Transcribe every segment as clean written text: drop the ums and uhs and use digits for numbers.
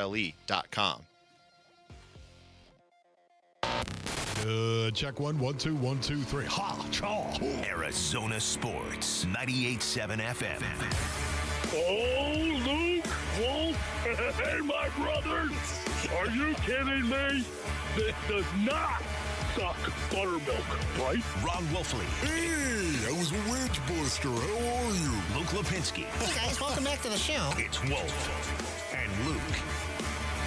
KLE.com. Check 1, 1, 2, 1, 2, 3. Ha! Chaw! Arizona Sports, 98.7 FM. Oh, Luke, Wolf, and my brothers. Are you kidding me? This does not suck buttermilk, right? Ron Wolfley. Hey, I was a wedge buster. How are you? Luke Lipinski. Hey, guys, welcome back to the show. It's Wolf and Luke.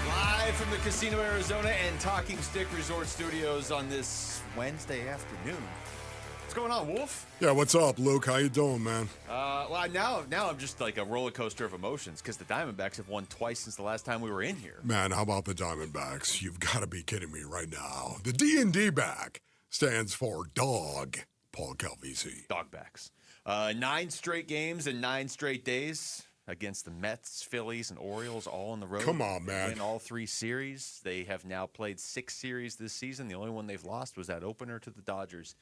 Live from the Casino Arizona and Talking Stick Resort Studios on this Wednesday afternoon. What's going on, Wolf? Yeah, what's up, Luke? How you doing, man? Well, now I'm just like a roller coaster of emotions because the Diamondbacks have won twice since the last time we were in here. Man, how about the Diamondbacks? You've got to be kidding me right now. The D&D back stands for dog, Paul Calvisi. Dogbacks. 9 straight games and 9 straight days against the Mets, Phillies, and Orioles all on the road. Come on, man. They win all 3 series. They have now played 6 series this season. The only one they've lost was that opener to the Dodgers.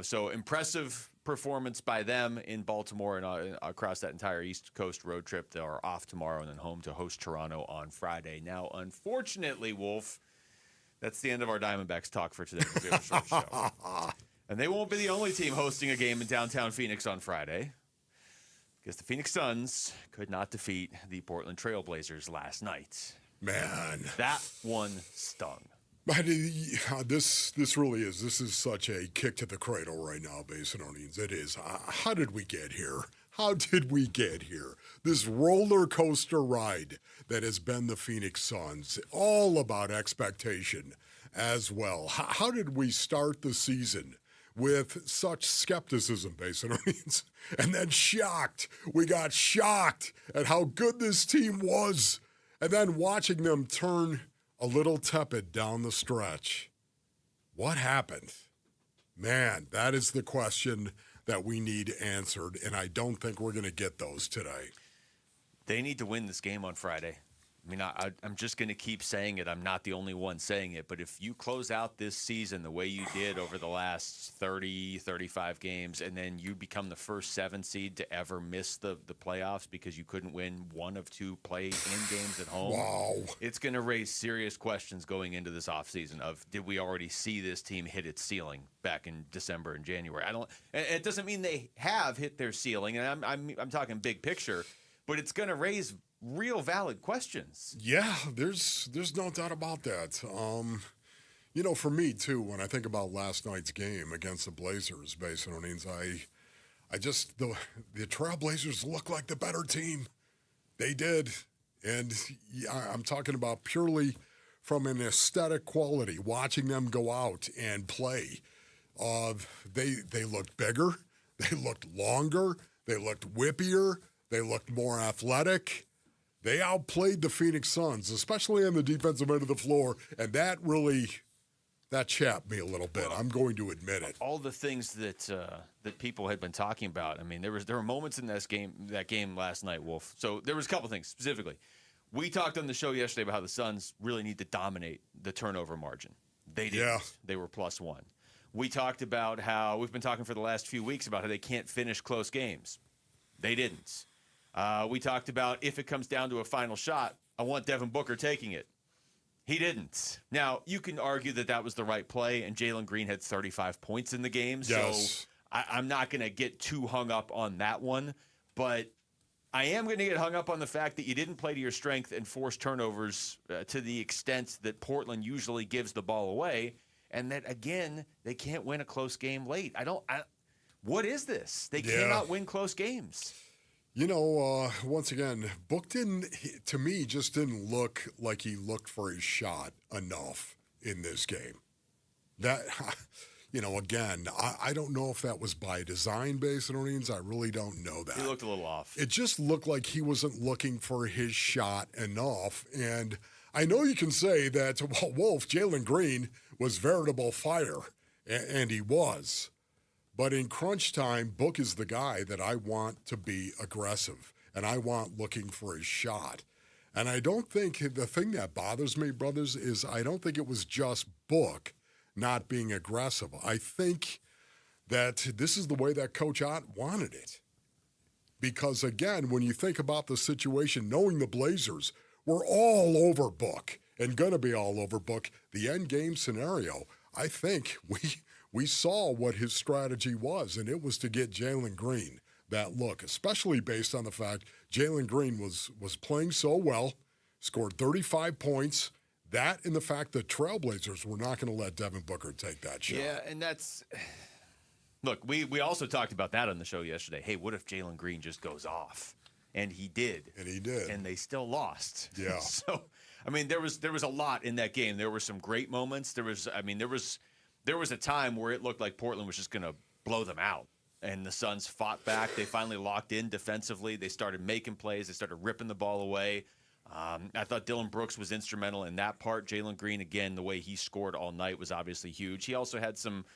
So impressive performance by them in Baltimore and across that entire East Coast road trip. They are off tomorrow and then home to host Toronto on Friday. Now, unfortunately, Wolf, that's the end of our Diamondbacks talk for today. We have a short show. And they won't be the only team hosting a game in downtown Phoenix on Friday, because the Phoenix Suns could not defeat the Portland Trail Blazers last night. Man. That one stung. But this really is. This is such a kick to the cradle right now, Basinonians. It is. How did we get here? How did we get here? This roller coaster ride that has been the Phoenix Suns, all about expectation as well. How did we start the season with such skepticism, Basinonians, and then shocked? We got shocked at how good this team was, and then watching them turn a little tepid down the stretch. What happened? Man, that is the question that we need answered, and I don't think we're going to get those today. They need to win this game on Friday. I mean, I'm just going to keep saying it. I'm not the only one saying it. But if you close out this season the way you did over the last 30, 35 games, and then you become the first 7 seed to ever miss the playoffs because you couldn't win 1 of 2 play-in games at home, wow, it's going to raise serious questions going into this offseason of, did we already see this team hit its ceiling back in December and January? It doesn't mean they have hit their ceiling, and I'm talking big picture, but it's going to raise real valid questions. Yeah, there's no doubt about that. For me too, when I think about last night's game against the Blazers, Basinonians, I just the Trailblazers look like the better team. They did, and I'm talking about purely from an aesthetic quality. Watching them go out and play, they looked bigger, they looked longer, they looked whippier, they looked more athletic. They outplayed the Phoenix Suns, especially on the defensive end of the floor, and that chapped me a little bit. I'm going to admit it. All the things that people had been talking about. I mean, there were moments in that game last night, Wolf. So there was a couple things specifically. We talked on the show yesterday about how the Suns really need to dominate the turnover margin. They didn't. Yeah. They were +1. We talked about how we've been talking for the last few weeks about how they can't finish close games. They didn't. We talked about if it comes down to a final shot, I want Devin Booker taking it. He didn't. Now, you can argue that was the right play, and Jalen Green had 35 points in the game, yes. So I'm not going to get too hung up on that one, but I am going to get hung up on the fact that you didn't play to your strength and force turnovers to the extent that Portland usually gives the ball away, and that, again, they can't win a close game late. What is this? They cannot win close games. Once again, Book to me, just didn't look like he looked for his shot enough in this game. That, again, I don't know if that was by design, Basinonians. I really don't know that. He looked a little off. It just looked like he wasn't looking for his shot enough. And I know you can say that, Wolf, Jalen Green was veritable fire, and he was. But in crunch time, Book is the guy that I want to be aggressive, and I want looking for his shot. And I don't think the thing that bothers me, brothers, is I don't think it was just Book not being aggressive. I think that this is the way that Coach Ott wanted it. Because, again, when you think about the situation, knowing the Blazers were all over Book and going to be all over Book. The Endgame scenario, I think we saw what his strategy was, and it was to get Jalen Green that look, especially based on the fact Jalen Green was playing so well, scored 35 points. That and the fact that Trailblazers were not going to let Devin Booker take that shot. Yeah, and that's – look, we also talked about that on the show yesterday. Hey, what if Jalen Green just goes off? And he did. And he did. And they still lost. Yeah. So, I mean, there was a lot in that game. There were some great moments. There was a time where it looked like Portland was just going to blow them out. And the Suns fought back. They finally locked in defensively. They started making plays. They started ripping the ball away. I thought Dylan Brooks was instrumental in that part. Jalen Green, again, the way he scored all night was obviously huge. He also had some –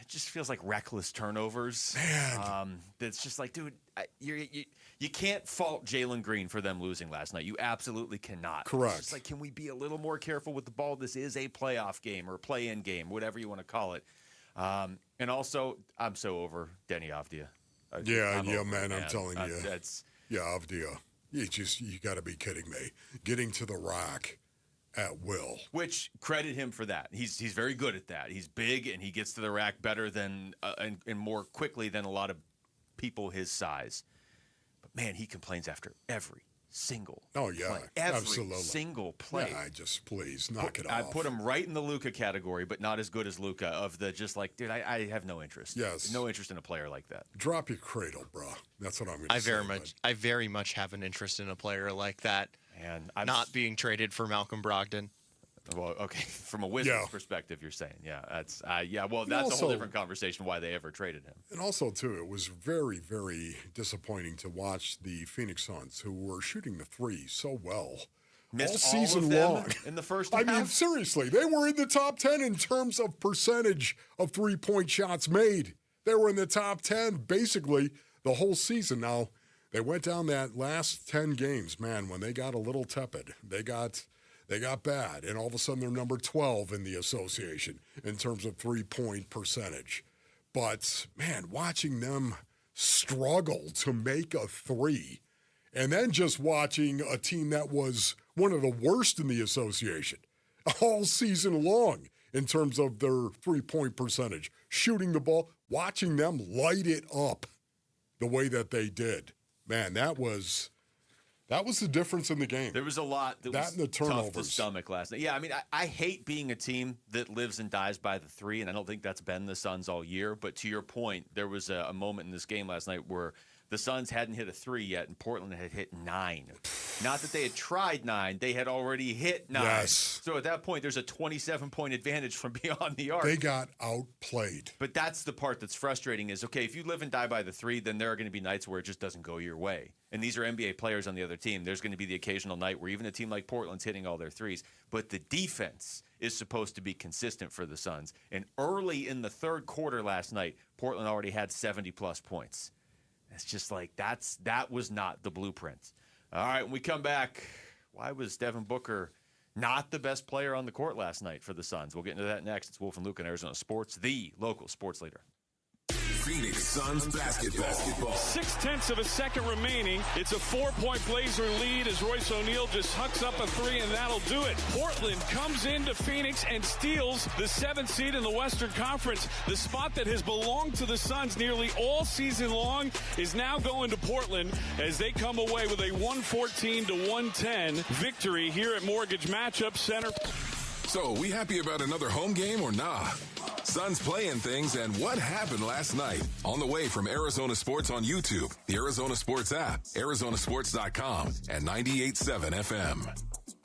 it just feels like reckless turnovers. Man. That's just like, dude, you can't fault Jalen Green for them losing last night. You absolutely cannot. Correct. It's just like, can we be a little more careful with the ball? This is a playoff game or play-in game, whatever you want to call it. And also, I'm so over Denny Avdia. I'm telling you. That's Avdia. You got to be kidding me. Getting to the rack at will. Which, credit him for that. He's very good at that. He's big and he gets to the rack better than and more quickly than a lot of people his size. But man, he complains after every single play. Every absolutely. Single play. Yeah, please knock it off. I put him right in the Luka category, but not as good as Luka. Of the just like, dude, I have no interest. Yes, no interest in a player like that. Drop your cradle, bro. That's what I'm going to say. I very much have an interest in a player like that. And I'm not being traded for Malcolm Brogdon. Well, okay, from a Wizards perspective, you're saying, that's Well, that's also a whole different conversation why they ever traded him. And also, too, it was very, very disappointing to watch the Phoenix Suns, who were shooting the three so well Missed all season of them long. In the first half. I mean, seriously, they were in the top 10 in terms of percentage of three-point shots made. They were in the top 10 basically the whole season. Now, they went down that last 10 games, man, when they got a little tepid. They got bad, and all of a sudden they're number 12 in the association in terms of three-point percentage. But, man, watching them struggle to make a three, and then just watching a team that was one of the worst in the association all season long in terms of their three-point percentage, shooting the ball, watching them light it up the way that they did. Man, that was the difference in the game. There was a lot that was and the turnovers. Tough to stomach last night. Yeah, I mean, I hate being a team that lives and dies by the three, and I don't think that's been the Suns all year. But to your point, there was a moment in this game last night where the Suns hadn't hit a three yet, and Portland had hit 9. Not that they had tried 9, they had already hit 9. Yes. So at that point, there's a 27-point advantage from beyond the arc. They got outplayed. But that's the part that's frustrating is, okay, if you live and die by the three, then there are going to be nights where it just doesn't go your way. And these are NBA players on the other team. There's going to be the occasional night where even a team like Portland's hitting all their threes. But the defense is supposed to be consistent for the Suns. And early in the third quarter last night, Portland already had 70-plus points. It's just like that was not the blueprint. All right, when we come back, why was Devin Booker not the best player on the court last night for the Suns? We'll get into that next. It's Wolf and Luke in Arizona Sports, the local sports leader. Phoenix Suns basketball. 0.6 of a second remaining. It's a 4-point Blazer lead as Royce O'Neal just hucks up a three, and that'll do it. Portland comes into Phoenix and steals the 7th seed in the Western Conference. The spot that has belonged to the Suns nearly all season long is now going to Portland as they come away with a 114-110 victory here at Mortgage Matchup Center. So, we happy about another home game or nah? Suns playing things and what happened last night. On the way from Arizona Sports on YouTube, the Arizona Sports app, Arizonasports.com, and 98.7 FM.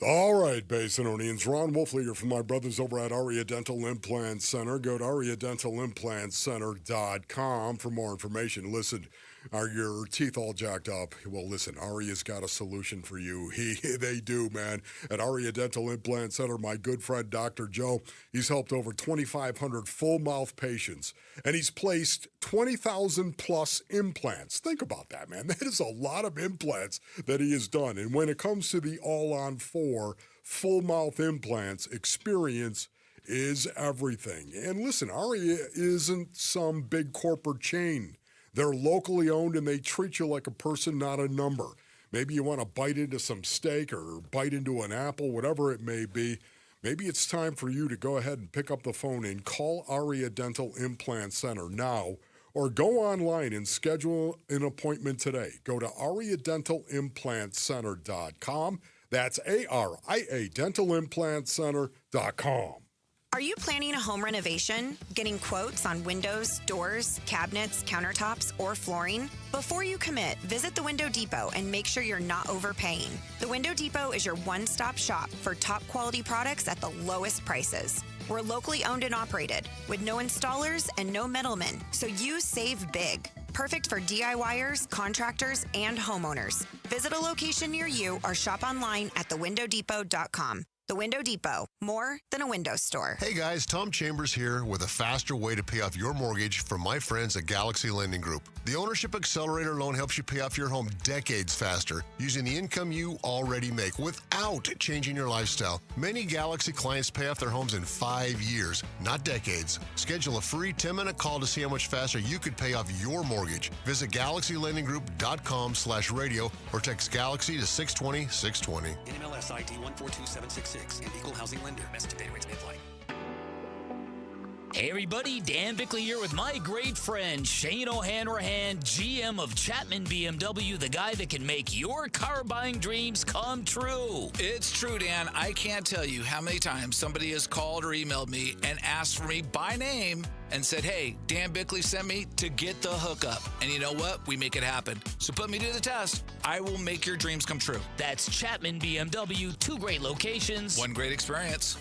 All right, Basinonians. Ron Wolfleger from my brothers over at Aria Dental Implant Center. Go to ariadentalimplantcenter.com for more information. Listen, are your teeth all jacked up? Well, listen, Aria's got a solution for you. They do, man. At Aria Dental Implant Center, my good friend Dr. Joe, he's helped over 2,500 full-mouth patients, and he's placed 20,000-plus implants. Think about that, man. That is a lot of implants that he has done. And when it comes to the all-on-4 full-mouth implants, experience is everything. And listen, Aria isn't some big corporate chain. They're locally owned, and they treat you like a person, not a number. Maybe you want to bite into some steak or bite into an apple, whatever it may be. Maybe it's time for you to go ahead and pick up the phone and call Aria Dental Implant Center now, or go online and schedule an appointment today. Go to ariadentalimplantcenter.com. That's ARIA dentalimplantcenter.com. Are you planning a home renovation? Getting quotes on windows, doors, cabinets, countertops, or flooring? Before you commit, visit the Window Depot and make sure you're not overpaying. The Window Depot is your one-stop shop for top quality products at the lowest prices. We're locally owned and operated with no installers and no middlemen, so you save big. Perfect for DIYers, contractors, and homeowners. Visit a location near you or shop online at thewindowdepot.com. The Window Depot, more than a window store. Hey guys, Tom Chambers here with a faster way to pay off your mortgage from my friends at Galaxy Lending Group. The Ownership Accelerator loan helps you pay off your home decades faster using the income you already make without changing your lifestyle. Many Galaxy clients pay off their homes in 5 years, not decades. Schedule a free 10-minute call to see how much faster you could pay off your mortgage. Visit GalaxyLendingGroup.com/radio or text Galaxy to 620-620. NMLS ID 142766 and Equal Housing Lender. Message and data rates may apply. Hey everybody, Dan Bickley here with my great friend Shane O'Hanrahan, GM of Chapman BMW, the guy that can make your car buying dreams come true. It's true, Dan. I can't tell you how many times somebody has called or emailed me and asked for me by name and said, hey, Dan Bickley sent me to get the hookup. And you know what? We make it happen. So put me to the test. I will make your dreams come true. That's Chapman BMW, 2 great locations. 1 great experience.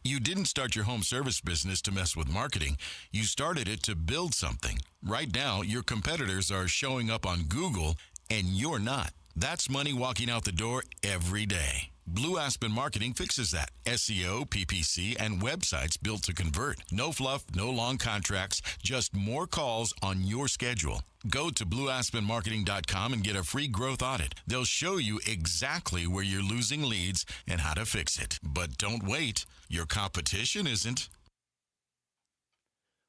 You didn't start your home service business to mess with marketing. You started it to build something. Right now, your competitors are showing up on Google, and you're not. That's money walking out the door every day. Blue Aspen Marketing fixes that. SEO, PPC, and websites built to convert. No fluff, no long contracts, just more calls on your schedule. Go to blueaspenmarketing.com and get a free growth audit. They'll show you exactly where you're losing leads and how to fix it. But don't wait. Your competition isn't.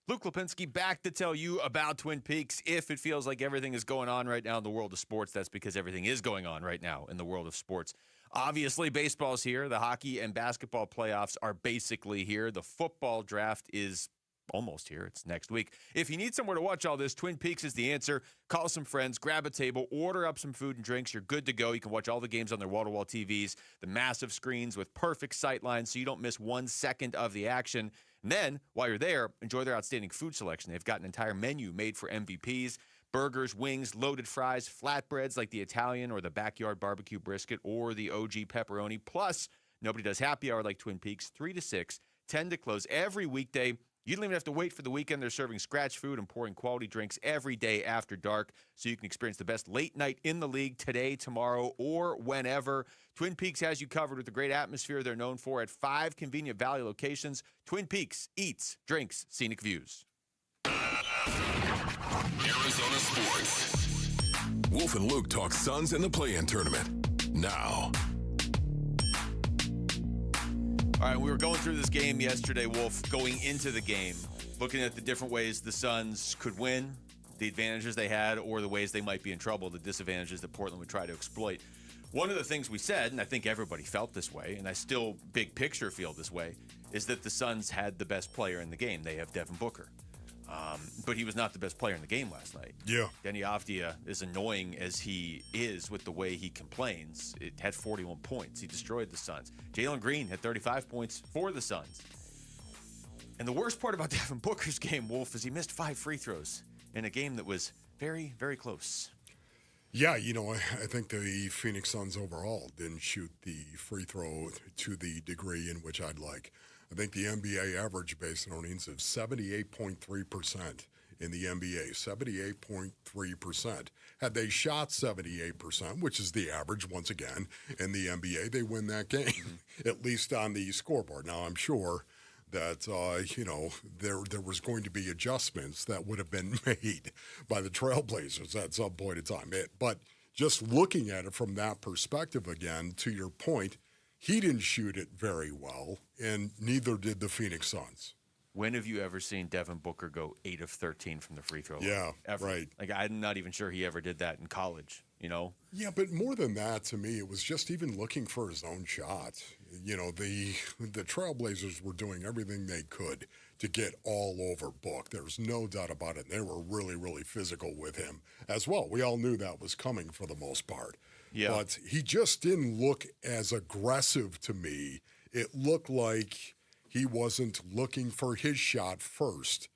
Luke Lipinski back to tell you about Twin Peaks. If it feels like everything is going on right now in the world of sports, that's because everything is going on right now in the world of sports. Obviously, baseball's here. The hockey and basketball playoffs are basically here. The football draft is almost here. It's next week. If you need somewhere to watch all this, Twin Peaks is the answer. Call some friends, grab a table, order up some food and drinks. You're good to go. You can watch all the games on their wall-to-wall TVs, the massive screens with perfect sight lines so you don't miss 1 second of the action. And then, while you're there, enjoy their outstanding food selection. They've got an entire menu made for MVPs. Burgers, wings, loaded fries, flatbreads like the Italian or the backyard barbecue brisket or the OG pepperoni. Plus, nobody does happy hour like Twin Peaks, 3 to 6, 10 to close every weekday. You don't even have to wait for the weekend. They're serving scratch food and pouring quality drinks every day after dark so you can experience the best late night in the league today, tomorrow, or whenever. Twin Peaks has you covered with the great atmosphere they're known for at 5 convenient Valley locations. Twin Peaks eats, drinks, scenic views. Arizona Sports. Wolf and Luke talk Suns in the play-in tournament. Now. All right, we were going through this game yesterday, Wolf, going into the game, looking at the different ways the Suns could win, the advantages they had, or the ways they might be in trouble, the disadvantages that Portland would try to exploit. One of the things we said, and I think everybody felt this way, and I still big picture feel this way, is that the Suns had the best player in the game. They have Devin Booker. But he was not the best player in the game last night. Yeah. Denny Avdia, as annoying as he is with the way he complains, it had 41 points. He destroyed the Suns. Jalen Green had 35 points for the Suns. And the worst part about Devin Booker's game, Wolf, is he missed 5 free throws in a game that was very, very close. Yeah, you know, I think the Phoenix Suns overall didn't shoot the free throw to the degree in which I'd like. I think the NBA average based on earnings is 78.3% in the NBA, 78.3%. Had they shot 78%, which is the average once again in the NBA, they win that game, at least on the scoreboard. Now, I'm sure that, there was going to be adjustments that would have been made by the Trailblazers at some point in time. But just looking at it from that perspective again, to your point, he didn't shoot it very well, and neither did the Phoenix Suns. When have you ever seen Devin Booker go 8 of 13 from the free throw line? Yeah, ever. right. Like, I'm not even sure he ever did that in college, you know? Yeah, but more than that, to me, it was just even looking for his own shot. You know, the Trailblazers were doing everything they could to get all over Book. There's no doubt about it. They were really, really physical with him as well. We all knew that was coming for the most part. Yeah. But he just didn't look as aggressive to me. It looked like he wasn't looking for his shot first.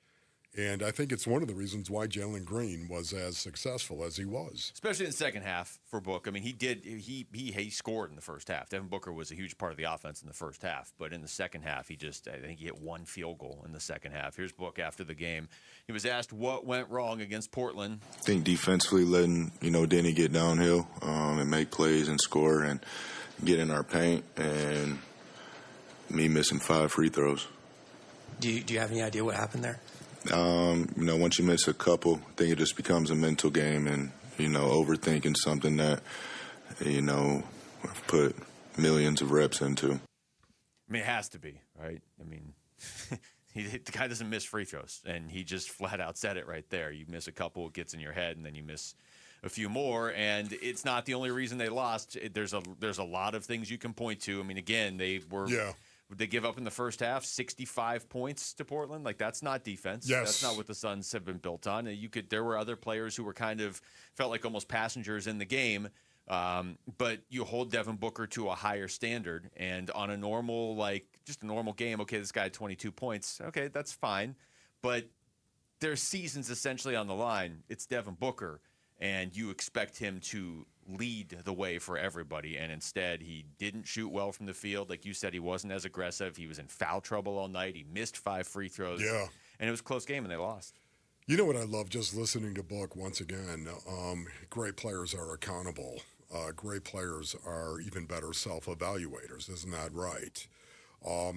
And I think it's one of the reasons why Jalen Green was as successful as he was. Especially in the second half for Book. I mean, he scored in the first half. Devin Booker was a huge part of the offense in the first half. But in the second half, I think he hit one field goal in the second half. Here's Book after the game. He was asked what went wrong against Portland. I think defensively letting, Denny get downhill and make plays and score and get in our paint, and me missing 5 free throws. Do you have any idea what happened there? Once you miss a couple, I think it just becomes a mental game and, overthinking something that, I've put millions of reps into. I mean, it has to be, right? I mean, the guy doesn't miss free throws, and he just flat out said it right there. You miss a couple, it gets in your head, and then you miss a few more, and it's not the only reason they lost. There's a lot of things you can point to. I mean, again, they give up in the first half 65 points to Portland. Like, that's not defense. Yes. That's not what the Suns have been built on. There were other players who were kind of felt like almost passengers in the game. But you hold Devin Booker to a higher standard, and on a normal, just a normal game, okay, this guy had 22 points. Okay, that's fine. But their season's essentially on the line. It's Devin Booker, and you expect him to lead the way for everybody, and instead he didn't shoot well from the field. Like you said, he wasn't as aggressive. He was in foul trouble all night. He missed 5 free throws. Yeah. And it was a close game, and they lost. You know what I love just listening to Book once again? Great players are accountable. Great players are even better self-evaluators. Isn't that right?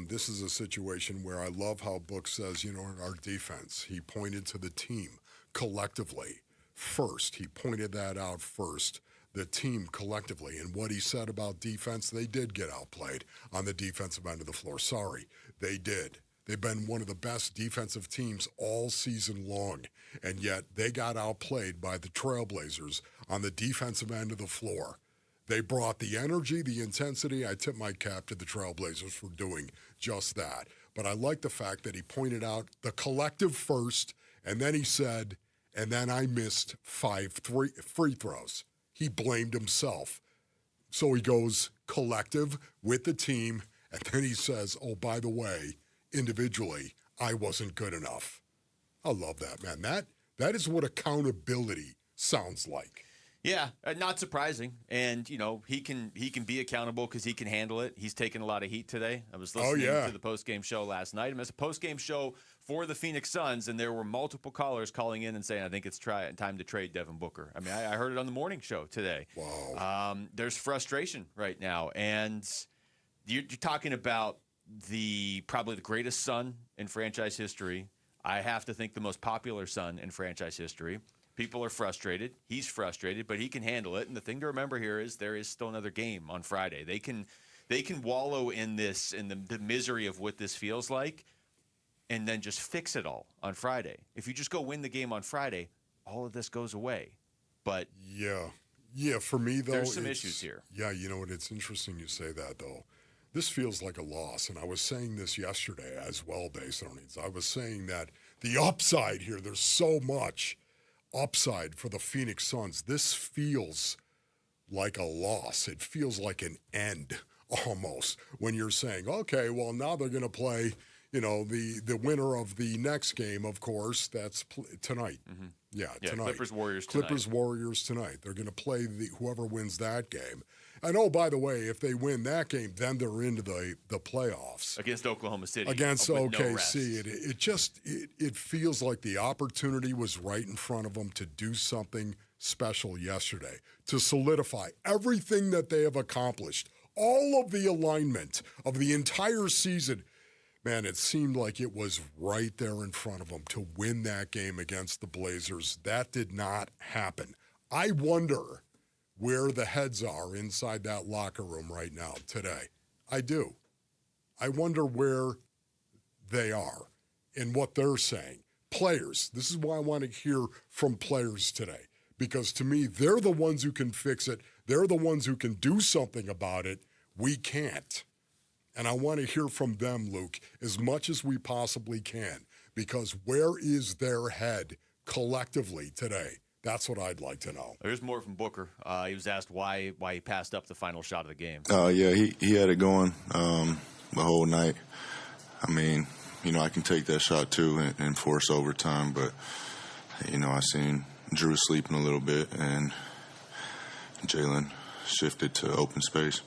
This is a situation where I love how Book says, our defense, he pointed to the team collectively first. He pointed that out first, the team collectively. And what he said about defense, they did get outplayed on the defensive end of the floor. Sorry, they did. They've been one of the best defensive teams all season long, and yet they got outplayed by the Trailblazers on the defensive end of the floor. They brought the energy, the intensity. I tip my cap to the Trailblazers for doing just that. But I like the fact that he pointed out the collective first, and then he said, and then I missed 5 free throws. He blamed himself. So he goes collective with the team, and then he says, oh, by the way, individually, I wasn't good enough. I love that, man. That is what accountability sounds like. Yeah, not surprising. And, he can be accountable because he can handle it. He's taken a lot of heat today. I was listening to the postgame show last night. It's a postgame show for the Phoenix Suns, and there were multiple callers calling in and saying, I think it's time to trade Devin Booker. I mean, I heard it on the morning show today. Wow. There's frustration right now. And you're talking about probably the greatest Sun in franchise history. I have to think the most popular Sun in franchise history. People are frustrated. He's frustrated, but he can handle it. And the thing to remember here is there is still another game on Friday. They can wallow in the misery of what this feels like, and then just fix it all on Friday. If you just go win the game on Friday, all of this goes away. But yeah, for me though, there's some issues here. Yeah, you know what? It's interesting you say that though. This feels like a loss, and I was saying this yesterday as well, based on it. I was saying that the upside here, there's so much upside for the Phoenix Suns. This feels like a loss. It feels like an end almost when you're saying, okay, well, now they're going to play, the winner of the next game, of course, that's tonight. Mm-hmm. Yeah, tonight. Clippers-Warriors tonight. They're going to play whoever wins that game. And, oh, by the way, if they win that game, then they're into the playoffs. Against Oklahoma City. Against with OKC. It feels like the opportunity was right in front of them to do something special yesterday, to solidify everything that they have accomplished, all of the alignment of the entire season. Man, it seemed like it was right there in front of them to win that game against the Blazers. That did not happen. I wonder where the heads are inside that locker room right now today. I do. I wonder where they are. in what they're saying. Players, this is why I want to hear from players today, because to me, they're the ones who can fix it. They're the ones who can do something about it. We can't. And I want to hear from them, Luke, as much as we possibly can, because where is their head collectively today? That's what I'd like to know. There's more from Booker. He was asked why he passed up the final shot of the game. Yeah, he had it going the whole night. I mean, I can take that shot too and force overtime, but, I seen Drew sleeping a little bit and Jalen shifted to open space.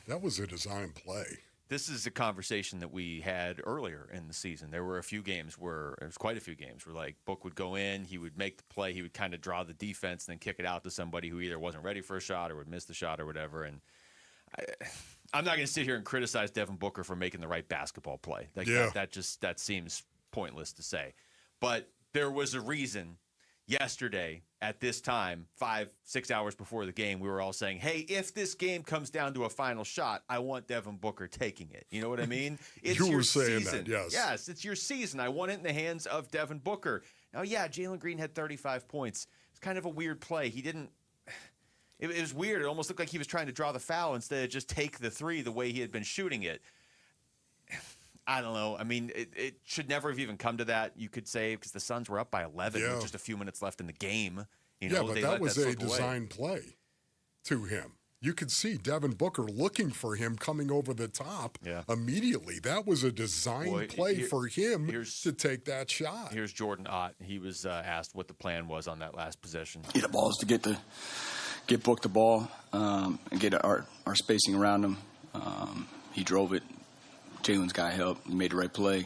That was a design play. This is a conversation that we had earlier in the season. There were quite a few games where like Book would go in, he would make the play, he would kind of draw the defense, and then kick it out to somebody who either wasn't ready for a shot or would miss the shot or whatever. And I'm not going to sit here and criticize Devin Booker for making the right basketball play. That seems pointless to say. But there was a reason yesterday at this time, 5-6 hours before the game, we were all saying, hey, if this game comes down to a final shot, I want Devin Booker taking it. You know what I mean? It's you your were saying season. that, yes. Yes, it's your season. I want it in the hands of Devin Booker. Now, yeah, Jalen Green had 35 points. It's kind of a weird play. It was weird. It almost looked like he was trying to draw the foul instead of just take the three the way he had been shooting it. I don't know. I mean, it should never have even come to that, you could say, because the Suns were up by 11 with just a few minutes left in the game. But that was a design play to him. You could see Devin Booker looking for him coming over the top immediately. That was a design play for him to take that shot. Here's Jordan Ott. He was asked what the plan was on that last possession. The ball is to get Book the ball and get our spacing around him. He drove it. Jalen's got help. He made the right play.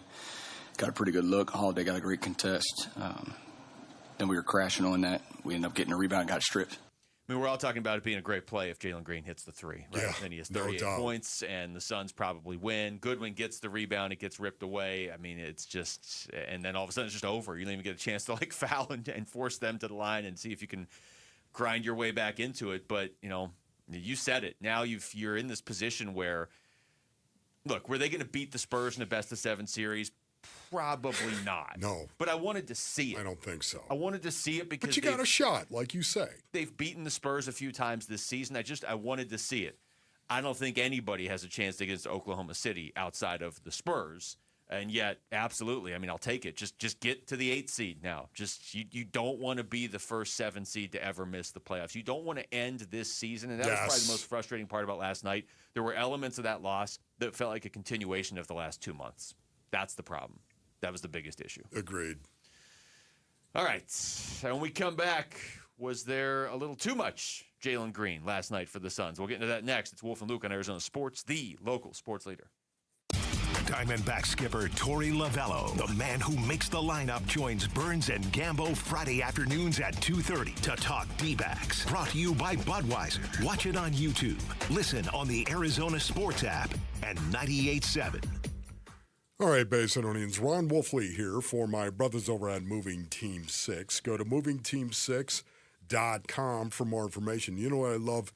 Got a pretty good look. Holiday got a great contest. Then we were crashing on that. We ended up getting a rebound and got stripped. I mean, we're all talking about it being a great play if Jalen Green hits the three, right? Yeah, then he has 38 points, and the Suns probably win. Goodwin gets the rebound. It gets ripped away. I mean, it's just – and then all of a sudden it's just over. You don't even get a chance to, like, foul and force them to the line and see if you can grind your way back into it. But, you said it. Now you're in this position where – look, were they going to beat the Spurs in the best-of-7 series? Probably not. No. But I wanted to see it. I don't think so. I wanted to see it because But you got a shot, like you say. They've beaten the Spurs a few times this season. I wanted to see it. I don't think anybody has a chance against Oklahoma City outside of the Spurs. And yet, absolutely, I mean, I'll take it. Just get to the 8th seed now. You don't want to be the first 7 seed to ever miss the playoffs. You don't want to end this season. And that was probably the most frustrating part about last night. There were elements of that loss that felt like a continuation of the last 2 months. That's the problem. That was the biggest issue. Agreed. All right. And when we come back, was there a little too much Jalen Green last night for the Suns? We'll get into that next. It's Wolf and Luke on Arizona Sports, the local sports leader. Diamondback skipper Torey Lovello, the man who makes the lineup, joins Burns and Gambo Friday afternoons at 2:30 to talk D-backs. Brought to you by Budweiser. Watch it on YouTube. Listen on the Arizona Sports app and 98.7. All right, Basinonians, Ron Wolfley here for my brothers over at Moving Team 6. Go to movingteam6.com for more information. You know what I love?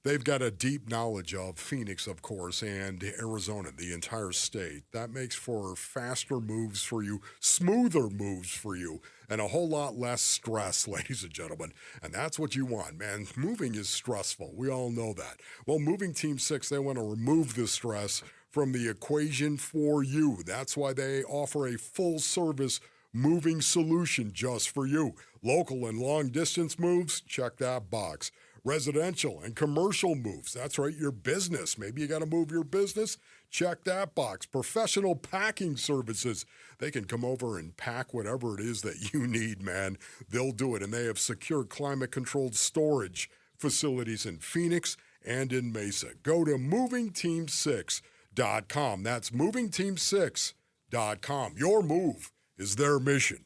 They've got a deep knowledge of Phoenix, of course, and Arizona, the entire state. That makes for faster moves for you, smoother moves for you, and a whole lot less stress, ladies and gentlemen. And that's what you want, man. Moving is stressful. We all know that. Well, Moving Team 6, they want to remove the stress from the equation for you. That's why they offer a full-service moving solution just for you. Local and long-distance moves, check that box. Residential and commercial moves, that's right, your business. Maybe you got to move your business, check that box. Professional packing services, they can come over and pack whatever it is that you need, man. They'll do it, and they have secure climate-controlled storage facilities in Phoenix and in Mesa. Go to movingteam6.com. That's movingteam6.com. Your move is their mission.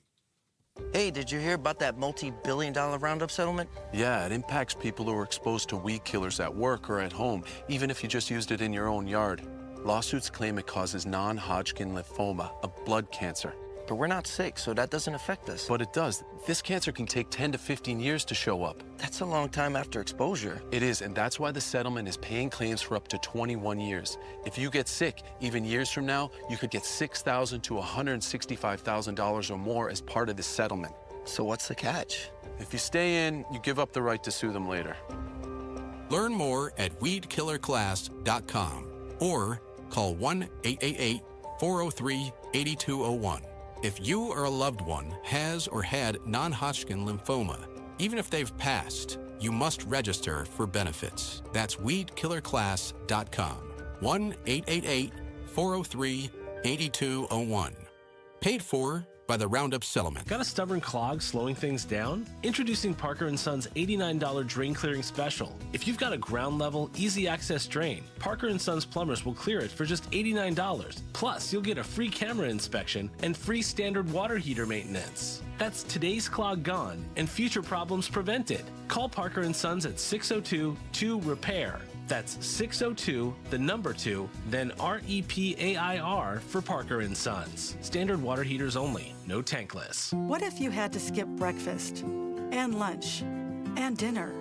Hey, did you hear about that multi-billion-dollar Roundup settlement? Yeah, it impacts people who are exposed to weed killers at work or at home, even if you just used it in your own yard. Lawsuits claim it causes non-Hodgkin lymphoma, a blood cancer. But we're not sick, so that doesn't affect us. But it does. This cancer can take 10 to 15 years to show up. That's a long time after exposure. It is, and that's why the settlement is paying claims for up to 21 years. If you get sick, even years from now, you could get $6,000 to $165,000 or more as part of the settlement. So what's the catch? If you stay in, you give up the right to sue them later. Learn more at weedkillerclass.com or call 1-888-403-8201. If you or a loved one has or had non-Hodgkin lymphoma, even if they've passed, you must register for benefits. That's weedkillerclass.com. 1-888-403-8201. Paid for by the Roundup Settlement. Got a stubborn clog slowing things down? Introducing Parker & Son's $89 drain clearing special. If you've got a ground level, easy access drain, Parker & Son's plumbers will clear it for just $89. Plus, you'll get a free camera inspection and free standard water heater maintenance. That's today's clog gone and future problems prevented. Call Parker & Sons at 602-2-REPAIR. That's 602, the number 2, then REPAIR for Parker & Sons. Standard water heaters only, no tankless. What if you had to skip breakfast and lunch and dinner?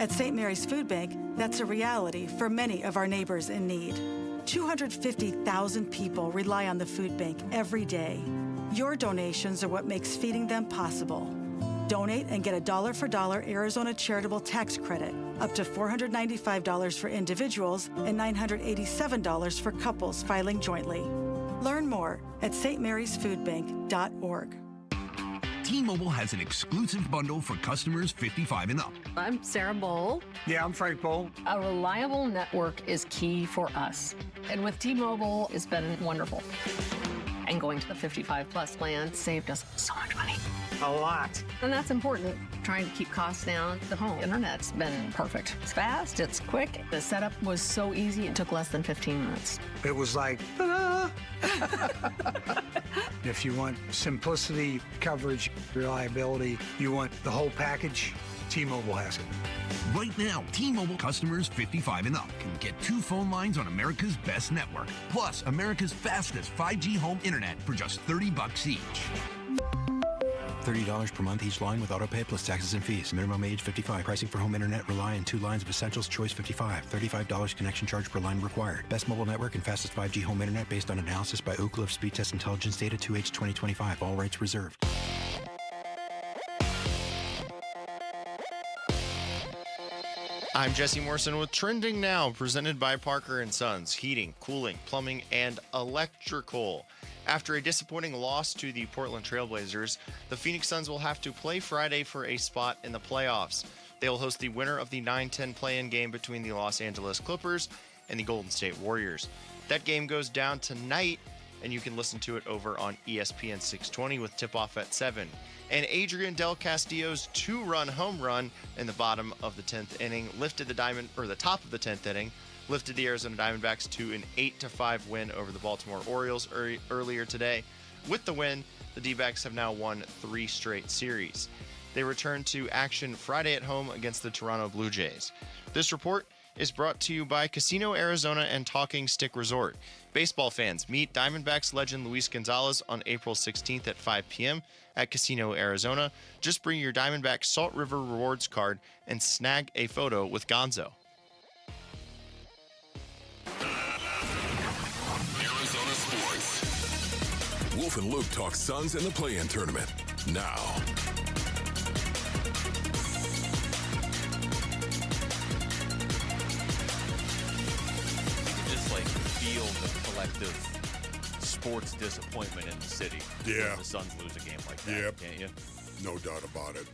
At St. Mary's Food Bank, that's a reality for many of our neighbors in need. 250,000 people rely on the food bank every day. Your donations are what makes feeding them possible. Donate and get a dollar for dollar Arizona charitable tax credit, up to $495 for individuals and $987 for couples filing jointly. Learn more at stmarysfoodbank.org. T-Mobile has an exclusive bundle for customers 55 and up. I'm Sarah Bowl. Yeah, I'm Frank Bowl. A reliable network is key for us. And with T-Mobile, it's been wonderful. And going to the 55 plus plan saved us so much money. A lot. And that's important. Trying to keep costs down. The home internet's been perfect. It's fast, it's quick. The setup was so easy, it took less than 15 minutes. It was like, ta-da! If you want simplicity, coverage, reliability, you want the whole package, T-Mobile has it. Right now, T-Mobile customers 55 and up can get 2 phone lines on America's best network, plus America's fastest 5G home internet for just $30 each. $30 per month each line with autopay plus taxes and fees. Minimum age 55. Pricing for home internet rely on 2 lines of essentials. Choice 55. $35 connection charge per line required. Best mobile network and fastest 5G home internet based on analysis by Ookla of Speed Test Intelligence data 2H 2025. All rights reserved. I'm Jesse Morrison with Trending Now, presented by Parker & Sons, heating, cooling, plumbing, and electrical. After a disappointing loss to the Portland Trailblazers, the Phoenix Suns will have to play Friday for a spot in the playoffs. They will host the winner of the 9-10 play-in game between the Los Angeles Clippers and the Golden State Warriors. That game goes down tonight, and you can listen to it over on ESPN 620 with tip-off at 7. And Adrian Del Castillo's 2-run home run in the bottom of the 10th inning lifted the top of the 10th inning, lifted the Arizona Diamondbacks to an 8-5 win over the Baltimore Orioles earlier today. With the win, the D-backs have now won 3 straight series. They return to action Friday at home against the Toronto Blue Jays. This report is brought to you by Casino Arizona and Talking Stick Resort. Baseball fans, meet Diamondbacks legend Luis Gonzalez on April 16th at 5 p.m. at Casino Arizona. Just bring your Diamondback Salt River Rewards card and snag a photo with Gonzo. Arizona Sports. Wolf and Luke talk Suns in the play-in tournament. Now. Just like feel the collective sports disappointment in the city. Yeah. When the Suns lose a game like that, can't you? No doubt about it.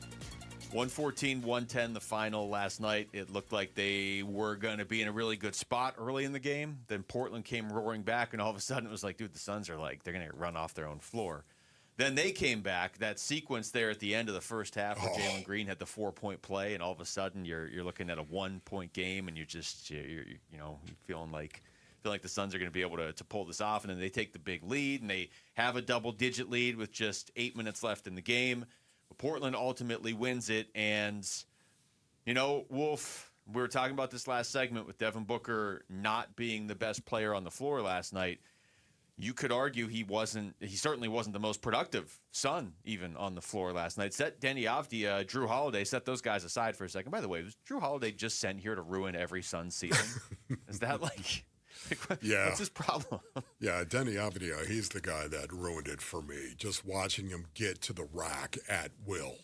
114-110 the final last night. It looked like they were going to be in a really good spot early in the game. Then Portland came roaring back, and all of a sudden it was like, dude, the Suns are like, they're going to run off their own floor. Then they came back. That sequence there at the end of the first half where Jalen Green had the 4-point play, and all of a sudden you're looking at a 1-point game, and you're feeling like the Suns are going to be able to pull this off. And then they take the big lead, and they have a double-digit lead with just 8 minutes left in the game. Portland ultimately wins it, and, Wolf, we were talking about this last segment with Devin Booker not being the best player on the floor last night. you could argue he certainly wasn't the most productive Sun even on the floor last night. Set Denny Avdia, Drew Holiday, set those guys aside for a second. By the way, was Drew Holiday just sent here to ruin every Sun ceiling? Is that like yeah. What's his problem? Yeah, Denny Avdia, he's the guy that ruined it for me. Just watching him get to the rack at will.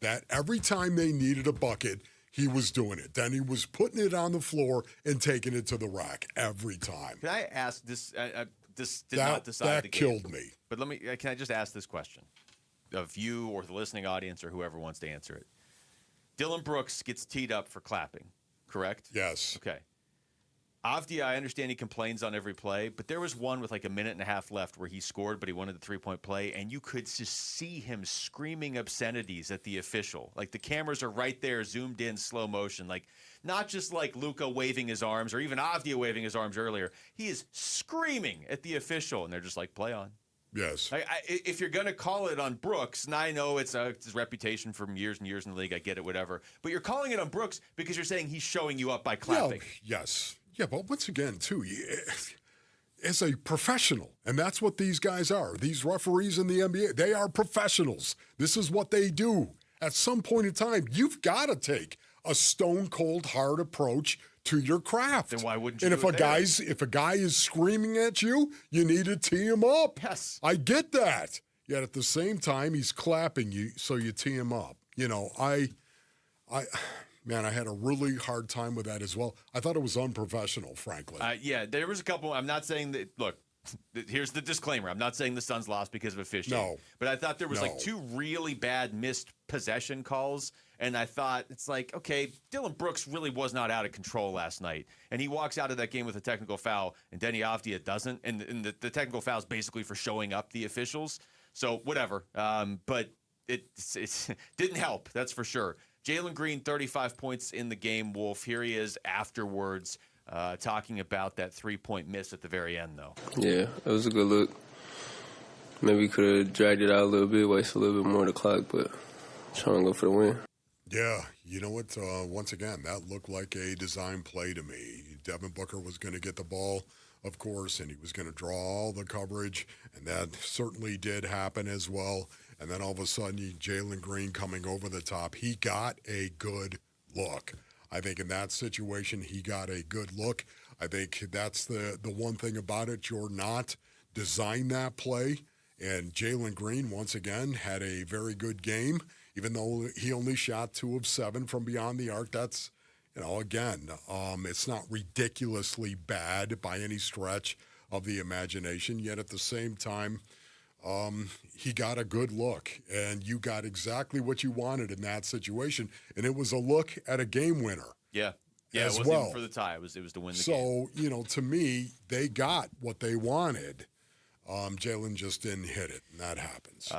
That every time they needed a bucket, he was doing it. Then he was putting it on the floor and taking it to the rack every time. Can I ask this? This did not decide that the game. killed me. But can I just ask this question of you or the listening audience or whoever wants to answer it? Dylan Brooks gets teed up for clapping, correct? Yes. Okay. Avdia, I understand he complains on every play, but there was one with like a minute and a half left where he scored, but he wanted the three-point play, and you could just see him screaming obscenities at the official. Like the cameras are right there, zoomed in, slow motion. Like not just like Luka waving his arms or even Avdia waving his arms earlier. He is screaming at the official, and they're just like, play on. Yes. If you're going to call it on Brooks, and I know it's his reputation from years and years in the league, I get it, whatever, but you're calling it on Brooks because you're saying he's showing you up by clapping. Yes. Yeah, but once again, too, as a professional, and that's what these guys are. These referees in the NBA, they are professionals. This is what they do. At some point in time, you've got to take a stone-cold hard approach to your craft. Then why wouldn't you And do if a guy is screaming at you, you need to tee him up. Yes. I get that. Yet at the same time, he's clapping you, so you tee him up. You know, Man, I had a really hard time with that as well. I thought it was unprofessional, frankly. Yeah, there was a couple. I'm not saying that. Look, here's the disclaimer. I'm not saying the Suns lost because of officiating. No. But I thought there was like two really bad missed possession calls. And I thought, it's like, okay, Dylan Brooks really was not out of control last night. And he walks out of that game with a technical foul, and Denny Avdia doesn't. And the technical foul is basically for showing up the officials. So whatever. But it didn't help, that's for sure. Jalen Green, 35 points in the game, Wolf. Here he is afterwards talking about that three-point miss at the very end, though. Yeah, it was a good look. Maybe we could have dragged it out a little bit, waste a little bit more of the clock, but trying to go for the win. Yeah, you know what? Once again, that looked like a design play to me. Devin Booker was going to get the ball, of course, and he was going to draw all the coverage, and that certainly did happen as well. And then all of a sudden, Jalen Green coming over the top. He got a good look. I think in that situation, he got a good look. I think that's the one thing about it. You're not designed that play. And Jalen Green, once again, had a very good game, even though he only shot 2 of 7 from beyond the arc. That's, again, it's not ridiculously bad by any stretch of the imagination. Yet at the same time, he got a good look, and you got exactly what you wanted in that situation, and it was a look at a game winner. Yeah, it wasn't even for the tie. It was to win the game. So, to me, they got what they wanted. Jalen just didn't hit it, and that happens.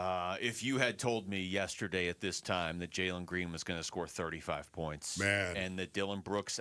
If you had told me yesterday at this time that Jalen Green was going to score 35 points, man, and that Dylan Brooks,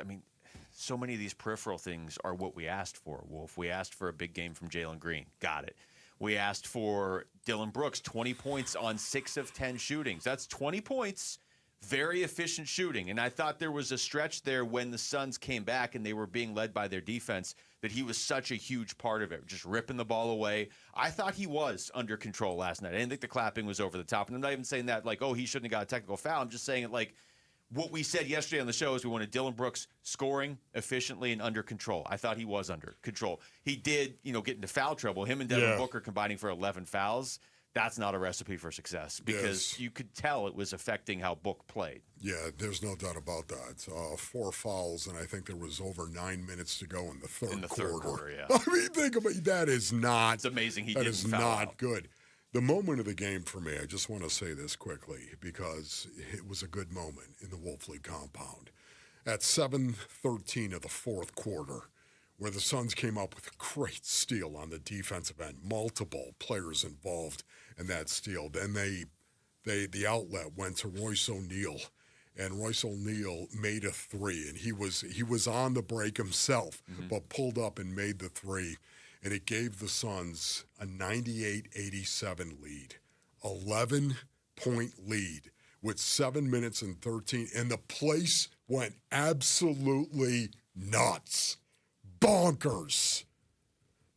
so many of these peripheral things are what we asked for, Wolf. We asked for a big game from Jalen Green. Got it. We asked for Dylan Brooks, 20 points on 6 of 10 shootings. That's 20 points, very efficient shooting. And I thought there was a stretch there when the Suns came back and they were being led by their defense that he was such a huge part of it, just ripping the ball away. I thought he was under control last night. I didn't think the clapping was over the top. And I'm not even saying that like, he shouldn't have got a technical foul. I'm just saying it like, what we said yesterday on the show is we wanted Dylan Brooks scoring efficiently and under control. I thought he was under control. He did, get into foul trouble. Him and Devin Booker combining for 11 fouls. That's not a recipe for success because you could tell it was affecting how Book played. Yeah, there's no doubt about that. 4 fouls, and I think there was over 9 minutes to go in the third quarter. Yeah. Think about it. That is not. It's amazing he that didn't is foul not out. good. The moment of the game for me, I just want to say this quickly because it was a good moment in the Wolf League compound. At 7:13 of the fourth quarter, where the Suns came up with a great steal on the defensive end, multiple players involved in that steal. Then the outlet went to Royce O'Neal, and Royce O'Neal made a 3, and he was on the break himself, but pulled up and made the 3. And it gave the Suns a 98-87 lead, 11-point lead with 7 minutes and 13. And the place went absolutely nuts, bonkers.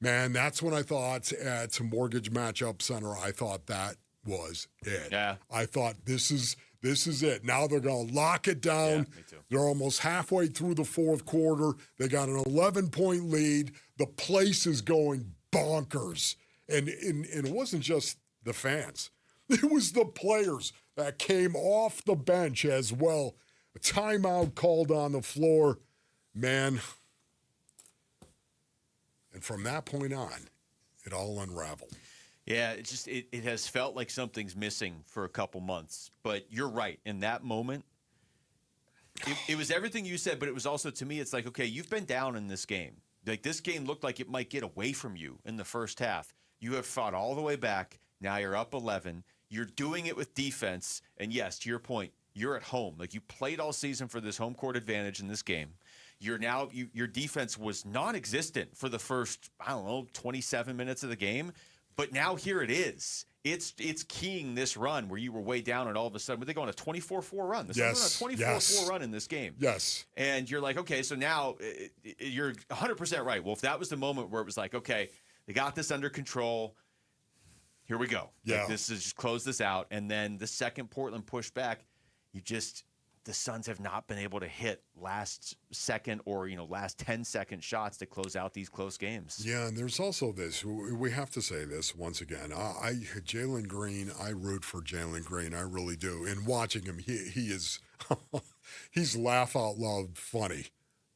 Man, that's when I thought at Mortgage Matchup Center, I thought that was it. Yeah. I thought this is it. Now they're going to lock it down. Yeah, me too. They're almost halfway through the fourth quarter. They got an 11-point lead. The place is going bonkers. And it wasn't just the fans. It was the players that came off the bench as well. A timeout called on the floor. Man. And from that point on, it all unraveled. Yeah, it has felt like something's missing for a couple months. But you're right. In that moment, it was everything you said, but it was also, to me, it's like, okay, you've been down in this game. Like, this game looked like it might get away from you in the first half. You have fought all the way back. Now you're up 11. You're doing it with defense. And yes, to your point, you're at home. Like, you played all season for this home court advantage in this game. Your defense was non-existent for the first, 27 minutes of the game. But now here it is. It's keying this run where you were way down, and all of a sudden, they go on a 24-4 run. The Suns went on a 24-4 run in this game. Yes. And you're like, okay, so now you're 100% right. Well, if that was the moment where it was like, okay, they got this under control, here we go. Yeah. Like, this is just close this out. And then the second Portland pushed back, the Suns have not been able to hit last second or, last 10-second shots to close out these close games. Yeah, and there's also this. We have to say this once again. Jalen Green, I root for Jalen Green. I really do. And watching him, he is he's laugh out loud funny.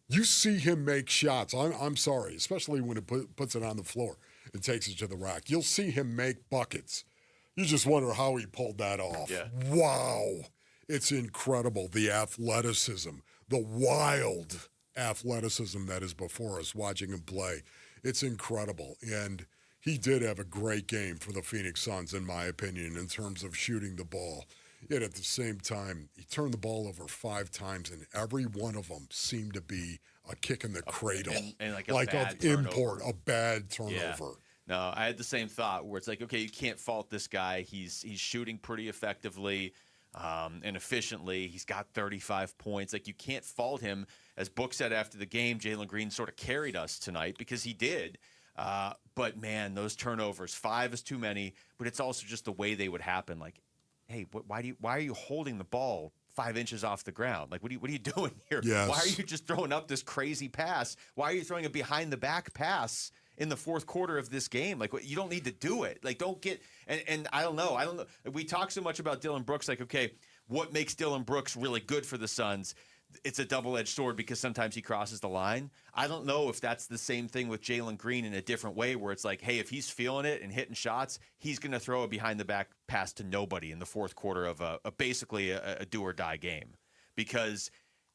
You see him make shots. I'm sorry, especially when it puts it on the floor and takes it to the rack. You'll see him make buckets. You just wonder how he pulled that off. Yeah. Wow. It's incredible, the athleticism, the wild athleticism that is before us watching him play. It's incredible. And he did have a great game for the Phoenix Suns, in my opinion, in terms of shooting the ball. Yet at the same time, he turned the ball over 5 times, and every one of them seemed to be a kick in the cradle. And like of import, a bad turnover. Yeah. No, I had the same thought where it's like, okay, you can't fault this guy. He's shooting pretty effectively. And efficiently. He's got 35 points. Like, you can't fault him. As Book said after the game, Jalen Green sort of carried us tonight because he did. But, man, those turnovers, 5 is too many. But it's also just the way they would happen. Like, hey, why are you holding the ball 5 inches off the ground? Like, what are you doing here? Yes. Why are you just throwing up this crazy pass? Why are you throwing a behind-the-back pass in the fourth quarter of this game? Like, you don't need to do it. Like, don't get and I don't know. We talk so much about Dillon Brooks. Like, okay, what makes Dillon Brooks really good for the Suns? It's a double-edged sword because sometimes he crosses the line. I don't know if that's the same thing with Jalen Green in a different way, where it's like, hey, if he's feeling it and hitting shots, he's going to throw a behind-the-back pass to nobody in the fourth quarter of basically a do-or-die game. Because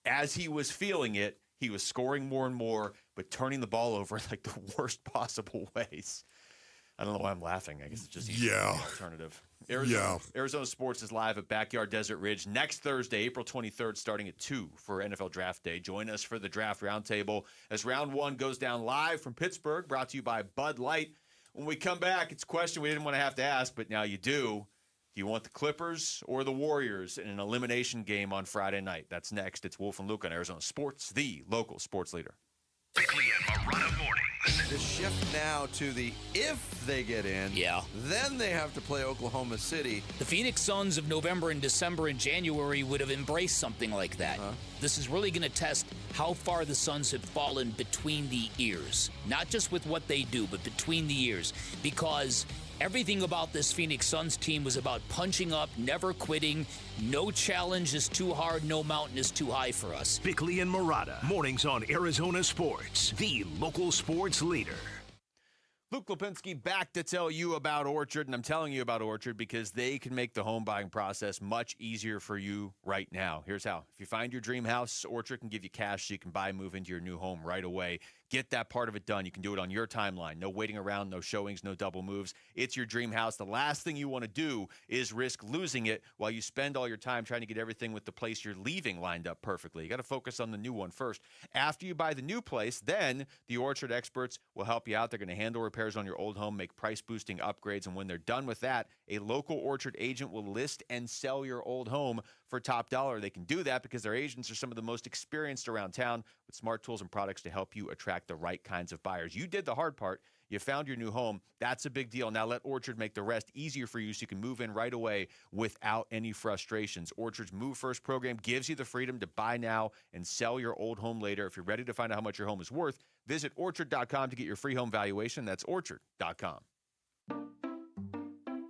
as he was feeling it, he was scoring more and more, but turning the ball over in like the worst possible ways. I don't know why I'm laughing. I guess it's just the alternative. Arizona Sports is live at Backyard Desert Ridge next Thursday, April 23rd, starting at 2 for NFL Draft Day. Join us for the Draft Roundtable as Round 1 goes down live from Pittsburgh, brought to you by Bud Light. When we come back, it's a question we didn't want to have to ask, but now you do. Do you want the Clippers or the Warriors in an elimination game on Friday night? That's next. It's Wolf and Luke on Arizona Sports, the local sports leader. Bickley and Morana mornings. The shift now to the if they get in, then they have to play Oklahoma City. The Phoenix Suns of November and December and January would have embraced something like that. This is really going to test how far the Suns have fallen between the ears. Not just with what they do, but between the ears. Because everything about this Phoenix Suns team was about punching up, never quitting. No challenge is too hard, no mountain is too high for us. Bickley and Morana, mornings on Arizona Sports, the local sports leader. Luke Lipinski back to tell you about Orchard, and I'm telling you about Orchard because they can make the home buying process much easier for you right now. Here's how. If you find your dream house, Orchard can give you cash so you can buy and move into your new home right away. Get that part of it done. You can do it on your timeline. No waiting around, no showings, no double moves. It's your dream house. The last thing you want to do is risk losing it while you spend all your time trying to get everything with the place you're leaving lined up perfectly. You got to focus on the new one first. After you buy the new place, then the Orchard experts will help you out. They're going to handle repairs on your old home, make price-boosting upgrades, and when they're done with that, a local Orchard agent will list and sell your old home for top dollar. They can do that because their agents are some of the most experienced around town with smart tools and products to help you attract the right kinds of buyers. You did the hard part. You found your new home. That's a big deal. Now let Orchard make the rest easier for you so you can move in right away without any frustrations. Orchard's Move First program gives you the freedom to buy now and sell your old home later. If you're ready to find out how much your home is worth, visit Orchard.com to get your free home valuation. That's Orchard.com.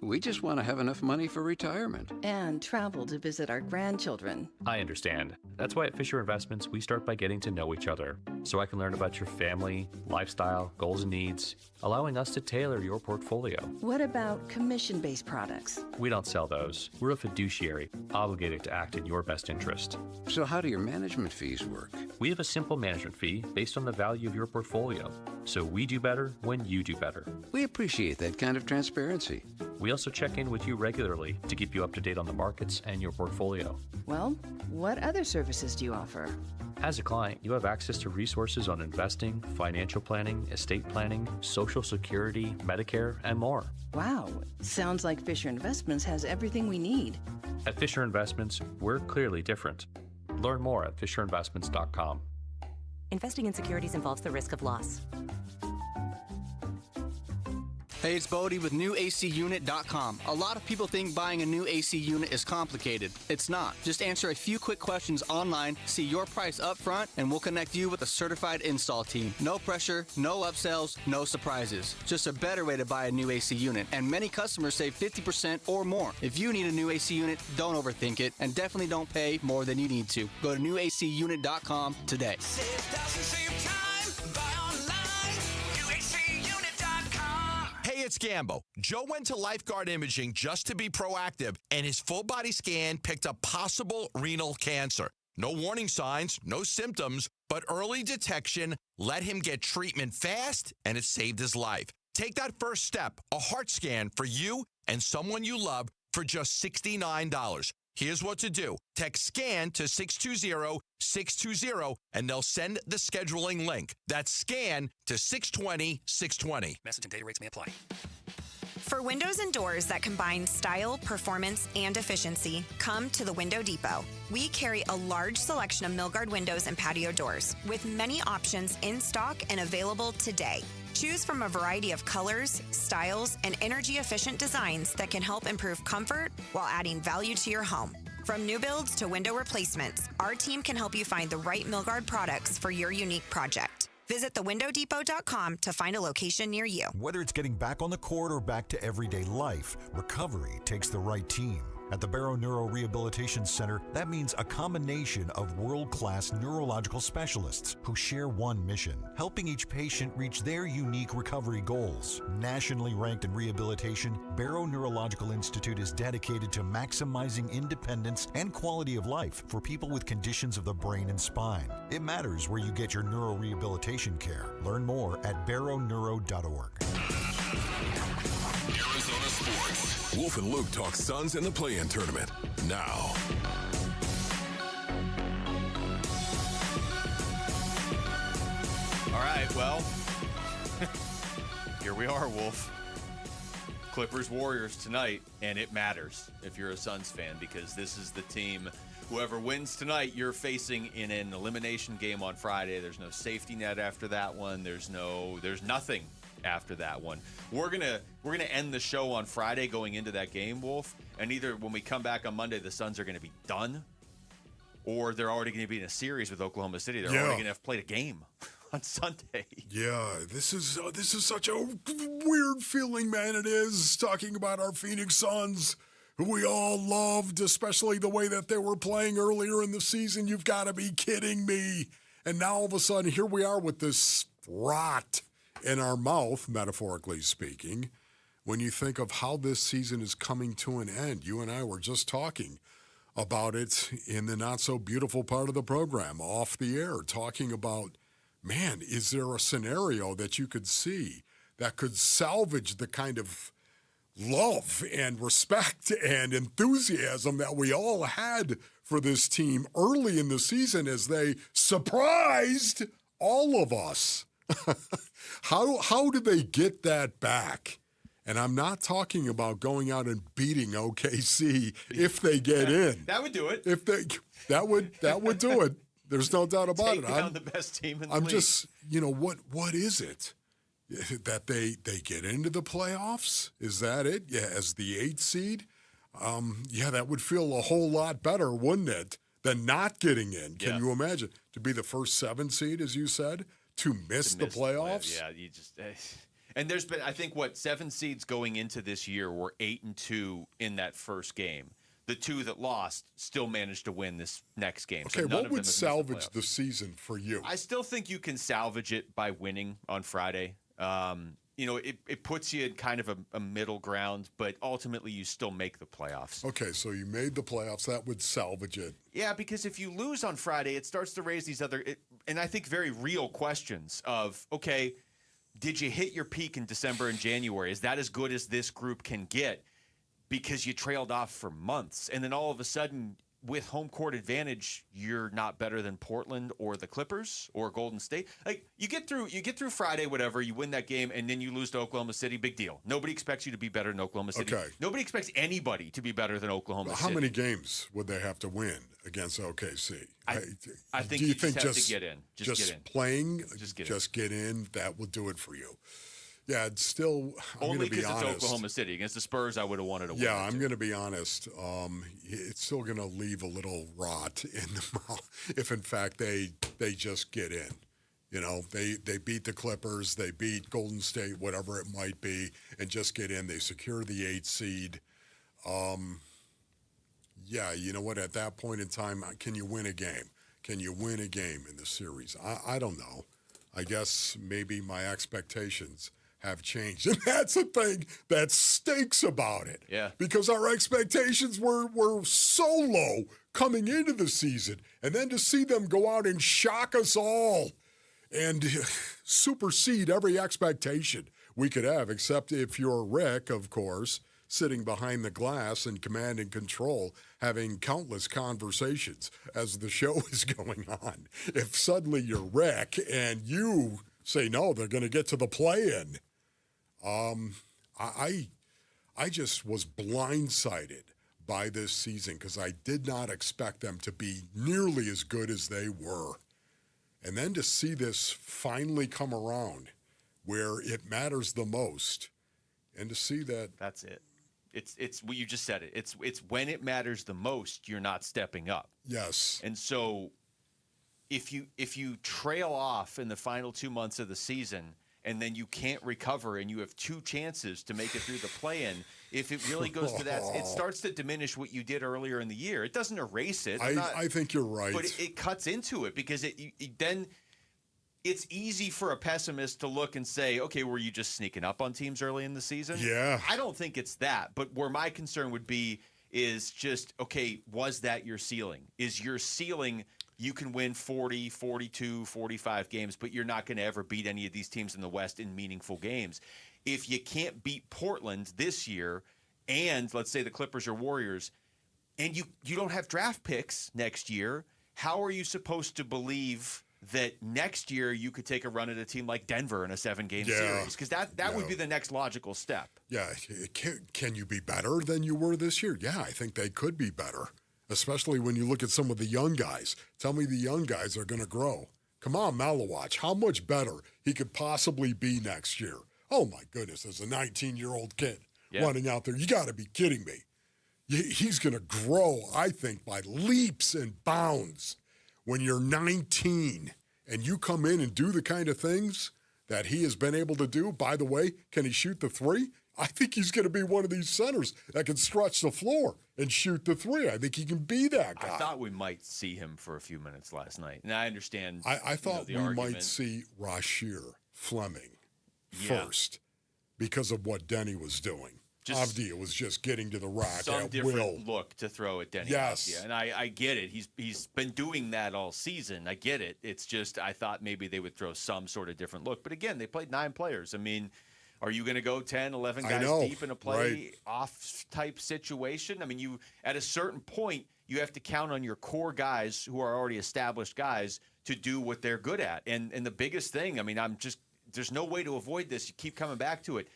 We just want to have enough money for retirement. And travel to visit our grandchildren. I understand. That's why at Fisher Investments, we start by getting to know each other, so I can learn about your family, lifestyle, goals and needs, allowing us to tailor your portfolio. What about commission-based products? We don't sell those. We're a fiduciary, obligated to act in your best interest. So how do your management fees work? We have a simple management fee based on the value of your portfolio, so we do better when you do better. We appreciate that kind of transparency. We also check in with you regularly to keep you up to date on the markets and your portfolio. Well, what other services do you offer? As a client, you have access to resources on investing, financial planning, estate planning, Social Security, Medicare, and more. Wow, sounds like Fisher Investments has everything we need. At Fisher Investments, we're clearly different. Learn more at FisherInvestments.com. Investing in securities involves the risk of loss. Hey, it's Bodie with NewACUnit.com. A lot of people think buying a new AC unit is complicated. It's not. Just answer a few quick questions online, see your price up front, and we'll connect you with a certified install team. No pressure, no upsells, no surprises. Just a better way to buy a new AC unit. And many customers save 50% or more. If you need a new AC unit, don't overthink it, and definitely don't pay more than you need to. Go to NewACUnit.com today. Save thousands, save time, buy online, NewACUnit.com. Hey, it's Gambo. Joe went to Lifeguard Imaging just to be proactive, and his full body scan picked up possible renal cancer. No warning signs, no symptoms, but early detection let him get treatment fast, and it saved his life. Take that first step, a heart scan for you and someone you love for just $69. Here's what to do. Text SCAN to 620-620, and they'll send the scheduling link. That's SCAN to 620-620. Message and data rates may apply. For windows and doors that combine style, performance, and efficiency, come to the Window Depot. We carry a large selection of Milgard windows and patio doors, with many options in stock and available today. Choose from a variety of colors, styles, and energy-efficient designs that can help improve comfort while adding value to your home. From new builds to window replacements, our team can help you find the right Milgard products for your unique project. Visit thewindowdepot.com to find a location near you. Whether it's getting back on the court or back to everyday life, recovery takes the right team. At the Barrow Neuro Rehabilitation Center, that means a combination of world-class neurological specialists who share one mission, helping each patient reach their unique recovery goals. Nationally ranked in rehabilitation, Barrow Neurological Institute is dedicated to maximizing independence and quality of life for people with conditions of the brain and spine. It matters where you get your neurorehabilitation care. Learn more at barrowneuro.org. Arizona Sports. Wolf and Luke talk Suns in the play-in tournament now. All right, well, here we are, Wolf. Clippers-Warriors tonight, and it matters if you're a Suns fan because this is the team. Whoever wins tonight, you're facing in an elimination game on Friday. There's no safety net after that one. There's nothing after that one. We're gonna end the show on Friday going into that game, Wolf, and either when we come back on Monday the Suns are gonna be done, or they're already gonna be in a series with Oklahoma City. They're already gonna have played a game on Sunday. Yeah, this is such a weird feeling, man. It is, talking about our Phoenix Suns, who we all loved, especially the way that they were playing earlier in the season. You've got to be kidding me. And now all of a sudden, here we are with this rot in our mouth, metaphorically speaking, when you think of how this season is coming to an end. You and I were just talking about it in the not-so-beautiful part of the program, off the air, talking about, man, is there a scenario that you could see that could salvage the kind of love and respect and enthusiasm that we all had for this team early in the season as they surprised all of us? How do they get that back And I'm not talking about going out and beating OKC if they get in. That would do it. If they that would do it. There's no doubt about Take it. down the best team in the I'm league. just, what is it? That they get into the playoffs? Is that it? Yeah, as the 8th seed? That would feel a whole lot better, wouldn't it, than not getting in? Can you imagine? To be the first 7 seed, as you said, to miss the playoffs? Yeah, you just and there's been, I think, 7 seeds going into this year were 8-2 in that first game. The 2 that lost still managed to win this next game. Okay, so none what of would them have missed salvage the the season for you? I still think you can salvage it by winning on Friday. It puts you in kind of a middle ground, but ultimately you still make the playoffs. Okay, so you made the playoffs. That would salvage it. Yeah, because if you lose on Friday, it starts to raise these and I think very real questions of, okay, did you hit your peak in December and January? Is that as good as this group can get? Because you trailed off for months, and then all of a sudden, with home court advantage, you're not better than Portland or the Clippers or Golden State. Like you get through Friday, whatever, you win that game, and then you lose to Oklahoma City. Big deal. Nobody expects you to be better than Oklahoma City. Okay. Nobody expects anybody to be better than Oklahoma City. How many games would they have to win against OKC? I think do you you think just have to get in. Just get in. Playing, just get in, that will do it for you. Yeah, it's still. Only because it's Oklahoma City. Against the Spurs, I would have wanted to win. Yeah, I'm going to be honest. It's still going to leave a little rot in the mouth if, in fact, they just get in. They beat the Clippers, they beat Golden State, whatever it might be, and just get in. They secure the 8th seed. You know what? At that point in time, can you win a game? Can you win a game in the series? I don't know. I guess maybe my expectations have changed. And that's the thing that stinks about it. Yeah. Because our expectations were so low coming into the season. And then to see them go out and shock us all and supersede every expectation we could have, except if you're Rick, of course, sitting behind the glass and command and control, having countless conversations as the show is going on. If suddenly you're Rick and you say, no, they're going to get to the play-in, I just was blindsided by this season because I did not expect them to be nearly as good as they were. And then to see this finally come around where it matters the most and to see that. That's it. It's what you just said it. It's when it matters the most, you're not stepping up. Yes. And so if you trail off in the final 2 months of the season and then you can't recover and you have 2 chances to make it through the play-in, if it really goes to that, it starts to diminish what you did earlier in the year. It doesn't erase it. I think you're right. But it cuts into it because then it's easy for a pessimist to look and say, okay, were you just sneaking up on teams early in the season? Yeah. I don't think it's that. But where my concern would be is just, okay, was that your ceiling? Is your ceiling you can win 40, 42, 45 games, but you're not going to ever beat any of these teams in the West in meaningful games? If you can't beat Portland this year and, let's say, the Clippers or Warriors, and you don't have draft picks next year, how are you supposed to believe that next year you could take a run at a team like Denver in a 7-game series? Because that would be the next logical step. Yeah. Can you be better than you were this year? Yeah, I think they could be better, especially when you look at some of the young guys. Tell me the young guys are going to grow. Come on, Malawach, how much better he could possibly be next year? Oh, my goodness, as a 19-year-old kid running out there. You got to be kidding me. He's going to grow, I think, by leaps and bounds. When you're 19 and you come in and do the kind of things that he has been able to do, by the way, can he shoot the 3? I think he's going to be one of these centers that can stretch the floor and shoot the 3. I think he can be that guy. I thought we might see him for a few minutes last night. And I understand. I thought the we argument. might see Rasheer Fleming first because of what Denny was doing. Avdia was just getting to the rack some at different will. look to throw at Denny. Yes. Avdia. And I get it. He's been doing that all season. I get it. It's just I thought maybe they would throw some sort of different look. But again, they played 9 players. I mean, are you going to go 10, 11 guys deep in a play-off type situation? I mean, you at a certain point, you have to count on your core guys who are already established guys to do what they're good at. And the biggest thing, I mean, there's no way to avoid this. You keep coming back to it.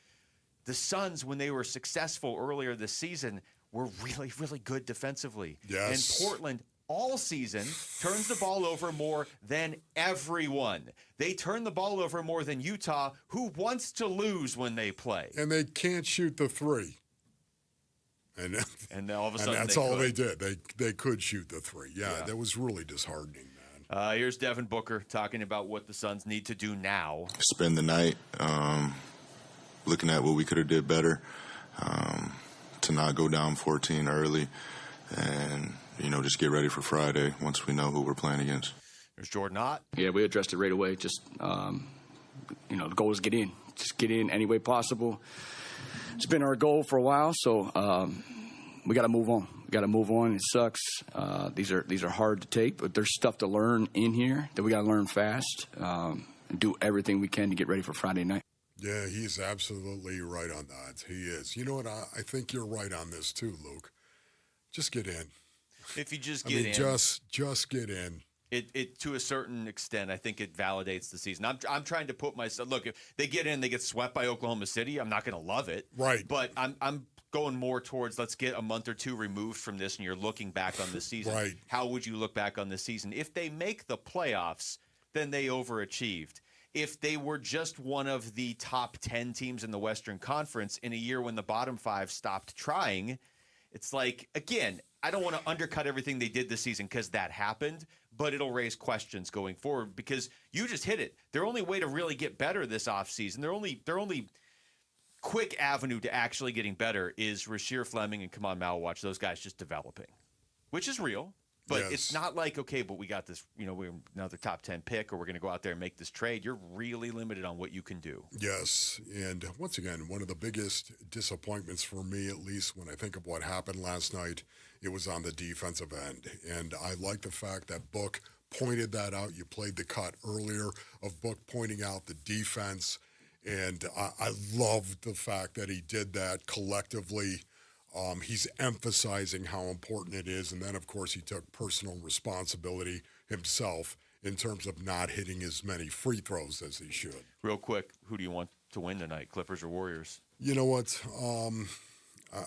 the Suns, when they were successful earlier this season, were really, really good defensively. Yes. And Portland all season turns the ball over more than everyone. They turn the ball over more than Utah, who wants to lose when they play. And they can't shoot the three. And all of a sudden, that's all they did. They could shoot the three. Yeah, that was really disheartening, man. Here's Devin Booker talking about what the Suns need to do now. Spend the night looking at what we could have did better to not go down 14 early and, just get ready for Friday once we know who we're playing against. There's Jordan Ott. Yeah, we addressed it right away. Just, the goal is get in. Just get in any way possible. It's been our goal for a while, so we got to move on. We got to move on. It sucks. These are hard to take, but there's stuff to learn in here that we got to learn fast and do everything we can to get ready for Friday night. Yeah, he's absolutely right on that. He is. You know what? I think you're right on this too, Luke. Just get in. If you just get in. Just get in. It to a certain extent, I think it validates the season. I'm trying to put myself. Look, if they get in, they get swept by Oklahoma City. I'm not going to love it, right? But I'm going more towards let's get a month or two removed from this, and you're looking back on the season. Right? How would you look back on the season if they make the playoffs? Then they overachieved. If they were just one of the top 10 teams in the Western Conference in a year when the bottom 5 stopped trying, it's like, again, I don't want to undercut everything they did this season because that happened, but it'll raise questions going forward because you just hit it. Their only way to really get better this offseason, their only quick avenue to actually getting better is Rasheer Fleming and Kaman Malwatch, those guys just developing, which is real. But it's not like, okay, but we got this, we're another top 10 pick or we're going to go out there and make this trade. You're really limited on what you can do. Yes. And once again, one of the biggest disappointments for me, at least when I think of what happened last night, it was on the defensive end. And I like the fact that Book pointed that out. You played the cut earlier of Book pointing out the defense. And I loved the fact that he did that collectively. He's emphasizing how important it is. And then, of course, he took personal responsibility himself in terms of not hitting as many free throws as he should. Real quick, who do you want to win tonight, Clippers or Warriors? You know what?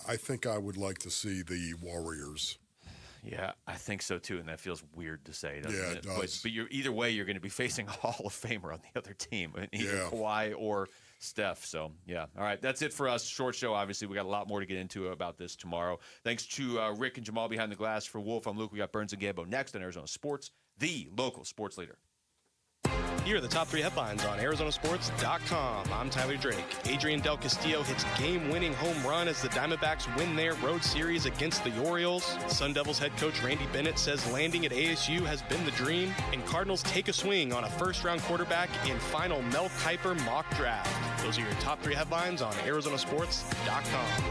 I think I would like to see the Warriors. Yeah, I think so, too, and that feels weird to say, doesn't it? It does. But either way, you're going to be facing a Hall of Famer on the other team, either Kawhi or Steph. So, yeah. All right, that's it for us. Short show, obviously. We got a lot more to get into about this tomorrow. Thanks to Rick and Jamal behind the glass. For Wolf, I'm Luke. We got Burns and Gambo next on Arizona Sports, the local sports leader. Here are the top 3 headlines on ArizonaSports.com. I'm Tyler Drake. Adrian Del Castillo hits game-winning home run as the Diamondbacks win their road series against the Orioles. Sun Devils head coach Randy Bennett says landing at ASU has been the dream. And Cardinals take a swing on a first-round quarterback in final Mel Kiper mock draft. Those are your top 3 headlines on ArizonaSports.com.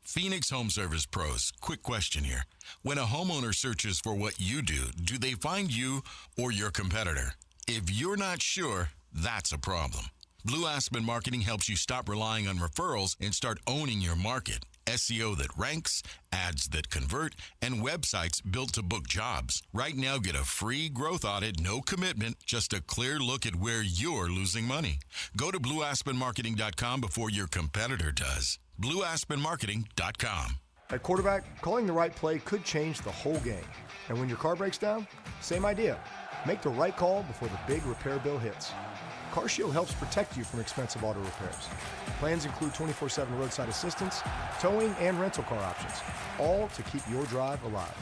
Phoenix Home Service Pros, quick question here. When a homeowner searches for what you do they find you or your competitor? If you're not sure, that's a problem. Blue Aspen Marketing helps you stop relying on referrals and start owning your market. SEO that ranks, ads that convert, and websites built to book jobs. Right now, get a free growth audit, no commitment, just a clear look at where you're losing money. Go to blueaspenmarketing.com before your competitor does. blueaspenmarketing.com. At quarterback, calling the right play could change the whole game. And when your car breaks down, same idea. Make the right call before the big repair bill hits. CarShield helps protect you from expensive auto repairs. Plans include 24/7 roadside assistance, towing, and rental car options, all to keep your drive alive.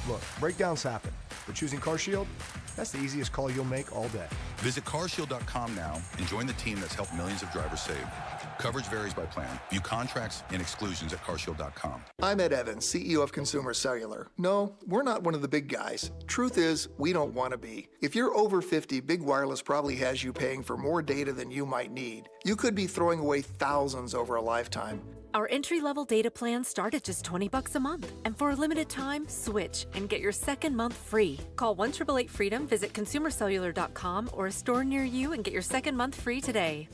Look, breakdowns happen, but choosing CarShield, that's the easiest call you'll make all day. Visit carshield.com now and join the team that's helped millions of drivers save. Coverage varies by plan. View contracts and exclusions at carshield.com. I'm Ed Evans, CEO of Consumer Cellular. No, we're not one of the big guys. Truth is, we don't want to be. If you're over 50, Big Wireless probably has you paying for more data than you might need. You could be throwing away thousands over a lifetime. Our entry-level data plans start at just $20 a month. And for a limited time, switch and get your second month free. Call 1-888-FREEDOM, visit consumercellular.com or a store near you and get your second month free today.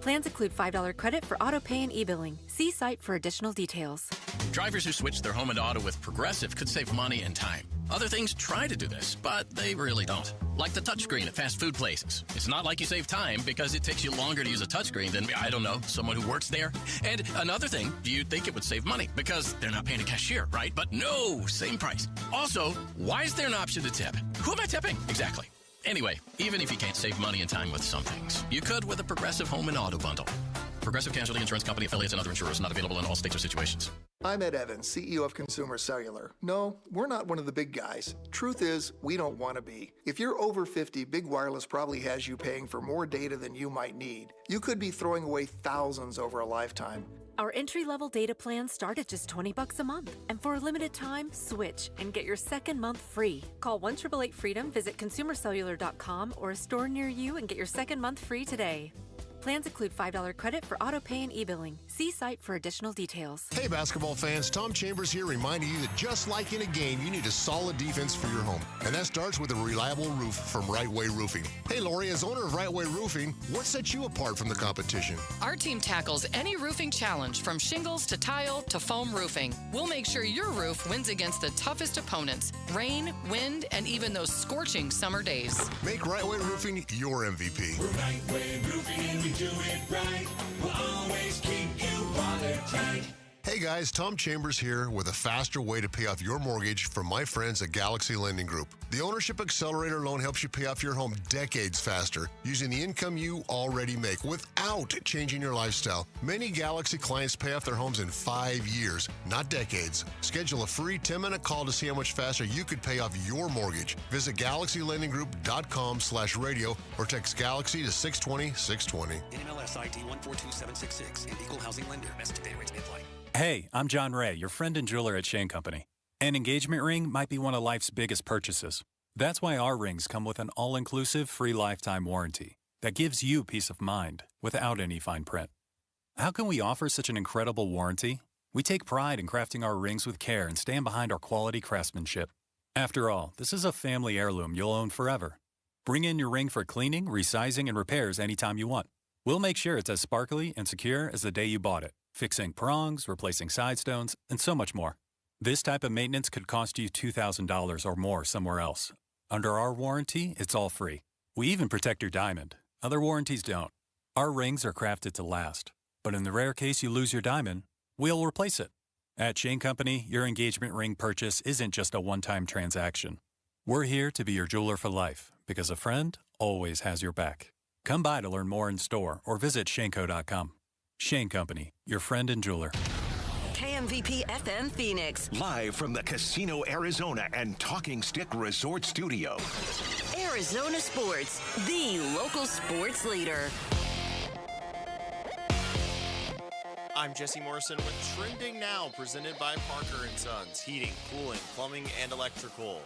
Plans include $5 credit for auto pay and e-billing. See site for additional details. Drivers who switch their home and auto with Progressive could save money and time. Other things try to do this, but they really don't. Like the touchscreen at fast food places. It's not like you save time because it takes you longer to use a touchscreen than, I don't know, someone who works there. And another thing, you'd think it would save money because they're not paying a cashier, right? But no, same price. Also, why is there an option to tip? Who am I tipping? Exactly. Anyway, even if you can't save money and time with some things, you could with a Progressive Home and Auto Bundle. Progressive Casualty Insurance Company, affiliates, and other insurers not available in all states or situations. I'm Ed Evans, CEO of Consumer Cellular. No, we're not one of the big guys. Truth is, we don't want to be. If you're over 50, Big Wireless probably has you paying for more data than you might need. You could be throwing away thousands over a lifetime. Our entry-level data plans start at just $20 a month. And for a limited time, switch and get your second month free. Call 1-888-FREEDOM, visit consumercellular.com or a store near you and get your second month free today. Plans include $5 credit for auto pay and e-billing. See site for additional details. Hey, basketball fans, Tom Chambers here reminding you that just like in a game, you need a solid defense for your home. And that starts with a reliable roof from Right Way Roofing. Hey, Lori, as owner of Right Way Roofing, what sets you apart from the competition? Our team tackles any roofing challenge from shingles to tile to foam roofing. We'll make sure your roof wins against the toughest opponents, rain, wind, and even those scorching summer days. Make Right Way Roofing your MVP. We're Right Way Roofing and we do it right. We'll always keep you watertight. Hey guys, Tom Chambers here with a faster way to pay off your mortgage from my friends at Galaxy Lending Group. The Ownership Accelerator loan helps you pay off your home decades faster using the income you already make without changing your lifestyle. Many Galaxy clients pay off their homes in 5 years, not decades. Schedule a free 10-minute call to see how much faster you could pay off your mortgage. Visit GalaxyLendingGroup.com/radio or text Galaxy to 620-620. NMLS ID 142766 and Equal Housing Lender. Message data rates may apply. Hey, I'm John Ray, your friend and jeweler at Shane Company. An engagement ring might be one of life's biggest purchases. That's why our rings come with an all-inclusive free lifetime warranty that gives you peace of mind without any fine print. How can we offer such an incredible warranty? We take pride in crafting our rings with care and stand behind our quality craftsmanship. After all, this is a family heirloom you'll own forever. Bring in your ring for cleaning, resizing, and repairs anytime you want. We'll make sure it's as sparkly and secure as the day you bought it, fixing prongs, replacing side stones, and so much more. This type of maintenance could cost you $2,000 or more somewhere else. Under our warranty, it's all free. We even protect your diamond. Other warranties don't. Our rings are crafted to last. But in the rare case you lose your diamond, we'll replace it. At Shane Company, your engagement ring purchase isn't just a one-time transaction. We're here to be your jeweler for life, because a friend always has your back. Come by to learn more in store or visit shaneco.com. Shane Company, your friend and jeweler. KMVP FM Phoenix. Live from the Casino Arizona and Talking Stick Resort Studio. Arizona Sports, the local sports leader. I'm Jesse Morrison with Trending Now, presented by Parker & Sons, heating, cooling, plumbing, and electrical.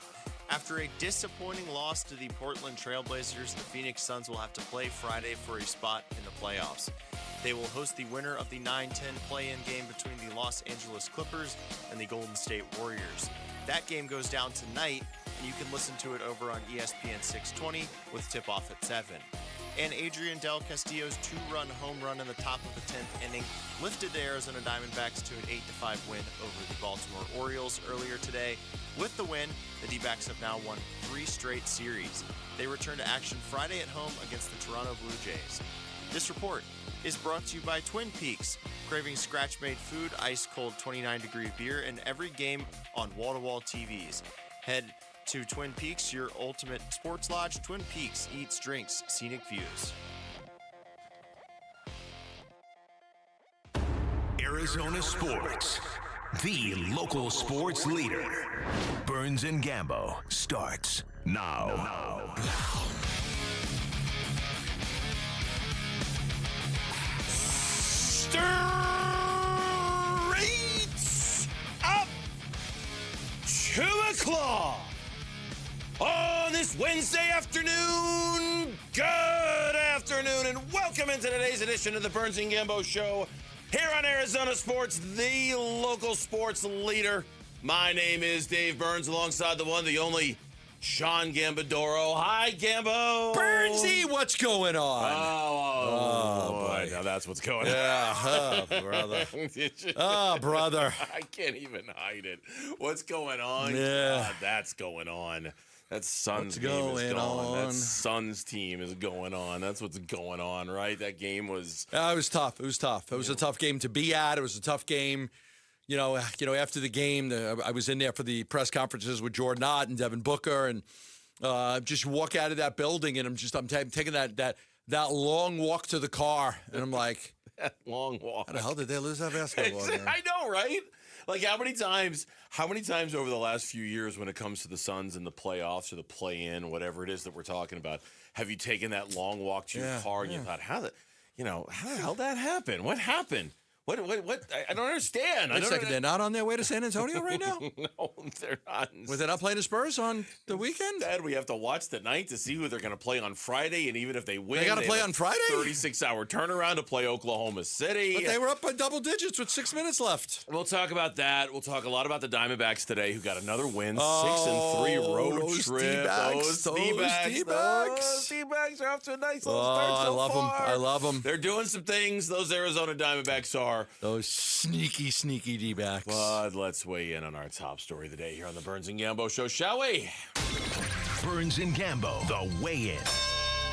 After a disappointing loss to the Portland Trailblazers, the Phoenix Suns will have to play Friday for a spot in the playoffs. They will host the winner of the 9-10 play-in game between the Los Angeles Clippers and the Golden State Warriors. That game goes down tonight, and you can listen to it over on ESPN 620 with tip-off at 7. And Adrian Del Castillo's two-run home run in the top of the 10th inning lifted the Arizona Diamondbacks to an 8-5 win over the Baltimore Orioles earlier today. With the win, the D-backs have now won 3 straight series. They return to action Friday at home against the Toronto Blue Jays. This report is brought to you by Twin Peaks. Craving scratch-made food, ice-cold 29-degree beer, and every game on wall-to-wall TVs. Head to Twin Peaks, your ultimate sports lodge. Twin Peaks eats, drinks, scenic views. Arizona Sports, the local sports leader. Burns and Gambo starts now. Straight up 2 o'clock on this Wednesday afternoon. Good afternoon, and welcome into today's edition of the Burns and Gambo Show here on Arizona Sports, the local sports leader. My name is Dave Burns, alongside the one, the only Sean Gambadoro. Hi, Gambo. Burnsy, what's going on? Oh, boy. Now that's what's going on. Yeah, oh, brother. Oh, brother. I can't even hide it. What's going on? Yeah. God, that's going on. That Suns What's game is going going. That on? Suns team is going on. That's what's going on, right? That game was. It was tough. It was tough. It was a tough game to be at. It was a tough game. You know, after the game, I was in there for the press conferences with Jordan Ott and Devin Booker, and just walk out of that building, and I'm taking that long walk to the car, and I'm like, that long walk. How the hell did they lose that basketball game? I know, right? Like how many times over the last few years when it comes to the Suns and the playoffs or the play-in, whatever it is that we're talking about, have you taken that long walk to your car and you thought, how the hell that happened? What happened? What? I don't understand. Wait a second, they're not on their way to San Antonio right now? No, they're not. Were they not playing the Spurs on the weekend? Instead, we have to watch tonight to see who they're going to play on Friday, and even if they win, they got to play on Friday? 36-hour turnathre to play Oklahoma City. But they were up by double digits with 6 minutes left. We'll talk about that. We'll talk a lot about the Diamondbacks today, who got another win, 6-3 road trip. Those D-backs are off to a nice little start so far. I love them. They're doing some things. Those Arizona Diamondbacks are. Those sneaky D-backs. But let's weigh in on our top story of the day here on the Burns and Gambo Show, shall we? Burns and Gambo, the weigh-in.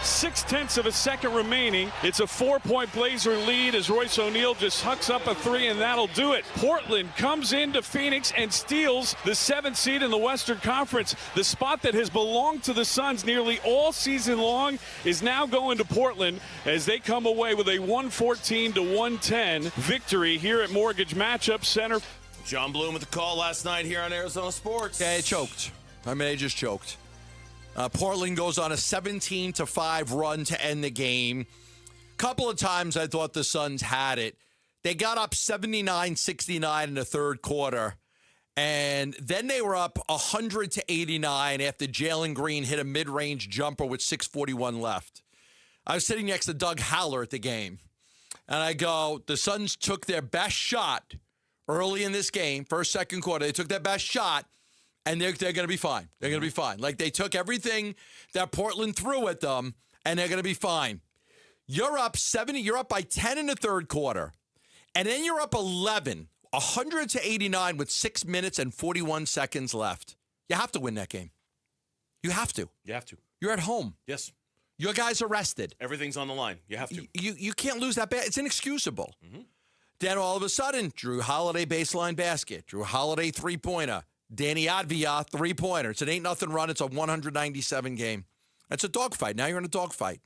0.6 of a second remaining. It's a 4-point Blazer lead as Royce O'Neal just hucks up a three, and that'll do it. Portland comes into Phoenix and steals the 7th seed in the Western Conference. The spot that has belonged to the Suns nearly all season long is now going to Portland as they come away with a 114-110 victory here at Mortgage Matchup Center. John Bloom with the call last night here on Arizona Sports. Yeah, it choked. I mean, they just choked. Portland goes on a 17-5 run to end the game. Couple of times I thought the Suns had it. They got up 79-69 in the third quarter, and then they were up 100-89 after Jalen Green hit a mid-range jumper with 6:41 left. I was sitting next to Doug Haller at the game, and I go, the Suns took their best shot early in this game, first, second quarter. They took their best shot. And they're going to be fine. They're going to be fine. Like, they took everything that Portland threw at them, and they're going to be fine. You're up 70. You're up by 10 in the third quarter. And then you're up 11, 100-89 with 6 minutes and 41 seconds left. You have to win that game. You have to. You have to. You're at home. Yes. Your guys are rested. Everything's on the line. You have to. You can't lose that bad. It's inexcusable. Mm-hmm. Then all of a sudden, Drew Holiday baseline basket. Drew Holiday three-pointer. Danny Avdia, three-pointer. It's an 8-0 run. It's a 197 game. That's a dogfight. Now you're in a dogfight.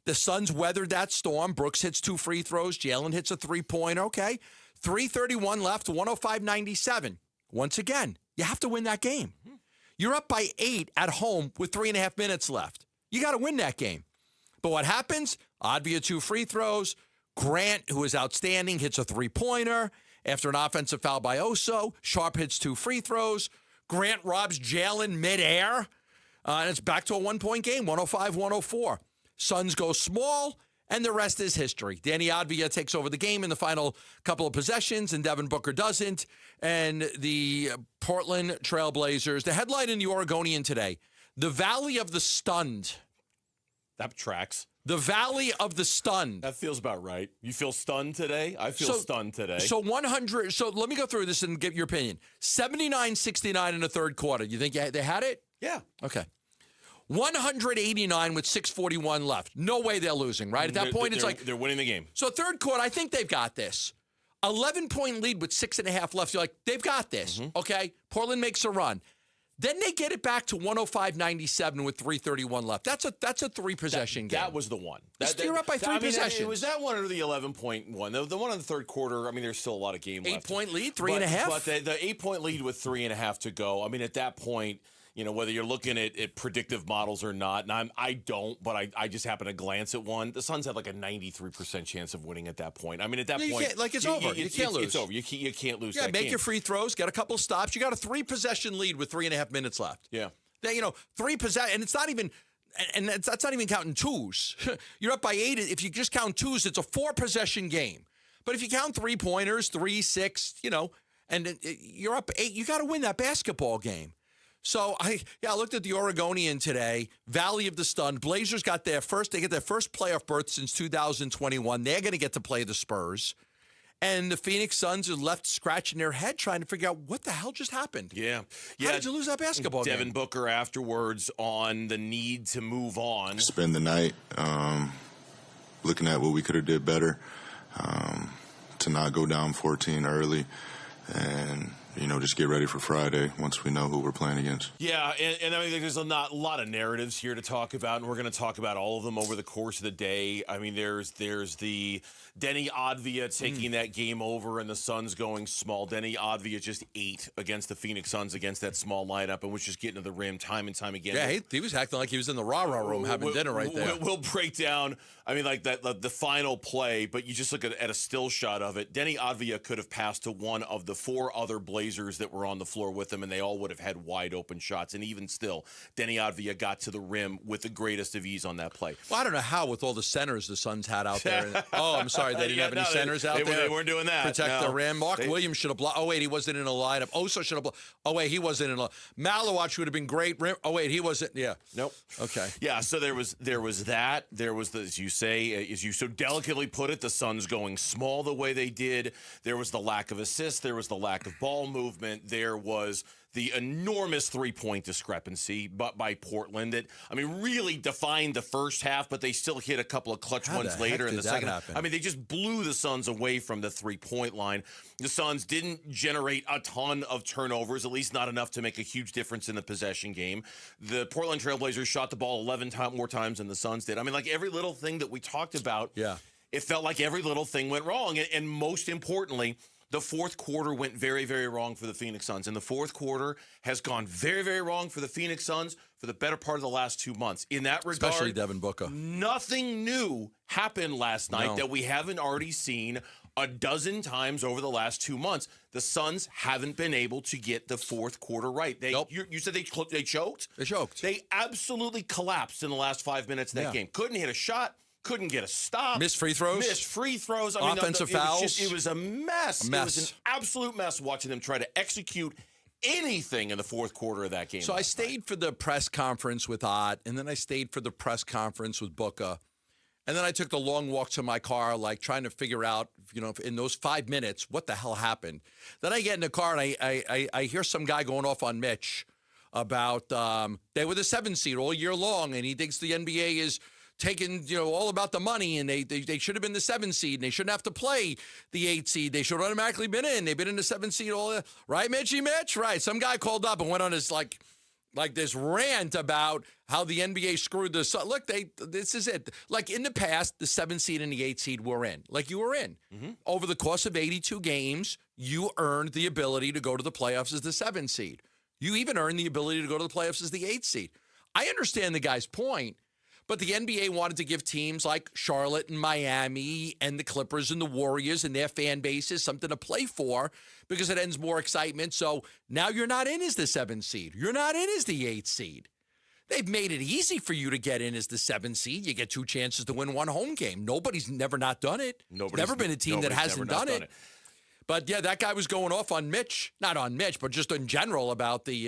The Suns weathered that storm. Brooks hits 2 free throws. Jalen hits a three-pointer. Okay. 3:31 left, 105-97. Once again, you have to win that game. You're up by 8 at home with 3.5 minutes left. You got to win that game. But what happens? Avdia 2 free throws. Grant, who is outstanding, hits a three-pointer. After an offensive foul by Oso, Sharp hits 2 free throws. Grant robs Jalen midair. And it's back to a 1-point game, 105-104. Suns go small, and the rest is history. Danny Avdia takes over the game in the final couple of possessions, and Devin Booker doesn't. And the Portland Trailblazers, the headline in the Oregonian today, the Valley of the Stunned. That tracks. The Valley of the Stunned. That feels about right. You feel stunned today? I feel stunned today. So 100. So let me go through this and get your opinion. 79-69 in the third quarter. You think they had it? Yeah. Okay. 189 with 6:41 left. No way they're losing, right? At that point, it's like they're winning the game. So third quarter, I think they've got this. 11-point lead with 6.5 left. You're like, they've got this. Mm-hmm. Okay. Portland makes a run. Then they get it back to 105-97 with 3:31 left. That's a 3-possession game. That was the one. You're up by 3 possessions. It was that one or the 11-point one. The one in the third quarter, I mean, there's still a lot of game left. 8-point lead, 3.5? But the 8-point lead with 3.5 to go, I mean, at that point, you know, whether you're looking at predictive models or not, and I don't, but I just happen to glance at one. The Suns had like a 93% chance of winning at that point. I mean, at that point, it's over. You can't lose. It's over. You can't lose. Yeah, that make game. your free throws, get a couple stops. You got a 3-possession lead with 3.5 minutes left. Yeah. Then, 3 possession, and it's not even, and that's not even counting twos. You're up by 8. If you just count twos, it's a 4-possession game. But if you count 3-pointers, 3, 6, and you're up 8, you got to win that basketball game. So I looked at the Oregonian today. Valley of the Sun. Blazers got their first. They get their first playoff berth since 2021. They're going to get to play the Spurs. And the Phoenix Suns are left scratching their head trying to figure out what the hell just happened. Yeah. How did you lose that basketball game? Devin Booker afterwards on the need to move on. Spend the night looking at what we could have did better to not go down 14 early and, just get ready for Friday once we know who we're playing against. Yeah, and I mean, there's a lot of narratives here to talk about, and we're going to talk about all of them over the course of the day. I mean, there's the Denny Avdia taking that game over and the Suns going small. Denny Avdia just ate against the Phoenix Suns against that small lineup and was just getting to the rim time and time again. Yeah, he was acting like he was in the rah-rah room having dinner right there. We'll break down, I mean, like the final play, but you just look at a still shot of it. Denny Avdia could have passed to one of the 4 other Blazers that were on the floor with him, and they all would have had wide open shots. And even still, Denny Avdia got to the rim with the greatest of ease on that play. Well, I don't know how with all the centers the Suns had out there. I'm sorry, they didn't have any centers out there. They weren't doing that. Protect the rim. Mark Williams should have blocked. Oh, wait, he wasn't in a lineup. Oso should have blocked. Oh, wait, he wasn't in a Malawach would have been great. Oh, wait, he wasn't. Yeah. Nope. Okay. Yeah, so there was that. There was, as you say, as you so delicately put it, the Suns going small the way they did. There was the lack of assists. There was the lack of ball movement. There was the enormous three-point discrepancy by Portland that, I mean, really defined the first half, but they still hit a couple of clutch ones later in the second half. I mean, they just blew the Suns away from the three-point line. The Suns didn't generate a ton of turnovers, at least not enough to make a huge difference in the possession game. The Portland Trailblazers shot the ball 11 more times than the Suns did. I mean, like every little thing that we talked about, it felt like every little thing went wrong. And most importantly, the fourth quarter went very, very wrong for the Phoenix Suns. And the fourth quarter has gone very, very wrong for the Phoenix Suns for the better part of the last 2 months. In that regard, especially Devin Booker, nothing new happened last night that we haven't already seen a dozen times over the last 2 months. The Suns haven't been able to get the fourth quarter right. You said they choked? They choked. They absolutely collapsed in the last 5 minutes of that game. Couldn't hit a shot. Couldn't get a stop. Missed free throws. I mean, offensive fouls. It was a mess. It was an absolute mess watching them try to execute anything in the fourth quarter of that game. So I stayed for the press conference with Ott, and then I stayed for the press conference with Booker. And then I took the long walk to my car, like trying to figure out, in those 5 minutes, what the hell happened. Then I get in the car and I hear some guy going off on Mitch about they were the 7th seed all year long, and he thinks the NBA is taking, all about the money, and they should have been the 7th seed, and they shouldn't have to play the 8th seed. They should have automatically been in. They've been in the 7th seed all, right, Mitch? Right. Some guy called up and went on this like this rant about how the NBA screwed the Suns. Look, this is it. Like in the past, the 7th seed and the 8th seed were in. Like you were in. Mm-hmm. Over the course of 82 games, you earned the ability to go to the playoffs as the 7th seed. You even earned the ability to go to the playoffs as the 8th seed. I understand the guy's point. But the NBA wanted to give teams like Charlotte and Miami and the Clippers and the Warriors and their fan bases something to play for because it ends more excitement. So now you're not in as the 7th seed. You're not in as the 8th seed. They've made it easy for you to get in as the 7th seed. You get 2 chances to win 1 home game. Nobody's never not done it. Never been a team that hasn't done it. But, yeah, that guy was going off on Mitch. Not on Mitch, but just in general about the do you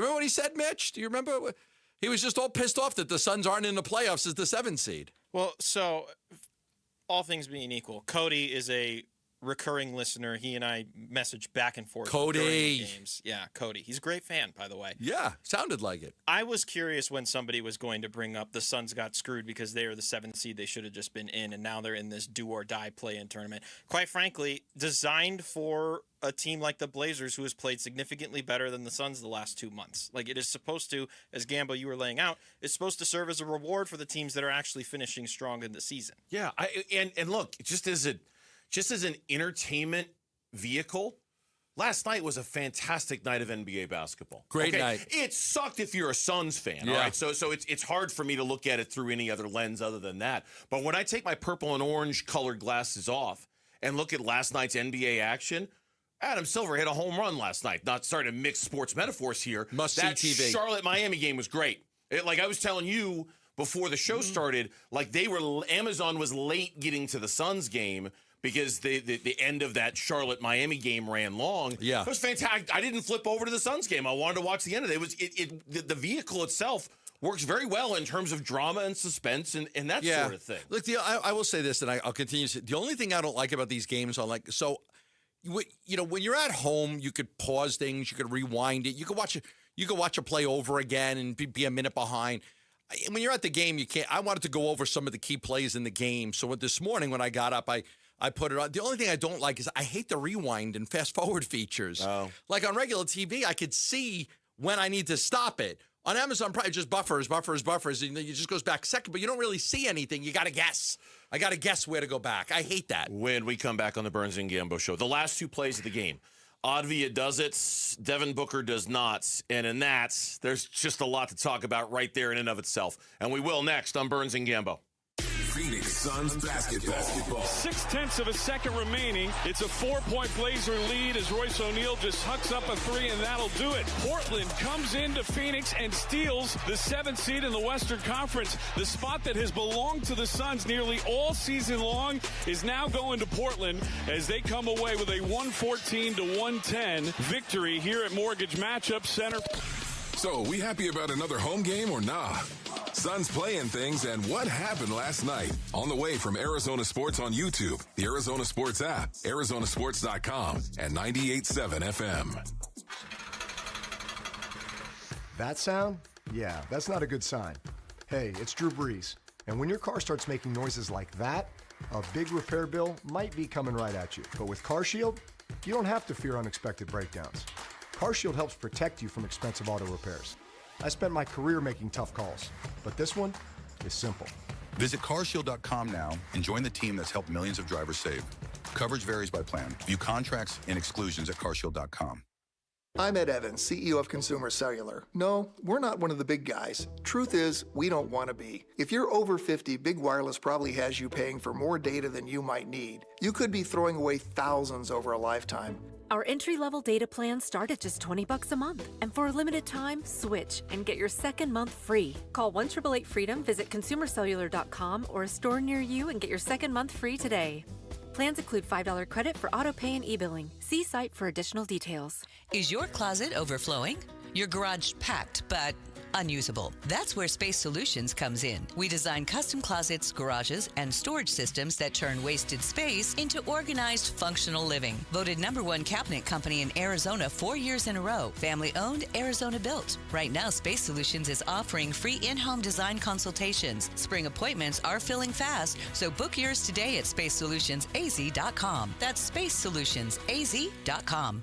remember what he said, Mitch? Do you remember? He was just all pissed off that the Suns aren't in the playoffs as the 7th seed. Well, so all things being equal, Cody is a recurring listener. He and I message back and forth during the games. Yeah, Cody. He's a great fan, by the way. Yeah, sounded like it. I was curious when somebody was going to bring up the Suns got screwed because they are the 7th seed. They should have just been in, and now they're in this do-or-die play-in tournament. Quite frankly, designed for a team like the Blazers, who has played significantly better than the Suns the last 2 months. Like, it is supposed to, as Gambo, you were laying out, it's supposed to serve as a reward for the teams that are actually finishing strong in the season. Yeah, and look, just as an entertainment vehicle, last night was a fantastic night of NBA basketball. Great night. It sucked if you're a Suns fan, all right? So it's hard for me to look at it through any other lens other than that. But when I take my purple and orange colored glasses off and look at last night's NBA action, Adam Silver hit a home run last night. Not starting to mix sports metaphors here. Must-see TV. That Charlotte-Miami game was great. Like I was telling you before the show started, like Amazon was late getting to the Suns game, because the end of that Charlotte-Miami game ran long. Yeah. It was fantastic. I didn't flip over to the Suns game. I wanted to watch the end of it. The vehicle itself works very well in terms of drama and suspense and that sort of thing. Look, I will say this, and I'll continue to say, the only thing I don't like about these games are like, so, you know, when you're at home, you could pause things, you could rewind it, you could watch a play over again and be a minute behind. When you're at the game, you can't. I wanted to go over some of the key plays in the game. So this morning when I got up, I put it on. The only thing I don't like is I hate the rewind and fast forward features. Oh. Like on regular TV, I could see when I need to stop it. On Amazon Prime, it just buffers. And it just goes back a second, but you don't really see anything. You got to guess. I got to guess where to go back. I hate that. When we come back on the Burns and Gambo show, the last two plays of the game, Avdia does it, Devin Booker does not, and in that, there's just a lot to talk about right there in and of itself. And we will next on Burns and Gambo. Phoenix Suns basketball. 0.6 of a second remaining. It's a 4-point Blazer lead as Royce O'Neal just hucks up a three, and that'll do it. Portland comes into Phoenix and steals the 7th seed in the Western Conference. The spot that has belonged to the Suns nearly all season long is now going to Portland as they come away with a 114-110 victory here at Mortgage Matchup Center. So, we happy about another home game or nah? Suns playing things and what happened last night. On the way from Arizona Sports on YouTube, the Arizona Sports app, Arizonasports.com, and 98.7 FM. That sound? Yeah, that's not a good sign. Hey, it's Drew Brees. And when your car starts making noises like that, a big repair bill might be coming right at you. But with CarShield, you don't have to fear unexpected breakdowns. CarShield helps protect you from expensive auto repairs. I spent my career making tough calls, but this one is simple. Visit carshield.com now and join the team that's helped millions of drivers save. Coverage varies by plan. View contracts and exclusions at carshield.com. I'm Ed Evans, CEO of Consumer Cellular. No, we're not one of the big guys. Truth is, we don't want to be. If you're over 50, Big Wireless probably has you paying for more data than you might need. You could be throwing away thousands over a lifetime. Our entry-level data plans start at just $20 a month. And for a limited time, switch and get your second month free. Call 1-888-FREEDOM, visit consumercellular.com or a store near you and get your second month free today. Plans include $5 credit for auto pay and e-billing. See site for additional details. Is your closet overflowing? Your garage packed, but unusable? That's where Space Solutions comes in. We design custom closets, garages, and storage systems that turn wasted space into organized, functional living. Voted #1 cabinet company in Arizona 4 years in a row. Family-owned, Arizona-built. Right now, Space Solutions is offering free in-home design consultations. Spring appointments are filling fast, so book yours today at spacesolutionsaz.com. That's spacesolutionsaz.com.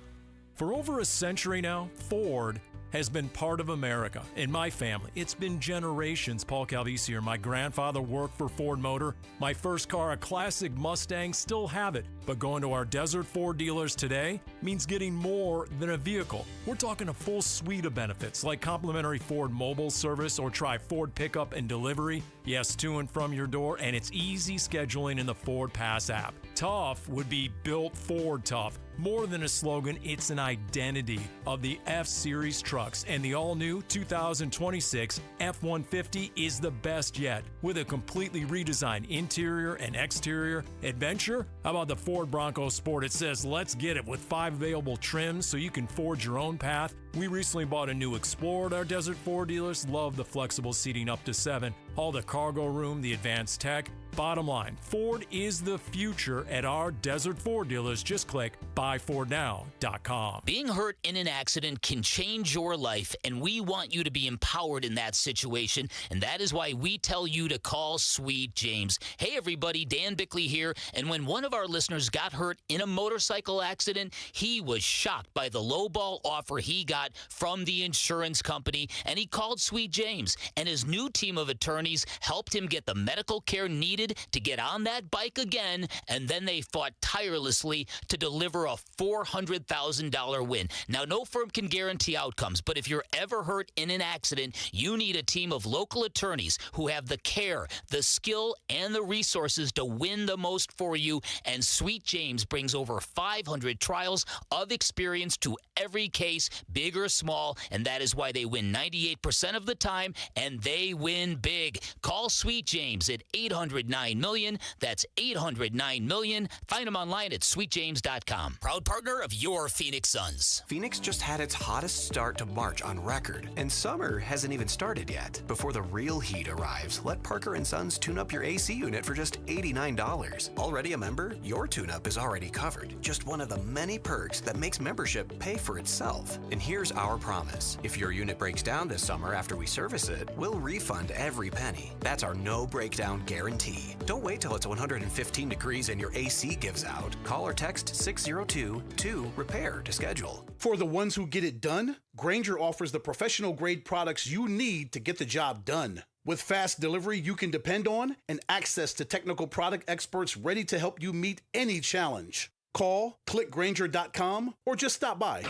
For over a century now, Ford has been part of America. In my family, it's been generations. Paul Calvisi here. My grandfather worked for Ford Motor. My first car, a classic Mustang, still have it. But going to our Desert Ford dealers today means getting more than a vehicle. We're talking a full suite of benefits like complimentary Ford mobile service or try Ford pickup and delivery. Yes, to and from your door, and it's easy scheduling in the Ford Pass app. Tough would be built Ford tough. More than a slogan, it's an identity of the F-Series trucks, and the all-new 2026 F-150 is the best yet. With a completely redesigned interior and exterior adventure, how about the Ford Bronco Sport? It says, let's get it, with 5 available trims so you can forge your own path. We recently bought a new Explorer at our Desert Ford dealers. Love the flexible seating up to 7. All the cargo room, the advanced tech. Bottom line, Ford is the future at our Desert Ford dealers. Just click buyfordnow.com. Being hurt in an accident can change your life, and we want you to be empowered in that situation, and that is why we tell you to call Sweet James. Hey, everybody, Dan Bickley here, and when one of our listeners got hurt in a motorcycle accident, he was shocked by the lowball offer he got from the insurance company, and he called Sweet James, and his new team of attorneys helped him get the medical care needed to get on that bike again, and then they fought tirelessly to deliver a $400,000 win. Now, no firm can guarantee outcomes, but if you're ever hurt in an accident, you need a team of local attorneys who have the care, the skill, and the resources to win the most for you, and Sweet James brings over 500 trials of experience to every case, big or small, and that is why they win 98% of the time, and they win big. Call Sweet James at 800 800-9-million. That's 800-9-million. Find them online at sweetjames.com. Proud partner of your Phoenix Suns. Phoenix just had its hottest start to March on record, and summer hasn't even started yet. Before the real heat arrives, let Parker & Sons tune up your AC unit for just $89. Already a member? Your tune-up is already covered. Just one of the many perks that makes membership pay for itself. And here's our promise. If your unit breaks down this summer after we service it, we'll refund every penny. That's our no breakdown guarantee. Don't wait till it's 115 degrees and your AC gives out. Call or text 602-2-REPAIR to schedule. For the ones who get it done, Grainger offers the professional-grade products you need to get the job done. With fast delivery you can depend on and access to technical product experts ready to help you meet any challenge. Call, click Grainger.com, or just stop by.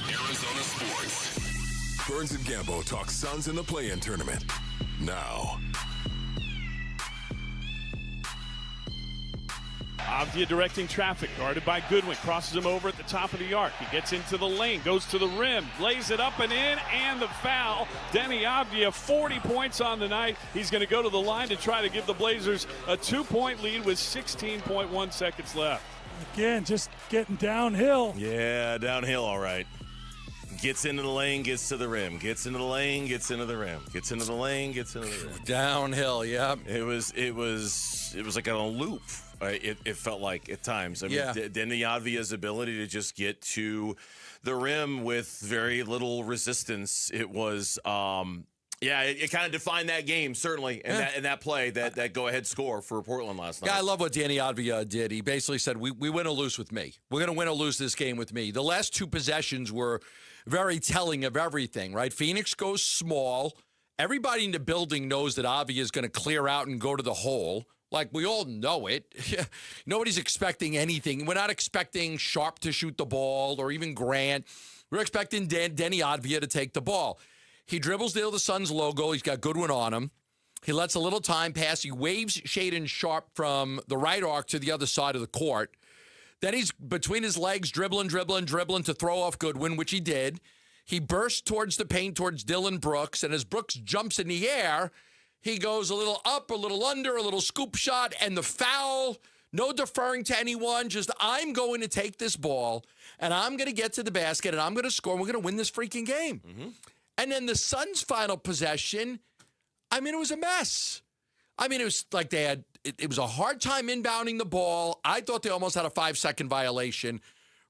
Arizona Sports. Burns and Gambo talk Suns in the play-in tournament. Now. Avdia directing traffic, guarded by Goodwin, crosses him over at the top of the arc. He gets into the lane, goes to the rim, lays it up and in, and the foul. Denny Avdia, 40 points on the night. He's going to go to the line to try to give the Blazers a 2-point lead with 16.1 seconds left. Again, just getting downhill. Yeah, downhill, all right. Gets into the lane, gets to the rim. Gets into the lane, gets into the rim. Gets into the lane, gets into the rim. Downhill, yeah. It was like on a loop. It felt like at times. I mean, Denny Avdia's ability to just get to the rim with very little resistance. It was, it kind of defined that game, certainly, and that play, that go-ahead score for Portland last night. Yeah, I love what Danny Avdia did. He basically said, we win or lose with me. We're going to win or lose this game with me. The last two possessions were very telling of everything, right? Phoenix goes small. Everybody in the building knows that Avdia is going to clear out and go to the hole. Like, we all know it. Nobody's expecting anything. We're not expecting Sharp to shoot the ball or even Grant. We're expecting Denny Avdia to take the ball. He dribbles near the Suns logo. He's got Goodwin on him. He lets a little time pass. He waves Shaedon Sharp from the right arc to the other side of the court. Then he's between his legs, dribbling to throw off Goodwin, which he did. He bursts towards the paint, towards Dylan Brooks, and as Brooks jumps in the air, he goes a little up, a little under, a little scoop shot, and the foul, no deferring to anyone, just I'm going to take this ball, and I'm going to get to the basket, and I'm going to score, and we're going to win this freaking game. Mm-hmm. And then the Suns' final possession, I mean, it was a mess. I mean, it was like it was a hard time inbounding the ball. I thought they almost had a 5-second violation.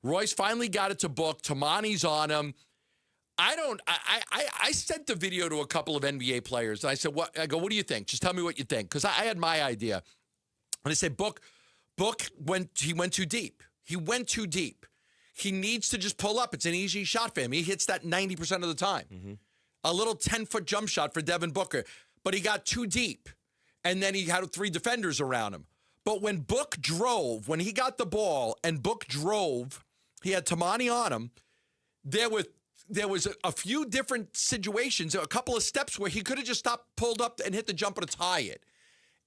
Royce finally got it to Book. Tamani's on him. I sent the video to a couple of NBA players, and I said, "What?" I go, "What do you think? Just tell me what you think," because I had my idea. And I said, "Book went too deep. He went too deep. He needs to just pull up. It's an easy shot for him. He hits that 90% of the time. Mm-hmm. A little 10-foot jump shot for Devin Booker, but he got too deep, and then he had 3 defenders around him. But when Book drove, when he got the ball and Book drove, he had Tamani on him. There was a few different situations, a couple of steps where he could have just stopped, pulled up, and hit the jumper to tie it.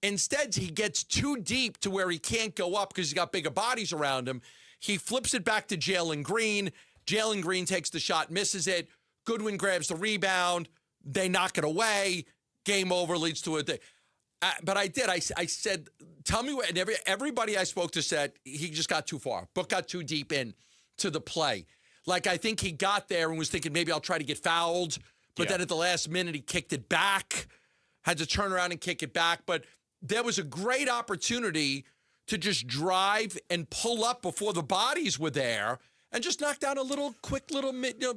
Instead, he gets too deep to where he can't go up because he's got bigger bodies around him. He flips it back to Jalen Green. Jalen Green takes the shot, misses it. Goodwin grabs the rebound. They knock it away. Game over, leads to a thing. But I did. I said, tell me what, and everybody I spoke to said he just got too far. Book got too deep in to the play. Like, I think he got there and was thinking maybe I'll try to get fouled. But then at the last minute, he kicked it back, had to turn around and kick it back. But there was a great opportunity to just drive and pull up before the bodies were there and just knock down a little quick little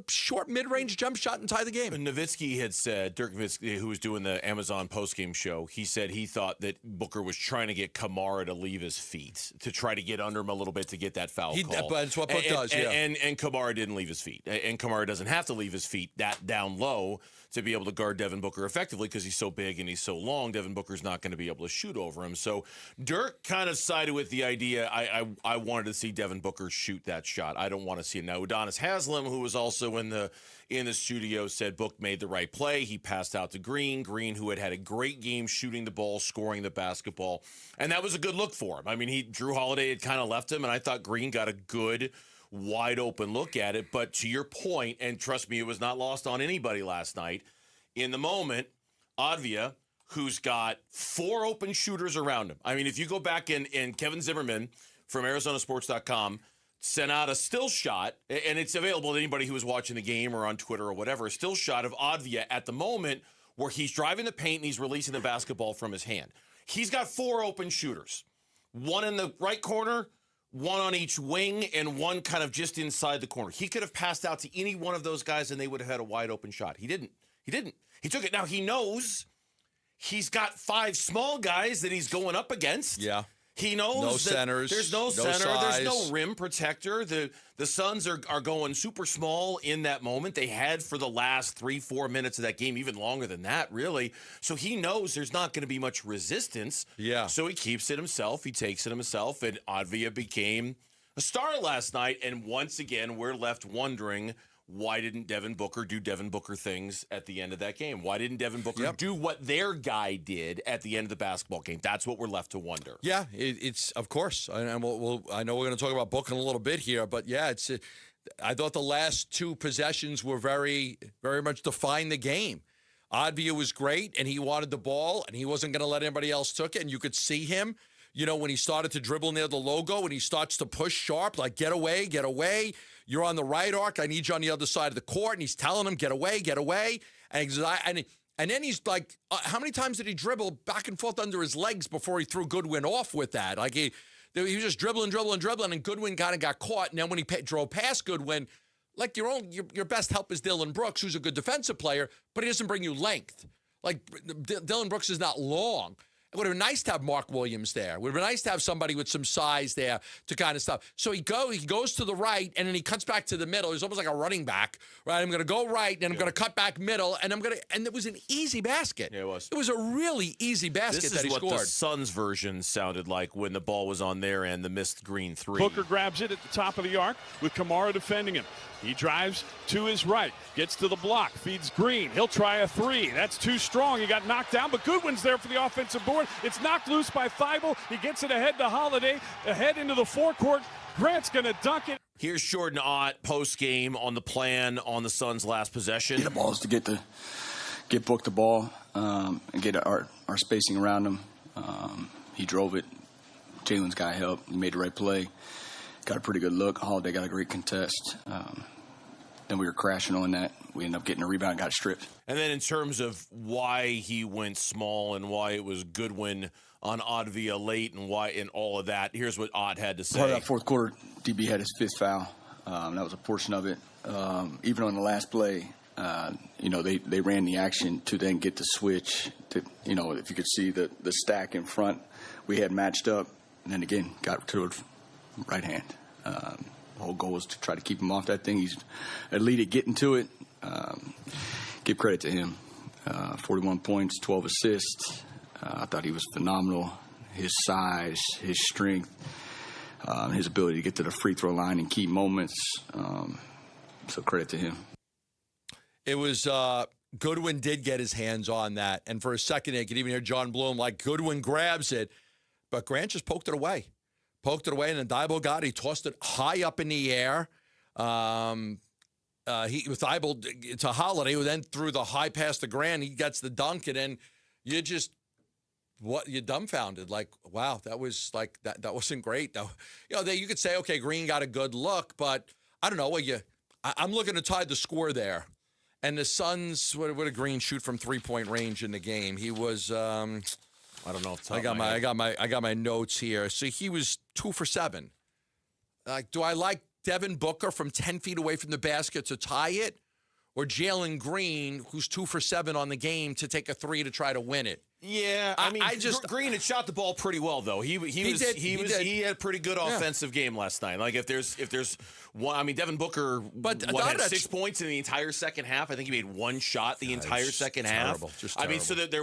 short mid-range jump shot and tie the game. And Nowitzki had said, Dirk Nowitzki, who was doing the Amazon postgame show, he said he thought that Booker was trying to get Kamara to leave his feet, to try to get under him a little bit to get that foul call. That's what Book does, yeah. And Kamara didn't leave his feet. And Kamara doesn't have to leave his feet that down low to be able to guard Devin Booker effectively because he's so big and he's so long. Devin Booker's not going to be able to shoot over him. So Dirk kind of sided with the idea. I wanted to see Devin Booker shoot that shot. I don't want to see it. Now, Udonis Haslem, who was also in the studio, said Book made the right play. He passed out to Green, who had a great game shooting the ball, scoring the basketball. And that was a good look for him. I mean, Drew Holiday had kind of left him, and I thought Green got a good wide open look at it. But to your point, and trust me, it was not lost on anybody last night, in the moment, Avdia, who's got 4 open shooters around him. I mean, if you go back and Kevin Zimmerman from ArizonaSports.com sent out a still shot, and it's available to anybody who was watching the game or on Twitter or whatever, a still shot of Avdia at the moment where he's driving the paint and he's releasing the basketball from his hand. He's got 4 open shooters, 1 in the right corner, 1 on each wing, and 1 kind of just inside the corner. He could have passed out to any one of those guys and they would have had a wide open shot. He didn't. He took it. Now he knows he's got 5 small guys that he's going up against. Yeah. He knows no that centers, there's no center, size. there's no rim protector. The Suns are going super small in that moment. They had for the last 3-4 minutes of that game, even longer than that, really. So he knows there's not going to be much resistance. Yeah. So he keeps it himself. He takes it himself. And Avdia became a star last night. And once again, we're left wondering, why didn't Devin Booker do Devin Booker things at the end of that game? Why didn't Devin Booker do what their guy did at the end of the basketball game? That's what we're left to wonder. Yeah, it's of course. And I know we're going to talk about Booker in a little bit here, but yeah, I thought the last 2 possessions were very, very much defined the game. Avdia was great, and he wanted the ball, and he wasn't going to let anybody else took it, and you could see him. You know, when he started to dribble near the logo and he starts to push sharp, like, get away. You're on the right arc. I need you on the other side of the court. And he's telling him, get away. And then he's like, how many times did he dribble back and forth under his legs before he threw Goodwin off with that? Like, he was just dribbling, and Goodwin kind of got caught. And then when he drove past Goodwin, like, your best help is Dylan Brooks, who's a good defensive player, but he doesn't bring you length. Like, Dylan Brooks is not long. It would have been nice to have Mark Williams there. It would have been nice to have somebody with some size there to kind of stuff. So he goes to the right, and then he cuts back to the middle. He's almost like a running back, right? I'm going to go right, and I'm going to cut back middle, and it was an easy basket. Yeah, it was. It was a really easy basket that he scored. This is what the Suns version sounded like when the ball was on their end, the missed green 3. Booker grabs it at the top of the arc with Kamara defending him. He drives to his right, gets to the block, feeds Green. He'll try a 3. That's too strong. He got knocked down, but Goodwin's there for the offensive board. It's knocked loose by Thibault. He gets it ahead to Holiday, ahead into the forecourt. Grant's going to dunk it. Here's Jordan Ott post-game on the plan on the Suns' last possession. The ball is to get Book the ball and get our spacing around him. He drove it. Jalen's got help. He made the right play. Got a pretty good look. Holiday got a great contest. Then we were crashing on that. We ended up getting a rebound, got stripped. And then in terms of why he went small and why it was Goodwin on Avdia late and why and all of that, here's what Ott had to say. Part of that fourth quarter, DB had his 5th foul. That was a portion of it. Even on the last play, they ran the action to then get the switch. If you could see the stack in front, we had matched up. And then again, got to the right hand. The whole goal was to try to keep him off that thing. He's elite at getting to it. Give credit to him. 41 points, 12 assists. I thought he was phenomenal. His size, his strength, his ability to get to the free throw line in key moments. So credit to him. It was Goodwin did get his hands on that. And for a second, you could even hear John Bloom, like, Goodwin grabs it, but Grant just poked it away. And then Thibault got it. He tossed it high up in the air. With Thibault to Holiday, who then threw the high pass to Grant. He gets the dunk, and then you're dumbfounded. Like, wow, that was like that wasn't great. Though, you could say, okay, Green got a good look, but I don't know. I'm looking to tie the score there. And the Suns, what did Green shoot from 3-point range in the game? He was. I don't know. I got my notes here. So he was 2 for 7. Like, do I like Devin Booker from 10 feet away from the basket to tie it, or Jalen Green, who's 2 for 7 on the game, to take a 3 to try to win it? Yeah, I mean, Green had shot the ball pretty well though. He had a pretty good offensive game last night. Like if there's one, I mean, Devin Booker had 6 points in the entire second half. I think he made 1 shot the entire second half. Just I mean, so that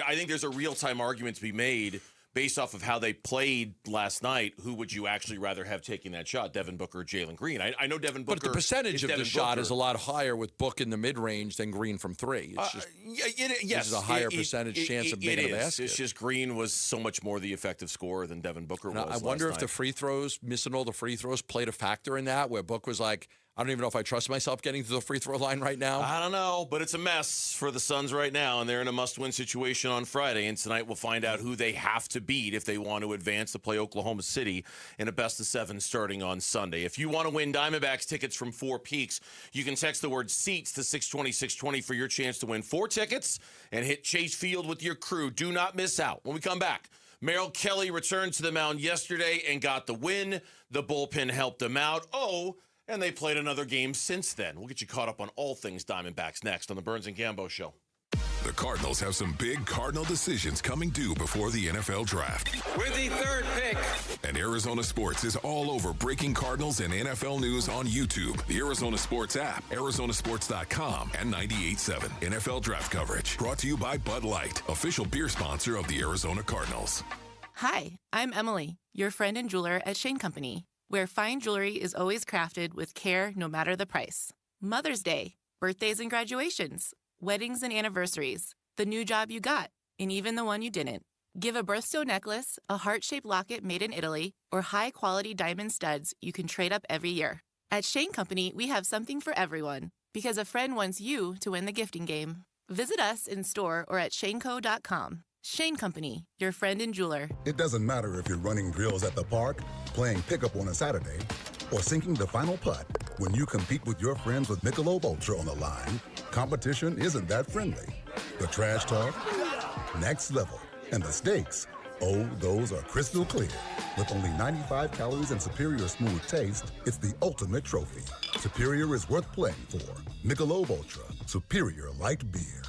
I think there's a real time argument to be made based off of how they played last night. Who would you actually rather have taking that shot, Devin Booker or Jalen Green? I know Devin Booker, but the percentage of Devin the shot Booker. is a lot higher with Book in the mid range than Green from 3. It's just yes, there's a higher percentage chance of making a basket. It's just Green was so much more the effective scorer than Devin Booker was. I wonder if last the free throws, missing all the free throws, played a factor in that. Where Book was like, I don't even know if I trust myself getting to the free throw line right now. I don't know, but it's a mess for the Suns right now, and they're in a must-win situation on Friday. And tonight we'll find out who they have to beat if they want to advance to play Oklahoma City in a best-of-7 starting on Sunday. If you want to win Diamondbacks tickets from Four Peaks, you can text the word SEATS to 620-620 for your chance to win 4 tickets and hit Chase Field with your crew. Do not miss out. When we come back, Merrill Kelly returned to the mound yesterday and got the win. The bullpen helped him out. And they played another game since then. We'll get you caught up on all things Diamondbacks next on the Burns and Gambo Show. The Cardinals have some big Cardinal decisions coming due before the NFL Draft. With the 3rd pick. And Arizona Sports is all over breaking Cardinals and NFL news on YouTube, the Arizona Sports app, Arizonasports.com, and 98.7 NFL Draft coverage. Brought to you by Bud Light, official beer sponsor of the Arizona Cardinals. Hi, I'm Emily, your friend and jeweler at Shane Company, where fine jewelry is always crafted with care no matter the price. Mother's Day, birthdays and graduations, weddings and anniversaries, the new job you got, and even the one you didn't. Give a birthstone necklace, a heart-shaped locket made in Italy, or high-quality diamond studs you can trade up every year. At Shane Company, we have something for everyone, because a friend wants you to win the gifting game. Visit us in store or at shaneco.com. Shane Company, your friend and jeweler. It doesn't matter if you're running drills at the park, playing pickup on a Saturday, or sinking the final putt. When you compete with your friends with Michelob Ultra on the line, competition isn't that friendly. The trash talk, next level, and the stakes, those are crystal clear. With only 95 calories and superior smooth taste, it's the ultimate trophy. Superior is worth playing for. Michelob Ultra, superior light beer.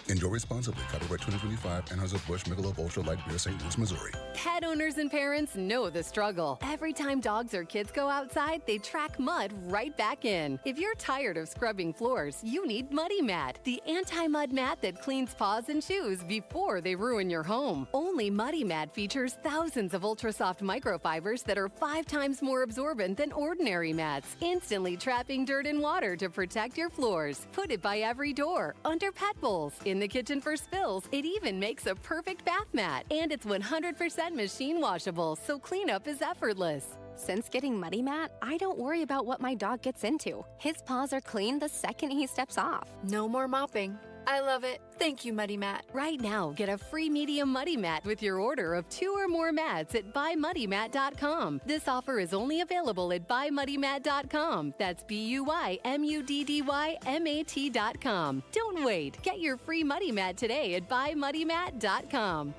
Enjoy responsibly. Copyright 2025, Anheuser-Busch, Michelob Ultra Light Beer, St. Louis, Missouri. Pet owners and parents know the struggle. Every time dogs or kids go outside, they track mud right back in. If you're tired of scrubbing floors, you need Muddy Mat, the anti-mud mat that cleans paws and shoes before they ruin your home. Only Muddy Mat features thousands of ultra-soft microfibers that are 5 times more absorbent than ordinary mats, instantly trapping dirt and water to protect your floors. Put it by every door, under pet bowls, in the kitchen for spills. It even makes a perfect bath mat. And it's 100% machine washable, so cleanup is effortless. Since getting Muddy Mat, I don't worry about what my dog gets into. His paws are clean the second he steps off. No more mopping. I love it. Thank you, Muddy Mat. Right now, get a free medium Muddy Mat with your order of 2 or more mats at buymuddymat.com. This offer is only available at buymuddymat.com. That's BUYMUDDYMAT.com. Don't wait. Get your free Muddy Mat today at buymuddymat.com.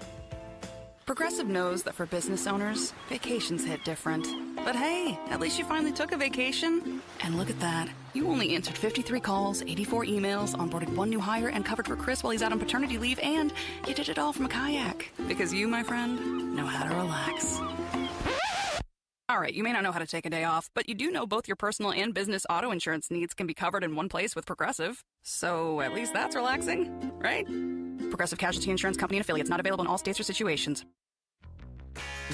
Progressive knows that for business owners, vacations hit different. But hey, at least you finally took a vacation. And look at that. You only answered 53 calls, 84 emails, onboarded 1 new hire, and covered for Chris while he's out on paternity leave, and you did it all from a kayak. Because you, my friend, know how to relax. All right, you may not know how to take a day off, but you do know both your personal and business auto insurance needs can be covered in one place with Progressive. So at least that's relaxing, right? Progressive Casualty Insurance Company and affiliates, not available in all states or situations.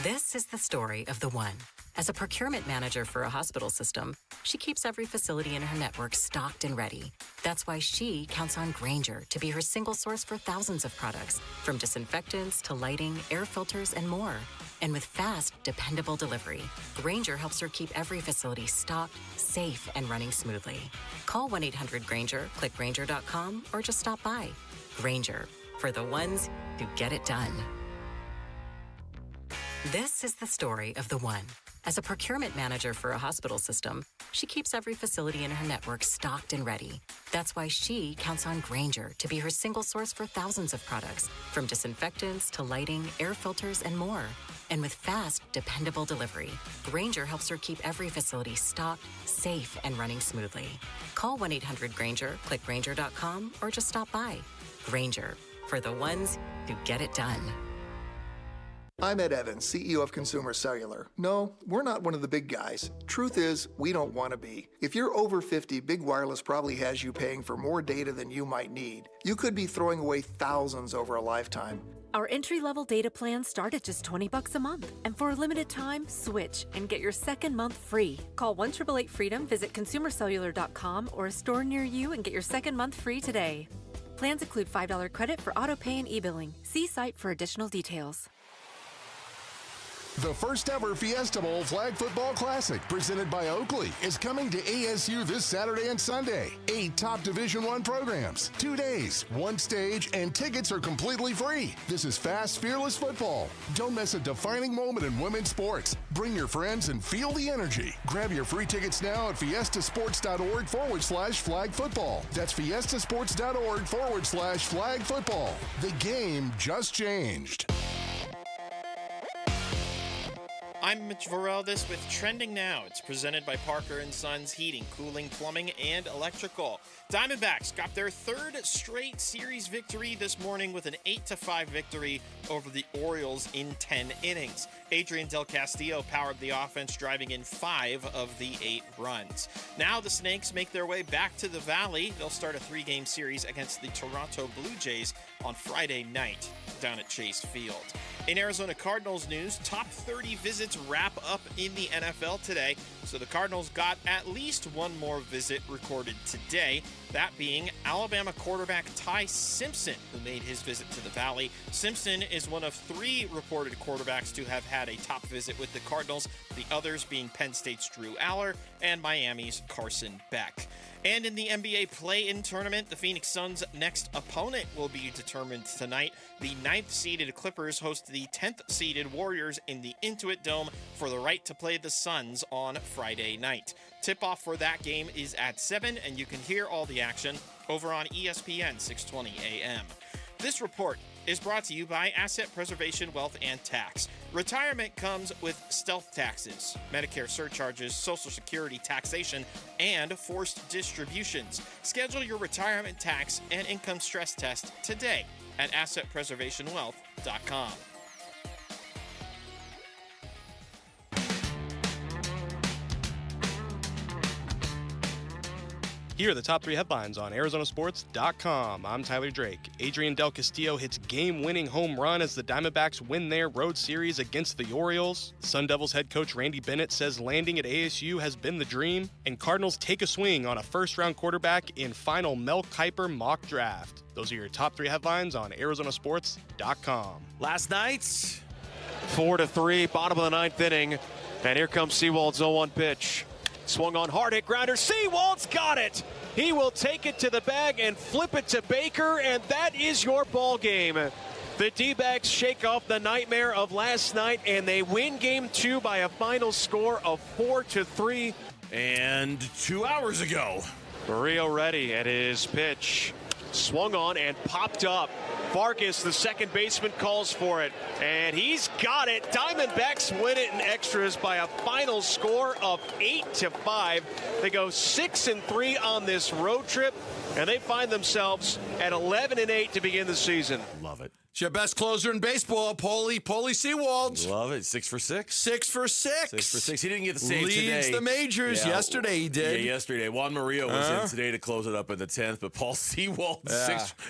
This is the story of the one. As a procurement manager for a hospital system, she keeps every facility in her network stocked and ready. That's why she counts on Grainger to be her single source for thousands of products, from disinfectants to lighting, air filters, and more. And with fast, dependable delivery, Grainger helps her keep every facility stocked, safe, and running smoothly. Call 1-800-GRAINGER, click Grainger.com, or just stop by. Grainger, for the ones who get it done. This is the story of the one. As a procurement manager for a hospital system, she keeps every facility in her network stocked and ready. That's why she counts on Grainger to be her single source for thousands of products, from disinfectants to lighting, air filters, and more. And with fast, dependable delivery, Grainger helps her keep every facility stocked, safe, and running smoothly. Call 1-800-GRAINGER, click Grainger.com, or just stop by. Grainger, for the ones who get it done. I'm Ed Evans, CEO of Consumer Cellular. No, we're not one of the big guys. Truth is, we don't want to be. If you're over 50, Big Wireless probably has you paying for more data than you might need. You could be throwing away thousands over a lifetime. Our entry-level data plans start at just $20 a month. And for a limited time, switch and get your second month free. Call 1-888-FREEDOM, visit consumercellular.com or a store near you and get your second month free today. Plans include $5 credit for auto pay and e-billing. See site for additional details. The first ever Fiesta Bowl Flag Football Classic, presented by Oakley, is coming to ASU this Saturday and Sunday. 8 top Division I programs, 2 days, 1 stage, and tickets are completely free. This is fast, fearless football. Don't miss a defining moment in women's sports. Bring your friends and feel the energy. Grab your free tickets now at fiestasports.org/flag football. That's fiestasports.org/flag football. The game just changed. I'm Mitch Vareldis with Trending Now. It's presented by Parker & Sons Heating, Cooling, Plumbing, and Electrical. Diamondbacks got their 3rd straight series victory this morning with an 8-5 victory over the Orioles in 10 innings. Adrian Del Castillo powered the offense, driving in 5 of the 8 runs. Now the Snakes make their way back to the Valley. They'll start a 3-game series against the Toronto Blue Jays on Friday night down at Chase Field. In Arizona Cardinals news, top 30 visits wrap up in the NFL today, so the Cardinals got at least one more visit recorded today, that being Alabama quarterback Ty Simpson, who made his visit to the Valley. Simpson is one of 3 reported quarterbacks to have had a top visit with the Cardinals, the others being Penn State's Drew Aller and Miami's Carson Beck. And in the NBA play-in tournament, the Phoenix Suns' next opponent will be determined tonight. The 9th-seeded Clippers host the 10th-seeded Warriors in the Intuit Dome for the right to play the Suns on Friday night. Tip-off for that game is at 7, and you can hear all the action over on ESPN 620 AM. This report is brought to you by Asset Preservation Wealth and Tax. Retirement comes with stealth taxes, Medicare surcharges, Social Security taxation, and forced distributions. Schedule your retirement tax and income stress test today at AssetPreservationWealth.com. Here are the top 3 headlines on ArizonaSports.com. I'm Tyler Drake. Adrian Del Castillo hits game-winning home run as the Diamondbacks win their road series against the Orioles. Sun Devils head coach Randy Bennett says landing at ASU has been the dream. And Cardinals take a swing on a first-round quarterback in final Mel Kiper mock draft. Those are your top 3 headlines on ArizonaSports.com. Last night, 4-3, bottom of the 9th inning. And here comes Seawald's 0-1 pitch. Swung on, hard hit grounder. Seawald's got it. He will take it to the bag and flip it to Baker, and that is your ball game. The D-backs shake off the nightmare of last night, and they win game 2 by a final score of 4-3. And 2 hours ago, Murillo ready at his pitch. Swung on and popped up. Vargas, the second baseman, calls for it, and he's got it. Diamondbacks win it in extras by a final score of 8-5. They go 6-3 on this road trip, and they find themselves at 11-8 to begin the season. Love it. It's your best closer in baseball, Paulie Seawald. Love it. 6 for 6. 6 for 6. 6 for 6. He didn't get the save Leads today. the majors. Yeah. Yesterday he did. Yeah, yesterday. Juan Murillo was in today to close it up in the 10th, but Paul Seawald,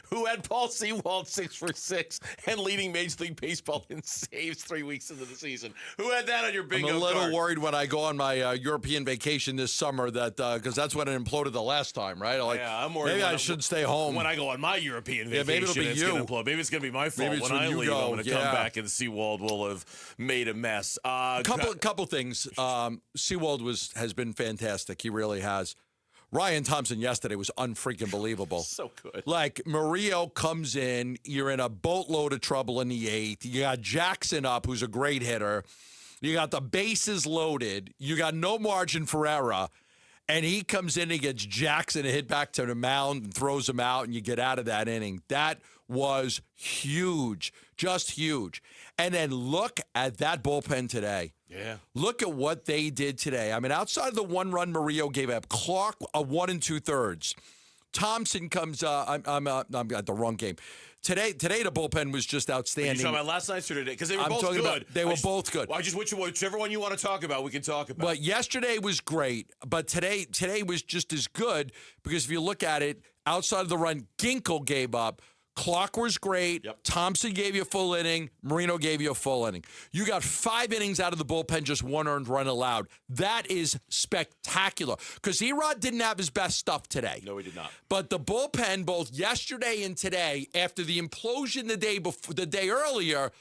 who had Paul Seawald 6 for 6 and leading Major League Baseball in saves 3 weeks into the season. Who had that on your bingo I'm a little card? worried when I go on my European vacation this summer that because that's when it imploded the last time, right? I'm worried. Maybe I should stay home. When I go on my European vacation, maybe it'll be it's you. going to implode. Maybe it's going to be my fault. Maybe it's when I you leave, go. I'm going to come back and Seawald will have made a mess. Couple things. Seawald has been fantastic. He really has. Ryan Thompson yesterday was unfreaking believable. So good. Like, Murillo comes in, you're in a boatload of trouble in the 8th. You got Jackson up, who's a great hitter. You got the bases loaded. You got no margin for error. And he comes in and gets Jackson to hit back to the mound and throws him out, and you get out of that inning. That was huge, just huge. And then look at that bullpen today. Yeah. Look at what they did today. I mean, outside of the 1-run Murillo gave up, Clark a 1 2/3. Thompson comes. I'm at the wrong game. Today the bullpen was just outstanding. Are you talking about last night's or today? Because they were both good. They were both good. Well, whichever one you want to talk about, we can talk about. But yesterday was great. But today was just as good because if you look at it, outside of the run, Ginkel gave up. Clark was great. Yep. Thompson gave you a full inning. Marino gave you a full inning. You got 5 innings out of the bullpen, just 1 earned run allowed. That is spectacular. Because Erod didn't have his best stuff today. No, he did not. But the bullpen, both yesterday and today, after the implosion the day earlier,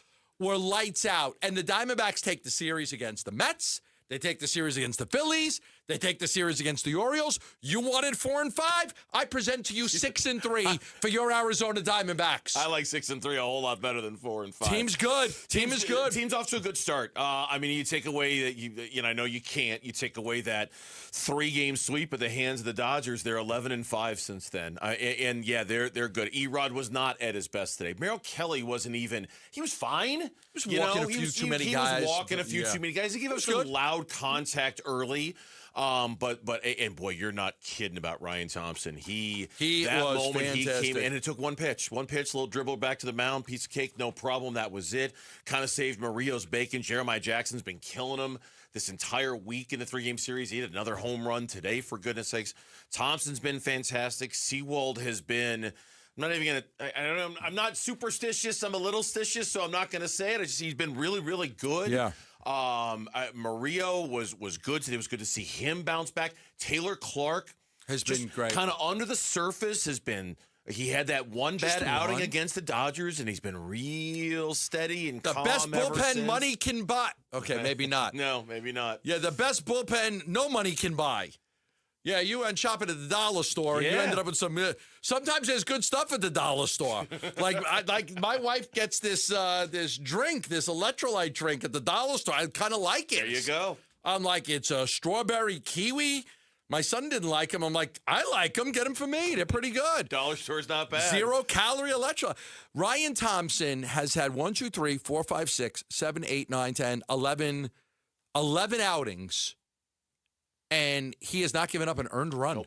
were lights out. And the Diamondbacks take the series against the Mets. They take the series against the Phillies. They take the series against the Orioles. You wanted 4-5. I present to you 6-3 for your Arizona Diamondbacks. I like 6-3 a whole lot better than 4-5. Team's good. Team is good. Team's off to a good start. I mean, you take away that you know, I know you can't. You take away that 3-game sweep at the hands of the Dodgers. They're 11-5 since then. And yeah, they're good. Erod was not at his best today. Merrill Kelly wasn't even. He was fine. He was walking a few too many guys. He was walking a few too many guys. He gave up some loud contact early. But boy, you're not kidding about Ryan Thompson. He that was moment fantastic. he came and it took one pitch, little dribble back to the mound, piece of cake, no problem. That was it. Kind of saved Murillo's bacon. Jeremiah Jackson's been killing him this entire week in the 3-game series. He had another home run today, for goodness sakes. Thompson's been fantastic. Seawald has been. I'm not even gonna. I don't know. I'm not superstitious. I'm a little stitious, so I'm not gonna say it. He's been really, really good. Yeah. Murillo was good today. It was good to see him bounce back. Taylor Clark has been great. Kind of under the surface has been. He had that one bad outing against the Dodgers, and he's been real steady and the calm best ever bullpen since. money can buy. Okay, maybe not. No, maybe not. Yeah, the best bullpen no money can buy. Yeah, you went shopping at the dollar store, and you ended up with some. Sometimes there's good stuff at the dollar store. like my wife gets this drink, this electrolyte drink at the dollar store. I kind of like it. There you go. I'm like, it's a strawberry kiwi. My son didn't like them. I'm like, I like them. Get them for me. They're pretty good. Dollar store's not bad. 0-calorie electrolyte. Ryan Thompson has had 1, 2, 3, 4, 5, 6, 7, 8, 9, 10, 11 outings. And he has not given up an earned run. Nope.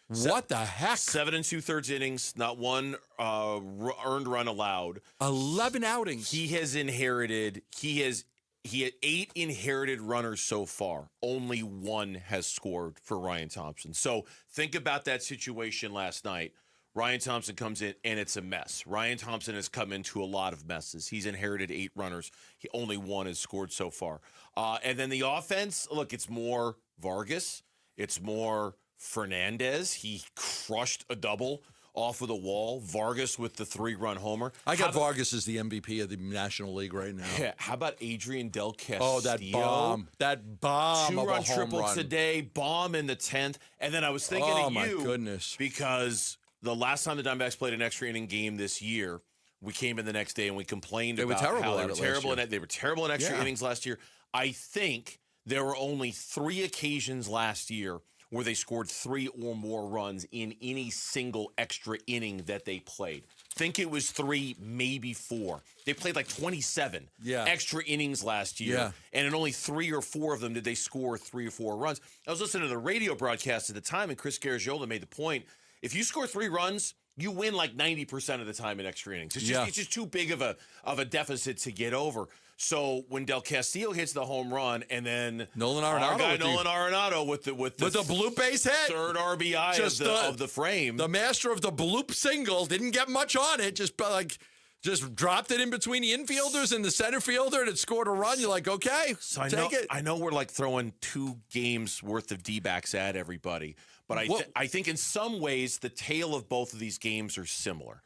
What the heck? 7 2/3 innings, not one earned run allowed. 11 outings. He has inherited. He had 8 inherited runners so far. Only 1 has scored for Ryan Thompson. So think about that situation last night. Ryan Thompson comes in, and it's a mess. Ryan Thompson has come into a lot of messes. He's inherited 8 runners. Only 1 has scored so far. And then the offense, look, it's more Vargas. It's more Fernandez. He crushed a double off of the wall. Vargas with the 3-run homer. I got Vargas as the MVP of the National League right now. Yeah. How about Adrian Del Castillo? Oh, that bomb. That bomb 2-run of a home triple run. today. Bomb in the 10th. And then I was thinking Oh, of my you. goodness. Because the last time the Diamondbacks played an extra inning game this year, we came in the next day and we complained about how they were terrible. They were terrible in extra innings last year. I think there were only 3 occasions last year where they scored 3 or more runs in any single extra inning that they played. Think it was 3, maybe 4. They played like 27 extra innings last year, and in only 3 or 4 of them did they score 3 or 4 runs. I was listening to the radio broadcast at the time, and Chris Garagiola made the point, if you score 3 runs, you win like 90% of the time in extra innings. It's just too big of a deficit to get over. So when Del Castillo hits the home run, and then Nolan Arenado with the bloop base hit, 3rd RBI of the frame, the master of the bloop single didn't get much on it. Just dropped it in between the infielders and the center fielder, and it scored a run. You're like, okay, so take it. I know we're like throwing 2 games worth of D-backs at everybody, but I think in some ways the tale of both of these games are similar.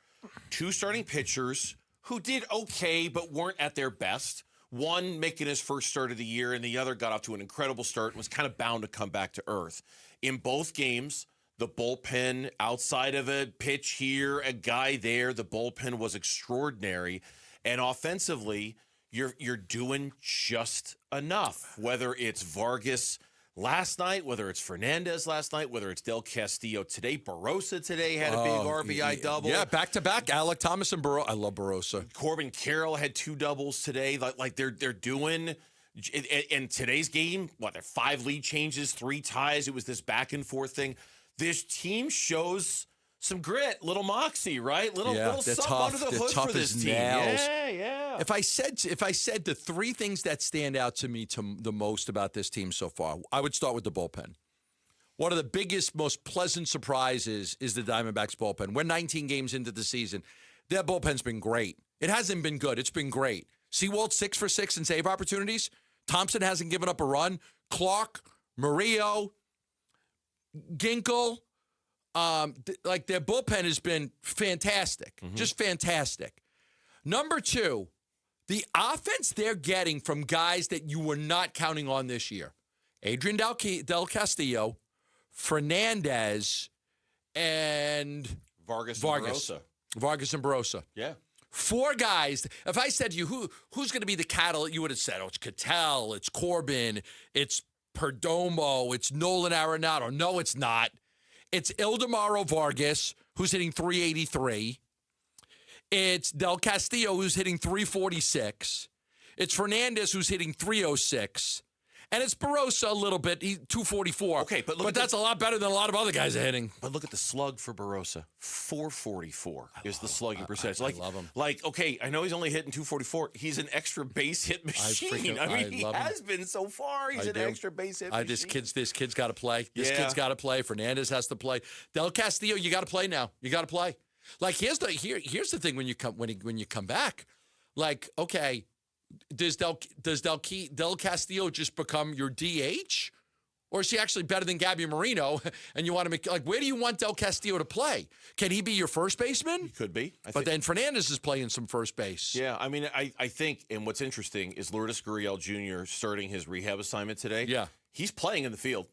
2 starting pitchers who did okay but weren't at their best. One making his first start of the year, and the other got off to an incredible start and was kind of bound to come back to earth. In both games, the bullpen, outside of a pitch here, a guy there, the bullpen was extraordinary. And offensively, you're doing just enough, whether it's Vargas last night, whether it's Fernandez last night, whether it's Del Castillo today. Barossa today had a big RBI double. Yeah, back-to-back. Alec Thomas and Barossa. I love Barossa. Corbin Carroll had 2 doubles today. Like they're doing. In today's game, they're 5 lead changes, 3 ties. It was this back and forth thing. This team shows some grit, little moxie, right? Little something under the hood for this team. Nails. Yeah. If I said the 3 things that stand out to me the most about this team so far, I would start with the bullpen. One of the biggest, most pleasant surprises is the Diamondbacks bullpen. We're 19 games into the season. Their bullpen's been great. It hasn't been good. It's been great. Seawald 6 for 6 in save opportunities. Thompson hasn't given up a run. Clark, Murillo, Ginkel, their bullpen has been fantastic, just fantastic. Number 2, The offense they're getting from guys that you were not counting on this year. Adrian Del Castillo, Fernandez, and Vargas and Barosa. Vargas and Barosa. Yeah. 4 guys. If I said to you, who's going to be the catalyst, you would have said, it's Cattell, it's Corbin, it's Perdomo, it's Nolan Arenado. No, it's not. It's Ildemaro Vargas, who's hitting 383. It's Del Castillo, who's hitting 346. It's Fernandez, who's hitting 306. And it's Barosa a little bit, 244. Okay, but that's a lot better than a lot of other guys are hitting. But look at the slug for Barosa. 444 is the slugging percentage. I love him. Okay, I know he's only hitting 244. He's an extra base hit machine. He has been so far. He's an extra base hit machine. This kid's got to play. This kid's got to play. Fernandez has to play. Del Castillo, you got to play now. You got to play. Like here's the thing when you come back. Like, okay, does Del Castillo just become your DH? Or is he actually better than Gabby Marino? And you want to make, where do you want Del Castillo to play? Can he be your first baseman? He could be. But then Fernandez is playing some first base. Yeah, I mean, I think, and what's interesting is Lourdes Gurriel Jr. starting his rehab assignment today. Yeah. He's playing in the field.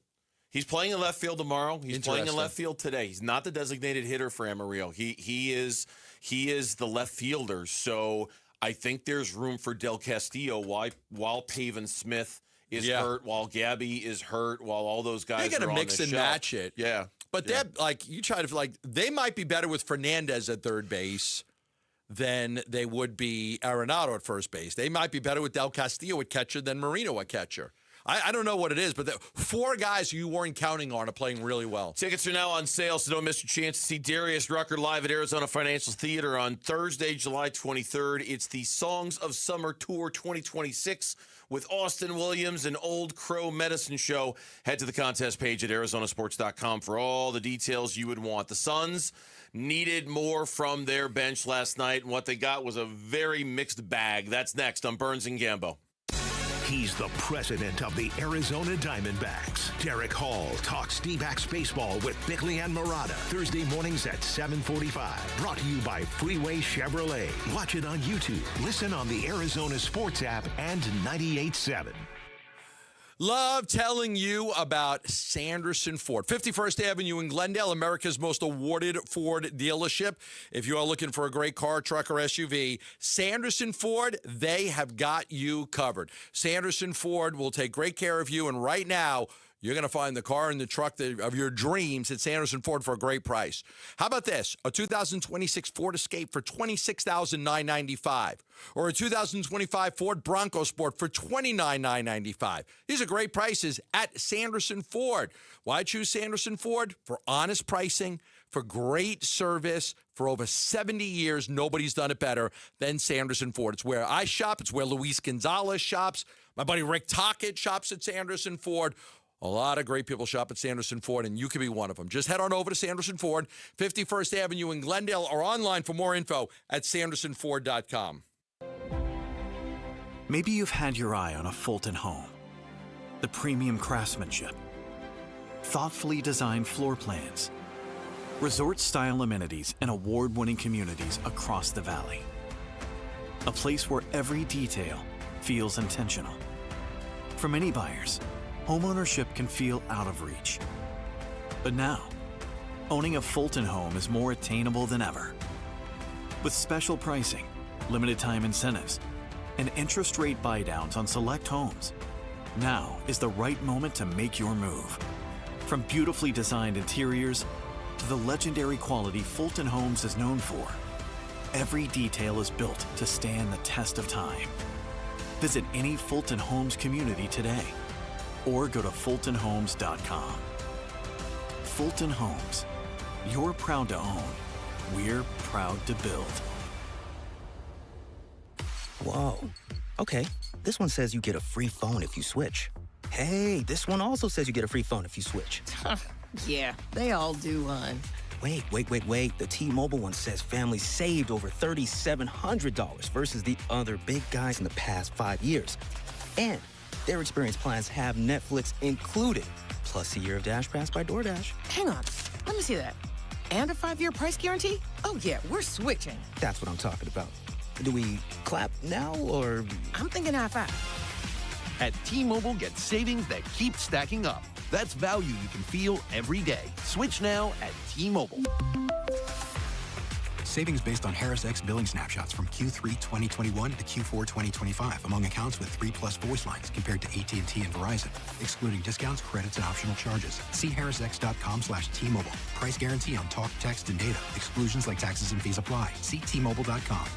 He's playing in left field tomorrow. He's playing in left field today. He's not the designated hitter for Amarillo. He is the left fielder. So I think there's room for Del Castillo while Pavin Smith is hurt, while Gabby is hurt, while all those guys They're going to mix and match it. Yeah. But they might be better with Fernandez at third base than they would be Arenado at first base. They might be better with Del Castillo at catcher than Marino at catcher. I don't know what it is, but the 4 guys you weren't counting on are playing really well. Tickets are now on sale, so don't miss your chance to see Darius Rucker live at Arizona Financial Theater on Thursday, July 23rd. It's the Songs of Summer Tour 2026 with Austin Williams and Old Crow Medicine Show. Head to the contest page at arizonasports.com for all the details you would want. The Suns needed more from their bench last night, and what they got was a very mixed bag. That's next on Burns and Gambo. He's the president of the Arizona Diamondbacks. Derek Hall talks D-backs baseball with Bickley and Murata. Thursday mornings at 7:45. Brought to you by Freeway Chevrolet. Watch it on YouTube. Listen on the Arizona Sports app and 98.7. Love telling you about Sanderson Ford. 51st Avenue in Glendale, America's most awarded Ford dealership. If you are looking for a great car, truck, or SUV, Sanderson Ford, they have got you covered. Sanderson Ford will take great care of you, and right now, you're going to find the car and the truck of your dreams at Sanderson Ford for a great price. How about this? A 2026 Ford Escape for $26,995, or a 2025 Ford Bronco Sport for $29,995. These are great prices at Sanderson Ford. Why choose Sanderson Ford? For honest pricing, for great service. For over 70 years, nobody's done it better than Sanderson Ford. It's where I shop. It's where Luis Gonzalez shops. My buddy Rick Tockett shops at Sanderson Ford. A lot of great people shop at Sanderson Ford, and you can be one of them. Just head on over to Sanderson Ford, 51st Avenue in Glendale, or online for more info at sandersonford.com. Maybe you've had your eye on a Fulton home. The premium craftsmanship, thoughtfully designed floor plans, resort-style amenities, and award-winning communities across the valley. A place where every detail feels intentional. For many buyers, homeownership can feel out of reach. But now, owning a Fulton home is more attainable than ever. With special pricing, limited time incentives, and interest rate buydowns on select homes, now is the right moment to make your move. From beautifully designed interiors to the legendary quality Fulton Homes is known for, every detail is built to stand the test of time. Visit any Fulton Homes community today, or go to FultonHomes.com. Fulton Homes. You're proud to own. We're proud to build. Whoa. Okay, this one says you get a free phone if you switch. Hey, this one also says you get a free phone if you switch. Yeah, they all do, hon. Wait. The T-Mobile one says families saved over $3,700 versus the other big guys in the past 5 years. And their experience plans have Netflix included, plus a year of Dash Pass by DoorDash. Hang on, let me see that. And a 5-year price guarantee? Oh yeah, we're switching. That's what I'm talking about. Do we clap now or? I'm thinking high five. At T-Mobile, get savings that keep stacking up. That's value you can feel every day. Switch now at T-Mobile. Savings based on Harris X billing snapshots from Q3 2021 to Q4 2025 among accounts with 3+ voice lines compared to AT&T and Verizon, excluding discounts, credits, and optional charges. See harrisx.com/T-Mobile. Price guarantee on talk, text, and data. Exclusions like taxes and fees apply. See T-Mobile.com.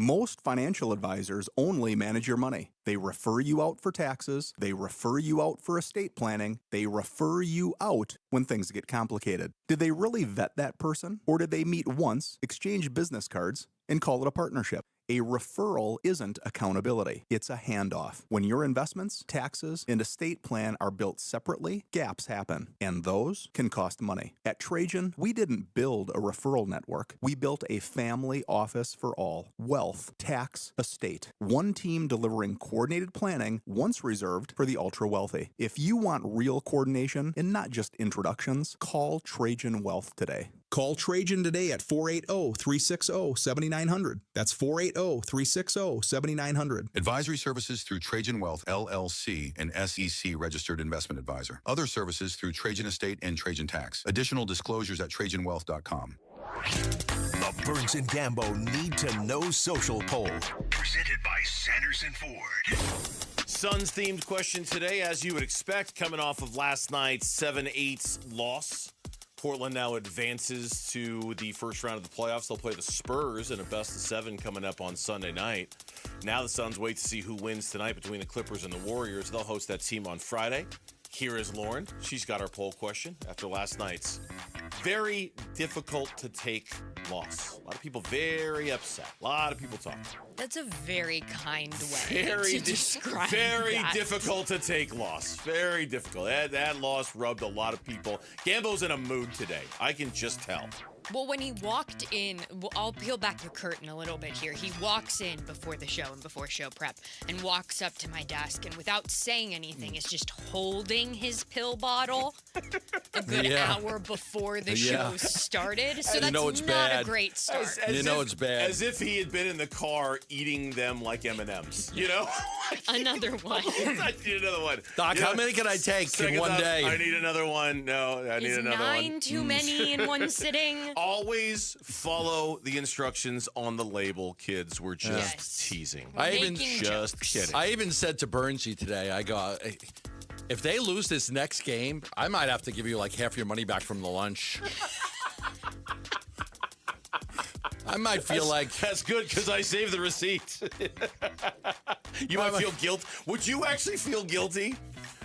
Most financial advisors only manage your money. They refer you out for taxes. They refer you out for estate planning. They refer you out when things get complicated. Did they really vet that person? Or did they meet once, exchange business cards, and call it a partnership? A referral isn't accountability. It's a handoff. When your investments, taxes, and estate plan are built separately, gaps happen, and those can cost money. At Trajan, we didn't build a referral network. We built a family office for all. Wealth, tax, estate. One team delivering coordinated planning, once reserved for the ultra-wealthy. If you want real coordination and not just introductions, call Trajan Wealth today. Call Trajan today at 480-360-7900. That's 480-360-7900. Advisory services through Trajan Wealth, LLC, an SEC-registered investment advisor. Other services through Trajan Estate and Trajan Tax. Additional disclosures at TrajanWealth.com. The Burns and Gambo Need to Know Social Poll. Presented by Sanderson Ford. Suns-themed question today, as you would expect, coming off of last night's 7-8 loss. Portland now advances to the first round of the playoffs. They'll play the Spurs in a best-of-7 coming up on Sunday night. Now the Suns wait to see who wins tonight between the Clippers and the Warriors. They'll host that team on Friday. Here is Lauren. She's got our poll question after last night's very difficult to take loss. A lot of people very upset. A lot of people talking. That's a very kind way to describe Very that. difficult to take loss. Very difficult. That loss rubbed a lot of people. Gambo's in a mood today. I can just tell. Well, when he walked in, I'll peel back the curtain a little bit here. He walks in before the show and before show prep and walks up to my desk and without saying anything is just holding his pill bottle a good hour before the show started. So that's not bad. a great start. It's bad. As if he had been in the car eating them like M&Ms, you know? Another one. I need another one. Doc, how many can I take in one day? I need another one. No, I need another one. 9 too many in one sitting? Always follow the instructions on the label, kids. We're just teasing. I even kidding. I even said to Bernsey today, I go, if they lose this next game, I might have to give you like half your money back from the lunch. I might feel that's good because I saved the receipt. You might feel guilt. Would you actually feel guilty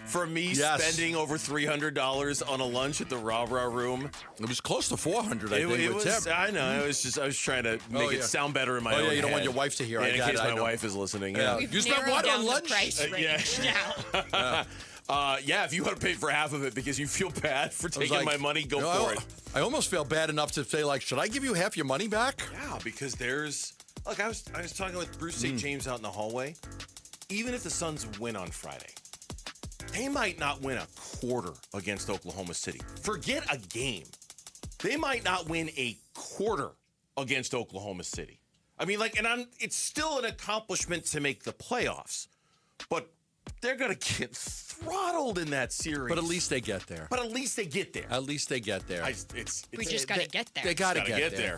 for me spending over $300 on a lunch at the Rah Rah Room? It was close to $400. I think. It was. I know. I was trying to make it sound better in my own you don't head. want your wife to hear. In case my wife is listening. Yeah. We've You spent what narrowed on down lunch? the price range now. If you want to pay for half of it because you feel bad for taking my money, go for it. I almost feel bad enough to say, like, should I give you half your money back? Yeah, because look, I was talking with Bruce St. James out in the hallway. Even if the Suns win on Friday, they might not win a quarter against Oklahoma City. Forget a game. They might not win a quarter against Oklahoma City. I mean, it's still an accomplishment to make the playoffs, but they're going to get throttled in that series. But at least they get there. At least they get there. We just got to get there. They got to get there.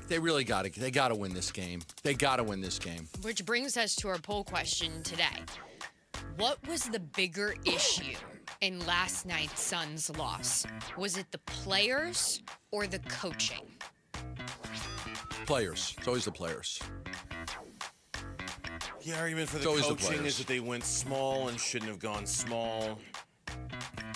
They really got to. They got to win this game. They got to win this game. Which brings us to our poll question today. What was the bigger issue in last night's Suns loss? Was it the players or the coaching? Players. It's always the players. The argument for the coaching is that they went small and shouldn't have gone small.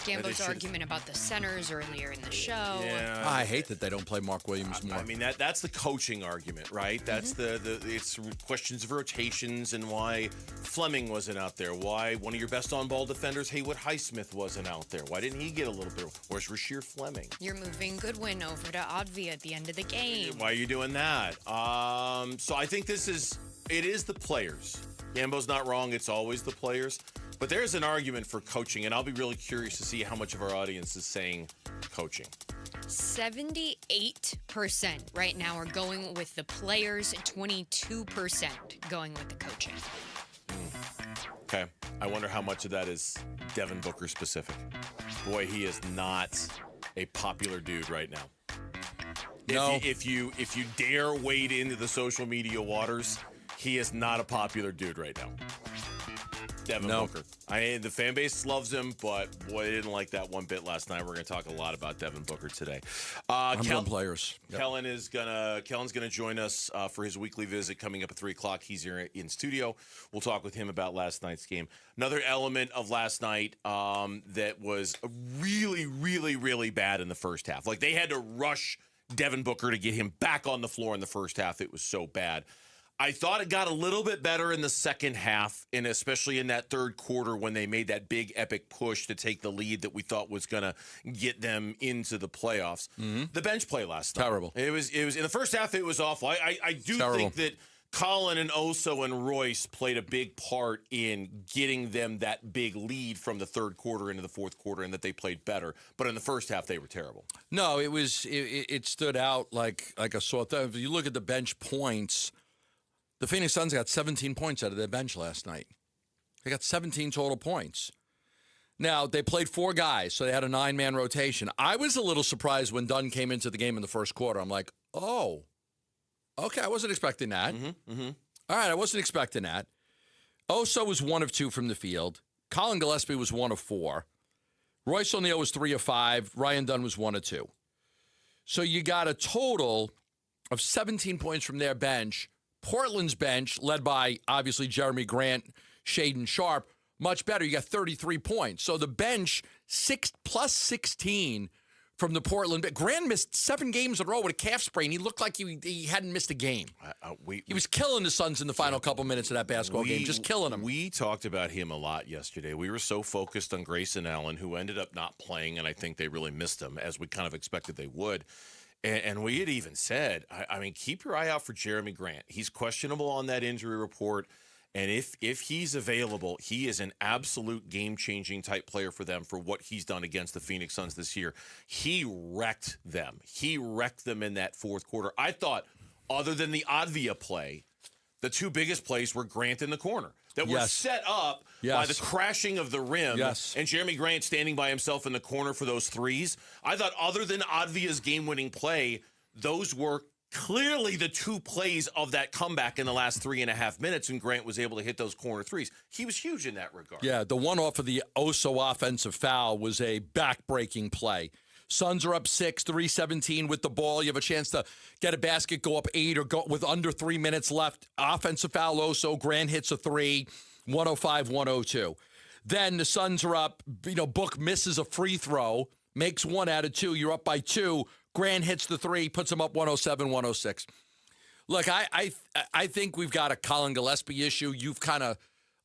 Gambo's argument about the centers earlier in the show. Yeah. I hate that they don't play Mark Williams more. I mean, that's the coaching argument, right? That's it's questions of rotations and why Fleming wasn't out there. Why one of your best on-ball defenders, Haywood Highsmith, wasn't out there. Why didn't he get a little bit? Where's Rasheer Fleming? You're moving Goodwin over to Avdia at the end of the game. Why are you doing that? So I think it is the players. Gambo's not wrong. It's always the players. But there's an argument for coaching, and I'll be really curious to see how much of our audience is saying coaching. 78% right now are going with the players, 22% going with the coaching. Okay. I wonder how much of that is Devin Booker specific. Boy, he is not a popular dude right now. No. If you dare wade into the social media waters, he is not a popular dude right now. Devin Booker. The fan base loves him, but boy, they didn't like that one bit last night. We're going to talk a lot about Devin Booker today. Players. Yep. Kellen's gonna join us for his weekly visit coming up at 3:00. He's here in studio. We'll talk with him about last night's game. Another element of last night that was really, really, really bad in the first half. Like they had to rush Devin Booker to get him back on the floor in the first half. It was so bad. I thought it got a little bit better in the second half, and especially in that third quarter when they made that big epic push to take the lead that we thought was going to get them into the playoffs. Mm-hmm. The bench play last night. Terrible. It was in the first half, it was awful. I do think that Colin and Oso and Royce played a big part in getting them that big lead from the third quarter into the fourth quarter, and that they played better. But in the first half, they were terrible. No, it stood out like a sore thumb. If you look at the bench points, the Phoenix Suns got 17 points out of their bench last night. They got 17 total points. Now, they played 4 guys, so they had a 9-man rotation. I was a little surprised when Dunn came into the game in the first quarter. I'm like, oh, okay, I wasn't expecting that. Mm-hmm, mm-hmm. All right, I wasn't expecting that. Oso was 1 of 2 from the field. Colin Gillespie was 1 of 4. Royce O'Neal was 3 of 5. Ryan Dunn was 1 of 2. So you got a total of 17 points from their bench. Portland's bench, led by, obviously, Jeremy Grant, Shaedon Sharpe, much better. You got 33 points. So the bench, 6 plus 16 from the Portland. But Grant missed 7 games in a row with a calf sprain. He looked like he hadn't missed a game. He was killing the Suns in the final couple minutes of that basketball game, just killing them. We talked about him a lot yesterday. We were so focused on Grayson Allen, who ended up not playing, and I think they really missed him, as we kind of expected they would. And we had even said, I mean, keep your eye out for Jeremy Grant. He's questionable on that injury report. And if he's available, he is an absolute game-changing type player for them for what he's done against the Phoenix Suns this year. He wrecked them. He wrecked them in that fourth quarter. I thought, other than the Avdia play, the 2 biggest plays were Grant in the corner that were set up by the crashing of the rim and Jeremy Grant standing by himself in the corner for those threes. I thought other than Avdia's game-winning play, those were clearly the 2 plays of that comeback in the last 3.5 minutes, and Grant was able to hit those corner threes. He was huge in that regard. Yeah, the one off of the Oso offensive foul was a back-breaking play. Suns are up 6, 3:17 with the ball. You have a chance to get a basket, go up 8, or go with under 3 minutes left. Offensive foul, Oso. Grant hits a 3, 105-102. Then the Suns are up. Book misses a free throw, makes 1 out of 2. You're up by 2. Grant hits the 3, puts him up 107-106. Look, I think we've got a Colin Gillespie issue. You've kind of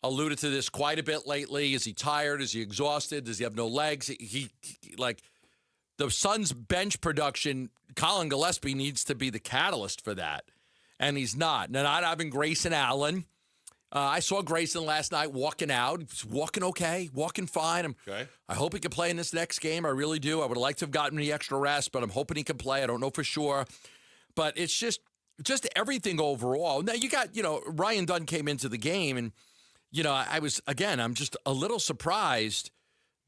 alluded to this quite a bit lately. Is he tired? Is he exhausted? Does he have no legs? The Suns' bench production, Colin Gillespie needs to be the catalyst for that, and he's not. Now, not having Grayson Allen. I saw Grayson last night walking out. He's walking okay, walking fine. I hope he can play in this next game. I really do. I would have liked to have gotten the extra rest, but I'm hoping he can play. I don't know for sure. But it's just everything overall. Now, you got, Ryan Dunn came into the game, and, I'm just a little surprised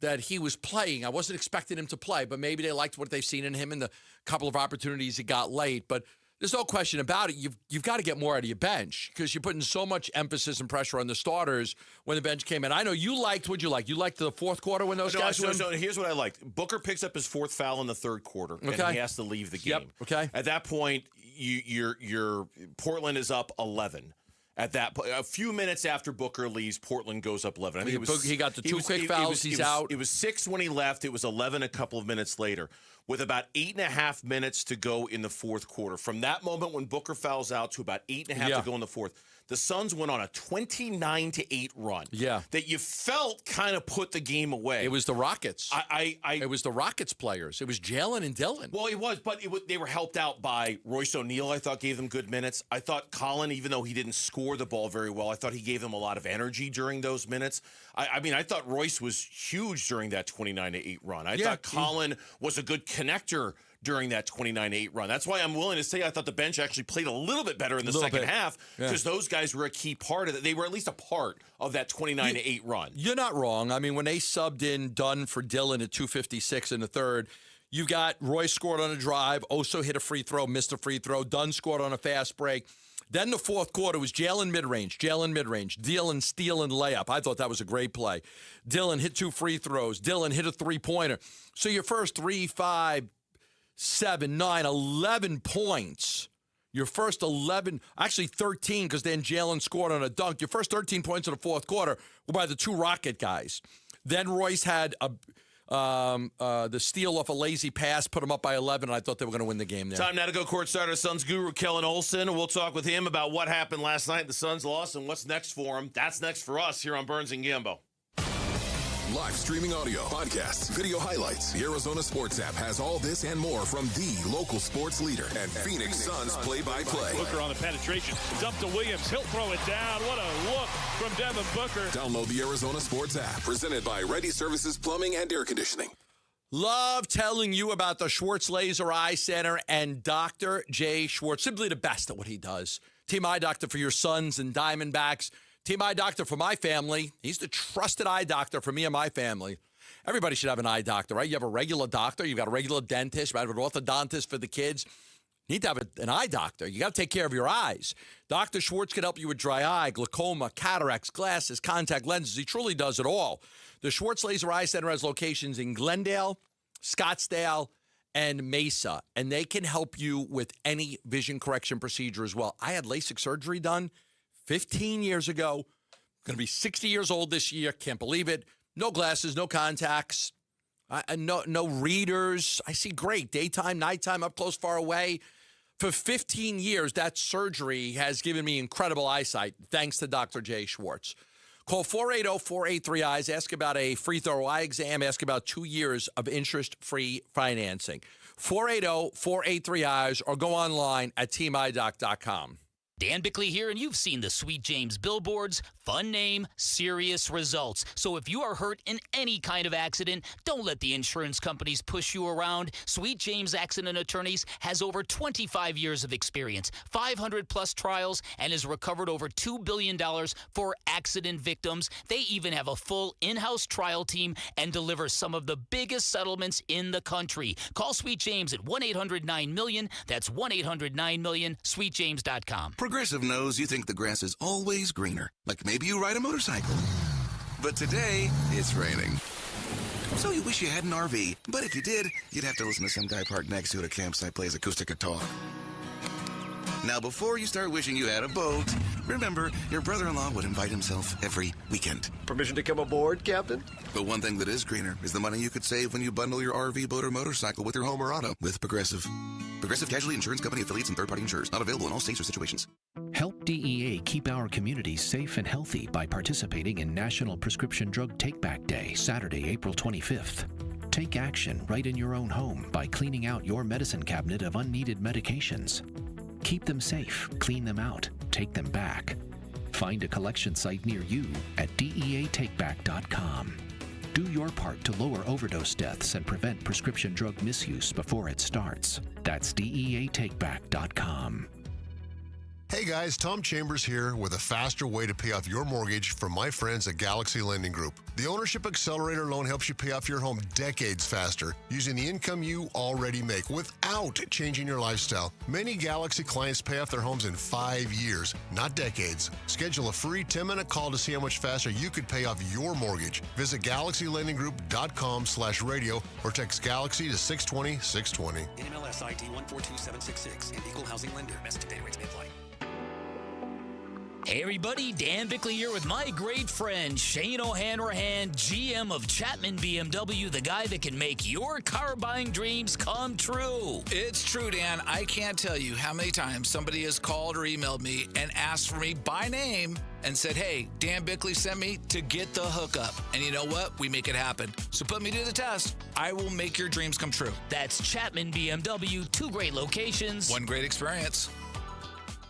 that he was playing. I wasn't expecting him to play, but maybe they liked what they've seen in him in the couple of opportunities he got late. But there's no question about it. You've got to get more out of your bench because you're putting so much emphasis and pressure on the starters when the bench came in. I know you liked what you liked. You liked the fourth quarter when those guys went. So here's what I liked. Booker picks up his 4th foul in the third quarter, and he has to leave the game. Okay. At that point, your Portland is up 11. At that point, a few minutes after Booker leaves, Portland goes up 11. I think he got the 2 quick fouls. He's out. It was 6 when he left. It was 11 a couple of minutes later. with about 8.5 minutes to go in the fourth quarter. From that moment when Booker fouls out to about 8.5 to go in the fourth, the Suns went on a 29-8 run. Yeah. That you felt kind of put the game away. It was the Rockets. It was the Rockets players. It was Jalen and Dillon. Well, it was, but they were helped out by Royce O'Neal, I thought, gave them good minutes. I thought Colin, even though he didn't score the ball very well, I thought he gave them a lot of energy during those minutes. I thought Royce was huge during that 29-8 run. I thought Colin was a good connector during that 29-8 run. That's why I'm willing to say I thought the bench actually played a little bit better in the second half because those guys were a key part of it. They were at least a part of that 29-8 run. You're not wrong. I mean, when they subbed in Dunn for Dillon at 2:56 in the third, you got Royce scored on a drive, Oso hit a free throw, missed a free throw, Dunn scored on a fast break. Then the fourth quarter was Jalen mid-range, Dillon steal and layup. I thought that was a great play. Dillon hit 2 free throws. Dillon hit a three-pointer. So your first 3, 5, 7, 9, 11 points. Your first 11, actually 13, because then Jalen scored on a dunk. Your first 13 points in the fourth quarter were by the 2 Rocket guys. Then Royce had the steal off a lazy pass, put him up by 11, and I thought they were going to win the game there. Time now to go courtside. Our Suns guru, Kellen Olsson. We'll talk with him about what happened last night. The Suns lost, and what's next for him. That's next for us here on Burns and Gambo. Live streaming audio, podcasts, video highlights. The Arizona Sports app has all this and more from the local sports leader and Phoenix Suns play-by-play. Booker on the penetration. Dump to Williams. He'll throw it down. What a look from Devin Booker. Download the Arizona Sports app. Presented by Ready Services Plumbing and Air Conditioning. Love telling you about the Schwartz Laser Eye Center and Dr. J. Schwartz. Simply the best at what he does. Team Eye Doctor for your Suns and Diamondbacks. Team Eye Doctor for my family. He's the trusted eye doctor for me and my family. Everybody should have an eye doctor, right? You have a regular doctor. You've got a regular dentist. You have an orthodontist for the kids. You need to have an eye doctor. You got to take care of your eyes. Dr. Schwartz can help you with dry eye, glaucoma, cataracts, glasses, contact lenses. He truly does it all. The Schwartz Laser Eye Center has locations in Glendale, Scottsdale, and Mesa, and they can help you with any vision correction procedure as well. I had LASIK surgery done 15 years ago. Going to be 60 years old this year. Can't believe it. No glasses, no contacts, no readers. I see great. Daytime, nighttime, up close, far away. For 15 years, that surgery has given me incredible eyesight, thanks to Dr. J. Schwartz. Call 480-483-EYES. Ask about a free thorough eye exam. Ask about 2 years of interest-free financing. 480-483-EYES or go online at teamidoc.com. Dan Bickley here, and you've seen the Sweet James billboards. Fun name, serious results. So if you are hurt in any kind of accident, don't let the insurance companies push you around. Sweet James Accident Attorneys has over 25 years of experience, 500-plus trials, and has recovered over $2 billion for accident victims. They even have a full in-house trial team and deliver some of the biggest settlements in the country. Call Sweet James at 1-800-9-MILLION. That's 1-800-9-MILLION, sweetjames.com. Progressive knows you think the grass is always greener. Like maybe you ride a motorcycle. But today, it's raining. So you wish you had an RV. But if you did, you'd have to listen to some guy parked next to it at a campsite plays acoustic guitar. Now, before you start wishing you had a boat, remember, your brother-in-law would invite himself every weekend. Permission to come aboard, Captain? But one thing that is greener is the money you could save when you bundle your RV, boat, or motorcycle with your home or auto with Progressive. Progressive Casualty Insurance Company affiliates and third-party insurers. Not available in all states or situations. Help DEA keep our communities safe and healthy by participating in National Prescription Drug Take-Back Day, Saturday, April 25th. Take action right in your own home by cleaning out your medicine cabinet of unneeded medications. Keep them safe, clean them out, take them back. Find a collection site near you at DEATakeback.com. Do your part to lower overdose deaths and prevent prescription drug misuse before it starts. That's DEATakeback.com. Hey guys, Tom Chambers here with a faster way to pay off your mortgage from my friends at Galaxy Lending Group. The Ownership Accelerator loan helps you pay off your home decades faster using the income you already make without changing your lifestyle. Many Galaxy clients pay off their homes in 5 years, not decades. Schedule a free 10-minute call to see how much faster you could pay off your mortgage. Visit GalaxyLendingGroup.com/radio or text Galaxy to 620-620. NMLS ID 142766 and Equal Housing Lender. Message and data rates may apply. Hey everybody, Dan Bickley here with my great friend Shane O'Hanrahan, GM of Chapman BMW, the guy that can make your car buying dreams come true. It's true, Dan. I can't tell you how many times somebody has called or emailed me and asked for me by name and said, hey, Dan Bickley sent me to get the hookup. And you know what? We make it happen. So put me to the test. I will make your dreams come true. That's Chapman BMW, 2 great locations. 1 great experience.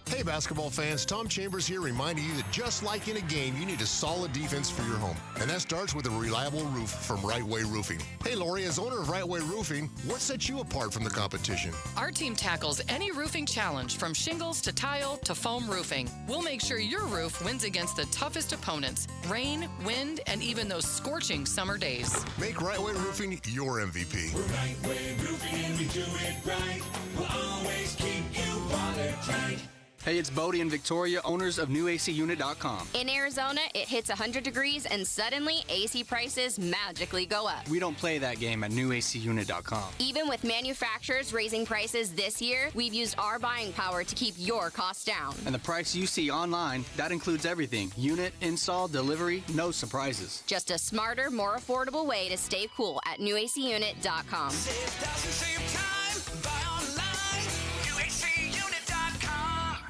Hey, basketball fans, Tom Chambers here reminding you that just like in a game, you need a solid defense for your home. And that starts with a reliable roof from Right Way Roofing. Hey, Lori, as owner of Right Way Roofing, what sets you apart from the competition? Our team tackles any roofing challenge, from shingles to tile to foam roofing. We'll make sure your roof wins against the toughest opponents: rain, wind, and even those scorching summer days. Make Right Way Roofing your MVP. We're Right Way Roofing and we do it right. We'll always keep you watertight. Hey, it's Bodie and Victoria, owners of NewACUnit.com. In Arizona, it hits 100 degrees and suddenly AC prices magically go up. We don't play that game at NewACUnit.com. Even with manufacturers raising prices this year, we've used our buying power to keep your costs down. And the price you see online, that includes everything: unit, install, delivery, no surprises. Just a smarter, more affordable way to stay cool at NewACUnit.com. Save thousands, save time, buy online, NewACUnit.com.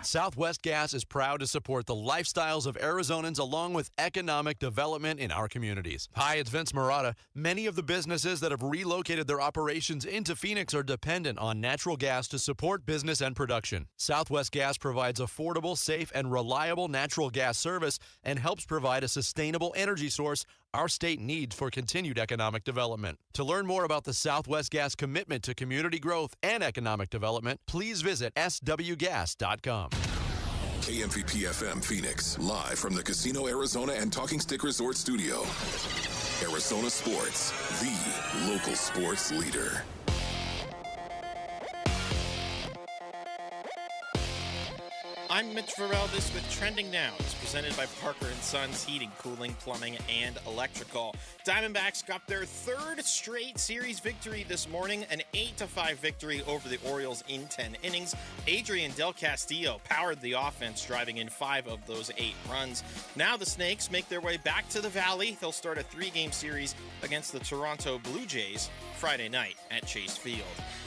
Southwest Gas is proud to support the lifestyles of Arizonans along with economic development in our communities. Hi, it's Vince Marotta. Many of the businesses that have relocated their operations into Phoenix are dependent on natural gas to support business and production. Southwest Gas provides affordable, safe, and reliable natural gas service and helps provide a sustainable energy source our state needs for continued economic development. To learn more about the Southwest Gas commitment to community growth and economic development, please visit swgas.com. KMVP FM Phoenix, live from the Casino Arizona and Talking Stick Resort Studio. Arizona Sports, the local sports leader. I'm Mitch Varell. This with Trending Now is presented by Parker & Sons Heating, Cooling, Plumbing, and Electrical. Diamondbacks got their 3rd straight series victory this morning, an 8-5 victory over the Orioles in 10 innings. Adrian Del Castillo powered the offense, driving in 5 of those 8 runs. Now the Snakes make their way back to the Valley. They'll start a 3-game series against the Toronto Blue Jays Friday night at Chase Field.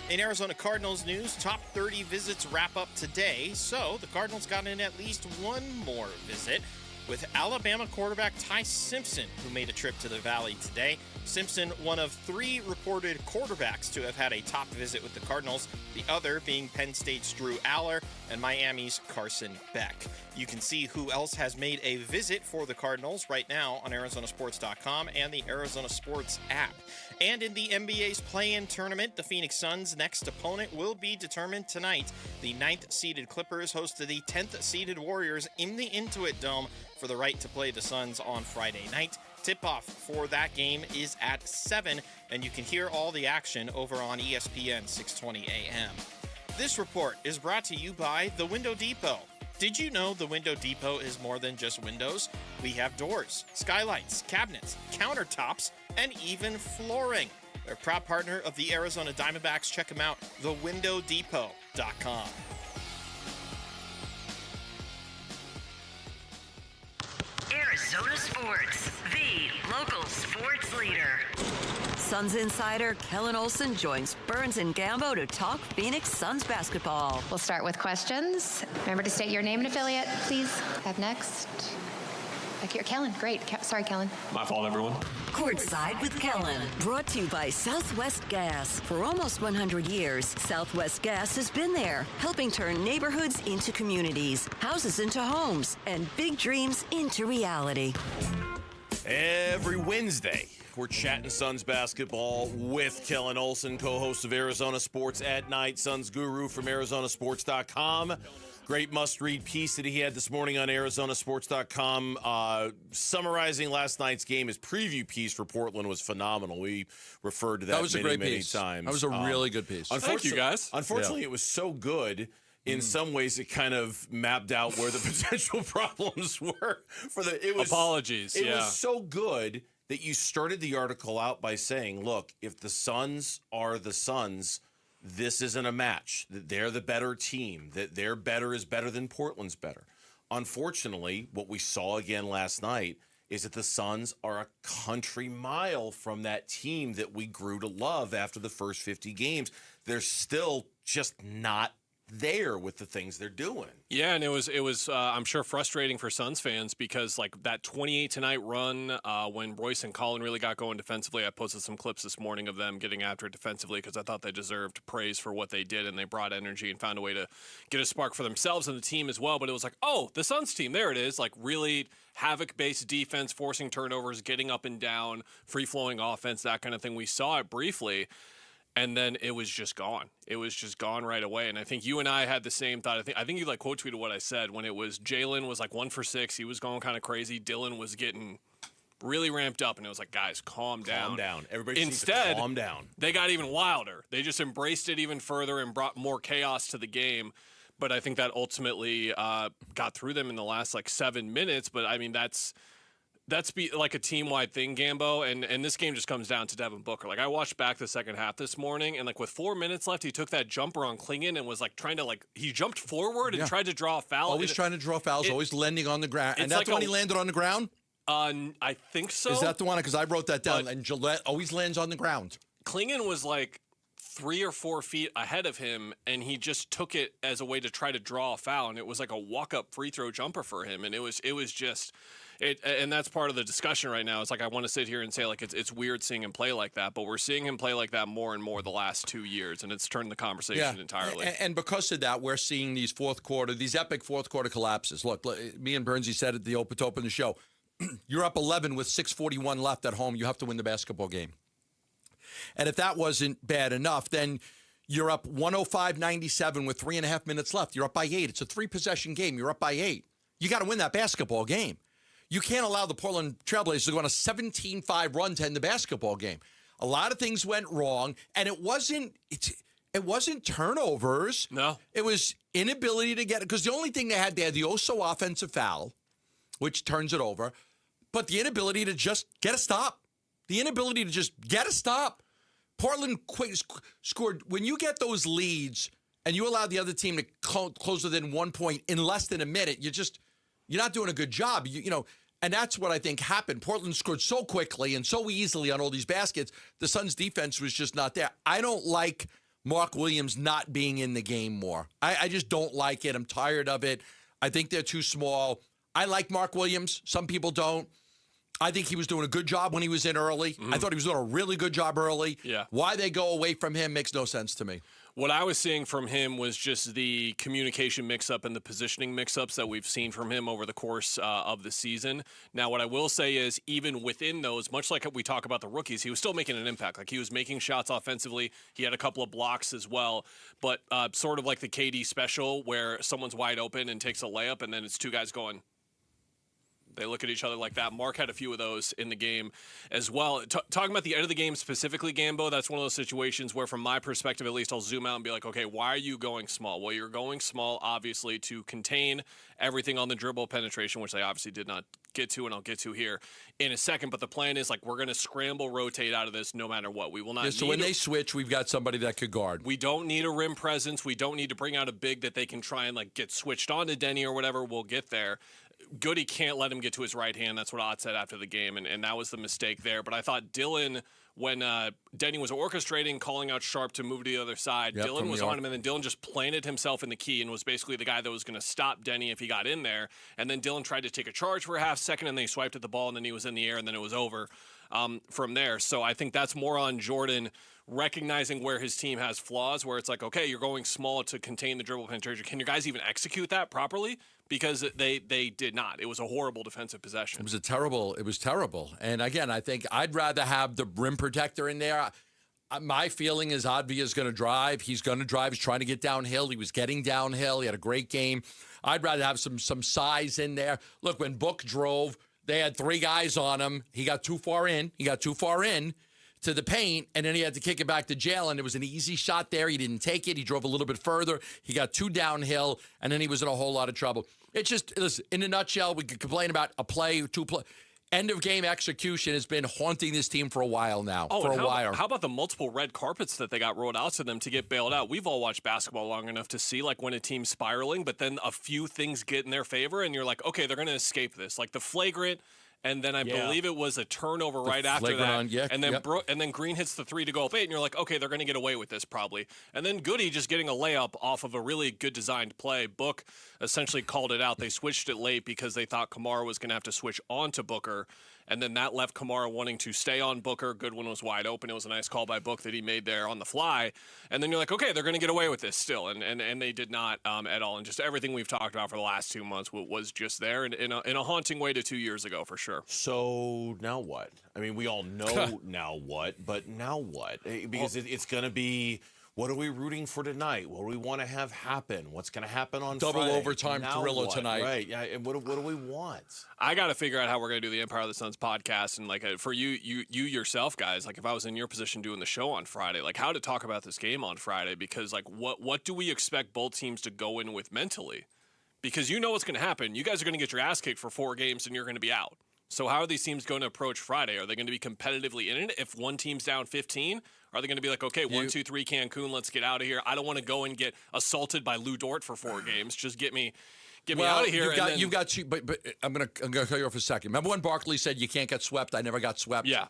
In Arizona Cardinals news, top 30 visits wrap up today, so the Cardinals got in at least one more visit with Alabama quarterback Ty Simpson, who made a trip to the Valley today. Simpson, one of 3 reported quarterbacks to have had a top visit with the Cardinals, the other being Penn State's Drew Aller and Miami's Carson Beck. You can see who else has made a visit for the Cardinals right now on ArizonaSports.com and the Arizona Sports app. And in the NBA's play-in tournament, the Phoenix Suns' next opponent will be determined tonight. The 9th-seeded Clippers host the 10th-seeded Warriors in the Intuit Dome for the right to play the Suns on Friday night. Tip-off for that game is at 7, and you can hear all the action over on ESPN 620 AM. This report is brought to you by The Window Depot. Did you know The Window Depot is more than just windows? We have doors, skylights, cabinets, countertops, and even flooring. They're a proud partner of the Arizona Diamondbacks. Check them out, thewindowdepot.com. Arizona Sports, the local sports leader. Suns insider Kellen Olsson joins Burns and Gambo to talk Phoenix Suns basketball. We'll start with questions. Remember to state your name and affiliate, please. Up next. Back here, Kellen. Great. Sorry, Kellen. My fault, everyone. Courtside with Kellen. Brought to you by Southwest Gas. For almost 100 years, Southwest Gas has been there, helping turn neighborhoods into communities, houses into homes, and big dreams into reality. Every Wednesday, we're chatting Suns basketball with Kellen Olsson, co-host of Arizona Sports at Night, Suns guru from ArizonaSports.com. Great must-read piece that he had this morning on ArizonaSports.com. Summarizing last night's game, his preview piece for Portland was phenomenal. We referred to that was many, a great many piece. times. That was a really good piece. Thank you, guys. Unfortunately, it was so good. In some ways, it kind of mapped out where the potential problems were. Apologies. It was so good that you started the article out by saying, look, if the Suns are the Suns, this isn't a match. That they're the better team. That their better is better than Portland's better. unfortunately, what we saw again last night is that the Suns are a country mile from that team that we grew to love after the first 50 games. They're still just not there with the things they're doing. Yeah, and it was I'm sure frustrating for Suns fans because like that 28 tonight run when Royce and Colin really got going defensively. I posted some clips this morning of them getting after it defensively because I thought they deserved praise for what they did, and they brought energy and found a way to get a spark for themselves and the team as well. But it was like, oh, the Suns team, there it is, like really havoc-based defense, forcing turnovers, getting up and down, free-flowing offense, that kind of thing. We saw it briefly. And then it was just gone. It was just gone right away. And I think you and I had the same thought. I think you like quote tweeted what I said when it was Jalen was like 1 for 6. He was going kind of crazy. Dylan was getting really ramped up, and it was like, guys, calm down. Calm down. Everybody Instead, needs to calm down. They got even wilder. They just embraced it even further and brought more chaos to the game. But I think that ultimately got through them in the last like 7 minutes. But I mean, that's like a team-wide thing, Gambo, and this game just comes down to Devin Booker. Like, I watched back the second half this morning, and like with 4 minutes left, he took that jumper on Klingon and was like trying to he jumped forward and tried to draw a foul. Always trying to draw fouls, always landing on the ground. And that's when he landed on the ground? I think so. Is that the one? Because I wrote that down. And Gillette always lands on the ground. Klingon was like 3 or 4 feet ahead of him, and he just took it as a way to try to draw a foul, and it was like a walk-up free throw jumper for him, and it was just. And that's part of the discussion right now. It's like I want to sit here and say like it's weird seeing him play like that, but we're seeing him play like that more and more the last 2 years, and it's turned the conversation entirely. And because of that, we're seeing these epic fourth quarter collapses. Look, me and Bernsey said at the open the show, you're up 11 with 6:41 left at home. You have to win the basketball game. And if that wasn't bad enough, then you're up 105-97 with 3.5 minutes left. You're up by 8. It's a 3-possession game. You're up by 8. You got to win that basketball game. You can't allow the Portland Trailblazers to go on a 17-5 run to end the basketball game. A lot of things went wrong, and it wasn't turnovers. No. It was inability to get it. Because the only thing they had the Oso offensive foul, which turns it over, but the inability to just get a stop. The inability to just get a stop. Portland scored. When you get those leads and you allow the other team to close within 1 point in less than a minute, you're not doing a good job. You know, and that's what I think happened. Portland scored so quickly and so easily on all these baskets. The Suns' defense was just not there. I don't like Mark Williams not being in the game more. I just don't like it. I'm tired of it. I think they're too small. I like Mark Williams. Some people don't. I think he was doing a good job when he was in early. I thought he was doing a really good job early. Yeah. Why they go away from him makes no sense to me. What I was seeing from him was just the communication mix-up and the positioning mix-ups that we've seen from him over the course of the season. Now, what I will say is even within those, much like we talk about the rookies, he was still making an impact. Like, he was making shots offensively. He had a couple of blocks as well. But sort of like the KD special where someone's wide open and takes a layup, and then it's two guys going. They look at each other like that. Mark had a few of those in the game as well. Talking about the end of the game specifically, Gambo, that's one of those situations where, from my perspective at least, I'll zoom out and be like, okay, why are you going small? Well, you're going small, obviously, to contain everything on the dribble penetration, which they obviously did not get to, and I'll get to here in a second. But the plan is, like, we're going to scramble, rotate out of this no matter what. We will not so when they switch, we've got somebody that could guard. We don't need a rim presence. We don't need to bring out a big that they can try and, like, get switched on to Denny or whatever. We'll get there. Goody can't let him get to his right hand. That's what Ott said after the game, and that was the mistake there. But I thought Dylan, when Denny was orchestrating, calling out Sharp to move to the other side, Dylan was on him, and then Dylan just planted himself in the key and was basically the guy that was going to stop Denny if he got in there. And then Dylan tried to take a charge for a half second, and then he swiped at the ball, and then he was in the air, and then it was over from there. So I think that's more on Jordan recognizing where his team has flaws, where it's like, okay, you're going small to contain the dribble penetration. Can your guys even execute that properly? Because they did not. It was a horrible defensive possession. It was terrible. And again, I think I'd rather have the rim protector in there. My feeling is Avdia is going to drive. He's going to drive. He's trying to get downhill. He was getting downhill. He had a great game. I'd rather have some size in there. Look, when Book drove, they had 3 guys on him. He got too far in. To the paint, and then he had to kick it back to Jalen. It was an easy shot there. He didn't take it. He drove a little bit further. He got 2 downhill, and then he was in a whole lot of trouble. It's just, listen, in a nutshell, we could complain about a play, 2 play. end-of-game execution has been haunting this team for a while now. How about the multiple red carpets that they got rolled out to them to get bailed out? We've all watched basketball long enough to see, like, when a team's spiraling, but then a few things get in their favor, and you're like, okay, they're going to escape this. Like the flagrant, and then I believe it was a turnover right after that. And then Green hits the 3 to go up 8, and you're like, okay, they're going to get away with this probably. And then Goody just getting a layup off of a really good designed play. Book essentially called it out. They switched it late because they thought Kamara was going to have to switch on to Booker. And then that left Kamara wanting to stay on Booker. Goodwin was wide open. It was a nice call by Book that he made there on the fly. And then you're like, okay, they're going to get away with this still. And they did not at all. And just everything we've talked about for the last 2 months was just there in a haunting way to 2 years ago for sure. So now what? I mean, we all know now what, but now what? Because it's going to be, what are we rooting for tonight? What do we want to have happen? What's going to happen on Double Friday? overtime now thriller what? tonight. Right. Yeah. And what do we want? I got to figure out how we're going to do the Empire of the Suns podcast. And like for you yourself, guys, like if I was in your position doing the show on Friday, like how to talk about this game on Friday, because like what do we expect both teams to go in with mentally? Because you know what's going to happen. You guys are going to get your ass kicked for 4 games and you're going to be out. So how are these teams going to approach Friday? Are they going to be competitively in it? If one team's down 15, are they going to be like, okay, 1, 2, 3, Cancun, let's get out of here. I don't want to go and get assaulted by Lou Dort for 4 games. Just get me out of here. You've got two, but I'm going to cut you off for a second. Remember when Barkley said you can't get swept? I never got swept. Yeah.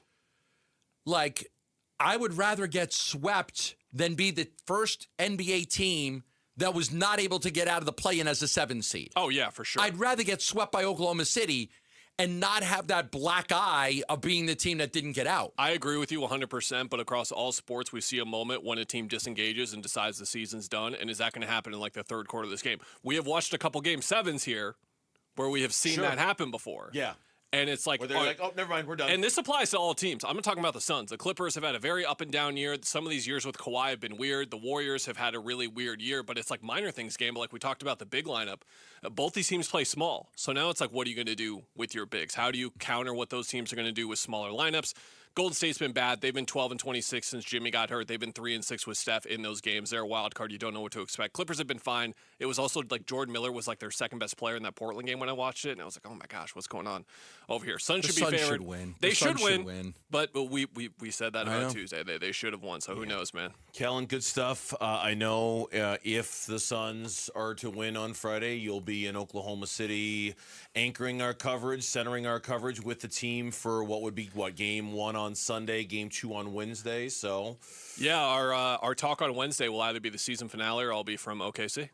Like, I would rather get swept than be the first NBA team that was not able to get out of the play-in as a 7 seed. Oh, yeah, for sure. I'd rather get swept by Oklahoma City and not have that black eye of being the team that didn't get out. I agree with you 100%, but across all sports, we see a moment when a team disengages and decides the season's done, and is that going to happen in like the third quarter of this game? We have watched a couple Game 7s here where we have seen that happen before. Yeah. And it's like, where they're like, oh, never mind, we're done. And this applies to all teams. I'm not talking about the Suns. The Clippers have had a very up and down year. Some of these years with Kawhi have been weird. The Warriors have had a really weird year, but it's like minor things game. But like we talked about the big lineup, both these teams play small. So now it's like, what are you going to do with your bigs? How do you counter what those teams are going to do with smaller lineups? Golden State's been bad. They've been 12-26 since Jimmy got hurt. They've been 3-6 with Steph in those games. They're a wild card. You don't know what to expect. Clippers have been fine. It was also like Jordan Miller was like their second best player in that Portland game when I watched it, and I was like, oh my gosh, what's going on over here? Suns should be favored. Should win. They should win. But we said that about Tuesday. They should have won. So who knows, man? Kellen, good stuff. I know if the Suns are to win on Friday, you'll be in Oklahoma City anchoring our coverage, centering our coverage with the team for what would be Game 1 on Sunday, Game 2 on Wednesday. So yeah, our talk on Wednesday will either be the season finale or I'll be from OKC.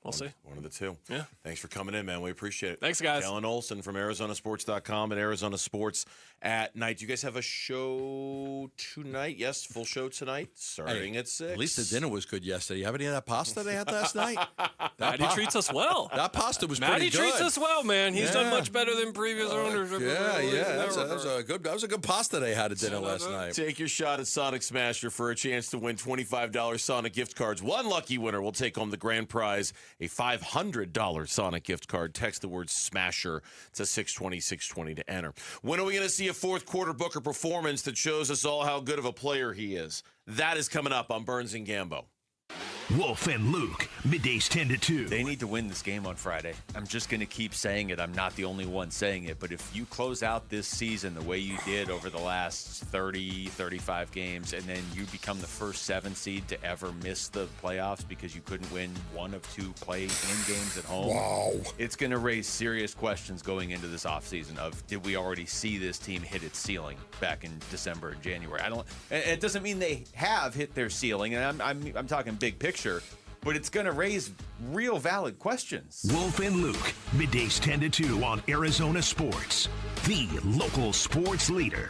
We'll see. One of the two. Yeah. Thanks for coming in, man. We appreciate it. Thanks, guys. Kellen Olsson from ArizonaSports.com and Arizona Sports at Night. Do you guys have a show tonight? Yes, full show tonight, starting at 6. At least the dinner was good yesterday. You have any of that pasta they had last night? Matty treats us well. That pasta was Matty pretty good. treats us well, man. He's done much better than previous owners. That was a good pasta they had at dinner last night. Take your shot at Sonic Smasher for a chance to win $25 Sonic gift cards. One lucky winner will take home the grand prize, a $500 Sonic gift card. Text the word Smasher to 620-620 to enter. When are we going to see a fourth quarter Booker performance that shows us all how good of a player he is? That is coming up on Burns and Gambo. Wolf and Luke, middays 10 to 2. They need to win this game on Friday. I'm just going to keep saying it. I'm not the only one saying it. But if you close out this season the way you did over the last 30, 35 games, and then you become the first 7 seed to ever miss the playoffs because you couldn't win 1 of 2 play-in games at home, it's going to raise serious questions going into this offseason of, did we already see this team hit its ceiling back in December and January? It doesn't mean they have hit their ceiling, and I'm talking big picture. But it's going to raise real valid questions. Wolf and Luke, middays 10 to 2 on Arizona Sports, the local sports leader.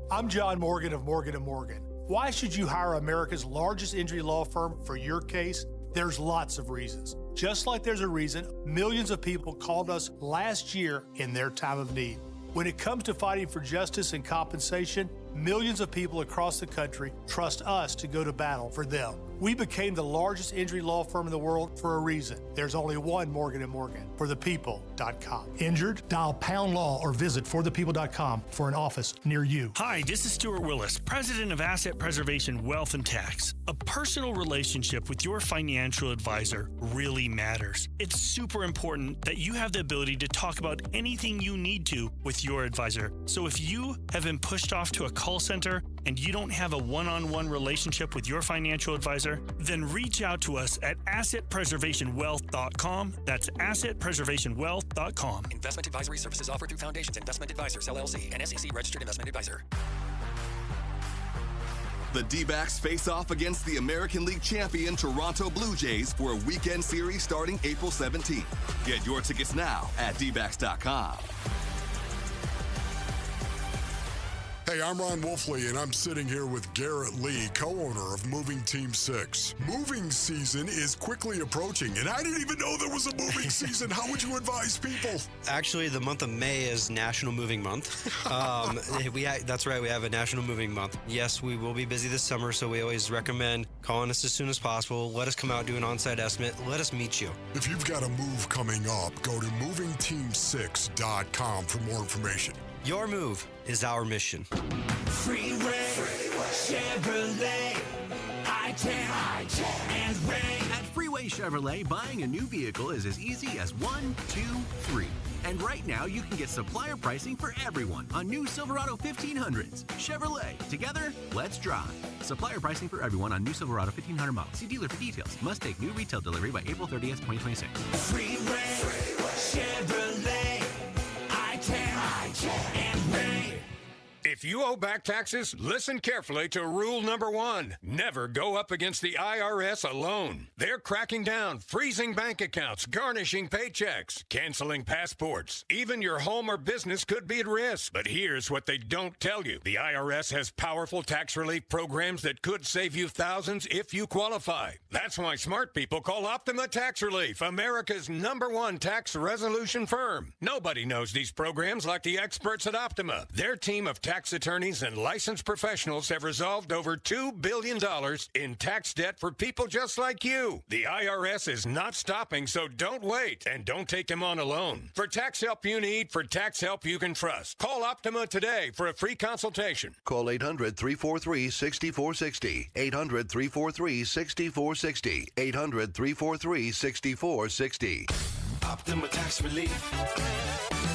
I'm John Morgan of Morgan & Morgan. Why should you hire America's largest injury law firm for your case? There's lots of reasons. Just like there's a reason millions of people called us last year in their time of need. When it comes to fighting for justice and compensation, millions of people across the country trust us to go to battle for them. We became the largest injury law firm in the world for a reason. There's only one Morgan & Morgan, forthepeople.com. Injured? Dial pound law or visit forthepeople.com for an office near you. Hi, this is Stuart Willis, president of Asset Preservation Wealth and Tax. A personal relationship with your financial advisor really matters. It's super important that you have the ability to talk about anything you need to with your advisor. So if you have been pushed off to a call center and you don't have a one-on-one relationship with your financial advisor, then reach out to us at assetpreservationwealth.com. That's assetpreservationwealth.com. Investment advisory services offered through Foundations Investment Advisors, LLC, an SEC registered investment advisor. The D-backs face off against the American League champion Toronto Blue Jays for a weekend series starting April 17th. Get your tickets now at dbacks.com. Hey, I'm Ron Wolfley, and I'm sitting here with Garrett Lee, co-owner of Moving Team 6. Moving season is quickly approaching, and I didn't even know there was a moving season. How would you advise people? Actually, the month of May is National Moving Month. That's right, we have a National Moving Month. Yes, we will be busy this summer, so we always recommend calling us as soon as possible. Let us come out, do an on-site estimate. Let us meet you. If you've got a move coming up, go to movingteam6.com for more information. Your move is our mission. Freeway, Chevrolet, I-10, and Ray. At Freeway Chevrolet, buying a new vehicle is as easy as 1, 2, 3. And right now, you can get supplier pricing for everyone on new Silverado 1500s. Chevrolet, together, let's drive. Supplier pricing for everyone on new Silverado 1500 model. See dealer for details. Must take new retail delivery by April 30th, 2026. Freeway, Chevrolet, I-10, and Ray. If you owe back taxes, listen carefully to rule number 1. Never go up against the IRS alone. They're cracking down, freezing bank accounts, garnishing paychecks, canceling passports. Even your home or business could be at risk. But here's what they don't tell you. The IRS has powerful tax relief programs that could save you thousands if you qualify. That's why smart people call Optima Tax Relief, America's #1 tax resolution firm. Nobody knows these programs like the experts at Optima. Their team of tax attorneys and licensed professionals have resolved over $2 billion in tax debt for people just like you. The IRS is not stopping, so don't wait and don't take them on alone. For tax help you need, for tax help you can trust, call Optima today for a free consultation. Call 800-343-6460. 800-343-6460. 800-343-6460. Optima Tax Relief.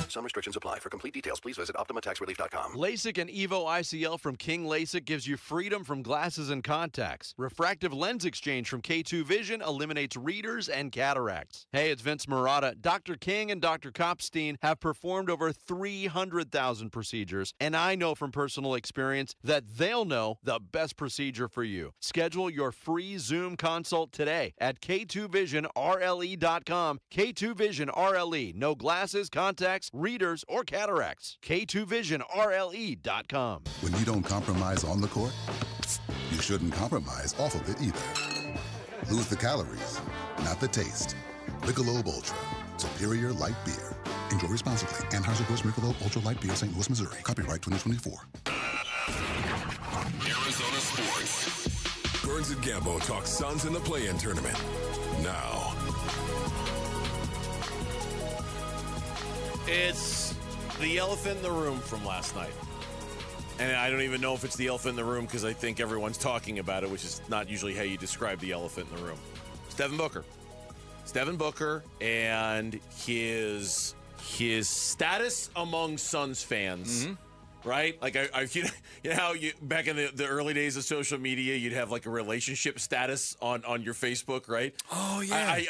Some restrictions apply. For complete details, please visit OptimaTaxRelief.com. LASIK and Evo ICL from King LASIK gives you freedom from glasses and contacts. Refractive lens exchange from K2 Vision eliminates readers and cataracts. Hey, it's Vince Marotta. Dr. King and Dr. Kopstein have performed over 300,000 procedures, and I know from personal experience that they'll know the best procedure for you. Schedule your free Zoom consult today at K2VisionRLE.com. K2 Vision RLE. No glasses, contacts, readers, or cataracts. K2VisionRLE.com. When you don't compromise on the court, you shouldn't compromise off of it either. Lose the calories, not the taste. Michelob Ultra, superior light beer. Enjoy responsibly. Anheuser-Busch Michelob Ultra Light Beer, St. Louis, Missouri. Copyright 2024. Arizona Sports. Burns and Gambo talk Suns in the play-in tournament. Now. It's the elephant in the room from last night. And I don't even know if it's the elephant in the room because I think everyone's talking about it, which is not usually how you describe the elephant in the room. It's Devin Booker. It's Devin Booker and his status among Suns fans. Mm-hmm. Right? Like, you know how back in the early days of social media, you'd have like a relationship status on your Facebook, right? Oh, yeah.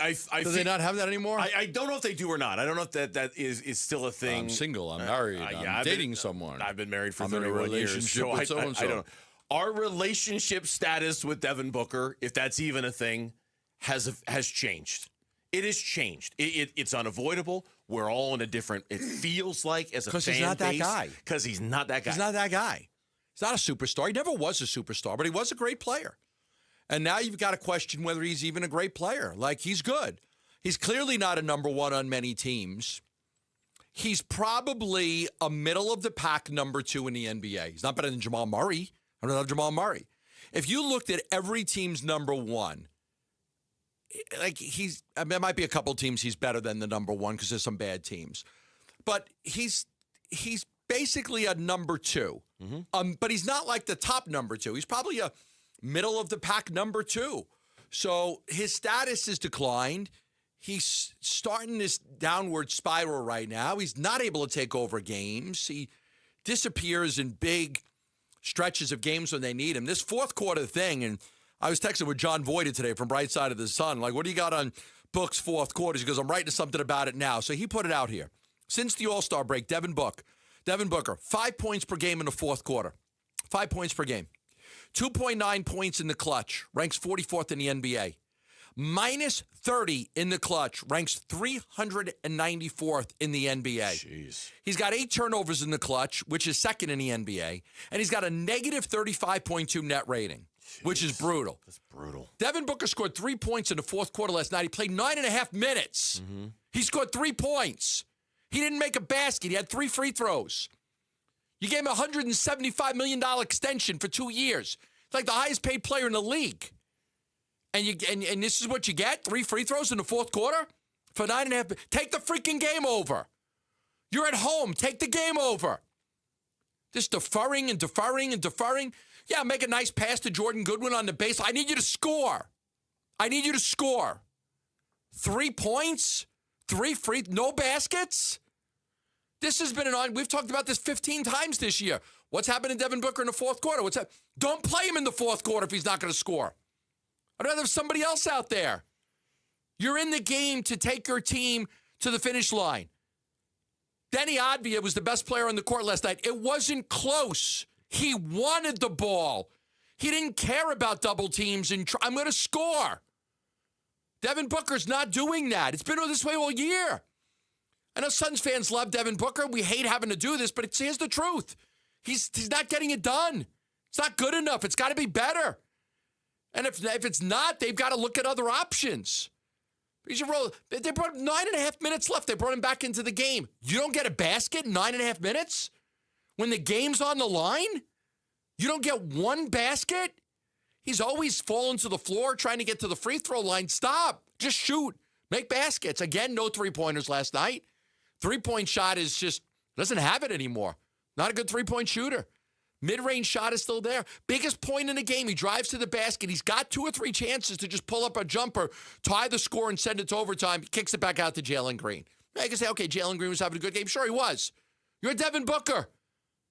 Do they not have that anymore? I don't know if they do or not. I don't know if that is still a thing. I'm single. I'm married. I'm dating someone. I've been married for I'm in a 31 years. relationship So with so-and-so. I don't know. Our relationship status with Devin Booker, if that's even a thing, has changed. It has changed. It's unavoidable. We're all in a different, it feels like, as a fan base. Because he's not that guy. Because he's not that guy. He's not that guy. He's not a superstar. He never was a superstar, but he was a great player. And now you've got to question whether he's even a great player. Like, he's good. He's clearly not a number one on many teams. He's probably a middle-of-the-pack number 2 in the NBA. He's not better than Jamal Murray. I don't love Jamal Murray. If you looked at every team's number 1, there might be a couple teams he's better than the number 1 because there's some bad teams. But he's basically a number 2. But he's not like the top number 2. He's probably a middle-of-the-pack number 2. So his status has declined. He's starting this downward spiral right now. He's not able to take over games. He disappears in big stretches of games when they need him. This fourth quarter thing, and I was texting with John Voida today from Bright Side of the Sun. Like, what do you got on Book's fourth quarters? He goes, I'm writing something about it now. So he put it out here. Since the All-Star break, Devin Booker, 5 points per game in the fourth quarter. 5 points per game. 2.9 points in the clutch. Ranks 44th in the NBA. Minus 30 in the clutch, ranks 394th in the NBA. Jeez. He's got 8 turnovers in the clutch, which is second in the NBA, and he's got a negative 35.2 net rating, which is brutal. That's brutal. Devin Booker scored 3 points in the fourth quarter last night. He played 9.5 minutes. He scored 3 points. He didn't make a basket. He had 3 free throws. You gave him a $175 million extension for 2 years. It's like the highest paid player in the league. And this is what you get? 3 free throws in the fourth quarter for 9.5. Take the freaking game over. You're at home. Take the game over. Just deferring and deferring and deferring. Yeah, make a nice pass to Jordan Goodwin on the base. I need you to score. I need you to score. 3 points? 3 free, no baskets? This has been we've talked about this 15 times this year. What's happened to Devin Booker in the fourth quarter? Don't play him in the fourth quarter if he's not going to score. I'd rather have somebody else out there. You're in the game to take your team to the finish line. Denny Avdia was the best player on the court last night. It wasn't close. He wanted the ball. He didn't care about double teams and I'm going to score. Devin Booker's not doing that. It's been this way all year. I know Suns fans love Devin Booker. We hate having to do this, but here's the truth. He's not getting it done. It's not good enough. It's got to be better. And if it's not, they've got to look at other options. They brought 9.5 minutes left. They brought him back into the game. You don't get a basket in 9.5 minutes? When the game's on the line? You don't get one basket? He's always falling to the floor trying to get to the free throw line. Stop. Just shoot. Make baskets. Again, no three-pointers last night. Three-point shot is doesn't have it anymore. Not a good three-point shooter. Mid-range shot is still there. Biggest point in the game. He drives to the basket. He's got 2 or 3 chances to just pull up a jumper, tie the score, and send it to overtime. He kicks it back out to Jalen Green. I can say, okay, Jalen Green was having a good game. Sure, he was. You're Devin Booker.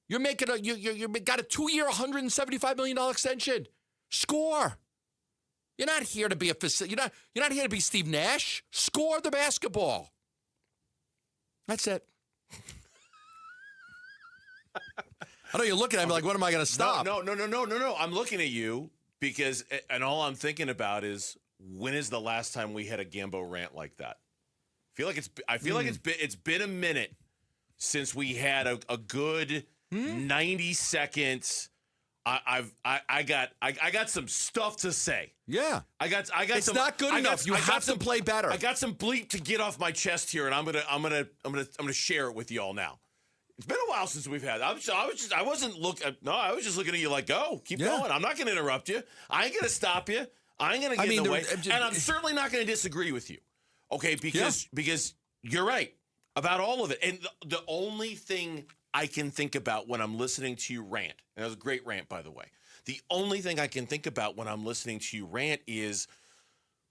You're making you got a 2-year, $175 million extension. Score. You're not here to be a facility. You're not here to be Steve Nash. Score the basketball. That's it. I know you're looking at me like, when am I going to stop? No. I'm looking at you because, and all I'm thinking about is, when is the last time we had a Gambo rant like that? I feel like it's been a minute since we had a good 90 seconds. I got some stuff to say. Yeah, I got. It's some, not good enough. You have to play better. I got some bleep to get off my chest here, and I'm gonna share it with you all now. It's been a while since we've had. I was just looking at you like, go, keep going. I'm not going to interrupt you. I ain't going to stop you. I ain't going to get in the way, and I'm certainly not going to disagree with you. Okay, because you're right about all of it. And the only thing I can think about when I'm listening to you rant, and that was a great rant, by the way. The only thing I can think about when I'm listening to you rant is,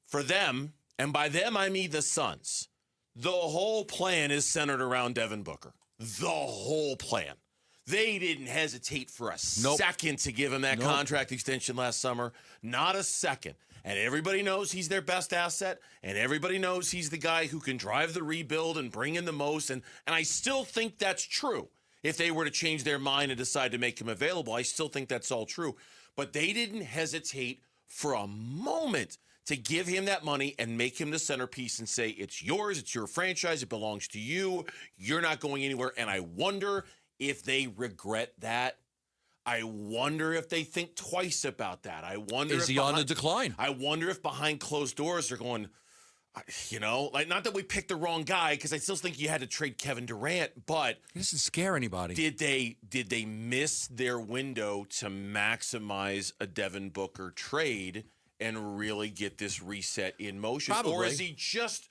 for them, and by them I mean the Suns, the whole plan is centered around Devin Booker. The whole plan. They didn't hesitate for a second to give him that contract extension last summer. Not a second. And everybody knows he's their best asset, and everybody knows he's the guy who can drive the rebuild and bring in the most. And I still think that's true. If they were to change their mind and decide to make him available, I still think that's all true. But they didn't hesitate for a moment to give him that money and make him the centerpiece and say, it's yours, it's your franchise, it belongs to you, you're not going anywhere. And I wonder if they regret that. I wonder if they think twice about that. I wonder is he on the decline? I wonder if behind closed doors they're going, Like, not that we picked the wrong guy, because I still think you had to trade Kevin Durant, but He doesn't scare anybody. did they miss their window to maximize a Devin Booker trade and really get this reset in motion? Probably. Or is he just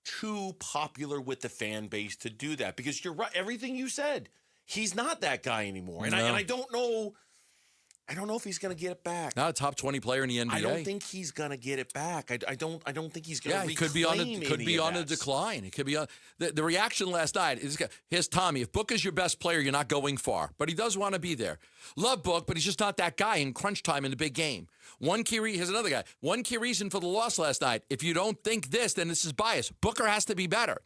too popular with the fan base to do that? Because you're right, everything you said, he's not that guy anymore. And, No. I don't know. I don't know if he's going to get it back. Not a top 20 player in the NBA. I don't think he's going to get it back. I don't think he's going to. Yeah, he could be on a decline. It could be on the reaction last night is, here's Tommy. If Book is your best player, you're not going far, but he does want to be there. Love Book, but he's just not that guy in crunch time in the big game. Here's another guy. One key reason for the loss last night. If you don't think this, then this is bias. Booker has to be better.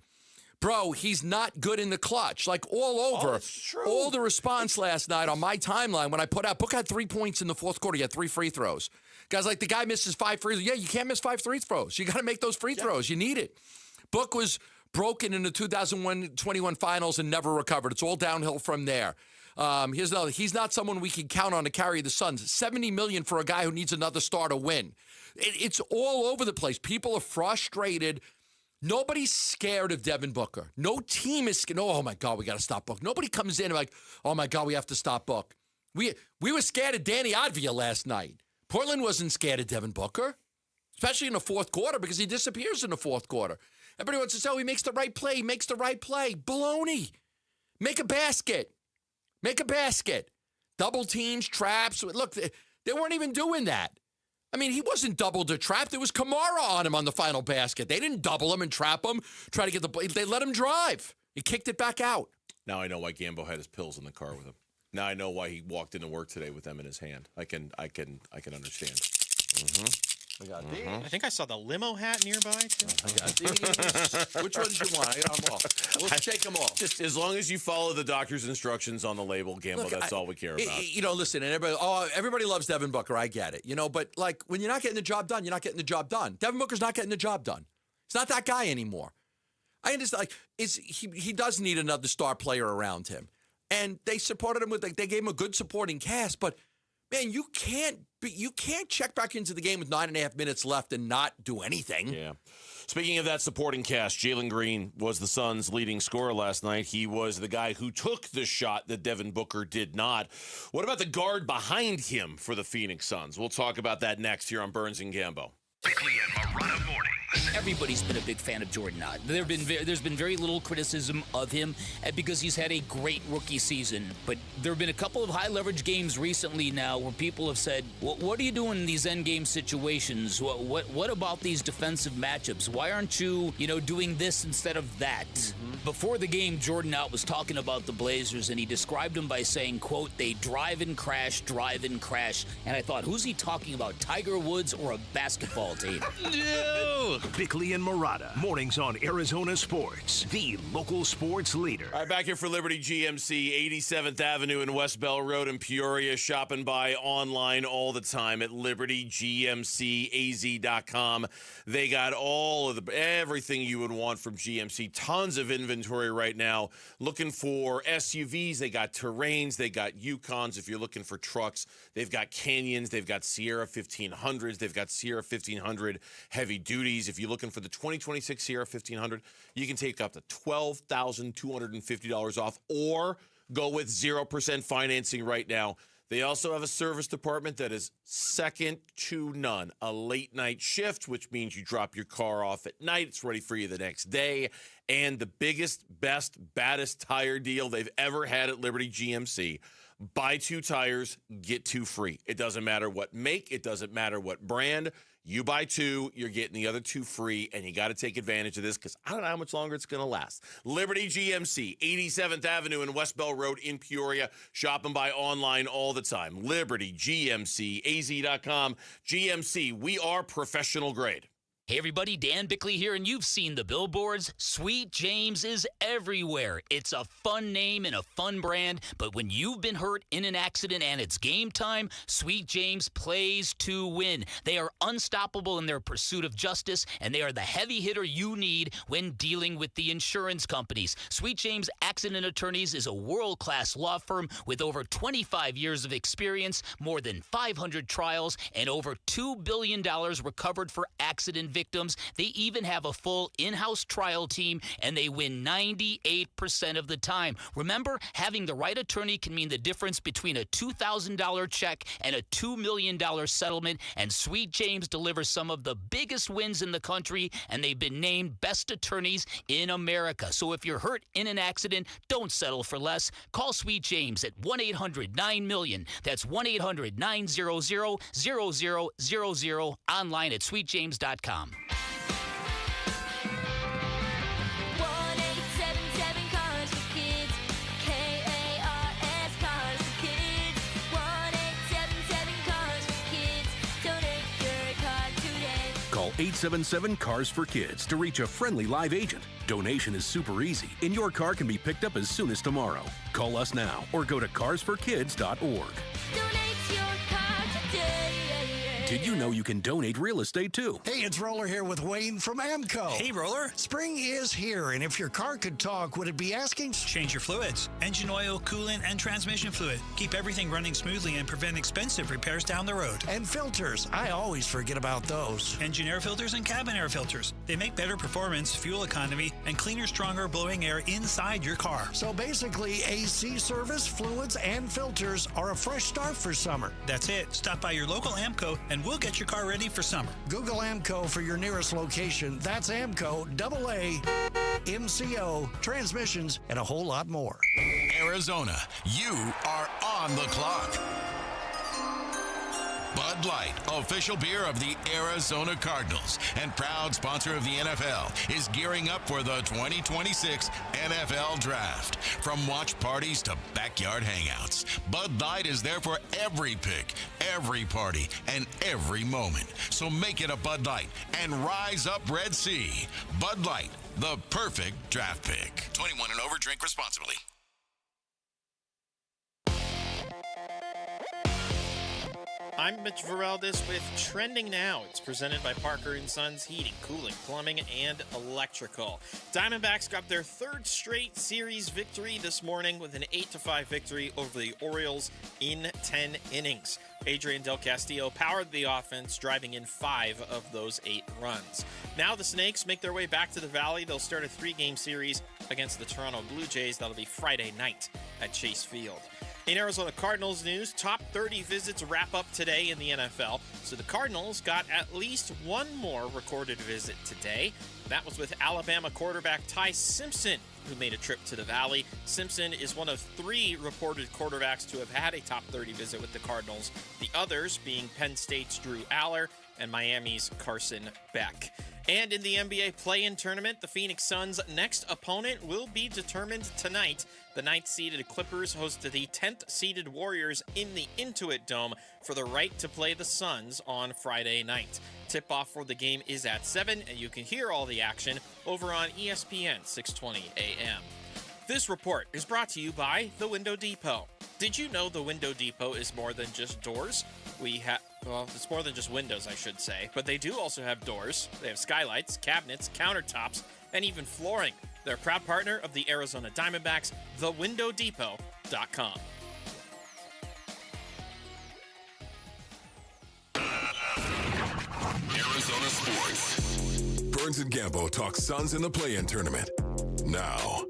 Bro, he's not good in the clutch. Like, all over. That's true. All the response last night on my timeline when I put out, Book had 3 points in the fourth quarter. He had 3 free throws. Guys, like, the guy misses 5 free throws. Yeah, you can't miss 5 free throws. You got to make those free throws. You need it. Book was broken in the 2021 finals and never recovered. It's all downhill from there. Here's another. He's not someone we can count on to carry the Suns. $70 million for a guy who needs another star to win. It's all over the place. People are frustrated. Nobody's scared of Devin Booker. No team is scared. Oh, my God, we got to stop Book. Nobody comes in like, oh, my God, we have to stop Book. We were scared of Danny Avdia last night. Portland wasn't scared of Devin Booker, especially in the fourth quarter, because he disappears in the fourth quarter. Everybody wants to say, oh, he makes the right play. He makes the right play. Baloney. Make a basket. Make a basket. Double teams, traps. Look, they weren't even doing that. I mean, he wasn't doubled or trapped. There was Kamara on him on the final basket. They didn't double him and trap him, try to get the play. They let him drive. He kicked it back out. Now I know why Gambo had his pills in the car with him. Now I know why he walked into work today with them in his hand. I can understand. Mm-hmm. We got I think I saw the limo hat nearby, too. I got these. Which ones you want? I got them all. We'll take them all. Just as long as you follow the doctor's instructions on the label, Gambo, that's all we care about. Listen, and everybody loves Devin Booker. I get it. But like, when you're not getting the job done, you're not getting the job done. Devin Booker's not getting the job done. He's not that guy anymore. I understand. Like, he does need another star player around him, and they supported him they gave him a good supporting cast. But man, you can't check back into the game with 9.5 minutes left and not do anything. Yeah. Speaking of that supporting cast, Jalen Green was the Suns' leading scorer last night. He was the guy who took the shot that Devin Booker did not. What about the guard behind him for the Phoenix Suns? We'll talk about that next here on Burns and Gambo. Bickley and Morata mornings. Everybody's been a big fan of Jordan Ott. There's been very little criticism of him because he's had a great rookie season. But there have been a couple of high leverage games recently now where people have said, "What are you doing in these endgame situations? What about these defensive matchups? Why aren't you doing this instead of that?" Mm-hmm. Before the game, Jordan Ott was talking about the Blazers, and he described them by saying, "quote They drive and crash, drive and crash." And I thought, who's he talking about? Tiger Woods or a basketball team? No. Bickley and Morata, mornings on Arizona Sports, the local sports leader. All right, back here for Liberty GMC, 87th Avenue and West Bell Road in Peoria. Shop and buy online all the time at libertygmcaz.com. They got all of everything you would want from GMC. Tons of inventory right now. Looking for SUVs, they got Terrains, they got Yukons. If you're looking for trucks, they've got Canyons, they've got Sierra 1500s, they've got Sierra 1500 heavy duties. If you're looking for the 2026 Sierra 1500, you can take up to $12,250 off or go with 0% financing right now. They also have a service department that is second to none. A late night shift, which means you drop your car off at night. It's ready for you the next day. And the biggest, best, baddest tire deal they've ever had at Liberty GMC. Buy 2 tires, get 2 free. It doesn't matter what make. It doesn't matter what brand. You buy 2, you're getting the other 2 free, and you got to take advantage of this because I don't know how much longer it's going to last. Liberty GMC, 87th Avenue and West Bell Road in Peoria. Shop and buy online all the time. LibertyGMCAZ.com. GMC, we are professional grade. Hey everybody, Dan Bickley here, and you've seen the billboards. Sweet James is everywhere. It's a fun name and a fun brand, but when you've been hurt in an accident and it's game time, Sweet James plays to win. They are unstoppable in their pursuit of justice, and they are the heavy hitter you need when dealing with the insurance companies. Sweet James Accident Attorneys is a world-class law firm with over 25 years of experience, more than 500 trials, and over $2 billion recovered for accident victims. They even have a full in-house trial team, and they win 98% of the time. Remember, having the right attorney can mean the difference between a $2,000 check and a $2 million settlement, and Sweet James delivers some of the biggest wins in the country, and they've been named best attorneys in America. So if you're hurt in an accident, don't settle for less. Call Sweet James at 1-800-9-MILLION. That's 1-800-900-0000, online at sweetjames.com. 1-877-CARS for kids. K-A-R-S, Cars for kids. 1-877-CARS for kids. Donate your car today. Call 877-CARS for Kids to reach a friendly live agent. Donation is super easy, and your car can be picked up as soon as tomorrow. Call us now or go to carsforkids.org. Donate your car today. Did you know you can donate real estate too? Hey, it's Roller here with Wayne from AMCO. Hey, Roller. Spring is here, and if your car could talk, would it be asking? Change your fluids. Engine oil, coolant, and transmission fluid. Keep everything running smoothly and prevent expensive repairs down the road. And filters. I always forget about those. Engine air filters and cabin air filters. They make better performance, fuel economy, and cleaner, stronger blowing air inside your car. So basically, AC service, fluids, and filters are a fresh start for summer. That's it. Stop by your local AMCO and we'll get your car ready for summer. Google AMCO for your nearest location. That's AMCO, AA, MCO, transmissions, and a whole lot more. Arizona, you are on the clock. Bud Light, official beer of the Arizona Cardinals and proud sponsor of the NFL, is gearing up for the 2026 NFL Draft. From watch parties to backyard hangouts, Bud Light is there for every pick, every party, and every moment. So make it a Bud Light and rise up Red Sea. Bud Light, the perfect draft pick. 21 and over, drink responsibly. I'm Mitch Vareldes with Trending Now. It's presented by Parker & Sons Heating, Cooling, Plumbing, and Electrical. Diamondbacks got their third straight series victory this morning with an 8-5 victory over the Orioles in 10 innings. Adrian Del Castillo powered the offense, driving in 5 of those 8 runs. Now the Snakes make their way back to the Valley. They'll start a 3-game series against the Toronto Blue Jays. That'll be Friday night at Chase Field. In Arizona Cardinals news, top 30 visits wrap up today in the NFL. So the Cardinals got at least one more recorded visit today. That was with Alabama quarterback Ty Simpson, who made a trip to the Valley. Simpson is one of 3 reported quarterbacks to have had a top 30 visit with the Cardinals, the others being Penn State's Drew Aller and Miami's Carson Beck. And in the NBA play-in tournament, the Phoenix Suns' next opponent will be determined tonight. The 9th-seeded Clippers host the 10th-seeded Warriors in the Intuit Dome for the right to play the Suns on Friday night. Tip-off for the game is at 7, and you can hear all the action over on ESPN 620 AM. This report is brought to you by The Window Depot. Did you know The Window Depot is more than just doors? Well, it's more than just windows, I should say, but they do also have doors. They have skylights, cabinets, countertops, and even flooring. They're a proud partner of the Arizona Diamondbacks, thewindowdepot.com. Arizona Sports. Burns and Gambo talk Suns in the play-in tournament. Now.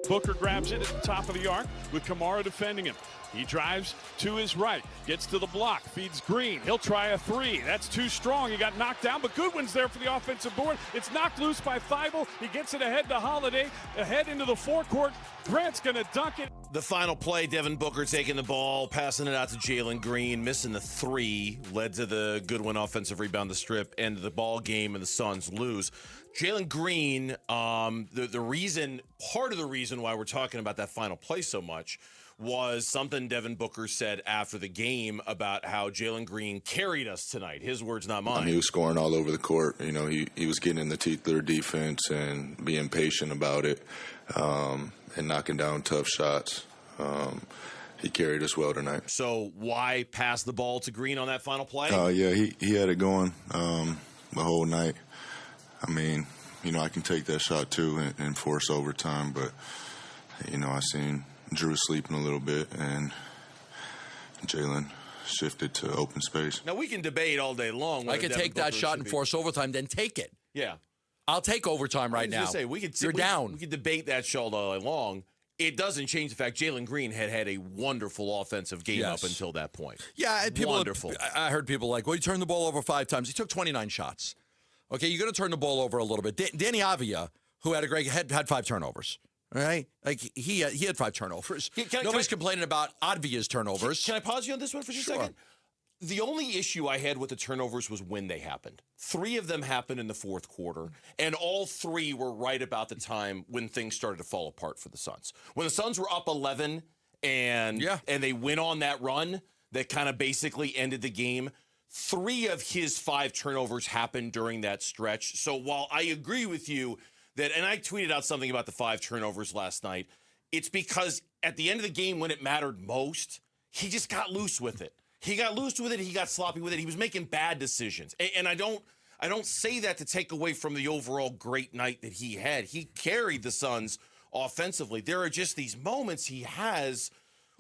Booker grabs it at the top of the arc with Kamara defending him. He drives to his right, gets to the block, feeds Green. He'll try a 3. That's too strong. He got knocked down, but Goodwin's there for the offensive board. It's knocked loose by Thibault. He gets it ahead to Holiday, ahead into the forecourt. Grant's going to dunk it. The final play, Devin Booker taking the ball, passing it out to Jalen Green, missing the 3, led to the Goodwin offensive rebound, the strip, end of the ball game, and the Suns lose. Jalen Green, part of the reason why we're talking about that final play so much was something Devin Booker said after the game about how Jalen Green carried us tonight. His words, not mine. He was scoring all over the court. You know, he was getting in the teeth of their defense and being patient about it, and knocking down tough shots. He carried us well tonight. So why pass the ball to Green on that final play? Yeah, he had it going the whole night. I mean, you know, I can take that shot too and force overtime, but, you know, I seen Drew sleeping a little bit, and Jalen shifted to open space. Now, we can debate all day long. I could take that shot and force overtime, then take it. Yeah. I'll take overtime right now. You're down. We could debate that shot all day long. It doesn't change the fact Jalen Green had a wonderful offensive game up until that point. Yeah, people. Wonderful. I heard people like, well, he turned the ball over 5 times. He took 29 shots. Okay, you're going to turn the ball over a little bit. Danny Avdia, who had a great had 5 turnovers. All right, like he had 5 turnovers. Nobody's complaining about Avdia's turnovers. Can I pause you on this one for just a second? The only issue I had with the turnovers was when they happened. 3 of them happened in the fourth quarter, and all 3 were right about the time when things started to fall apart for the Suns. When the Suns were up 11 and they went on that run that kind of basically ended the game, 3 of his 5 turnovers happened during that stretch. So while I agree with you that, and I tweeted out something about the 5 turnovers last night, it's because at the end of the game when it mattered most, he just got loose with it. He got loose with it. He got sloppy with it. He was making bad decisions. And I don't say that to take away from the overall great night that he had. He carried the Suns offensively. There are just these moments he has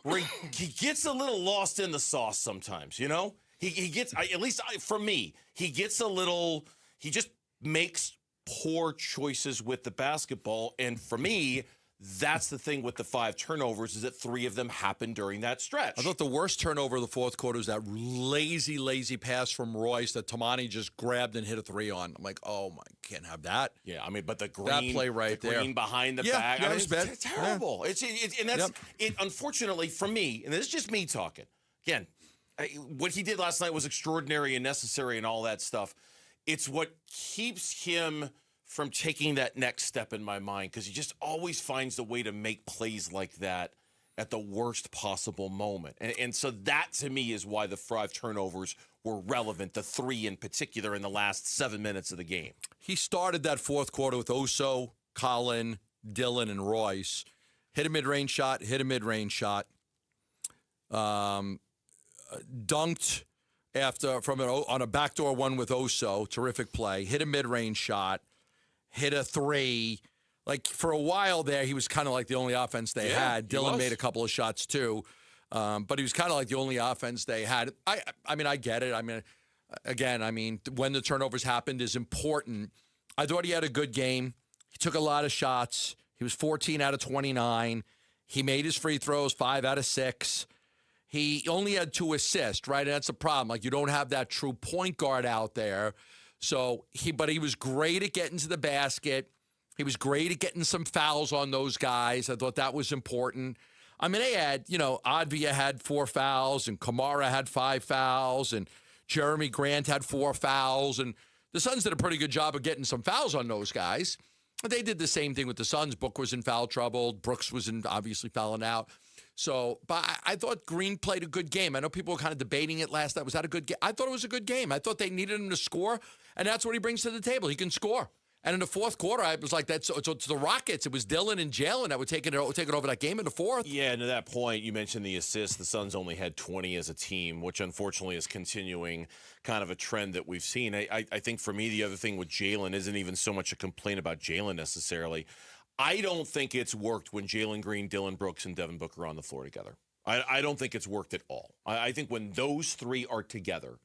where he gets a little lost in the sauce sometimes, you know? He gets, at least for me, he gets a little, he just makes poor choices with the basketball. And for me, that's the thing with the 5 turnovers is that 3 of them happened during that stretch. I thought the worst turnover of the fourth quarter was that lazy pass from Royce that Tamani just grabbed and hit a 3 on. I'm like, oh my, can't have that. Yeah, I mean, but the green, that play right the there, green behind the back, yeah, I mean, it's bad. It's terrible. Yeah. And that's it. Unfortunately for me, and this is just me talking again. What he did last night was extraordinary and necessary and all that stuff. It's what keeps him from taking that next step in my mind because he just always finds the way to make plays like that at the worst possible moment. And so that, to me, is why the 5 turnovers were relevant, the 3 in particular in the last 7 minutes of the game. He started that fourth quarter with Oso, Colin, Dillon, and Royce. Hit a mid-range shot, dunked on a backdoor one with Oso, terrific play. Hit a mid-range shot, hit a 3. Like, for a while there, he was kind of like the only offense they had. Dillon made a couple of shots, too. But he was kind of like the only offense they had. I mean, I get it. I mean, again, when the turnovers happened is important. I thought he had a good game. He took a lot of shots. He was 14 out of 29. He made his free throws, 5 out of 6. He only had 2 assists, right? And that's a problem. Like, you don't have that true point guard out there. But he was great at getting to the basket. He was great at getting some fouls on those guys. I thought that was important. I mean, they had, Avdia had 4 fouls, and Kamara had 5 fouls, and Jeremy Grant had 4 fouls. And the Suns did a pretty good job of getting some fouls on those guys. They did the same thing with the Suns. Book was in foul trouble. Brooks was obviously fouling out. But I thought Green played a good game. I know people were kind of debating it last night. Was that a good game? I thought it was a good game. I thought they needed him to score, and that's what he brings to the table. He can score. And in the fourth quarter, I was like, it's the Rockets. It was Dillon and Jalen that were taking over that game in the fourth. Yeah, and to that point, you mentioned the assists. The Suns only had 20 as a team, which unfortunately is continuing kind of a trend that we've seen. I think for me, the other thing with Jalen isn't even so much a complaint about Jalen necessarily. I don't think it's worked when Jalen Green, Dillon Brooks, and Devin Booker are on the floor together. I don't think it's worked at all. I think when those 3 are together,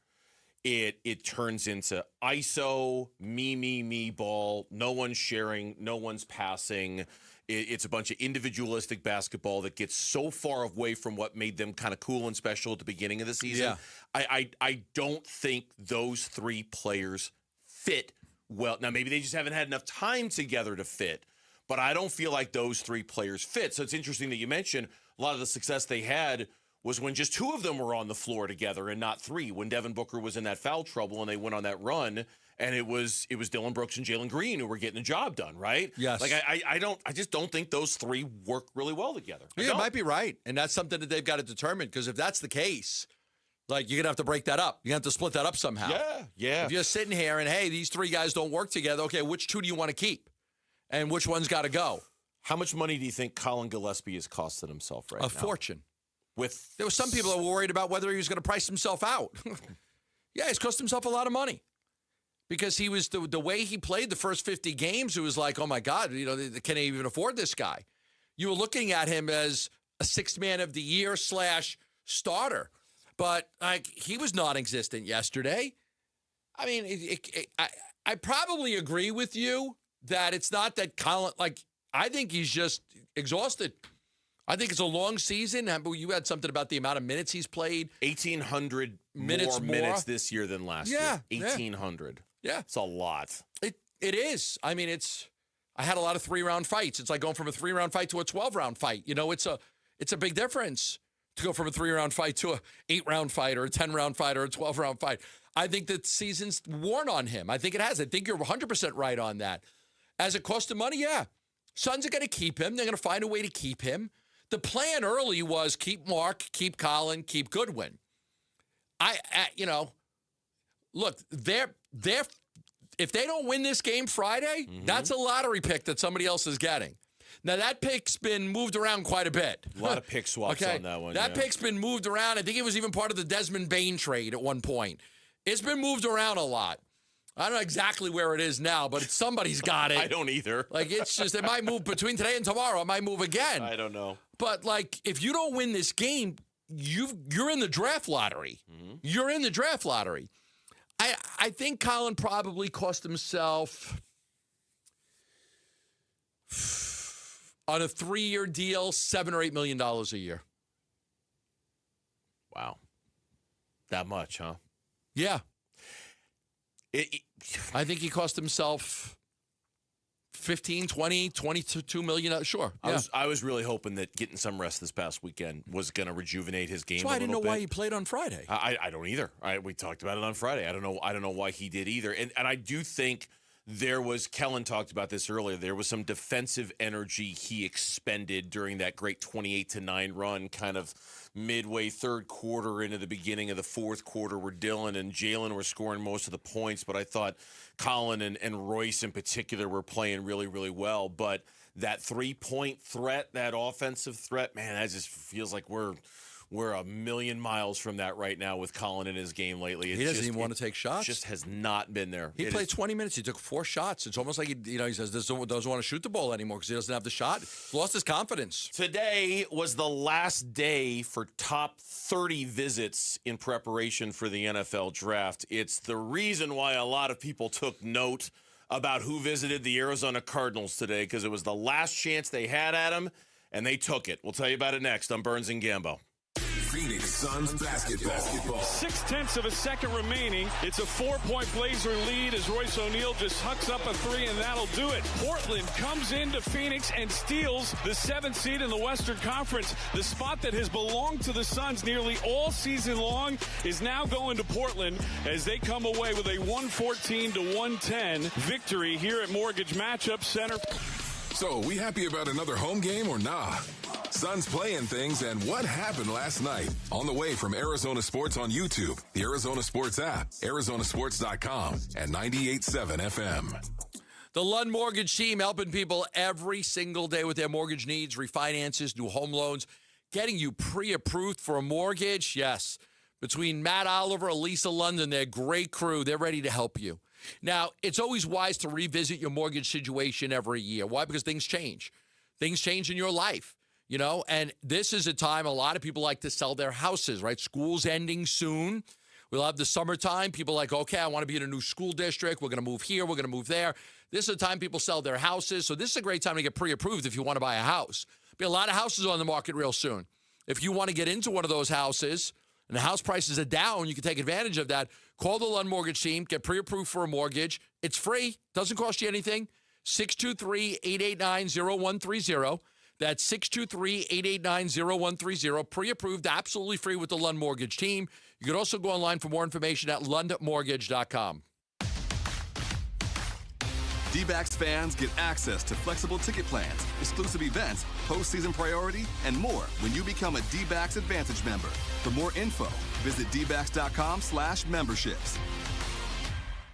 it turns into ISO, me ball. No one's sharing, no one's passing. It's a bunch of individualistic basketball that gets so far away from what made them kind of cool and special at the beginning of the season. Yeah. I don't think those 3 players fit well. Now, maybe they just haven't had enough time together to fit, but I don't feel like those 3 players fit. So it's interesting that you mentioned a lot of the success they had was when just 2 of them were on the floor together and not 3. When Devin Booker was in that foul trouble and they went on that run, and it was Dillon Brooks and Jalen Green who were getting the job done, right? Yes. Like I just don't think those 3 work really well together. Yeah, you might be right, and that's something that they've got to determine. Because if that's the case, like, you're gonna have to break that up. You have to split that up somehow. Yeah. If you're sitting here and hey, these 3 guys don't work together, okay, which 2 do you want to keep, and which one's got to go? How much money do you think Colin Gillespie has costed himself right now? A fortune. There were some people that were worried about whether he was going to price himself out. Yeah, he's cost himself a lot of money because he was the way he played the first 50 games. It was like, oh my God, can they even afford this guy? You were looking at him as a 6th man of the year / starter. But like he was non-existent yesterday. I mean, I probably agree with you that it's not that Colin. Like I think he's just exhausted. I think it's a long season. You had something about the amount of minutes he's played. 1,800 more minutes this year than last year. 1,800. Yeah. It's a lot. It is. I mean, I had a lot of 3-round fights. It's like going from a 3-round fight to a 12-round fight. You know, it's a big difference to go from a 3-round fight to a 8-round fight or a 10-round fight or a 12-round fight. I think the season's worn on him. I think it has. I think you're 100% right on that. As it cost him money, yeah. Suns are going to keep him. They're going to find a way to keep him. The plan early was keep Mark, keep Colin, keep Goodwin. Look, if they don't win this game Friday, that's a lottery pick that somebody else is getting. Now, that pick's been moved around quite a bit. A lot of pick swaps on that one. That pick's been moved around. I think it was even part of the Desmond Bain trade at one point. It's been moved around a lot. I don't know exactly where it is now, but somebody's got it. I don't either. Like, it's just, it might move between today and tomorrow. It might move again. I don't know. But, like, if you don't win this game, you're in the draft lottery. You're in the draft lottery. I think Colin probably cost himself, on a 3-year deal, $7 or $8 million a year. Wow. That much, huh? Yeah. I think he cost himself 15, 20, 22 million. Sure. Yeah. I was really hoping that getting some rest this past weekend was going to rejuvenate his game. That's why I didn't know why he played on Friday. I don't either. We talked about it on Friday. I don't know why he did either. And I do think there was, Kellen talked about this earlier, there was some defensive energy he expended during that great 28-9 run, kind of midway third quarter into the beginning of the fourth quarter, where Dylan and Jalen were scoring most of the points. But I thought Colin and Royce in particular were playing really, really well. But that 3-point threat, that offensive threat, man, that just feels like we're a million miles from that right now with Colin in his game lately. He doesn't even want to take shots. Just has not been there. He played 20 minutes. He took 4 shots. It's almost like he says doesn't want to shoot the ball anymore because he doesn't have the shot. He lost his confidence. Today was the last day for top 30 visits in preparation for the NFL draft. It's the reason why a lot of people took note about who visited the Arizona Cardinals today, because it was the last chance they had at him, and they took it. We'll tell you about it next on Burns and Gambo. Phoenix Suns basketball. 0.6 of a second remaining. It's a 4-point Blazer lead as Royce O'Neal just hucks up a 3, and that'll do it. Portland comes into Phoenix and steals the 7th seed in the Western Conference. The spot that has belonged to the Suns nearly all season long is now going to Portland as they come away with a 114-110 victory here at Mortgage Matchup Center. So, we happy about another home game or nah? Suns playing things and what happened last night. On the way from Arizona Sports on YouTube, the Arizona Sports app, Arizonasports.com, and 98.7 FM. The Lund Mortgage team helping people every single day with their mortgage needs, refinances, new home loans, getting you pre-approved for a mortgage. Yes. Between Matt Oliver, Elisa Lund, and their great crew, they're ready to help you. Now, it's always wise to revisit your mortgage situation every year. Why? Because things change. Things change in your life, and this is a time a lot of people like to sell their houses, right? School's ending soon. We'll have the summertime. People are like, okay, I want to be in a new school district. We're going to move here. We're going to move there. This is a time people sell their houses. So this is a great time to get pre-approved if you want to buy a house. There'll be a lot of houses on the market real soon. If you want to get into one of those houses and the house prices are down, you can take advantage of that. Call the Lund Mortgage team. Get pre-approved for a mortgage. It's free. Doesn't cost you anything. 623-889-0130. That's 623-889-0130. Pre-approved, absolutely free with the Lund Mortgage team. You can also go online for more information at lundmortgage.com. D-backs fans get access to flexible ticket plans, exclusive events, postseason priority, and more when you become a D-backs Advantage member. For more info, visit dbacks.com/memberships.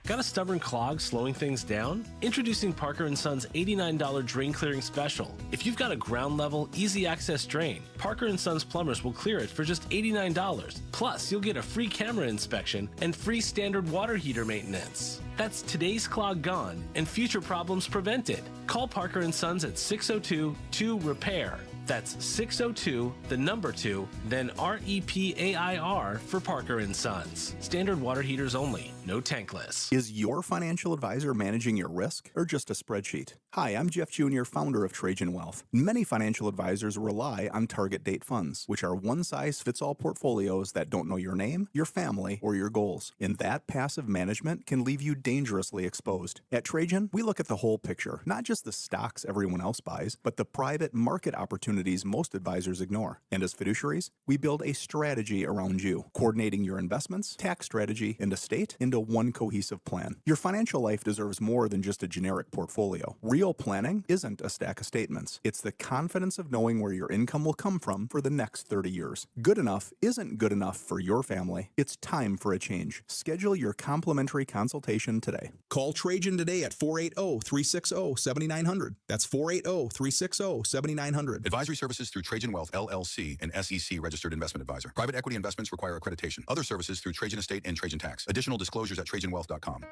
Got a stubborn clog slowing things down? Introducing Parker & Son's $89 drain clearing special. If you've got a ground level, easy access drain, Parker & Son's plumbers will clear it for just $89. Plus, you'll get a free camera inspection and free standard water heater maintenance. That's today's clog gone and future problems prevented. Call Parker & Sons at 602-2-REPAIR. That's 602, the number 2, then REPAIR for Parker & Sons. Standard water heaters only, no tankless. Is your financial advisor managing your risk or just a spreadsheet? Hi, I'm Jeff Jr., founder of Trajan Wealth. Many financial advisors rely on target date funds, which are one-size-fits-all portfolios that don't know your name, your family, or your goals. And that passive management can leave you dangerously exposed. At Trajan, we look at the whole picture, not just the stocks everyone else buys, but the private market opportunities most advisors ignore. And as fiduciaries, we build a strategy around you, coordinating your investments, tax strategy, and estate into one cohesive plan. Your financial life deserves more than just a generic portfolio. Real planning isn't a stack of statements. It's the confidence of knowing where your income will come from for the next 30 years. Good enough isn't good enough for your family. It's time for a change. Schedule your complimentary consultation today. Call Trajan today at 480-360-7900. That's 480-360-7900. Advisory services through Trajan Wealth, LLC, an SEC registered investment advisor. Private equity investments require accreditation. Other services through Trajan Estate and Trajan Tax. Additional disclosures at TrajanWealth.com.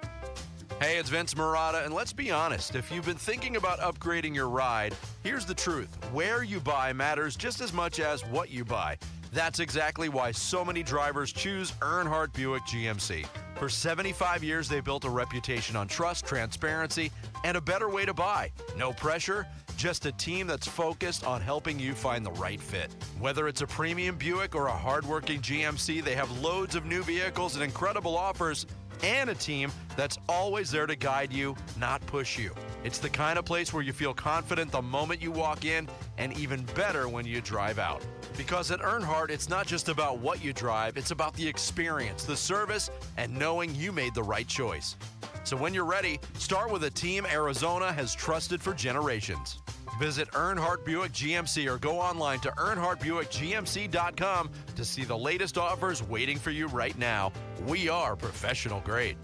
Hey, it's Vince Marotta, and let's be honest, if you've been thinking about upgrading your ride, here's the truth. Where you buy matters just as much as what you buy. That's exactly why so many drivers choose Earnhardt Buick GMC. For 75 years, they built a reputation on trust, transparency, and a better way to buy. No pressure, just a team that's focused on helping you find the right fit. Whether it's a premium Buick or a hardworking GMC, they have loads of new vehicles and incredible offers, and a team that's always there to guide you, not push you. It's the kind of place where you feel confident the moment you walk in, and even better when you drive out. Because at Earnhardt, it's not just about what you drive, it's about the experience, the service, and knowing you made the right choice. So when you're ready, start with a team Arizona has trusted for generations. Visit Earnhardt Buick GMC or go online to EarnhardtBuickGMC.com to see the latest offers waiting for you right now. We are professional grade.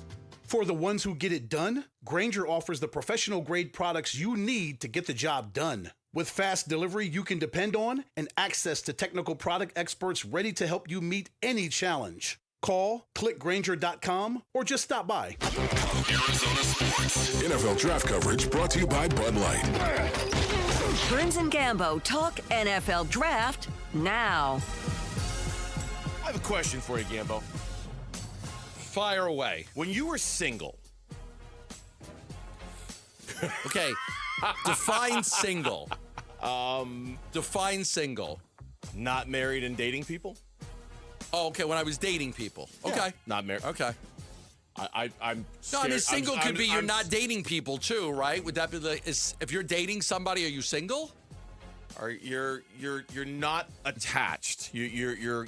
For the ones who get it done, Grainger offers the professional grade products you need to get the job done. With fast delivery you can depend on and access to technical product experts ready to help you meet any challenge. Call, click Grainger.com, or just stop by. Arizona Sports. NFL draft coverage brought to you by Bud Light. Burns and Gambo talk NFL draft now. I have a question for you, Gambo. Fire away. When you were single. Okay. Define single. Define single. Not married and dating people? Oh, okay. When I was dating people. Okay. Yeah. Not married. Okay. I'm no, I mean, single could be you're not dating people too, right? Would that be if you're dating somebody, are you single? Or you're not attached. You're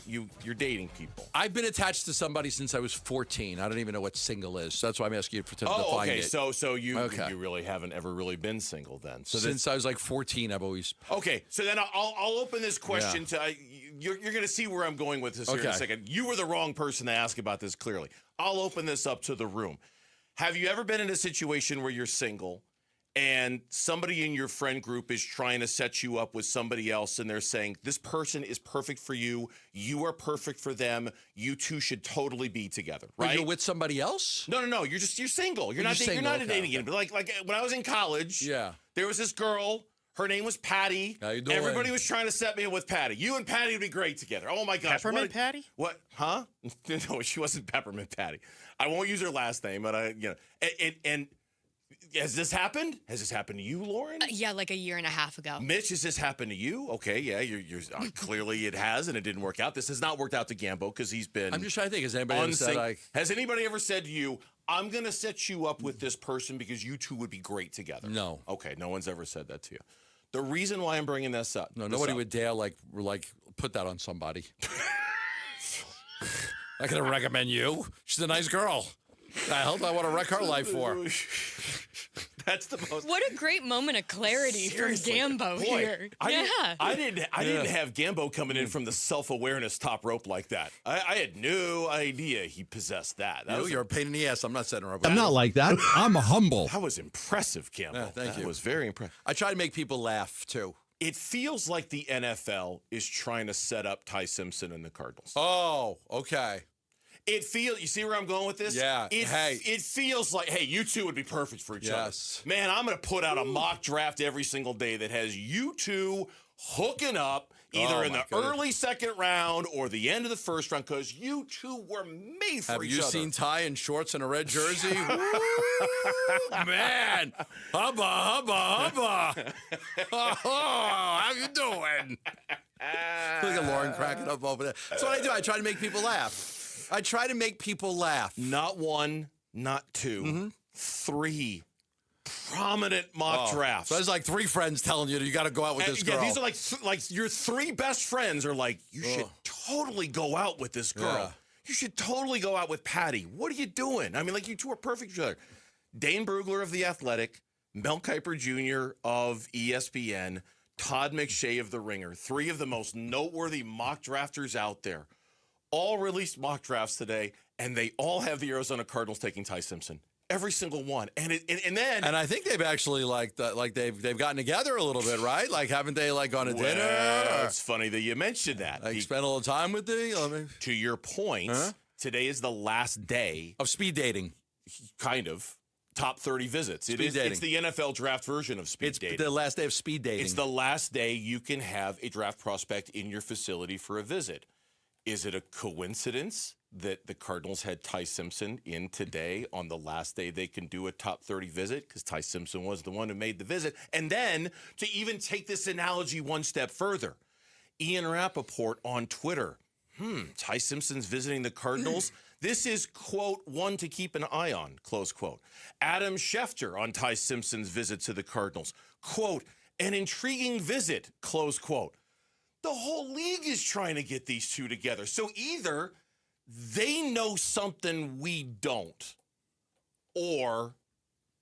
dating people. I've been attached to somebody since I was 14. I don't even know what single is. So that's why I'm asking you to define it. So you really haven't ever really been single then. So since I was like 14, I've always. Okay, so then I'll open this question to you're going to see where I'm going with this here in a second. You were the wrong person to ask about this. Clearly, I'll open this up to the room. Have you ever been in a situation where you're single? And somebody in your friend group is trying to set you up with somebody else, and they're saying, this person is perfect for you. You are perfect for them. You two should totally be together, right? You're with somebody else? No. You're single. You're not dating again. But like when I was in college, there was this girl. Her name was Patty. How you doing? Everybody was trying to set me up with Patty. You and Patty would be great together. Oh, my gosh. Peppermint Patty? What? Huh? No, she wasn't Peppermint Patty. I won't use her last name, but and has this happened? Has this happened to you, Lauren? Yeah, like a year and a half ago. Mitch, has this happened to you? Okay, yeah, you're clearly it has, and it didn't work out. This has not worked out to Gambo because he's been. I'm just trying to think. Has anybody ever said Has anybody ever said to you, "I'm going to set you up with this person because you two would be great together"? No. Okay, no one's ever said that to you. The reason why I'm bringing this up. No, nobody would dare like put that on somebody. I could recommend you. She's a nice girl. The hell do I want to wreck her life for? That's the most. What a great moment of clarity from Gambo here. I didn't have Gambo coming in from the self-awareness top rope like that. I had no idea he possessed that. You're a pain in the ass. I'm not setting her up. I'm not like that. I'm humble. That was impressive, Gambo. Yeah, thank you. That was very impressive. I try to make people laugh too. It feels like the NFL is trying to set up Ty Simpson and the Cardinals. Oh, okay. You see where I'm going with this? Yeah. It feels like, hey, you two would be perfect for each other. Man, I'm going to put out a mock draft every single day that has you two hooking up either in the early second round or the end of the first round because you two were made for each other. Have you seen Ty in shorts and a red jersey? Woo, man. Hubba, hubba, hubba. Oh, how you doing? Look at Lauren cracking up over there. That's what I do. I try to make people laugh. Not one, not two, three prominent mock drafts. So there's like three friends telling you you got to go out with this girl. Yeah, these are like your three best friends are like, you should totally go out with this girl. Yeah. You should totally go out with Patty. What are you doing? I mean, like, you two are perfect for each other. Dane Brugler of The Athletic, Mel Kiper Jr. of ESPN, Todd McShay of The Ringer, three of the most noteworthy mock drafters out there, all released mock drafts today, and they all have the Arizona Cardinals taking Ty Simpson. Every single one, and I think they've actually they've gotten together a little bit, right? Like, haven't they gone to dinner? It's funny that you mentioned that. Like, spent a little time with To your point, today is the last day of speed dating. Kind of. Top 30 visits. Dating. It's the NFL draft version of speed dating. It's the last day of speed dating. It's the last day you can have a draft prospect in your facility for a visit. Is it a coincidence that the Cardinals had Ty Simpson in today on the last day they can do a top 30 visit? Because Ty Simpson was the one who made the visit. And then, to even take this analogy one step further, Ian Rappaport on Twitter, Ty Simpson's visiting the Cardinals. This is, quote, one to keep an eye on, close quote. Adam Schefter on Ty Simpson's visit to the Cardinals, quote, an intriguing visit, close quote. The whole league is trying to get these two together. So either they know something we don't, or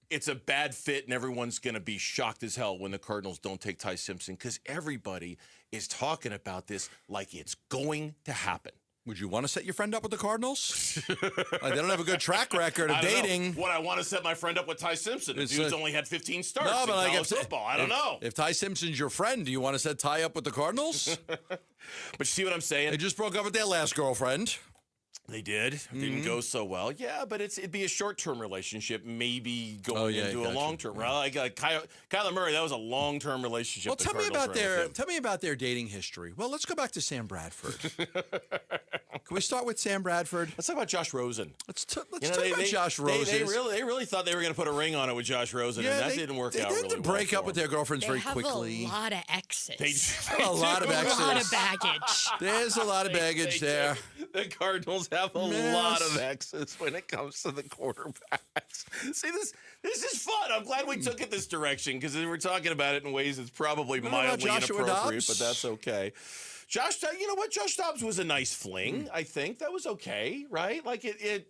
it's a bad fit and everyone's going to be shocked as hell when the Cardinals don't take Ty Simpson, because everybody is talking about this like it's going to happen. Would you want to set your friend up with the Cardinals? They don't have a good track record of dating. What, I want to set my friend up with Ty Simpson? The dude's only had 15 starts in college football. I don't know. If Ty Simpson's your friend, do you want to set Ty up with the Cardinals? But you see what I'm saying? They just broke up with their last girlfriend. They did. It didn't go so well. Yeah, but it'd be a short-term relationship, maybe going into a long-term. Well, like Kyler Murray, that was a long-term relationship. Well, tell me about their dating history. Well, let's go back to Sam Bradford. Can we start with Sam Bradford? Let's talk about Josh Rosen. Let's talk about Josh Rosen. They really thought they were going to put a ring on it with Josh Rosen, and that didn't work out. They tended to break up with their girlfriends very quickly. They have a lot of exes. A lot of baggage. There's a lot of baggage there. The Cardinals have a lot of exes when it comes to the quarterbacks. See, this is fun. I'm glad we took it this direction, because we're talking about it in ways that's probably mildly inappropriate, but that's okay. You know what? Josh Dobbs was a nice fling. I think that was okay, right? Like it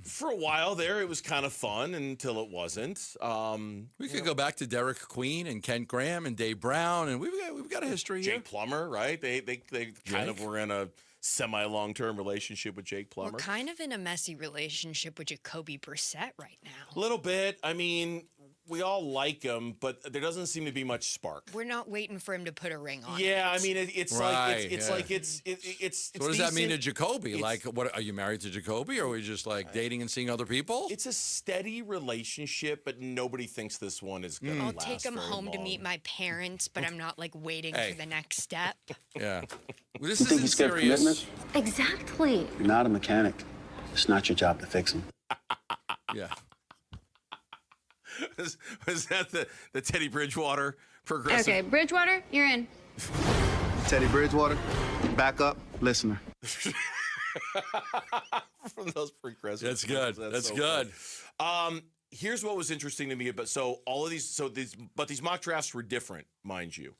for a while there, it was kind of fun until it wasn't. We could go back to Derek Queen and Kent Graham and Dave Brown, and we've got a history here. Jake Plummer, right? They kind of were in a semi-long-term relationship with Jake Plummer. We're kind of in a messy relationship with Jacoby Brissett right now. A little bit. I mean, we all like him, but there doesn't seem to be much spark. We're not waiting for him to put a ring on. Yeah, it. I mean, it's So what does that mean to Jacoby? Like, what are you married to Jacoby, or are we just like dating and seeing other people? It's a steady relationship, but nobody thinks this one is going to last. I'll take him home to meet my parents, but I'm not like waiting for the next step. Yeah, well, this isn't serious. Exactly. You're not a mechanic. It's not your job to fix them. Yeah. Was that the Teddy Bridgewater progressive? Okay, Bridgewater, you're in. Teddy Bridgewater, backup listener. From those progressive. That's good. That's so good. Here's what was interesting to me about these mock drafts were different, mind you.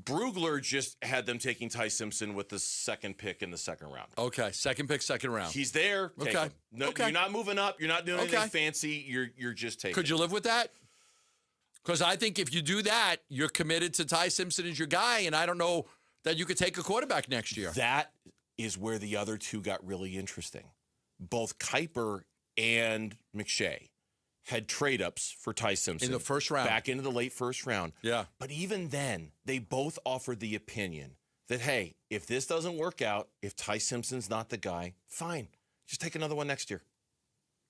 Brugler just had them taking Ty Simpson with the second pick in the second round. Okay, second pick, second round. He's there. Take him. No, you're not moving up. You're not doing anything fancy. You're just taking. Could you live with that? Because I think if you do that, you're committed to Ty Simpson as your guy, and I don't know that you could take a quarterback next year. That is where the other two got really interesting. Both Kiper and McShay had trade-ups for Ty Simpson. In the first round. Back into the late first round. Yeah. But even then, they both offered the opinion that, hey, if this doesn't work out, if Ty Simpson's not the guy, fine. Just take another one next year.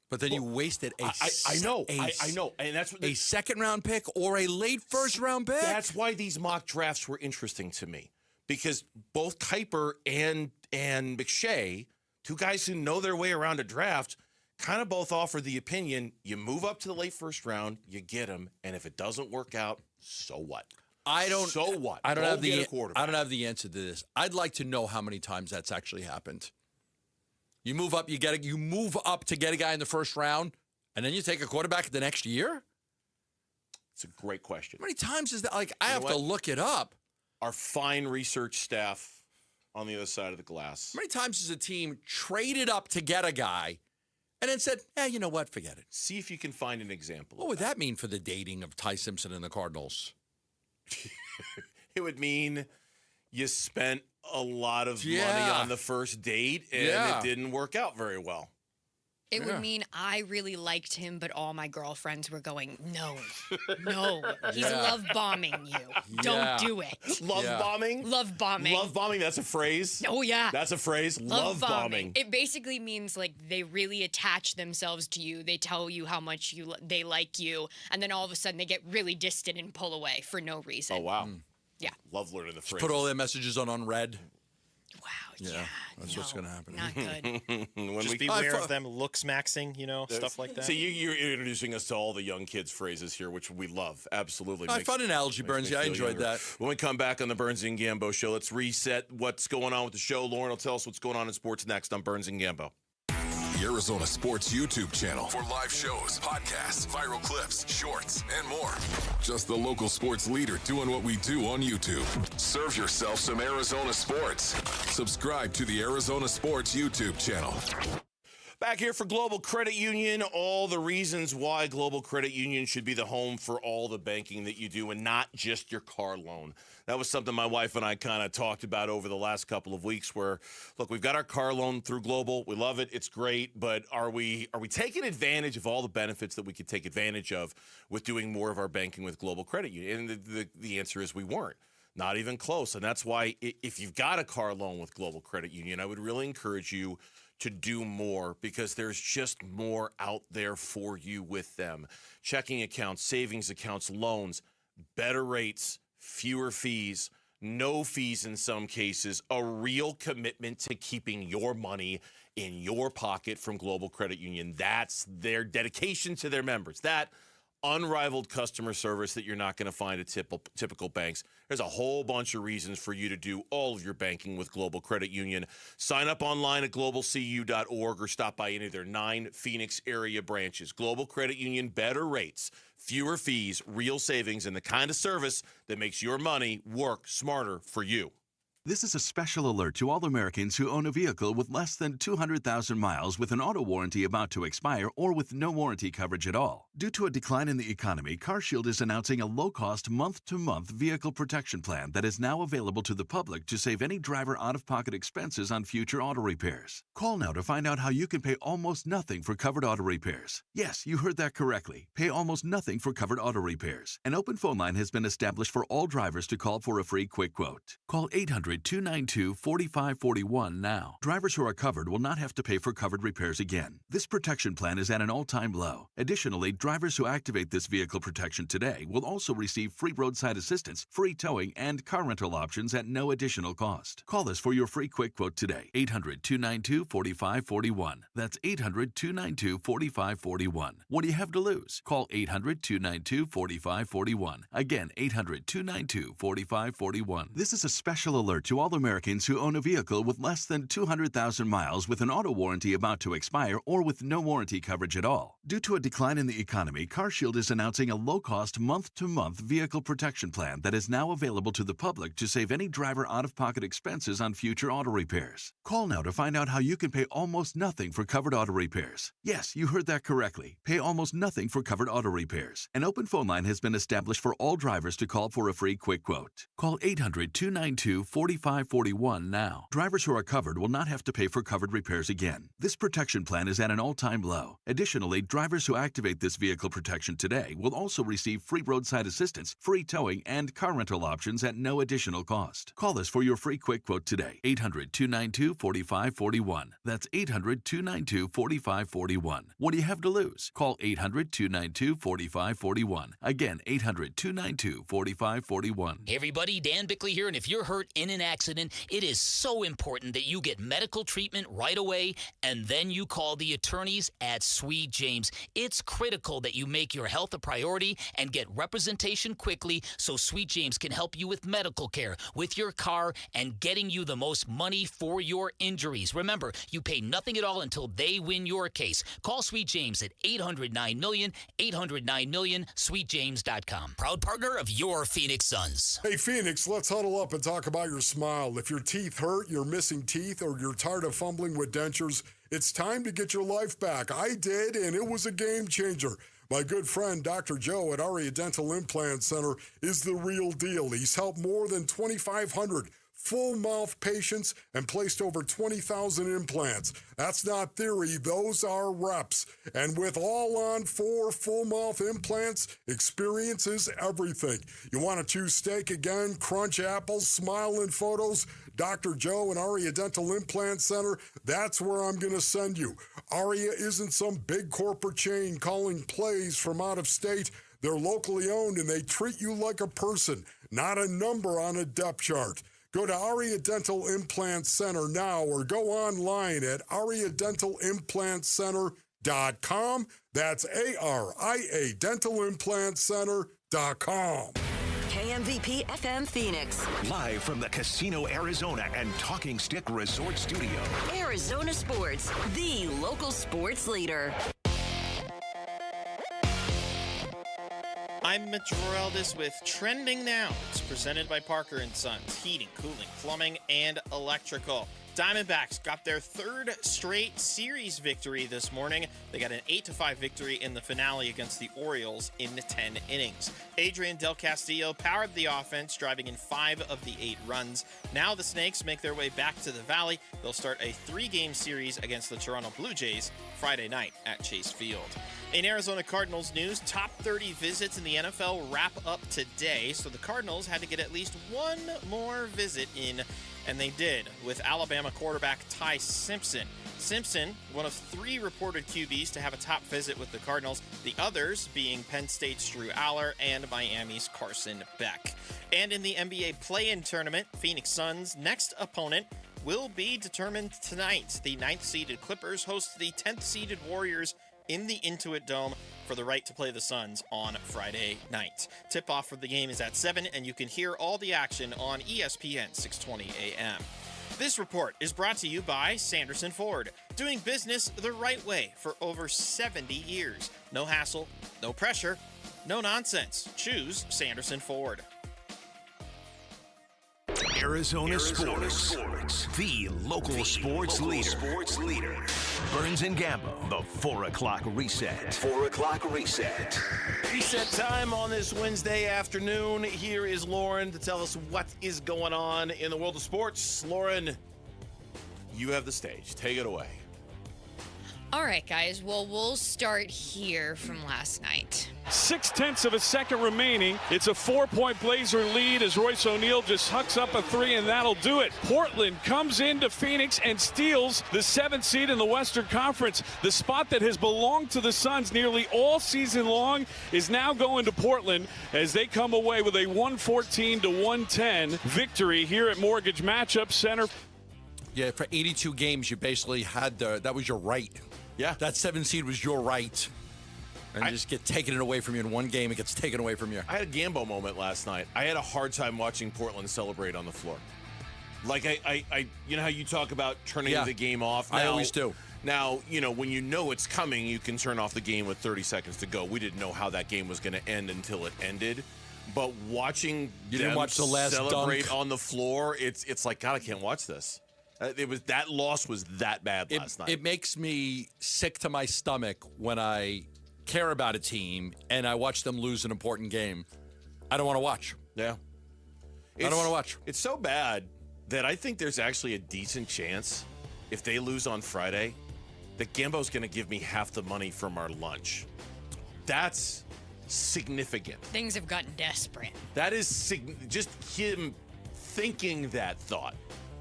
But then you wasted I know, and that's what a second-round pick or a late first-round pick. That's why these mock drafts were interesting to me, because both Kuiper and McShay, two guys who know their way around a draft, kind of both offer the opinion: you move up to the late first round, you get him, and if it doesn't work out, so what? So what? I don't have the answer to this. I'd like to know how many times that's actually happened. You move up, you move up to get a guy in the first round, and then you take a quarterback the next year? It's a great question. How many times is that? Like, I have to look it up. Our fine research staff on the other side of the glass. How many times has a team traded up to get a guy and then said, you know what, forget it? See if you can find an example. What would that mean for the dating of Ty Simpson and the Cardinals? It would mean you spent a lot of money on the first date, and it didn't work out very well. It would mean I really liked him, but all my girlfriends were going, no, he's love bombing you. Don't do it. Love bombing? Love bombing. Love bombing, that's a phrase? Oh, yeah. That's a phrase? Love bombing. It basically means, like, they really attach themselves to you. They tell you how much they like you, and then all of a sudden they get really distant and pull away for no reason. Oh, wow. Yeah. Love learning the phrase. Put all their messages on unread. Wow, yeah. That's what's going to happen. Not good. Just beware of them looks maxing, stuff like that. So you're introducing us to all the young kids' phrases here, which we love. Absolutely. Fun analogy, Burns. I enjoyed that. When we come back on the Burns and Gambo show, let's reset what's going on with the show. Lauren will tell us what's going on in sports next on Burns and Gambo. The Arizona Sports YouTube channel for live shows, podcasts, viral clips, shorts, and more. Just the local sports leader doing what we do on YouTube. Serve yourself some Arizona sports. Subscribe to the Arizona Sports YouTube channel. Back here for Global Credit Union, all the reasons why Global Credit Union should be the home for all the banking that you do and not just your car loan. That was something my wife and I kind of talked about over the last couple of weeks where, look, we've got our car loan through Global. We love it. It's great. But are we taking advantage of all the benefits that we could take advantage of with doing more of our banking with Global Credit Union? And the answer is we weren't. Not even close. And that's why if you've got a car loan with Global Credit Union, I would really encourage you to do more because there's just more out there for you with them. Checking accounts, savings accounts, loans, better rates, fewer fees, no fees in some cases, a real commitment to keeping your money in your pocket from Global Credit Union. That's their dedication to their members. That unrivaled customer service that you're not going to find at typical banks. There's a whole bunch of reasons for you to do all of your banking with Global Credit Union. Sign up online at globalcu.org or stop by any of their 9 Phoenix area branches. Global Credit Union, better rates, fewer fees, real savings, and the kind of service that makes your money work smarter for you. This is a special alert to all Americans who own a vehicle with less than 200,000 miles with an auto warranty about to expire or with no warranty coverage at all. Due to a decline in the economy, CarShield is announcing a low-cost month-to-month vehicle protection plan that is now available to the public to save any driver out-of-pocket expenses on future auto repairs. Call now to find out how you can pay almost nothing for covered auto repairs. Yes, you heard that correctly. Pay almost nothing for covered auto repairs. An open phone line has been established for all drivers to call for a free quick quote. Call 800-292-4541 now. Drivers who are covered will not have to pay for covered repairs again. This protection plan is at an all-time low. Additionally, drivers who activate this vehicle protection today will also receive free roadside assistance, free towing, and car rental options at no additional cost. Call us for your free quick quote today. 800-292-4541. That's 800-292-4541. What do you have to lose? Call 800-292-4541. Again, 800-292-4541. This is a special alert to all Americans who own a vehicle with less than 200,000 miles with an auto warranty about to expire or with no warranty coverage at all. Due to a decline in the economy, CarShield is announcing a low-cost month-to-month vehicle protection plan that is now available to the public to save any driver out-of-pocket expenses on future auto repairs. Call now to find out how you can pay almost nothing for covered auto repairs. Yes, you heard that correctly. Pay almost nothing for covered auto repairs. An open phone line has been established for all drivers to call for a free quick quote. Call 800-292-4541. 4541 now. Drivers who are covered will not have to pay for covered repairs again. This protection plan is at an all-time low. Additionally, drivers who activate this vehicle protection today will also receive free roadside assistance, free towing, and car rental options at no additional cost. Call us for your free quick quote today. 800-292-4541. That's 800-292-4541. What do you have to lose? Call 800-292-4541. Again, 800-292-4541. Hey everybody, Dan Bickley here, and if you're hurt in an accident, it is so important that you get medical treatment right away, and then you call the attorneys at Sweet James. It's critical that you make your health a priority and get representation quickly so Sweet James can help you with medical care, with your car, and getting you the most money for your injuries. Remember, you pay nothing at all until they win your case. Call Sweet James at 800-9-MILLION, 800-9-MILLION, sweetjames.com. Proud partner of your Phoenix Suns. Hey, Phoenix, let's huddle up and talk about your smile. If your teeth hurt, you're missing teeth, or you're tired of fumbling with dentures, it's time to get your life back. I did, and it was a game changer. My good friend, Dr. Joe at Avdia Dental Implant Center, is the real deal. He's helped more than 2,500 full-mouth patients and placed over 20,000 implants. That's not theory, those are reps. And with all-on 4 full-mouth implants, experience is everything. You want to choose steak again, crunch apples, smile in photos? Dr. Joe and Avdia Dental Implant Center, that's where I'm going to send you. Avdia isn't some big corporate chain calling plays from out of state. They're locally owned, and they treat you like a person, not a number on a depth chart. Go to Avdia Dental Implant Center now or go online at AriaDentalImplantCenter.com. That's ARIA DentalImplantCenter.com. KMVP FM Phoenix. Live from the Casino Arizona and Talking Stick Resort Studio. Arizona Sports, the local sports leader. I'm Mitch Veraldis with Trending Now. It's presented by Parker & Sons, heating, cooling, plumbing, and electrical. Diamondbacks got their third straight series victory this morning. They got an 8-5 victory in the finale against the Orioles in 10 innings. Adrian Del Castillo powered the offense, driving in 5 of the 8 runs. Now the Snakes make their way back to the Valley. They'll start a 3-game series against the Toronto Blue Jays Friday night at Chase Field. In Arizona Cardinals news, top 30 visits in the NFL wrap up today, so the Cardinals had to get at least one more visit in, and they did, with Alabama quarterback Ty Simpson. Simpson, one of 3 reported QBs to have a top visit with the Cardinals, the others being Penn State's Drew Aller and Miami's Carson Beck. And in the NBA play-in tournament, Phoenix Suns' next opponent will be determined tonight. The 9th-seeded Clippers host the 10th-seeded Warriors in the Intuit Dome for the right to play the Suns on Friday night. Tip-off for the game is at 7, and you can hear all the action on ESPN 620 AM. This report is brought to you by Sanderson Ford, doing business the right way for over 70 years. No hassle, no pressure, no nonsense. Choose Sanderson Ford. Arizona Sports, the local sports leader. Burns and Gambo, the 4 o'clock reset. 4 o'clock reset. Reset time on this Wednesday afternoon. Here is Lauren to tell us what is going on in the world of sports. Lauren, you have the stage. Take it away. All right, guys. Well, we'll start here from last night. 0.6 of a second remaining. It's a 4-point Blazer lead as Royce O'Neal just hucks up a 3, and that'll do it. Portland comes into Phoenix and steals the 7th seed in the Western Conference. The spot that has belonged to the Suns nearly all season long is now going to Portland as they come away with a 114-110 victory here at Mortgage Matchup Center. Yeah, for 82 games, you basically had that was your right. Yeah. That 7 seed was your right. And you just get taken away from you in one game. It gets taken away from you. I had a Gambo moment last night. I had a hard time watching Portland celebrate on the floor. Like, I you know how you talk about turning the game off? I always do. Now, you know, when you know it's coming, you can turn off the game with 30 seconds to go. We didn't know how that game was going to end until it ended. But watching them watch the last celebrate dunk on the floor, it's like, God, I can't watch this. That loss was that bad last night. It makes me sick to my stomach when I care about a team and I watch them lose an important game. I don't want to watch. Yeah. I don't want to watch. It's so bad that I think there's actually a decent chance if they lose on Friday that Gambo's going to give me half the money from our lunch. That's significant. Things have gotten desperate. That is just him thinking that thought.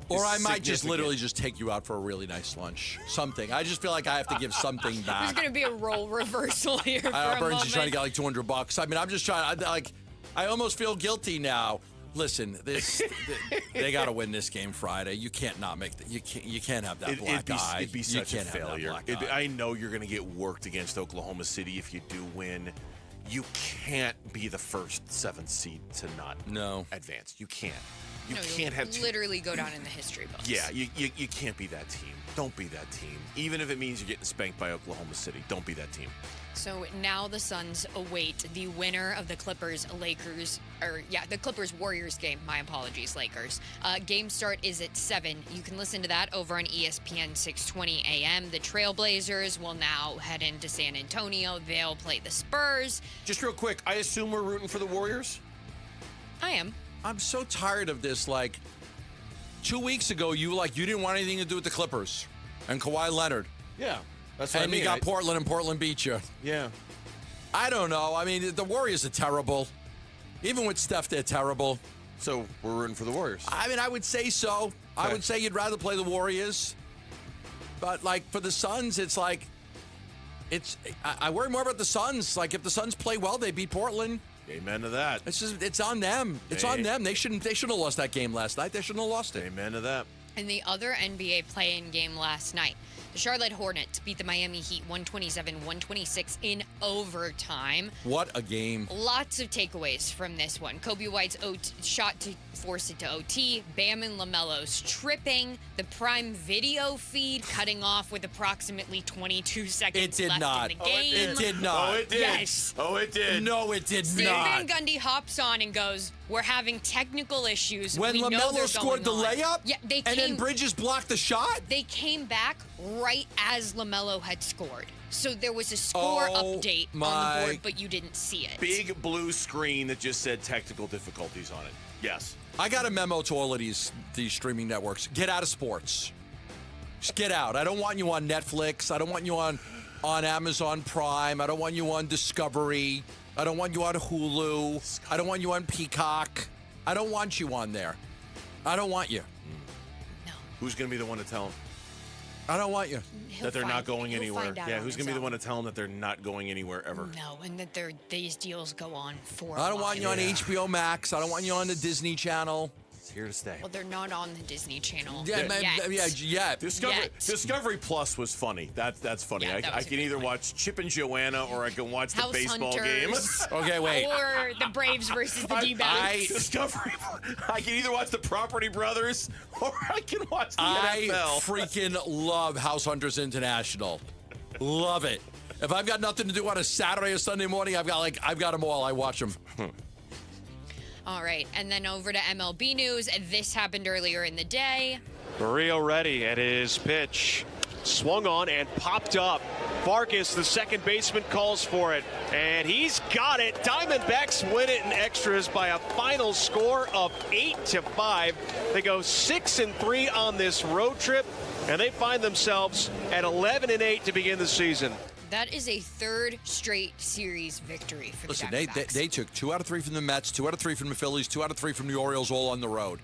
Or I might just literally just take you out for a really nice lunch. Something. I just feel like I have to give something back. There's going to be a role reversal here for a Burns moment. is trying to get like $200. I mean, I'm just trying. I almost feel guilty now. Listen, they got to win this game Friday. You can't not make that. You can't have that black eye. It'd be such a failure. I know you're going to get worked against Oklahoma City if you do win. You can't be the first 7th seed to not advance. You can't. You can't have literally go down in the history books. Yeah, you can't be that team. Don't be that team. Even if it means you're getting spanked by Oklahoma City, don't be that team. So now the Suns await the winner of the Clippers-Warriors game. My apologies, Lakers. Game start is at 7. You can listen to that over on ESPN 620 AM. The Trailblazers will now head into San Antonio. They'll play the Spurs. Just real quick, I assume we're rooting for the Warriors? I am. I'm so tired of this. Like 2 weeks ago, you didn't want anything to do with the Clippers and Kawhi Leonard. Yeah, that's what I mean. And you got Portland, and Portland beat you. Yeah. I don't know. I mean, the Warriors are terrible. Even with Steph, they're terrible. So we're rooting for the Warriors. I mean, I would say so. Okay. I would say you'd rather play the Warriors. But like for the Suns, it's like I worry more about the Suns. Like if the Suns play well, they beat Portland. Amen to that. It's on them. It's on them. They shouldn't have lost that game last night. They shouldn't have lost it. Amen to that. In the other NBA play-in game last night, the Charlotte Hornets beat the Miami Heat 127-126 in overtime. What a game. Lots of takeaways from this one. Kobe White's shot to force it to OT. Bam and LaMelo's tripping. The Prime Video feed cutting off with approximately 22 seconds left in the game. It did not. Oh, it did. Yes. Oh, it did. No, it did Steve not. Van Gundy hops on and goes, "We're having technical issues." When LaMelo scored the layup? Yeah, and then Bridges blocked the shot? They came back right as LaMelo had scored. So there was a score update on the board, but you didn't see it. Big blue screen that just said technical difficulties on it. Yes. I got a memo to all of these streaming networks. Get out of sports. Just get out. I don't want you on Netflix. I don't want you on Amazon Prime. I don't want you on Discovery. I don't want you on Hulu. I don't want you on Peacock. I don't want you on there. I don't want you. No. Who's going to be the one to tell them? I don't want you. That they're not going anywhere. Yeah, who's going to be the one to to tell them that they're not going anywhere ever? No, and that these deals go on for I don't want you on HBO Max. I don't want you on the Disney Channel. It's here to stay. Well, they're not on the Disney Channel. Yeah. Discovery Plus was funny. That's funny. Yeah, I can either watch Chip and Joanna or I can watch the House baseball Hunters. game. Okay, wait. Or the Braves versus the D-backs. Discovery. I can either watch the Property Brothers or I can watch the NFL. I freaking love House Hunters International. Love it. If I've got nothing to do on a Saturday or Sunday morning, I've got them all. I watch them. All right, and then over to MLB news. This happened earlier in the day. Murillo ready at his pitch. Swung on and popped up. Vargas, the second baseman, calls for it. And he's got it. Diamondbacks win it in extras by a final score of 8-5. They go 6-3 on this road trip, and they find themselves at 11-8 to begin the season. That is a third straight series victory for the Listen, Diamondbacks. they took 2 out of 3 from the Mets, 2 out of 3 from the Phillies, 2 out of 3 from the Orioles, all on the road.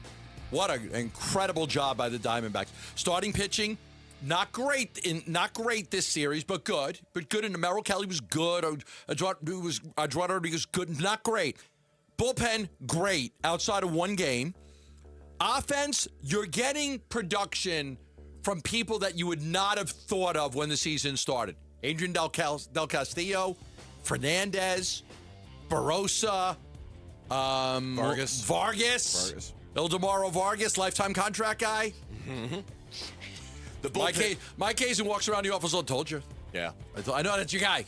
What an incredible job by the Diamondbacks. Starting pitching, not great this series, but good. And Merrill Kelly was good. Eduardo Rodriguez good, not great. Bullpen, great, outside of one game. Offense, you're getting production from people that you would not have thought of when the season started. Adrian Del Castillo, Fernandez, Barossa, Vargas, Ildemaro Vargas, lifetime contract guy. Mm-hmm. Mike Hazen walks around the office. I told you. Yeah. I know that's your guy.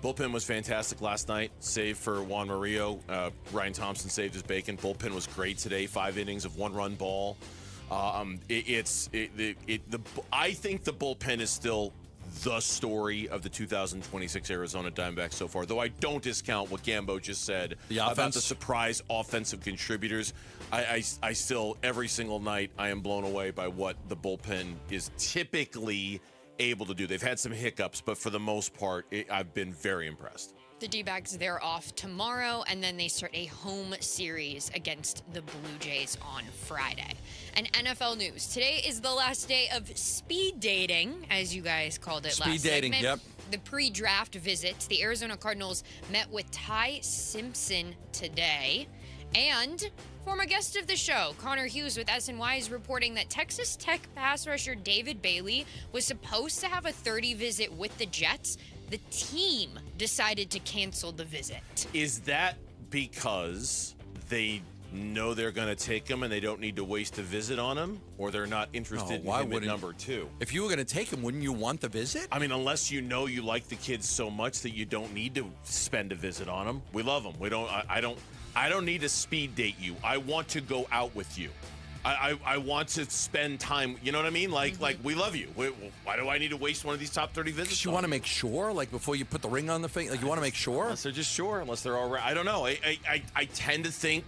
Bullpen was fantastic last night, save for Juan Murillo. Ryan Thompson saved his bacon. Bullpen was great today, 5 innings of 1-run ball. I think the bullpen is still the story of the 2026 Arizona Diamondbacks so far, though I don't discount what Gambo just said about the surprise offensive contributors. I still, every single night, I am blown away by what the bullpen is typically able to do. They've had some hiccups, but for the most part, I've been very impressed. The D-backs, they're off tomorrow, and then they start a home series against the Blue Jays on Friday. And NFL news. Today is the last day of speed dating, as you guys called it last Speed dating, segment. yep. The pre-draft visits. The Arizona Cardinals met with Ty Simpson today. And former guest of the show, Connor Hughes with SNY, is reporting that Texas Tech pass rusher David Bailey was supposed to have a 30 visit with the Jets. The team decided to cancel the visit. Is that because they know they're going to take him and they don't need to waste a visit on him, or they're not interested in him at number 2? If you were going to take him, wouldn't you want the visit? I mean, unless you know you like the kids so much that you don't need to spend a visit on them. We love them. We don't. I don't need to speed date you. I want to go out with you. I want to spend time. You know what I mean? Like we love you. Why do I need to waste one of these top 30 visits? You want to make sure, like before you put the ring on the finger, like you want to make sure. Unless they're just sure. Unless they're all right. I don't know. I tend to think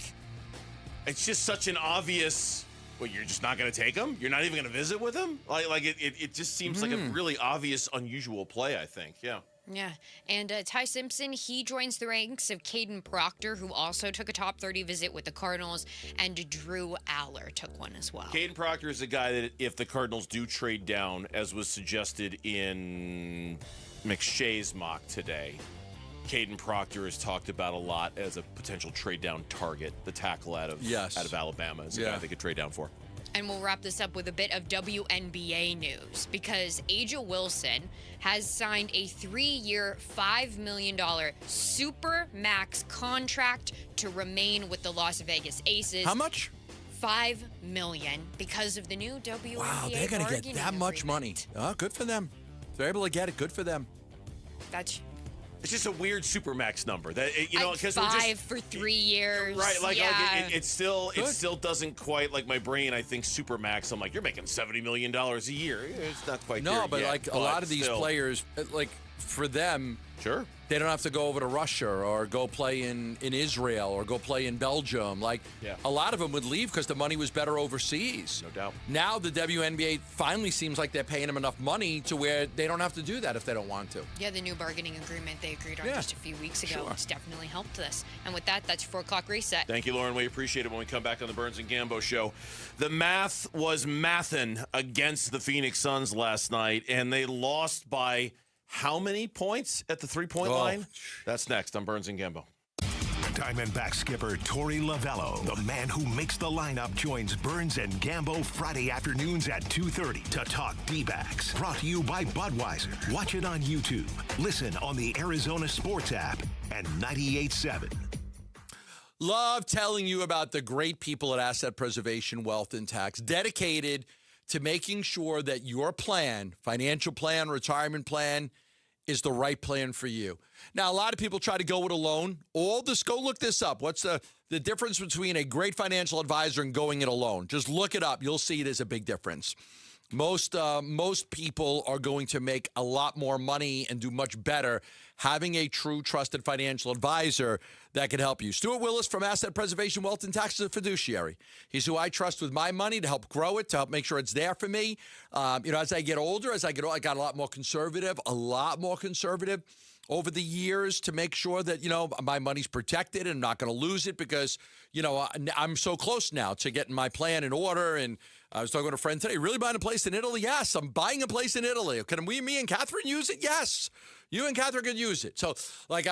it's just such an obvious. Well, you're just not going to take him? You're not even going to visit with him? It just seems like a really obvious, unusual play. I think. Yeah. Yeah, and Ty Simpson, he joins the ranks of Caden Proctor, who also took a top 30 visit with the Cardinals, and Drew Aller took one as well. Caden Proctor is a guy that if the Cardinals do trade down, as was suggested in McShay's mock today, Caden Proctor is talked about a lot as a potential trade down target. The tackle out of Alabama is a guy they could trade down for. And we'll wrap this up with a bit of WNBA news, because Aja Wilson has signed a 3-year, $5 million super max contract to remain with the Las Vegas Aces. How much? $5 million, because of the new WNBA. Wow, they're going to get that much money. Oh, good for them. If they're able to get it, good for them. It's just a weird supermax number that because 5 for 3 years, right? yeah. It still doesn't quite like my brain. I think supermax. I'm like, you're making $70 million a year. It's not quite there No, but yet, like a lot of these players, like for them, sure, they don't have to go over to Russia or go play in Israel or go play in Belgium. Like a lot of them would leave because the money was better overseas. No doubt. Now the WNBA finally seems like they're paying them enough money to where they don't have to do that if they don't want to. Yeah, the new bargaining agreement they agreed on just a few weeks ago has definitely helped this. And with that, that's your 4 o'clock reset. Thank you, Lauren. We appreciate it when we come back on the Burns and Gambo show. The math was mathin' against the Phoenix Suns last night, and they lost by how many points at the 3-point line? That's next on Burns and Gambo. Diamondback skipper Torey Lovello, the man who makes the lineup, joins Burns and Gambo Friday afternoons at 2:30 to talk D-backs. Brought to you by Budweiser. Watch it on YouTube. Listen on the Arizona Sports app and 98.7. Love telling you about the great people at Asset Preservation Wealth and Tax, dedicated to making sure that your plan, financial plan, retirement plan, is the right plan for you. Now, a lot of people try to go with a loan. Go look this up. What's the difference between a great financial advisor and going it alone? Just look it up. You'll see there's a big difference. Most people are going to make a lot more money and do much better having a true trusted financial advisor that can help you. Stuart Willis from Asset Preservation Wealth and Tax is a fiduciary. He's who I trust with my money to help grow it, to help make sure it's there for me. As I get older, I got a lot more conservative over the years to make sure that, my money's protected and I'm not going to lose it because, I'm so close now to getting my plan in order. And I was talking to a friend today, really buying a place in Italy? Yes, I'm buying a place in Italy. Can me and Catherine use it? Yes. You and Catherine can use it. So, I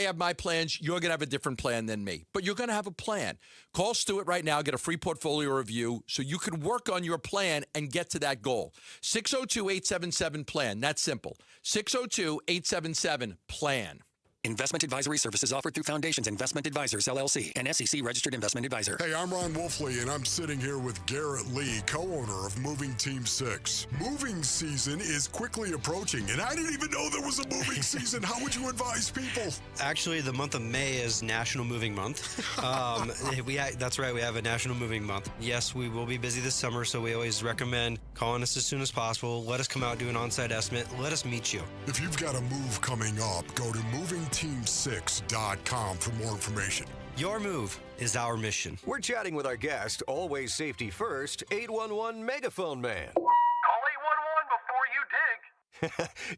have my plans. You're going to have a different plan than me. But you're going to have a plan. Call Stuart right now. Get a free portfolio review so you can work on your plan and get to that goal. 602-877-PLAN. That's simple. 602-877-PLAN. Investment advisory services offered through Foundations Investment Advisors, LLC, an SEC-registered investment advisor. Hey, I'm Ron Wolfley, and I'm sitting here with Garrett Lee, co-owner of Moving Team 6. Moving season is quickly approaching, and I didn't even know there was a moving season. How would you advise people? Actually, the month of May is National Moving Month. That's right, we have a National Moving Month. Yes, we will be busy this summer, so we always recommend Calling us as soon as possible. Let us come out, do an on-site estimate. Let us meet you. If you've got a move coming up, go to movingteam6.com for more information. Your move is our mission. We're chatting with our guest, always safety first, 811 Megaphone Man. Call 811 before you dig.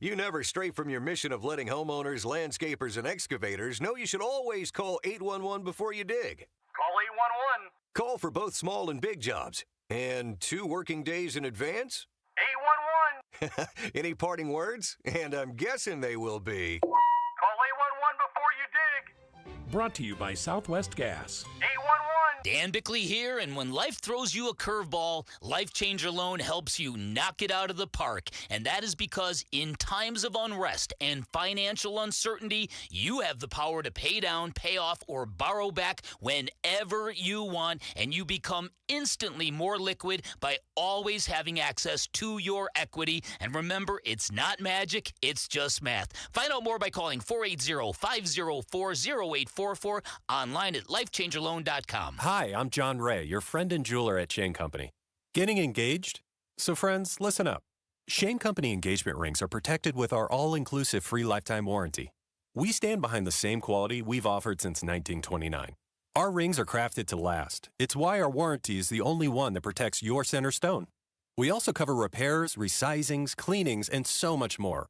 You never stray from your mission of letting homeowners, landscapers, and excavators know you should always call 811 before you dig. Call 811. Call for both small and big jobs. And 2 working days in advance? 811. Any parting words? And I'm guessing they will be... Call 811 before you dig. Brought to you by Southwest Gas. 811. Dan Bickley here, and when life throws you a curveball, Life Changer Loan helps you knock it out of the park. And that is because in times of unrest and financial uncertainty, you have the power to pay down, pay off, or borrow back whenever you want, and you become instantly more liquid by always having access to your equity. And remember, it's not magic, it's just math. Find out more by calling 480-504-0844, online at lifechangerloan.com. Hi, I'm John Ray, your friend and jeweler at Shane Company. Getting engaged? So friends, listen up. Shane Company engagement rings are protected with our all-inclusive free lifetime warranty. We stand behind the same quality we've offered since 1929. Our rings are crafted to last. It's why our warranty is the only one that protects your center stone. We also cover repairs, resizings, cleanings, and so much more.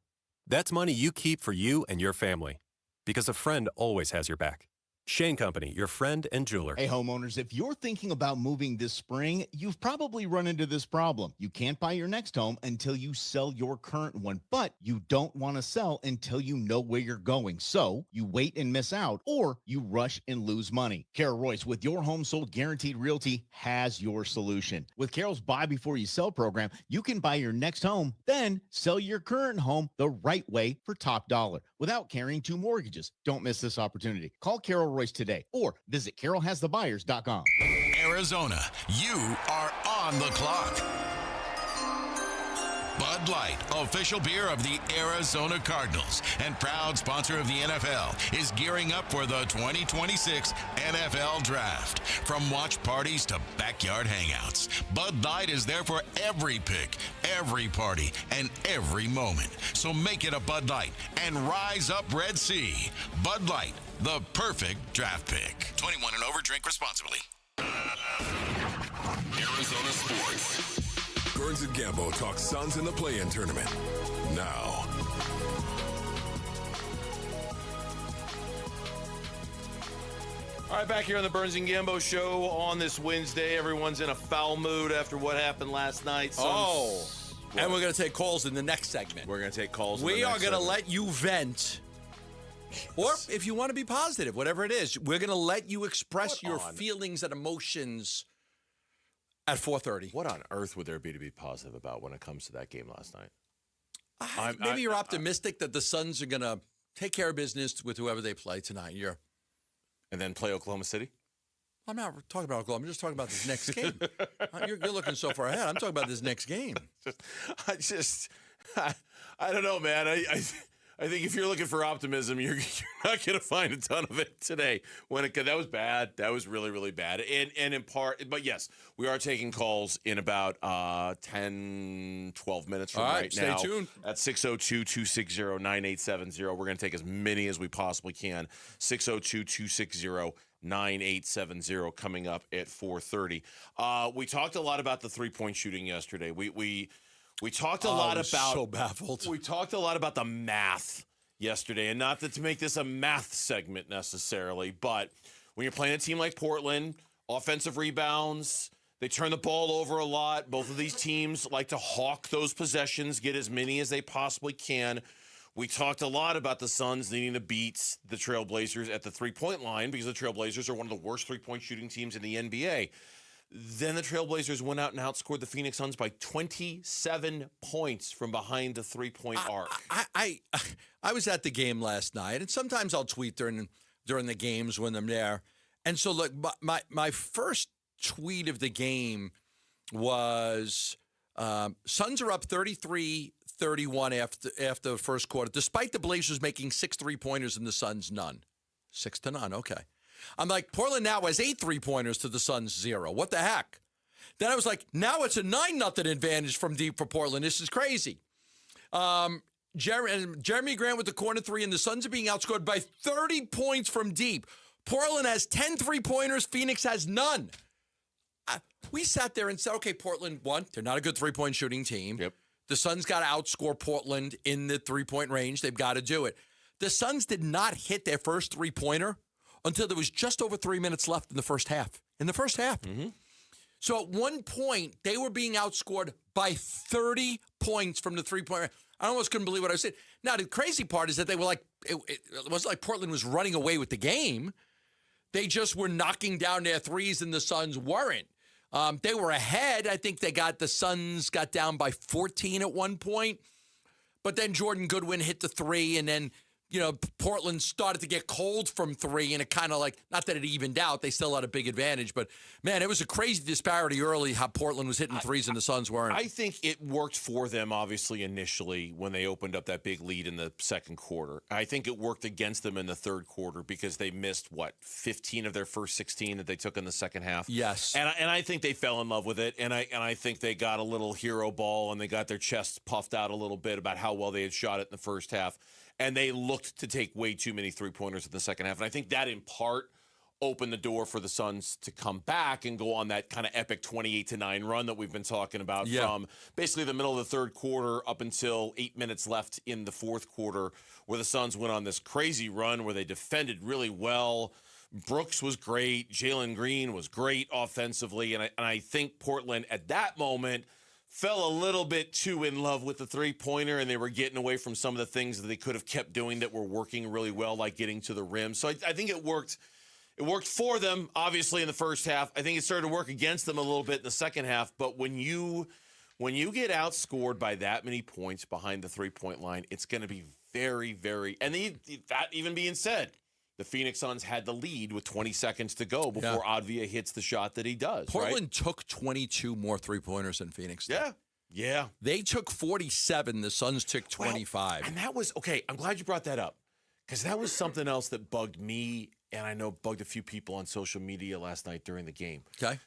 That's money you keep for you and your family. Because a friend always has your back. Shane Company, your friend and jeweler. Hey, homeowners, if you're thinking about moving this spring, you've probably run into this problem. You can't buy your next home until you sell your current one, but you don't want to sell until you know where you're going. So you wait and miss out, or you rush and lose money. Carol Royce with Your Home Sold Guaranteed Realty has your solution. With Carol's Buy Before You Sell program, you can buy your next home, then sell your current home the right way for top dollar without carrying 2 mortgages. Don't miss this opportunity. Call Carol Royce today or visit carolhasthebuyers.com. Arizona, you are on the clock. Bud Light, official beer of the Arizona Cardinals and proud sponsor of the NFL, is gearing up for the 2026 NFL Draft. From watch parties to backyard hangouts, Bud Light is there for every pick, every party, and every moment. So make it a Bud Light and rise up Red Sea. Bud Light, the perfect draft pick. 21 and over, drink responsibly. Arizona Sports. Burns and Gambo talk Suns in the play-in tournament. Now. All right, back here on the Burns and Gambo show on this Wednesday. Everyone's in a foul mood after what happened last night. And we're going to take calls in the next segment. We're going to take calls. We are going to let you vent. Or if you want to be positive, whatever it is, we're going to let you express your feelings and emotions at 4:30. What on earth would there be to be positive about when it comes to that game last night? Maybe you're optimistic that the Suns are going to take care of business with whoever they play tonight. And then play Oklahoma City? I'm not talking about Oklahoma. I'm just talking about this next game. You're looking so far ahead. I'm talking about this next game. I don't know, man. I think if you're looking for optimism, you're not going to find a ton of it today. That was bad. That was really, really bad. And in part, but yes, we are taking calls in about 10, 12 minutes from right now. Stay tuned. At 602-260-9870. We're going to take as many as we possibly can. 602-260-9870 coming up at 4:30. We talked a lot about the three-point shooting yesterday. We talked a lot about so baffled. We talked a lot about the math yesterday, and not to make this a math segment necessarily, but when you're playing a team like Portland, offensive rebounds, they turn the ball over a lot. Both of these teams like to hawk those possessions, get as many as they possibly can. We talked a lot about the Suns needing to beat the Trailblazers at the three-point line because the Trailblazers are one of the worst three-point shooting teams in the NBA. Then the Trailblazers went out and outscored the Phoenix Suns by 27 points from behind the three-point arc. I was at the game last night, and sometimes I'll tweet during the games when I'm there. And so, look, my first tweet of the game was Suns are up 33-31 after the first quarter, despite the Blazers making 6 3-pointers and the Suns none. 6-0, okay. I'm like, Portland now has 8 3-pointers to the Suns 0. What the heck? Then I was like, now it's a 9-0 advantage from deep for Portland. This is crazy. Jeremy Grant with the corner three, and the Suns are being outscored by 30 points from deep. Portland has 10 3-pointers. Phoenix has none. We sat there and said, okay, Portland won. They're not a good three-point shooting team. Yep. The Suns got to outscore Portland in the three-point range. They've got to do it. The Suns did not hit their first three-pointer until there was just over 3 minutes left in the first half. Mm-hmm. So at one point, they were being outscored by 30 points from the three-point range. I almost couldn't believe what I said. Now, the crazy part is that they were like, it wasn't like Portland was running away with the game. They just were knocking down their threes, and the Suns weren't. They were ahead. I think the Suns got down by 14 at one point. But then Jordan Goodwin hit the three, and then, Portland started to get cold from three, and it kind of not that it evened out. They still had a big advantage. But, man, it was a crazy disparity early how Portland was hitting threes and the Suns weren't. I think it worked for them, obviously, initially when they opened up that big lead in the second quarter. I think it worked against them in the third quarter because they missed, 15 of their first 16 that they took in the second half? Yes. And I think they fell in love with it, and I think they got a little hero ball, and they got their chests puffed out a little bit about how well they had shot it in the first half. And they looked to take way too many three-pointers in the second half. And I think that, in part, opened the door for the Suns to come back and go on that kind of epic 28-9 run that we've been talking about from basically the middle of the third quarter up until 8 minutes left in the fourth quarter, where the Suns went on this crazy run where they defended really well. Brooks was great. Jalen Green was great offensively. And I think Portland, at that moment, fell a little bit too in love with the three-pointer, and they were getting away from some of the things that they could have kept doing that were working really well, like getting to the rim. So I think it worked. It worked for them, obviously, in the first half. I think it started to work against them a little bit in the second half. But when you get outscored by that many points behind the three-point line, it's going to be very, very – and that even being said, the Phoenix Suns had the lead with 20 seconds to go before Avdia hits the shot that he does. Portland took 22 more three-pointers than Phoenix did. Yeah. They took 47. The Suns took 25. Well, and that was, okay, I'm glad you brought that up, because that was something else that bugged me, and I know bugged a few people on social media last night during the game. Okay.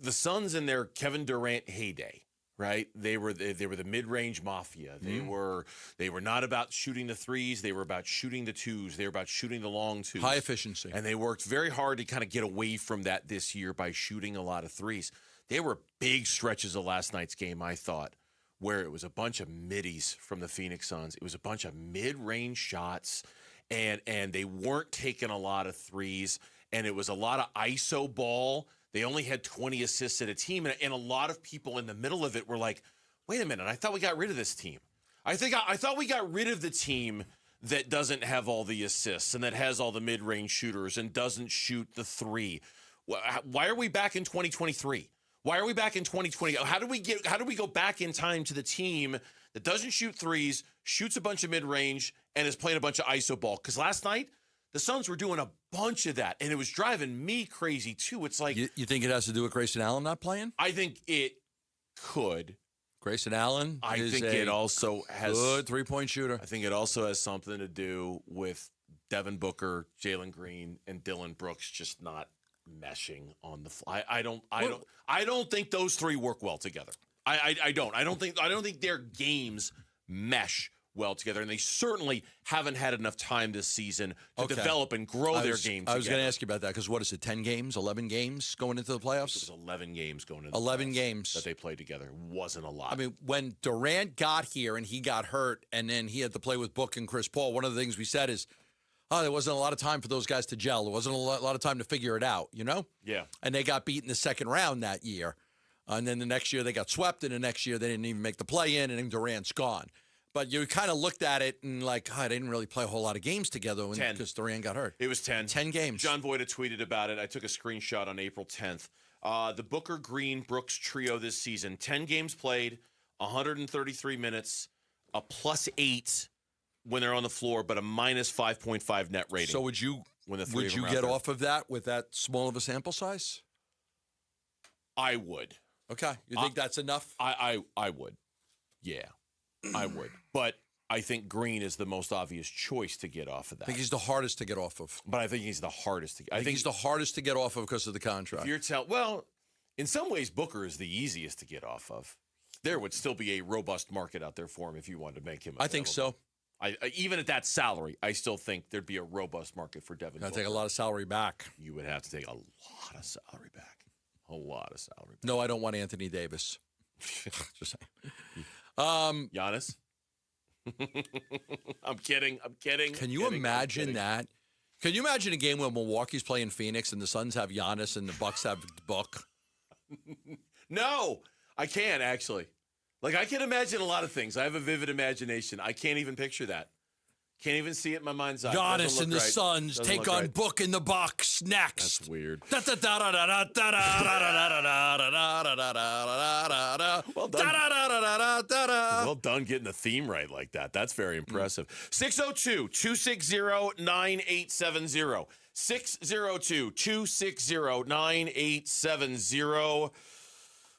The Suns in their Kevin Durant heyday, right? They were the mid-range mafia. They were not about shooting the threes. They were about shooting the twos. They were about shooting the long twos. High efficiency. And they worked very hard to kind of get away from that this year by shooting a lot of threes. There were big stretches of last night's game, I thought, where it was a bunch of middies from the Phoenix Suns. It was a bunch of mid-range shots, and they weren't taking a lot of threes, and it was a lot of ISO ball. They only had 20 assists at a team, and a lot of people in the middle of it were like, wait a minute, I thought we got rid of this team. I thought we got rid of the team that doesn't have all the assists and that has all the mid-range shooters and doesn't shoot the three. Why are we back in 2023? Why are we back in 2020? How do we go back in time to the team that doesn't shoot threes, shoots a bunch of mid-range, and is playing a bunch of ISO ball? Because last night, the Suns were doing a bunch of that, and it was driving me crazy, too. It's like... You think it has to do with Grayson Allen not playing? I think it could. Grayson Allen I think it also has... good three-point shooter. I think it also has something to do with Devin Booker, Jalen Green, and Dylan Brooks just not meshing on the fly. I don't think those three work well together. I don't think their games mesh well together, and they certainly haven't had enough time this season to develop and grow their game together. I was going to ask you about that, because what is it, 10 games, 11 games going into the playoffs? It was 11 games going into the 11 playoffs games that they played together. Wasn't a lot. I mean, when Durant got here and he got hurt, and then he had to play with Book and Chris Paul, one of the things we said is, there wasn't a lot of time for those guys to gel. There wasn't a lot of time to figure it out, you know? Yeah. And they got beat in the second round that year. And then the next year they got swept, and the next year they didn't even make the play-in, and then Durant's gone. But you kind of looked at it and they didn't really play a whole lot of games together because Durant got hurt. It was 10. 10 games. John Voida tweeted about it. I took a screenshot on April 10th. The Booker, Green, Brooks trio this season, 10 games played, 133 minutes, a +8 when they're on the floor, but a -5.5 net rating. So would you get off of that with that small of a sample size? I would. Okay. You think that's enough? I would. Yeah, I would. But I think Green is the most obvious choice to get off of that. I think he's the hardest to get off of. But I think he's the hardest to get. I think he's the hardest to get off of because of the contract. If you're well, In some ways, Booker is the easiest to get off of. There would still be a robust market out there for him if you wanted to make him available. I think so. Even at that salary, I still think there'd be a robust market for Devin Booker. I'd take a lot of salary back. You would have to take a lot of salary back. A lot of salary back. No, I don't want Anthony Davis. Just saying. Giannis? I'm kidding. Can you imagine that? Can you imagine a game where Milwaukee's playing Phoenix and the Suns have Giannis and the Bucks have Book? No, I can't actually. Like, I can imagine a lot of things. I have a vivid imagination. I can't even picture that. Can't even see it in my mind's eye. Giannis and the Suns take on Book in the Bucks next. That's weird. Well done. Well done getting the theme right like that. That's very impressive. 602-260-9870. 602-260-9870.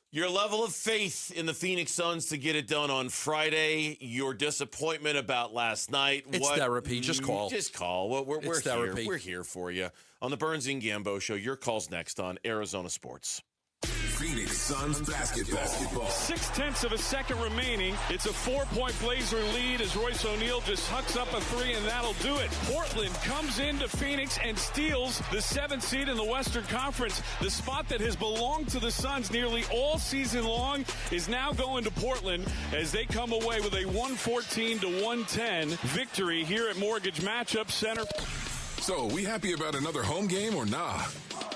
Your level of faith in the Phoenix Suns to get it done on Friday. Your disappointment about last night. It's therapy. Just call. Just call. We're here. Therapy. We're here for you on the Burns and Gambo Show. Your call's next on Arizona Sports. Phoenix Suns basketball. 0.6 of a second remaining. It's a 4-point Blazer lead as Royce O'Neal just hucks up a three, and that'll do it. Portland comes into Phoenix and steals the 7th seed in the Western Conference. The spot that has belonged to the Suns nearly all season long is now going to Portland as they come away with a 114-110 victory here at Mortgage Matchup Center. So, we happy about another home game or nah?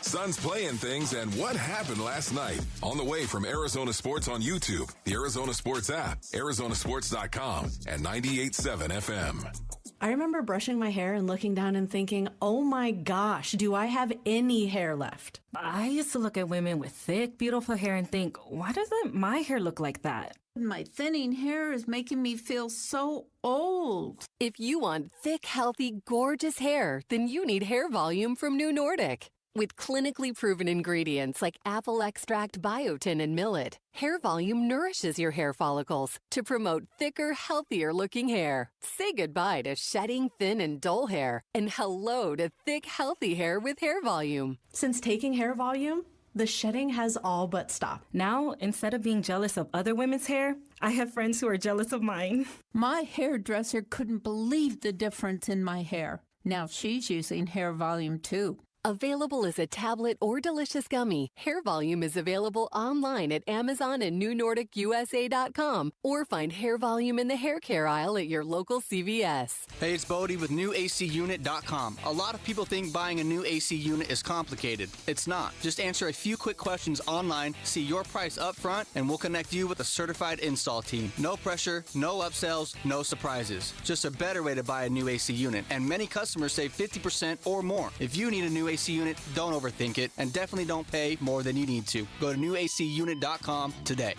Suns playing things and what happened last night. On the way from Arizona Sports on YouTube, the Arizona Sports app, Arizonasports.com, and 98.7 FM. I remember brushing my hair and looking down and thinking, oh my gosh, do I have any hair left? I used to look at women with thick, beautiful hair and think, why doesn't my hair look like that? My thinning hair is making me feel so old. If you want thick, healthy, gorgeous hair, then you need Hair Volume from New Nordic. With clinically proven ingredients like apple extract, biotin, and millet, Hair Volume nourishes your hair follicles to promote thicker, healthier-looking hair. Say goodbye to shedding, thin, and dull hair, and hello to thick, healthy hair with Hair Volume. Since taking Hair Volume, the shedding has all but stopped. Now, instead of being jealous of other women's hair, I have friends who are jealous of mine. My hairdresser couldn't believe the difference in my hair. Now she's using Hair Volume too. Available as a tablet or delicious gummy, Hair Volume is available online at Amazon and NewNordicUSA.com, or find Hair Volume in the hair care aisle at your local CVS. Hey, it's Bodie with NewACUnit.com. A lot of people think buying a new AC unit is complicated. It's not. Just answer a few quick questions online, see your price up front, and we'll connect you with a certified install team. No pressure, no upsells, no surprises. Just a better way to buy a new AC unit. And many customers save 50% or more. If you need a new AC unit, don't overthink it, and definitely don't pay more than you need to. Go to NewACUnit.com today.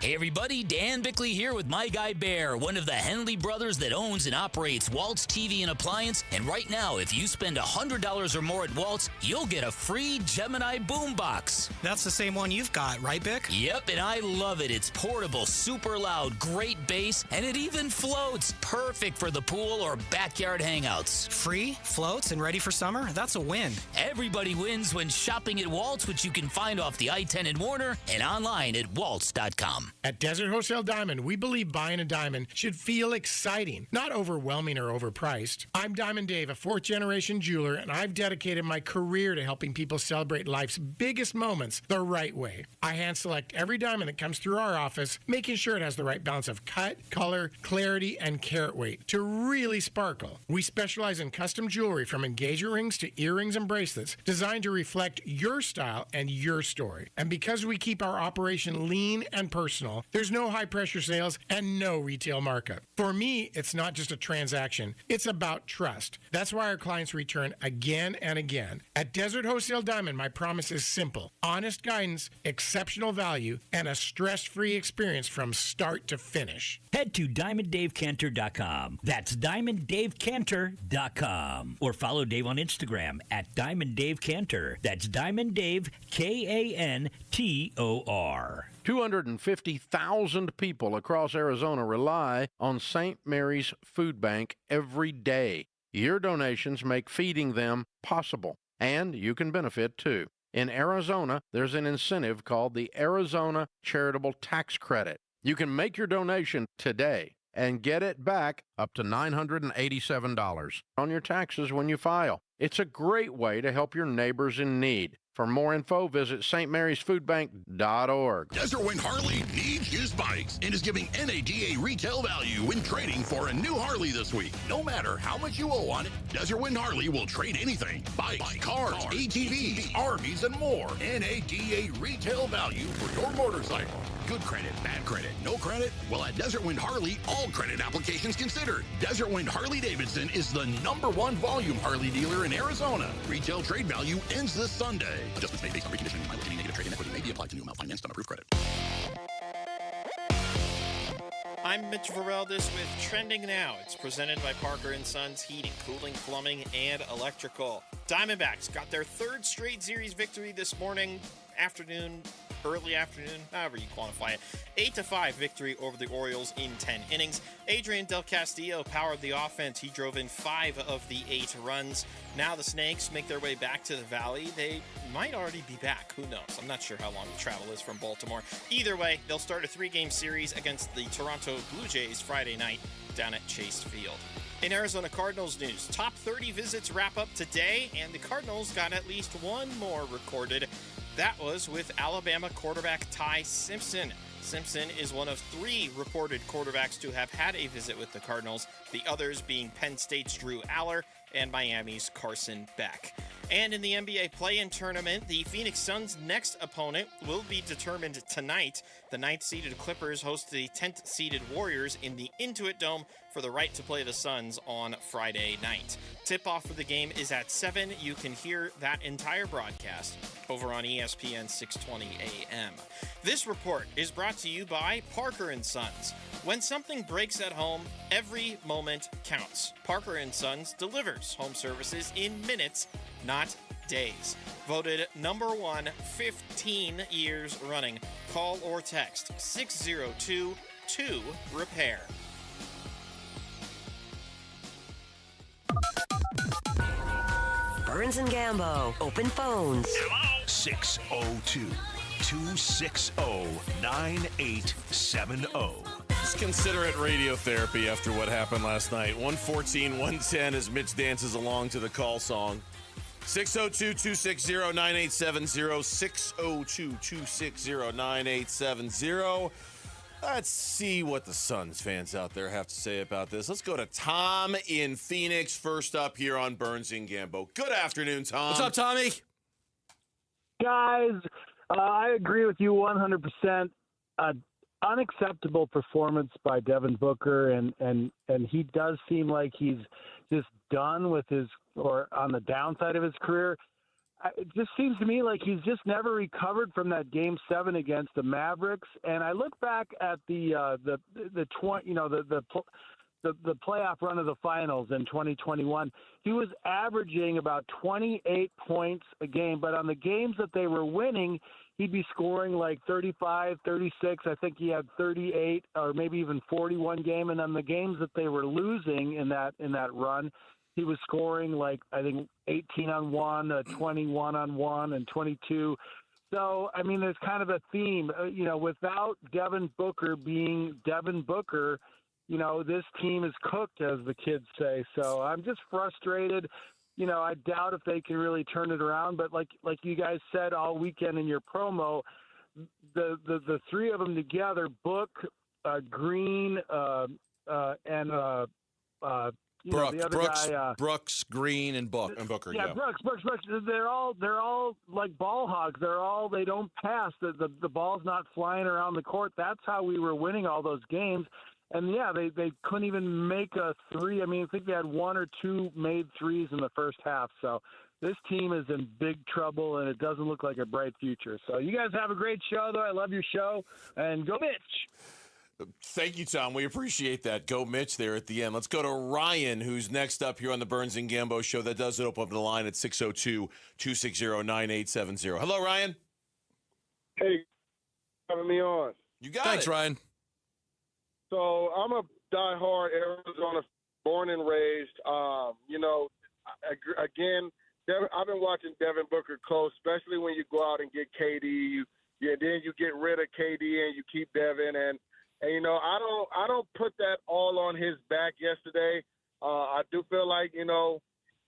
Hey everybody, Dan Bickley here with my guy Bear, one of the Henley brothers that owns and operates Waltz TV and Appliance. And right now, if you spend $100 or more at Waltz, you'll get a free Gemini boombox. That's the same one you've got, right, Bick? Yep, and I love it. It's portable, super loud, great bass, and it even floats. Perfect for the pool or backyard hangouts. Free, floats, and ready for summer? That's a win. Everybody wins when shopping at Waltz, which you can find off the I-10 in Warner and online at waltz.com. At Desert Wholesale Diamond, we believe buying a diamond should feel exciting, not overwhelming or overpriced. I'm Diamond Dave, a fourth-generation jeweler, and I've dedicated my career to helping people celebrate life's biggest moments the right way. I hand-select every diamond that comes through our office, making sure it has the right balance of cut, color, clarity, and carat weight to really sparkle. We specialize in custom jewelry from engagement rings to earrings and bracelets designed to reflect your style and your story. And because we keep our operation lean and personal, there's no high-pressure sales and no retail markup. For me, it's not just a transaction. It's about trust. That's why our clients return again and again. At Desert Wholesale Diamond, my promise is simple. Honest guidance, exceptional value, and a stress-free experience from start to finish. Head to DiamondDaveCantor.com. That's DiamondDaveCantor.com. Or follow Dave on Instagram at DiamondDaveCantor. That's DiamondDave, Kantor. 250,000 people across Arizona rely on St. Mary's Food Bank every day. Your donations make feeding them possible, and you can benefit too. In Arizona, there's an incentive called the Arizona Charitable Tax Credit. You can make your donation today and get it back up to $987 on your taxes when you file. It's a great way to help your neighbors in need. For more info, visit stmarysfoodbank.org. Desert Wind Harley needs used bikes and is giving NADA retail value when trading for a new Harley this week. No matter how much you owe on it, Desert Wind Harley will trade anything. Bikes, cars, ATVs, RVs, and more. NADA retail value for your motorcycle. Good credit, bad credit, no credit? Well, at Desert Wind Harley, all credit applications considered. Desert Wind Harley-Davidson is the #1 volume Harley dealer in Arizona. Retail trade value ends this Sunday. Adjustments made based on reconditioning. Mileage and negative trade-in equity may be applied to new amount financed on approved credit. I'm Mitch Vareldis with Trending Now. It's presented by Parker & Sons Heating, Cooling, Plumbing, and Electrical. Diamondbacks got their 3rd straight series victory this morning, early afternoon, however you quantify it. 8-5 victory over the Orioles in 10 innings. Adrian Del Castillo powered the offense. He drove in 5 of the 8 runs. Now the Snakes make their way back to the Valley. They might already be back. Who knows? I'm not sure how long the travel is from Baltimore. Either way, they'll start a 3-game series against the Toronto Blue Jays Friday night down at Chase Field. In Arizona Cardinals news, top 30 visits wrap up today, and the Cardinals got at least one more recorded. That was with Alabama quarterback Ty Simpson. Simpson is one of 3 reported quarterbacks to have had a visit with the Cardinals, the others being Penn State's Drew Aller and Miami's Carson Beck. And in the NBA play-in tournament, the Phoenix Suns' next opponent will be determined tonight. The 9th-seeded Clippers host the 10th-seeded Warriors in the Intuit Dome for the right to play the Suns on Friday night. Tip-off for the game is at 7. You can hear that entire broadcast over on ESPN 620 AM. This report is brought to you by Parker & Sons. When something breaks at home, every moment counts. Parker & Sons delivers home services in minutes, not days. Voted #1 15 years running. Call or text 602-2-REPAIR. Burns and Gambo, open phones. 602-260-9870. Let's consider it radiotherapy after what happened last night. 114-110 as Mitch dances along to the call song. 602-260-9870. 602-260-9870. Let's see what the Suns fans out there have to say about this. Let's go to Tom in Phoenix first up here on Burns and Gambo. Good afternoon, Tom. What's up, Tommy? Guys, I agree with you 100%. Unacceptable performance by Devin Booker, and he does seem like he's just done with or on the downside of his career. It just seems to me like he's just never recovered from that Game 7 against the Mavericks. And I look back at the playoff run of the finals in 2021. He was averaging about 28 points a game, but on the games that they were winning, he'd be scoring like 35, 36. I think he had 38 or maybe even 41 game. And on the games that they were losing in that run, he was scoring like, I think, 18 on 1, 21 on 1, and 22. So, I mean, there's kind of a theme. Without Devin Booker being Devin Booker, this team is cooked, as the kids say. So I'm just frustrated. I doubt if they can really turn it around. But like you guys said all weekend in your promo, the 3 of them together, Book, Green, and the other guy, Brooks, Green, and Booker. Yeah, Brooks. They're all like ball hogs. They don't pass. The ball's not flying around the court. That's how we were winning all those games. And yeah, they couldn't even make a 3. I mean, I think they had 1 or 2 made 3s in the first half. So this team is in big trouble, and it doesn't look like a bright future. So you guys have a great show, though. I love your show, and go Mitch. Thank you, Tom. We appreciate that. Go Mitch there at the end. Let's go to Ryan, who's next up here on the Burns and Gambo show. That does open up the line at 602-260-9870. Hello, Ryan. Hey, having me on. You got Thanks, it. Ryan. So I'm a diehard Arizona born and raised. Again, I've been watching Devin Booker close, especially when you go out and get KD. Then you get rid of KD and you keep Devin. And I don't put that all on his back yesterday. I do feel like,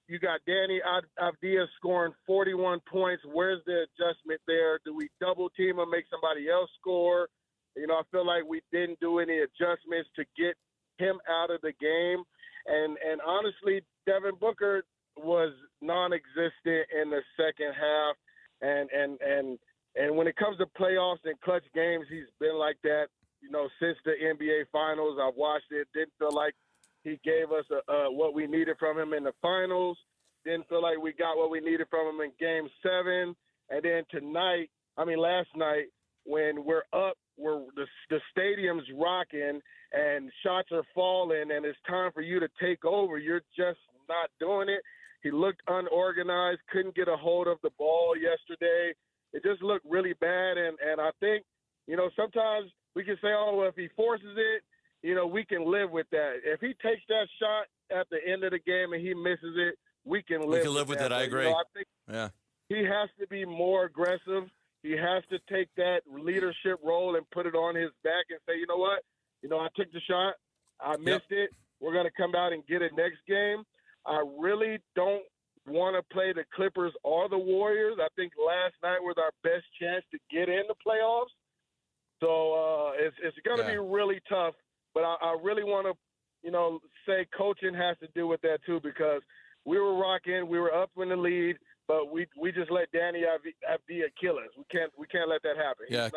you got Danny Avdia scoring 41 points. Where's the adjustment there? Do we double team or make somebody else score? I feel like we didn't do any adjustments to get him out of the game. And honestly, Devin Booker was non-existent in the second half. And when it comes to playoffs and clutch games, he's been like that, since the NBA Finals. I've watched it. Didn't feel like he gave us what we needed from him in the finals. Didn't feel like we got what we needed from him in Game 7. And then last night, when we're up, the stadium's rocking and shots are falling and it's time for you to take over, you're just not doing it. He looked unorganized, couldn't get a hold of the ball yesterday. It just looked really bad. And I think, sometimes we can say, if he forces it, we can live with that. If he takes that shot at the end of the game and he misses it, we can live with that. I agree. I think he has to be more aggressive. He has to take that leadership role and put it on his back and say, you know what? I took the shot. I missed it. We're going to come out and get it next game. I really don't want to play the Clippers or the Warriors. I think last night was our best chance to get in the playoffs. So it's going to be really tough. But I really want to, say coaching has to do with that too, because we were rocking, we were up in the lead, but we just let Danny Avdia kill us. We can't let that happen. Yeah,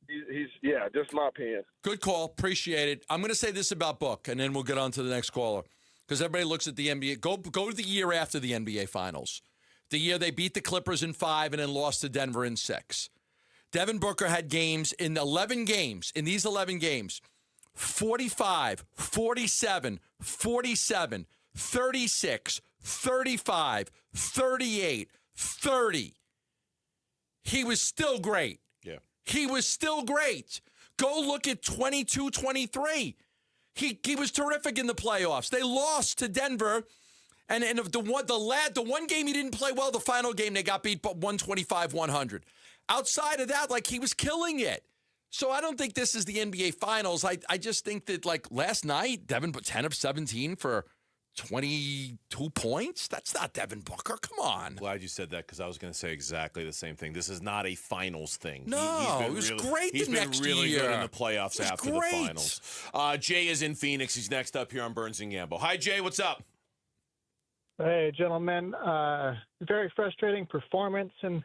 He's just my opinion. Good call. Appreciate it. I'm going to say this about Book, and then we'll get on to the next caller. Because everybody looks at the NBA. Go to the year after the NBA Finals. The year they beat the Clippers in 5 and then lost to Denver in 6. Devin Booker had games in 11 games, 45, 47, 47, 36, 35, 38, 30. He was still great. Yeah. He was still great. Go look at 22-23. He was terrific in the playoffs. They lost to Denver, and the one game he didn't play well, the final game they got beat 125-100. Outside of that, he was killing it. So I don't think this is the NBA Finals. I just think that last night, Devin put 10 of 17 for 22 points. That's not Devin Booker. Come on. Glad you said that because I was going to say exactly the same thing. This is not a finals thing. No, he was great the next year. He's been really good in the playoffs after the finals. Jay is in Phoenix. He's next up here on Burns and Gambo. Hi, Jay. What's up? Hey, gentlemen. Very frustrating performance and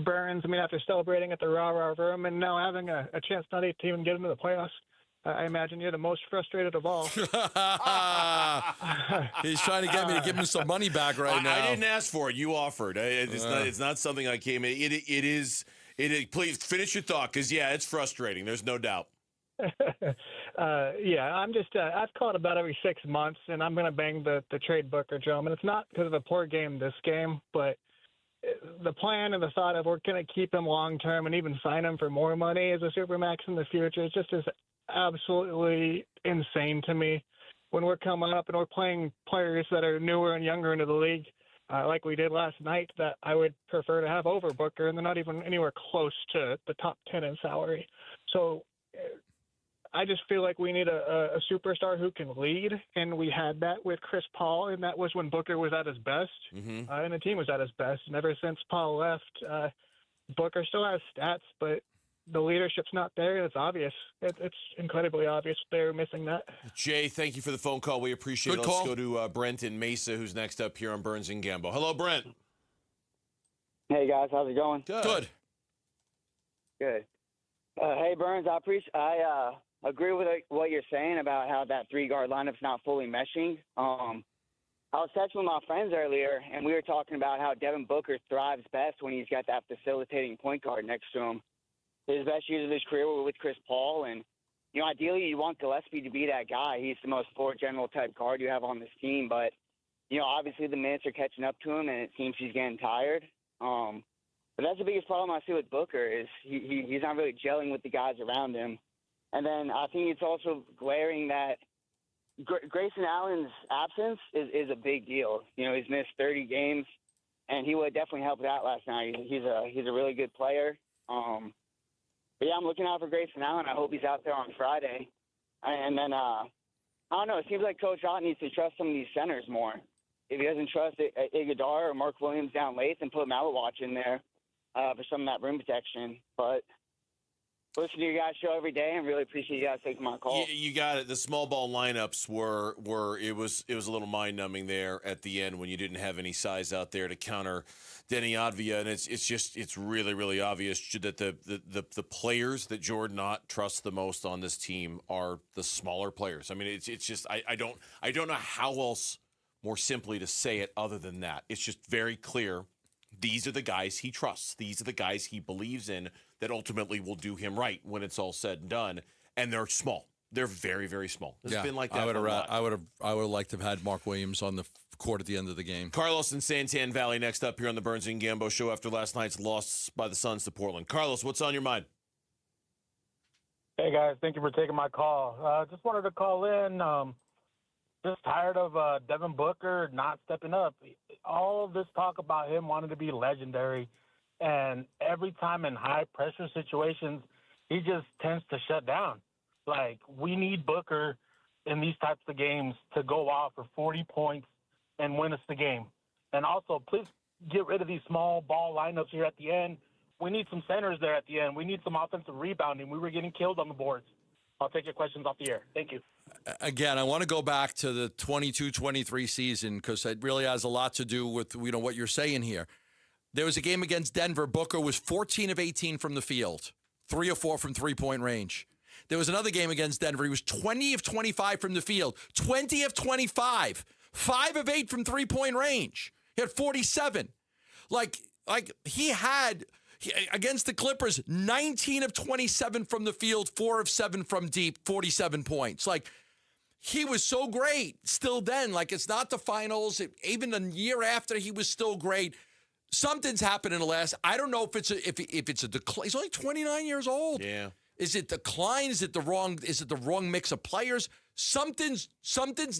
Burns. After celebrating at the Rah-Rah Room and now having a chance not to even get into the playoffs. I imagine you're the most frustrated of all. He's trying to get me to give him some money back now. I didn't ask for it. You offered. It's not something I came in. It is. Please finish your thought because, it's frustrating. There's no doubt. I'm just I've called about every 6 months, and I'm going to bang the trade Booker drum. And it's not because of a poor game this game, but the plan and the thought of we're going to keep him long-term and even sign him for more money as a Supermax in the future is just absolutely insane to me. When we're coming up and we're playing players that are newer and younger into the league, like we did last night, that I would prefer to have over Booker, and they're not even anywhere close to the top 10 in salary. So I just feel like we need a superstar who can lead, and we had that with Chris Paul, and that was when Booker was at his best, and the team was at his best. And ever since Paul left, Booker still has stats, but the leadership's not there, and it's obvious. It's incredibly obvious they're missing that. Jay, thank you for the phone call. We appreciate Good it. call. Let's go to Brent in Mesa, who's next up here on Burns and Gambo. Hello, Brent. Hey, guys. How's it going? Good. Hey, Burns, I agree with what you're saying about how that 3-guard lineup's not fully meshing. I was texting with my friends earlier, and we were talking about how Devin Booker thrives best when he's got that facilitating point guard next to him. His best years of his career were with Chris Paul, and, ideally you want Gillespie to be that guy. He's the most floor general type guard you have on this team, but, obviously the minutes are catching up to him, and it seems he's getting tired. But that's the biggest problem I see with Booker is he's not really gelling with the guys around him. And then I think it's also glaring that, Grayson Allen's absence is a big deal. You know, he's missed 30 games, and he would definitely help out last night. He's a really good player. But yeah, I'm looking out for Grayson Allen. I hope he's out there on Friday. And then I don't know. It seems like Coach Ott needs to trust some of these centers more. If he doesn't trust Iguodala or Mark Williams down late, then put Malawatch in there for some of that rim protection. But listen to your guys' show every day, and really appreciate you guys taking my call. You got it. The small ball lineups were it was a little mind numbing there at the end when you didn't have any size out there to counter Denny Avdia, and it's really, really obvious that the players that Jordan Ott trusts the most on this team are the smaller players. I mean, it's just I don't know how else more simply to say it other than that. It's just very clear. These are the guys he trusts. These are the guys he believes in that ultimately will do him right when it's all said and done. And they're small. They're very, very small. It's been like that. I would have liked to have had Mark Williams on the court at the end of the game. Carlos in Santan Valley next up here on the Burns and Gambo show after last night's loss by the Suns to Portland. Carlos, what's on your mind? Hey guys, thank you for taking my call. Just wanted to call in. Just tired of Devin Booker not stepping up. All of this talk about him wanting to be legendary, and every time in high-pressure situations, he just tends to shut down. Like, we need Booker in these types of games to go off for 40 points and win us the game. And also, please get rid of these small ball lineups here at the end. We need some centers there at the end. We need some offensive rebounding. We were getting killed on the boards. I'll take your questions off the air. Thank you. Again, I want to go back to the 22-23 season because it really has a lot to do with what you're saying here. There was a game against Denver. Booker was 14 of 18 from the field, 3 of 4 from three-point range. There was another game against Denver. He was 20 of 25 from the field, 20 of 25, 5 of 8 from three-point range. He had 47. He had against the Clippers, 19 of 27 from the field, 4 of 7 from deep, 47 points. He was so great still then. It's not the finals. Even a year after, he was still great. Something's happened in the last. I don't know if it's a decline. He's only 29 years old. Yeah. Is it decline? Is it the wrong mix of players? Something's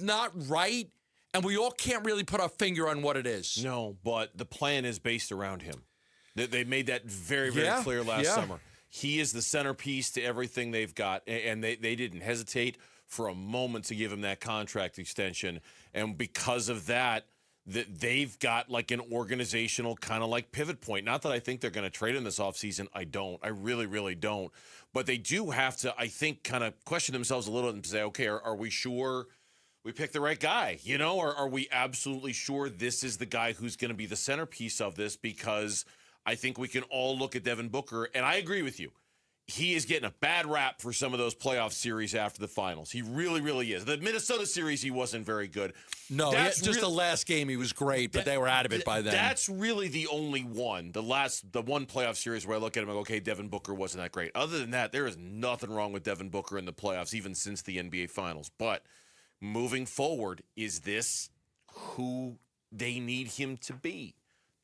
not right, and we all can't really put our finger on what it is. No, but the plan is based around him. They made that very, very clear last summer. He is the centerpiece to everything they've got, and they didn't hesitate for a moment to give him that contract extension. And because of that, they've got an organizational kind of pivot point. Not that I think they're going to trade him this offseason. I don't. I really, really don't. But they do have to, I think, kind of question themselves a little and say, okay, are we sure we picked the right guy? Or are we absolutely sure this is the guy who's going to be the centerpiece of this? Because I think we can all look at Devin Booker, and I agree with you. He is getting a bad rap for some of those playoff series after the finals. He really, really is. The Minnesota series, he wasn't very good. No, the last game he was great, but they were out of it by then. That's really the only one, the one playoff series where I look at him and go, okay, Devin Booker wasn't that great. Other than that, there is nothing wrong with Devin Booker in the playoffs, even since the NBA Finals. But moving forward, is this who they need him to be?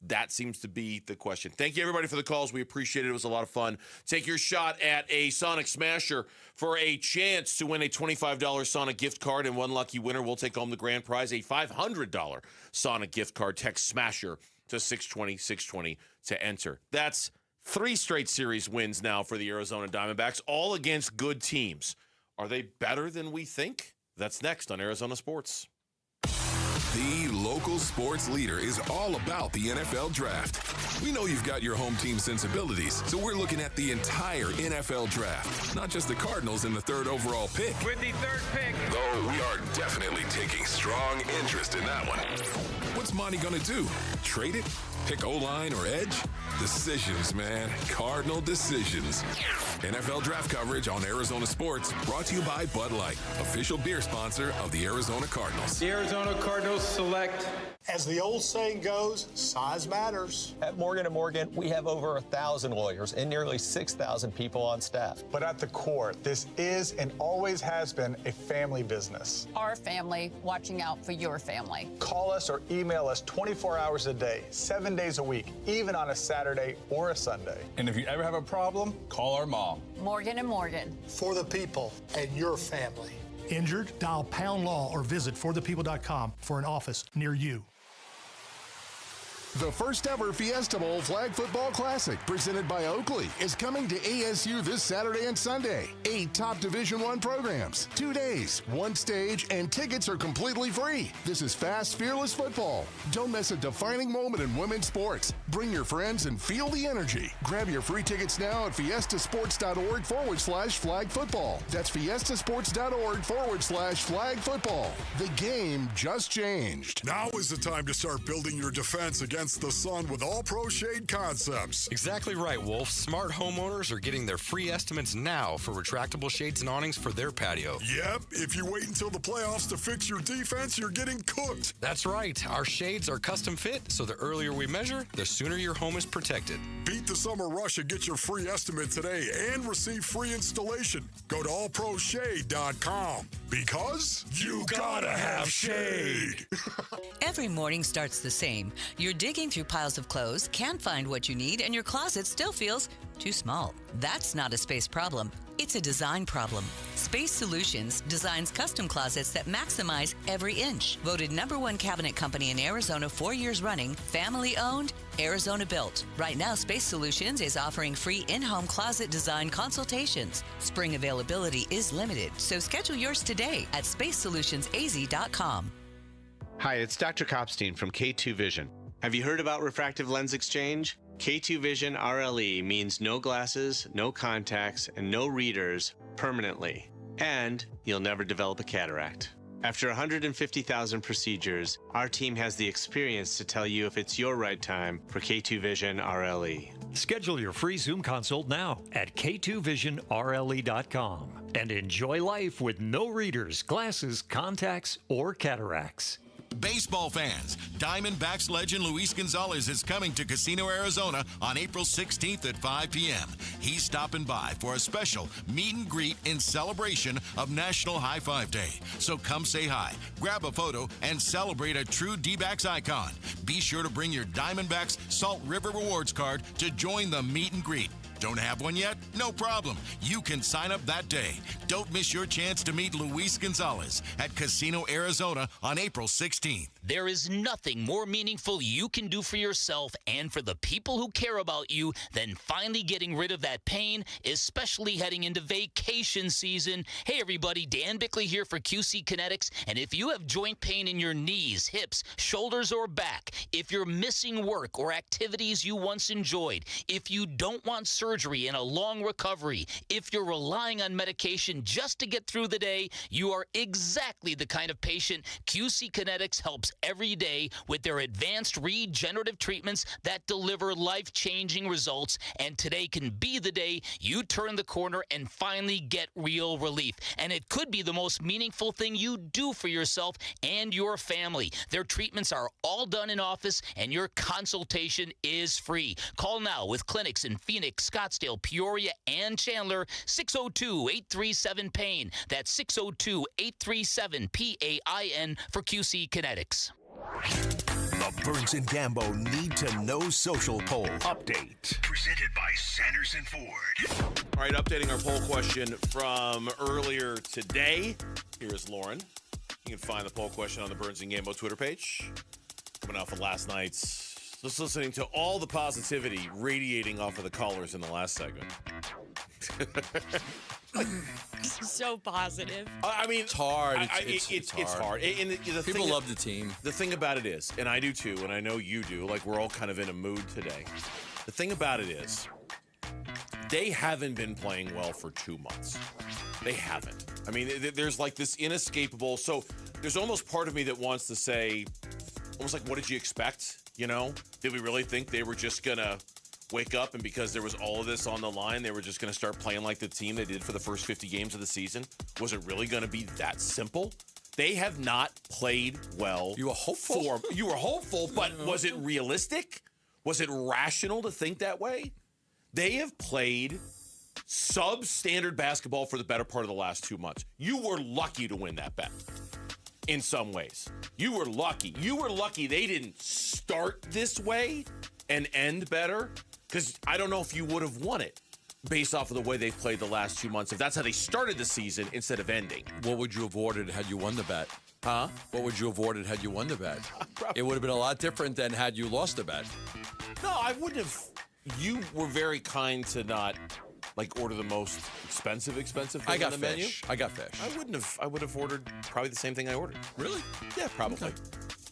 That seems to be the question. Thank you, everybody, for the calls. We appreciate it. It was a lot of fun. Take your shot at a Sonic Smasher for a chance to win a $25 Sonic gift card, and one lucky winner will take home the grand prize, a $500 Sonic gift card. Text Smasher to 620-620 to enter. That's 3 straight series wins now for the Arizona Diamondbacks, all against good teams. Are they better than we think? That's next on Arizona Sports. The local sports leader is all about the NFL Draft. We know you've got your home team sensibilities, so we're looking at the entire NFL Draft, not just the Cardinals in the 3rd overall pick. With the 3rd pick. Though we are definitely taking strong interest in that one. What's Monty going to do? Trade it? Pick O-line or edge? Decisions, man. Cardinal decisions. NFL Draft coverage on Arizona Sports, brought to you by Bud Light, official beer sponsor of the Arizona Cardinals. The Arizona Cardinals select. As the old saying goes, size matters. At Morgan & Morgan, we have over 1,000 lawyers and nearly 6,000 people on staff. But at the core, this is and always has been a family business. Our family watching out for your family. Call us or email us 24 hours a day, 7 days a week, even on a Saturday or a Sunday. And if you ever have a problem, call our mom. Morgan & Morgan. For the people and your family. Injured? Dial #law or visit forthepeople.com for an office near you. The first ever Fiesta Bowl Flag Football Classic, presented by Oakley, is coming to ASU this Saturday and Sunday. 8 top Division I programs, 2 days, 1 stage, and tickets are completely free. This is fast, fearless football. Don't miss a defining moment in women's sports. Bring your friends and feel the energy. Grab your free tickets now at fiestasports.org/flag football. That's fiestasports.org/flag football. The game just changed. Now is the time to start building your defense against the sun with All-Pro Shade Concepts. Exactly right, Wolf. Smart homeowners are getting their free estimates now for retractable shades and awnings for their patio. Yep, if you wait until the playoffs to fix your defense, you're getting cooked. That's right. Our shades are custom fit, so the earlier we measure, the sooner your home is protected. Beat the summer rush and get your free estimate today and receive free installation. Go to allproshade.com because you gotta have shade. Every morning starts the same. You're digging through piles of clothes, can't find what you need, and your closet still feels too small. That's not a space problem. It's a design problem. Space Solutions designs custom closets that maximize every inch. Voted #1 cabinet company in Arizona 4 years running, family owned, Arizona built. Right now, Space Solutions is offering free in-home closet design consultations. Spring availability is limited, so schedule yours today at spacesolutionsaz.com. Hi, it's Dr. Kopstein from K2 Vision. Have you heard about refractive lens exchange? K2 Vision RLE means no glasses, no contacts, and no readers permanently. And you'll never develop a cataract. After 150,000 procedures, our team has the experience to tell you if it's your right time for K2 Vision RLE. Schedule your free Zoom consult now at k2visionrle.com and enjoy life with no readers, glasses, contacts, or cataracts. Baseball fans, Diamondbacks legend Luis Gonzalez is coming to Casino, Arizona on April 16th at 5 p.m. He's stopping by for a special meet and greet in celebration of National High Five Day. So come say hi, grab a photo, and celebrate a true D-backs icon. Be sure to bring your Diamondbacks Salt River Rewards card to join the meet and greet. Don't have one yet? No problem. You can sign up that day. Don't miss your chance to meet Luis Gonzalez at Casino, Arizona on April 16th. There is nothing more meaningful you can do for yourself and for the people who care about you than finally getting rid of that pain, especially heading into vacation season. Hey everybody, Dan Bickley here for QC Kinetics, and if you have joint pain in your knees, hips, shoulders, or back, if you're missing work or activities you once enjoyed, if you don't want surgery and a long recovery, if you're relying on medication just to get through the day, you are exactly the kind of patient QC Kinetics helps every day with their advanced regenerative treatments that deliver life-changing results, and today can be the day you turn the corner and finally get real relief. And it could be the most meaningful thing you do for yourself and your family. Their treatments are all done in office, and your consultation is free. Call now with clinics in Phoenix, Scottsdale, Peoria, and Chandler. 602-837-PAIN. That's 602-837-PAIN for QC Kinetics. The Burns and Gambo Need to Know Social Poll Update. Presented by Sanderson Ford. All right, updating our poll question from earlier today. Here's Lauren. You can find the poll question on the Burns and Gambo Twitter page. Coming off of last night's, just listening to all the positivity radiating off of the callers in the last segment. So positive. I mean, it's hard. It's hard. And the People love the team. The thing about it is, and I do too, and I know you do, like we're all kind of in a mood today. The thing about it is, they haven't been playing well for 2 months. They haven't. I mean, there's like this inescapable, so there's almost part of me that wants to say, almost like, what did you expect? You know? Did we really think they were just going to wake up and because there was all of this on the line, they were just going to start playing like the team they did for the first 50 games of the season? Was it really going to be that simple? They have not played well. You were hopeful. You were hopeful, but was it realistic? Was it rational to think that way? They have played substandard basketball for the better part of the last 2 months. You were lucky to win that bet. In some ways. You were lucky. You were lucky they didn't start this way and end better, because I don't know if you would have won it. based off of the way they've played the last 2 months, if that's how they started the season instead of ending. What would you have ordered had you won the bet? Huh? What would you have ordered had you won the bet? It would have been a lot different than had you lost the bet. No, I wouldn't have. You were very kind to not order the most expensive thing I got on the menu. I got fish. I wouldn't have. I would have ordered probably the same thing I ordered. Really? Yeah, probably. Okay.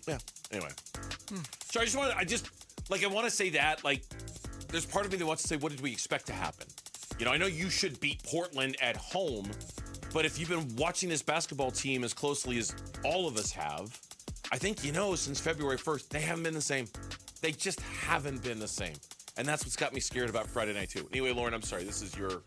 Yeah. Anyway. So I want to say that, there's part of me that wants to say, what did we expect to happen? I know you should beat Portland at home, but if you've been watching this basketball team as closely as all of us have, I think since February 1st, they haven't been the same. They just haven't been the same. And that's what's got me scared about Friday night, too. Anyway, Lauren, I'm sorry. This is your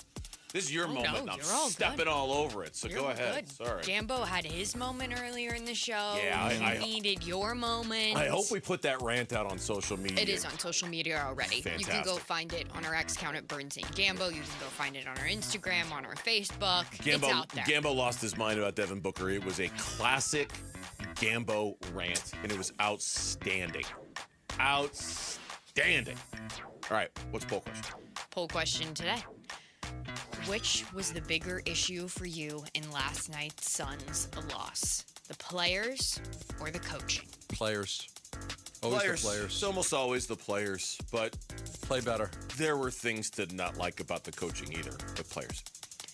moment. No, and I'm you're all stepping good. all over it. So You're go ahead. good. Sorry. Gambo had his moment earlier in the show. Yeah, you needed your moment. I hope we put that rant out on social media. It is on social media already. Fantastic. You can go find it on our X account at Burns and Gambo. You can go find it on our Instagram, on our Facebook. It's out there. Gambo lost his mind about Devin Booker. It was a classic Gambo rant, and it was outstanding. Outstanding. All right, what's the poll question? Poll question today. Which was the bigger issue for you in last night's Suns loss? The players or the coaching? Players. Always the players. It's almost always the players, but play better. There were things to not like about the coaching either, the players.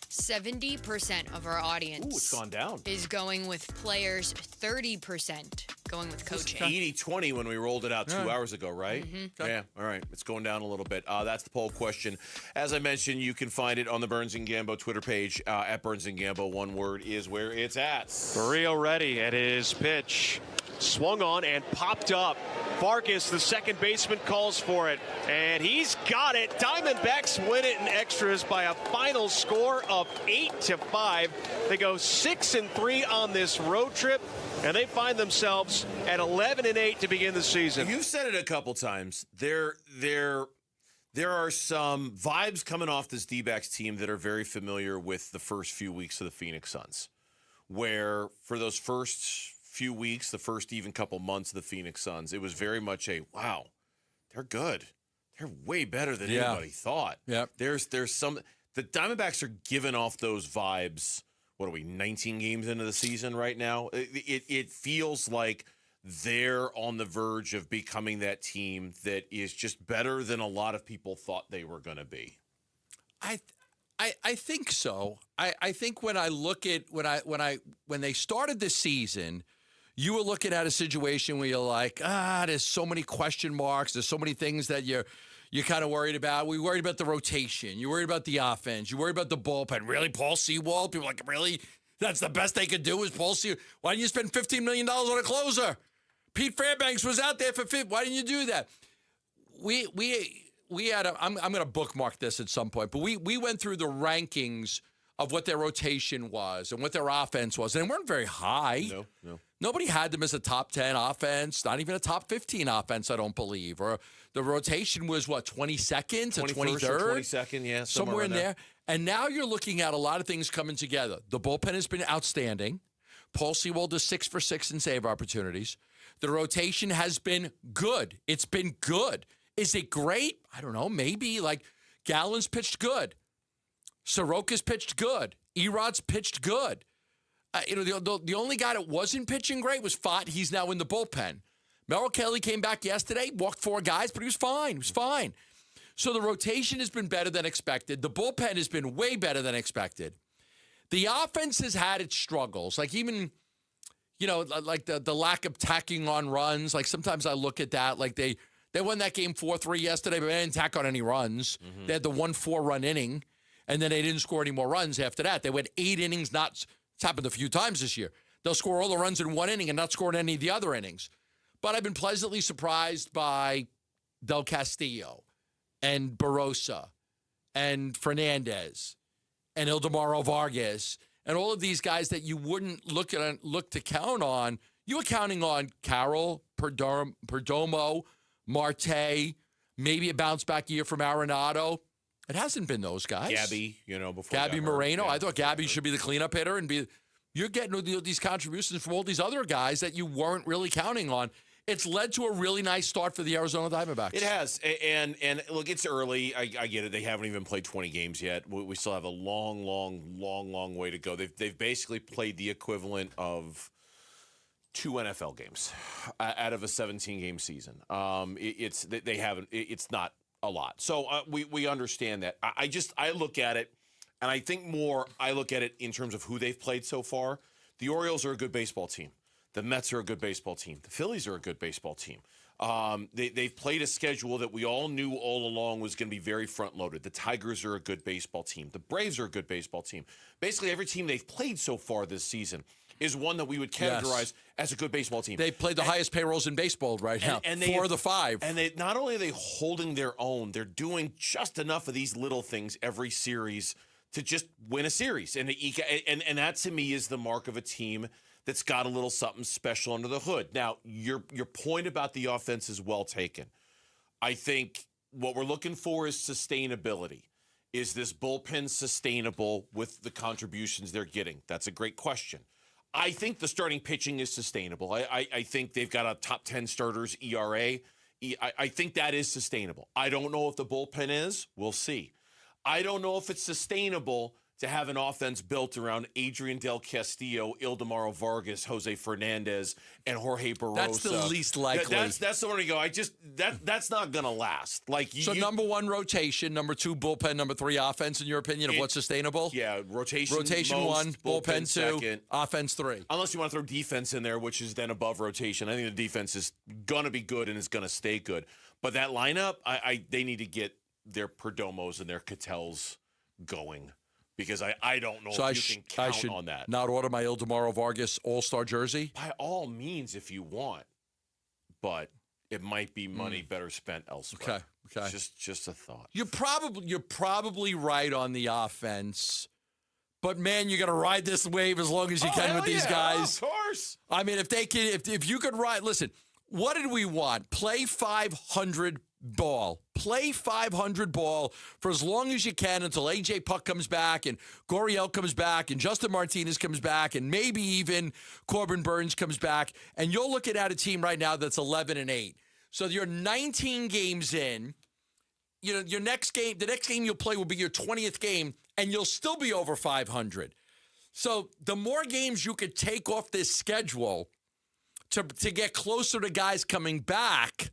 70% of our audience it's gone down. is going with players, 30% going with coaching. 80-20 when we rolled it out 2 hours ago, right? Mm-hmm. Yeah, all right. It's going down a little bit. That's the poll question. As I mentioned, you can find it on the Burns and Gambo Twitter page at Burns and Gambo. One word is where it's at. Barrio ready at his pitch. Swung on and popped up. Farkas, the second baseman, calls for it, and he's got it. Diamondbacks win it in extras by a final score of 8-5. They go 6-3 on this road trip, and they find themselves at 11-8 to begin the season. You've said it a couple times. There are some vibes coming off this D-backs team that are very familiar with the first few weeks of the Phoenix Suns, where for those first few weeks, the first even couple months of the Phoenix Suns, it was very much a, wow, they're good. They're way better than anybody thought. Yeah. There's some, the Diamondbacks are giving off those vibes. What are we, 19 games into the season right now? It feels like they're on the verge of becoming that team that is just better than a lot of people thought they were going to be. I think so. I think when I look at when they started this season, you were looking at a situation where you're like, there's so many question marks. There's so many things that you're kind of worried about. We worried about the rotation. You worried about the offense. You worried about the bullpen. Really, Paul Sewald? People are like, really? That's the best they could do is Paul Sewald? Why didn't you spend $15 million on a closer? Pete Fairbanks was out there for $50. Why didn't you do that? We had I'm going to bookmark this at some point, but we went through the rankings of what their rotation was and what their offense was, and they weren't very high. No. Nobody had them as a top 10 offense, not even a top 15 offense, I don't believe. Or the rotation was, 22nd to 23rd? Or 22nd, yeah. Somewhere in there. And now you're looking at a lot of things coming together. The bullpen has been outstanding. Paul Sewald is 6 for 6 in save opportunities. The rotation has been good. It's been good. Is it great? I don't know. Maybe. Gallen's pitched good. Soroka's pitched good. Erod's pitched good. The only guy that wasn't pitching great was Fott. He's now in the bullpen. Merrill Kelly came back yesterday, walked 4 guys, but he was fine. He was fine. So the rotation has been better than expected. The bullpen has been way better than expected. The offense has had its struggles. The lack of tacking on runs. Sometimes I look at that. They won that game 4-3 yesterday, but they didn't tack on any runs. Mm-hmm. They had the 1-4-run inning, and then they didn't score any more runs after that. They went 8 innings, it's happened a few times this year. They'll score all the runs in 1 inning and not score in any of the other innings. But I've been pleasantly surprised by Del Castillo and Barossa and Fernandez and Ildemaro Vargas and all of these guys that you wouldn't look to count on. You were counting on Carroll, Perdomo, Marte, maybe a bounce-back year from Arenado. It hasn't been those guys. Gabby, before Gabby Moreno. Yeah. I thought Gabby should be the cleanup hitter and be. You're getting these contributions from all these other guys that you weren't really counting on. it's led to a really nice start for the Arizona Diamondbacks. It has. And look, it's early. I get it. They haven't even played 20 games yet. We still have a long way to go. They've basically played the equivalent of 2 NFL games out of a 17-game season. They haven't. It's not a lot. So we understand that. I look at it, and I think I look at it in terms of who they've played so far. The Orioles are a good baseball team. The Mets are a good baseball team. The Phillies are a good baseball team. They've played a schedule that we all knew all along was going to be very front-loaded. The Tigers are a good baseball team. The Braves are a good baseball team. Basically, every team they've played so far this season is one that we would categorize as a good baseball team. They played the highest payrolls in baseball right now, and 4 of the 5. And not only are they holding their own, they're doing just enough of these little things every series to just win a series. And that, to me, is the mark of a team that's got a little something special under the hood. Now, your point about the offense is well taken. I think what we're looking for is sustainability. Is this bullpen sustainable with the contributions they're getting? That's a great question. I think the starting pitching is sustainable. I think they've got a top 10 starters ERA. I think that is sustainable. I don't know if the bullpen is. We'll see. I don't know if it's sustainable to have an offense built around Adrian Del Castillo, Ildemaro Vargas, Jose Fernandez, and Jorge Barrosa. That's the least likely. That's the one to go. That's not going to last. So number 1, rotation. Number 2, bullpen. Number 3, offense, in your opinion, of what's sustainable? Yeah, rotation most, 1, bullpen 2, second. Offense 3. Unless you want to throw defense in there, which is then above rotation. I think the defense is going to be good and is going to stay good. But that lineup, they need to get their Perdomos and their Cattels going. Because I don't know if you can count on that. Not order my Ildemaro Vargas All-Star jersey? By all means, if you want. But it might be money better spent elsewhere. Okay. Just a thought. You're probably right on the offense. But, man, you got to ride this wave as long as you can with these guys. Of course. I mean, if you could ride – listen, what did we want? Play 500 ball. Play 500 ball for as long as you can until A.J. Puck comes back and Gurriel comes back and Justin Martinez comes back and maybe even Corbin Burns comes back. And you're looking at a team right now that's 11-8. So you're 19 games in. You know, the next game you'll play will be your 20th game, and you'll still be over 500. So the more games you could take off this schedule to get closer to guys coming back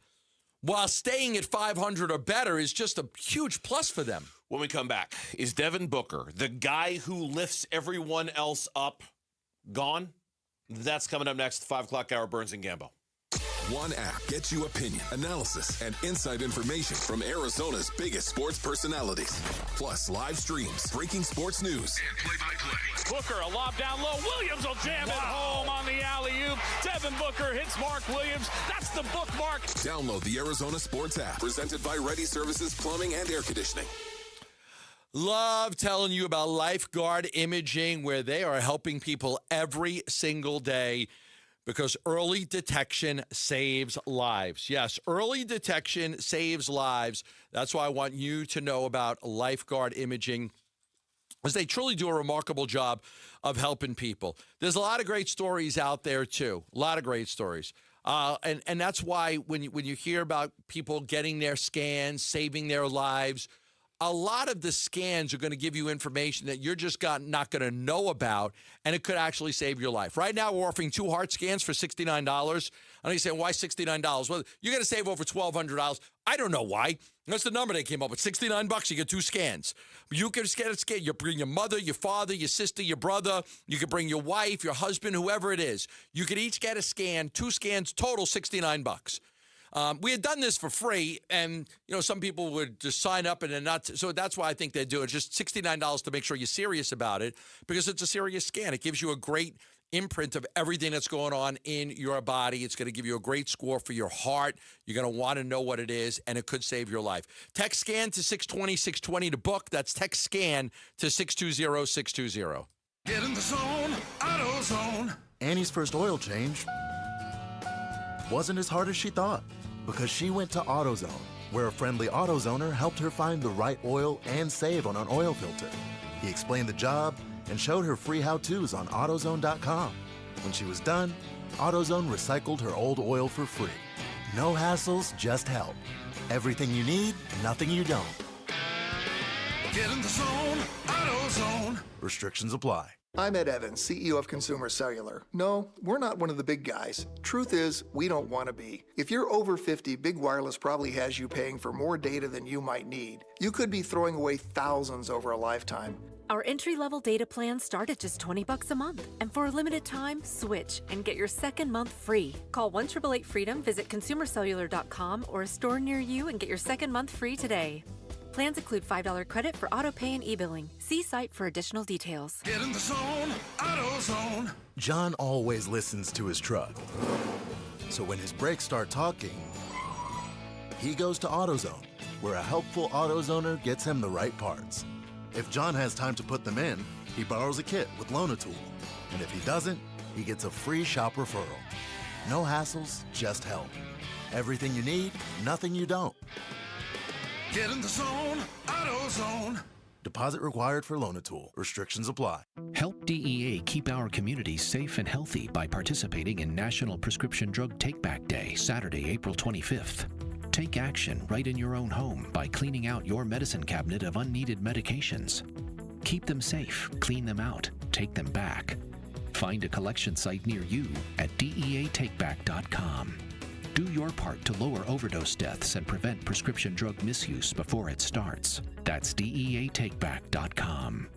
while staying at 500 or better is just a huge plus for them. When we come back, is Devin Booker, the guy who lifts everyone else up, gone? That's coming up next, 5 o'clock hour, Burns and Gambo. One app gets you opinion, analysis, and inside information from Arizona's biggest sports personalities. Plus live streams, breaking sports news, and play-by-play. Booker, a lob down low. Williams will jam it home on the alley-oop. Devin Booker hits Mark Williams. That's the bookmark. Download the Arizona Sports app, presented by Ready Services Plumbing and Air Conditioning. Love telling you about Lifeguard Imaging, where they are helping people every single day. Because early detection saves lives. Yes, early detection saves lives. That's why I want you to know about Lifeguard Imaging, as they truly do a remarkable job of helping people. There's a lot of great stories out there, too. A lot of great stories. And that's why when you hear about people getting their scans, saving their lives, a lot of the scans are going to give you information that you're just not going to know about, and it could actually save your life. Right now, we're offering 2 heart scans for $69. And you say, why $69? Well, you're going to save over $1,200. I don't know why. That's the number they came up with. $69, you get 2 scans. You can get a scan. You bring your mother, your father, your sister, your brother. You can bring your wife, your husband, whoever it is. You could each get a scan, 2 scans, total $69. We had done this for free, and some people would just sign up and then not. So that's why I think they do it. Just $69 to make sure you're serious about it, because it's a serious scan. It gives you a great imprint of everything that's going on in your body. It's going to give you a great score for your heart. You're going to want to know what it is, and it could save your life. Text SCAN to 620-620 to book. That's text SCAN to 620-620. Get in the zone, AutoZone. Annie's first oil change wasn't as hard as she thought, because she went to AutoZone, where a friendly AutoZoner helped her find the right oil and save on an oil filter. He explained the job and showed her free how-tos on AutoZone.com. When she was done, AutoZone recycled her old oil for free. No hassles, just help. Everything you need, nothing you don't. Get in the zone, AutoZone. Restrictions apply. I'm Ed Evans, CEO of Consumer Cellular. No, we're not one of the big guys. Truth is, we don't want to be. If you're over 50, Big Wireless probably has you paying for more data than you might need. You could be throwing away thousands over a lifetime. Our entry-level data plans start at just $20 a month. And for a limited time, switch and get your second month free. Call 1-888-FREEDOM, visit consumercellular.com or a store near you and get your second month free today. Plans include $5 credit for auto pay and e-billing. See site for additional details. Get in the zone, AutoZone. John always listens to his truck. So when his brakes start talking, he goes to AutoZone, where a helpful AutoZoner gets him the right parts. If John has time to put them in, he borrows a kit with Loan-A-Tool. And if he doesn't, he gets a free shop referral. No hassles, just help. Everything you need, nothing you don't. Get in the zone, AutoZone. Deposit required for Loan-A-Tool. Restrictions apply. Help DEA keep our communities safe and healthy by participating in National Prescription Drug Take-Back Day, Saturday, April 25th. Take action right in your own home by cleaning out your medicine cabinet of unneeded medications. Keep them safe, clean them out, take them back. Find a collection site near you at DEATakeback.com. Do your part to lower overdose deaths and prevent prescription drug misuse before it starts. That's DEATakeback.com.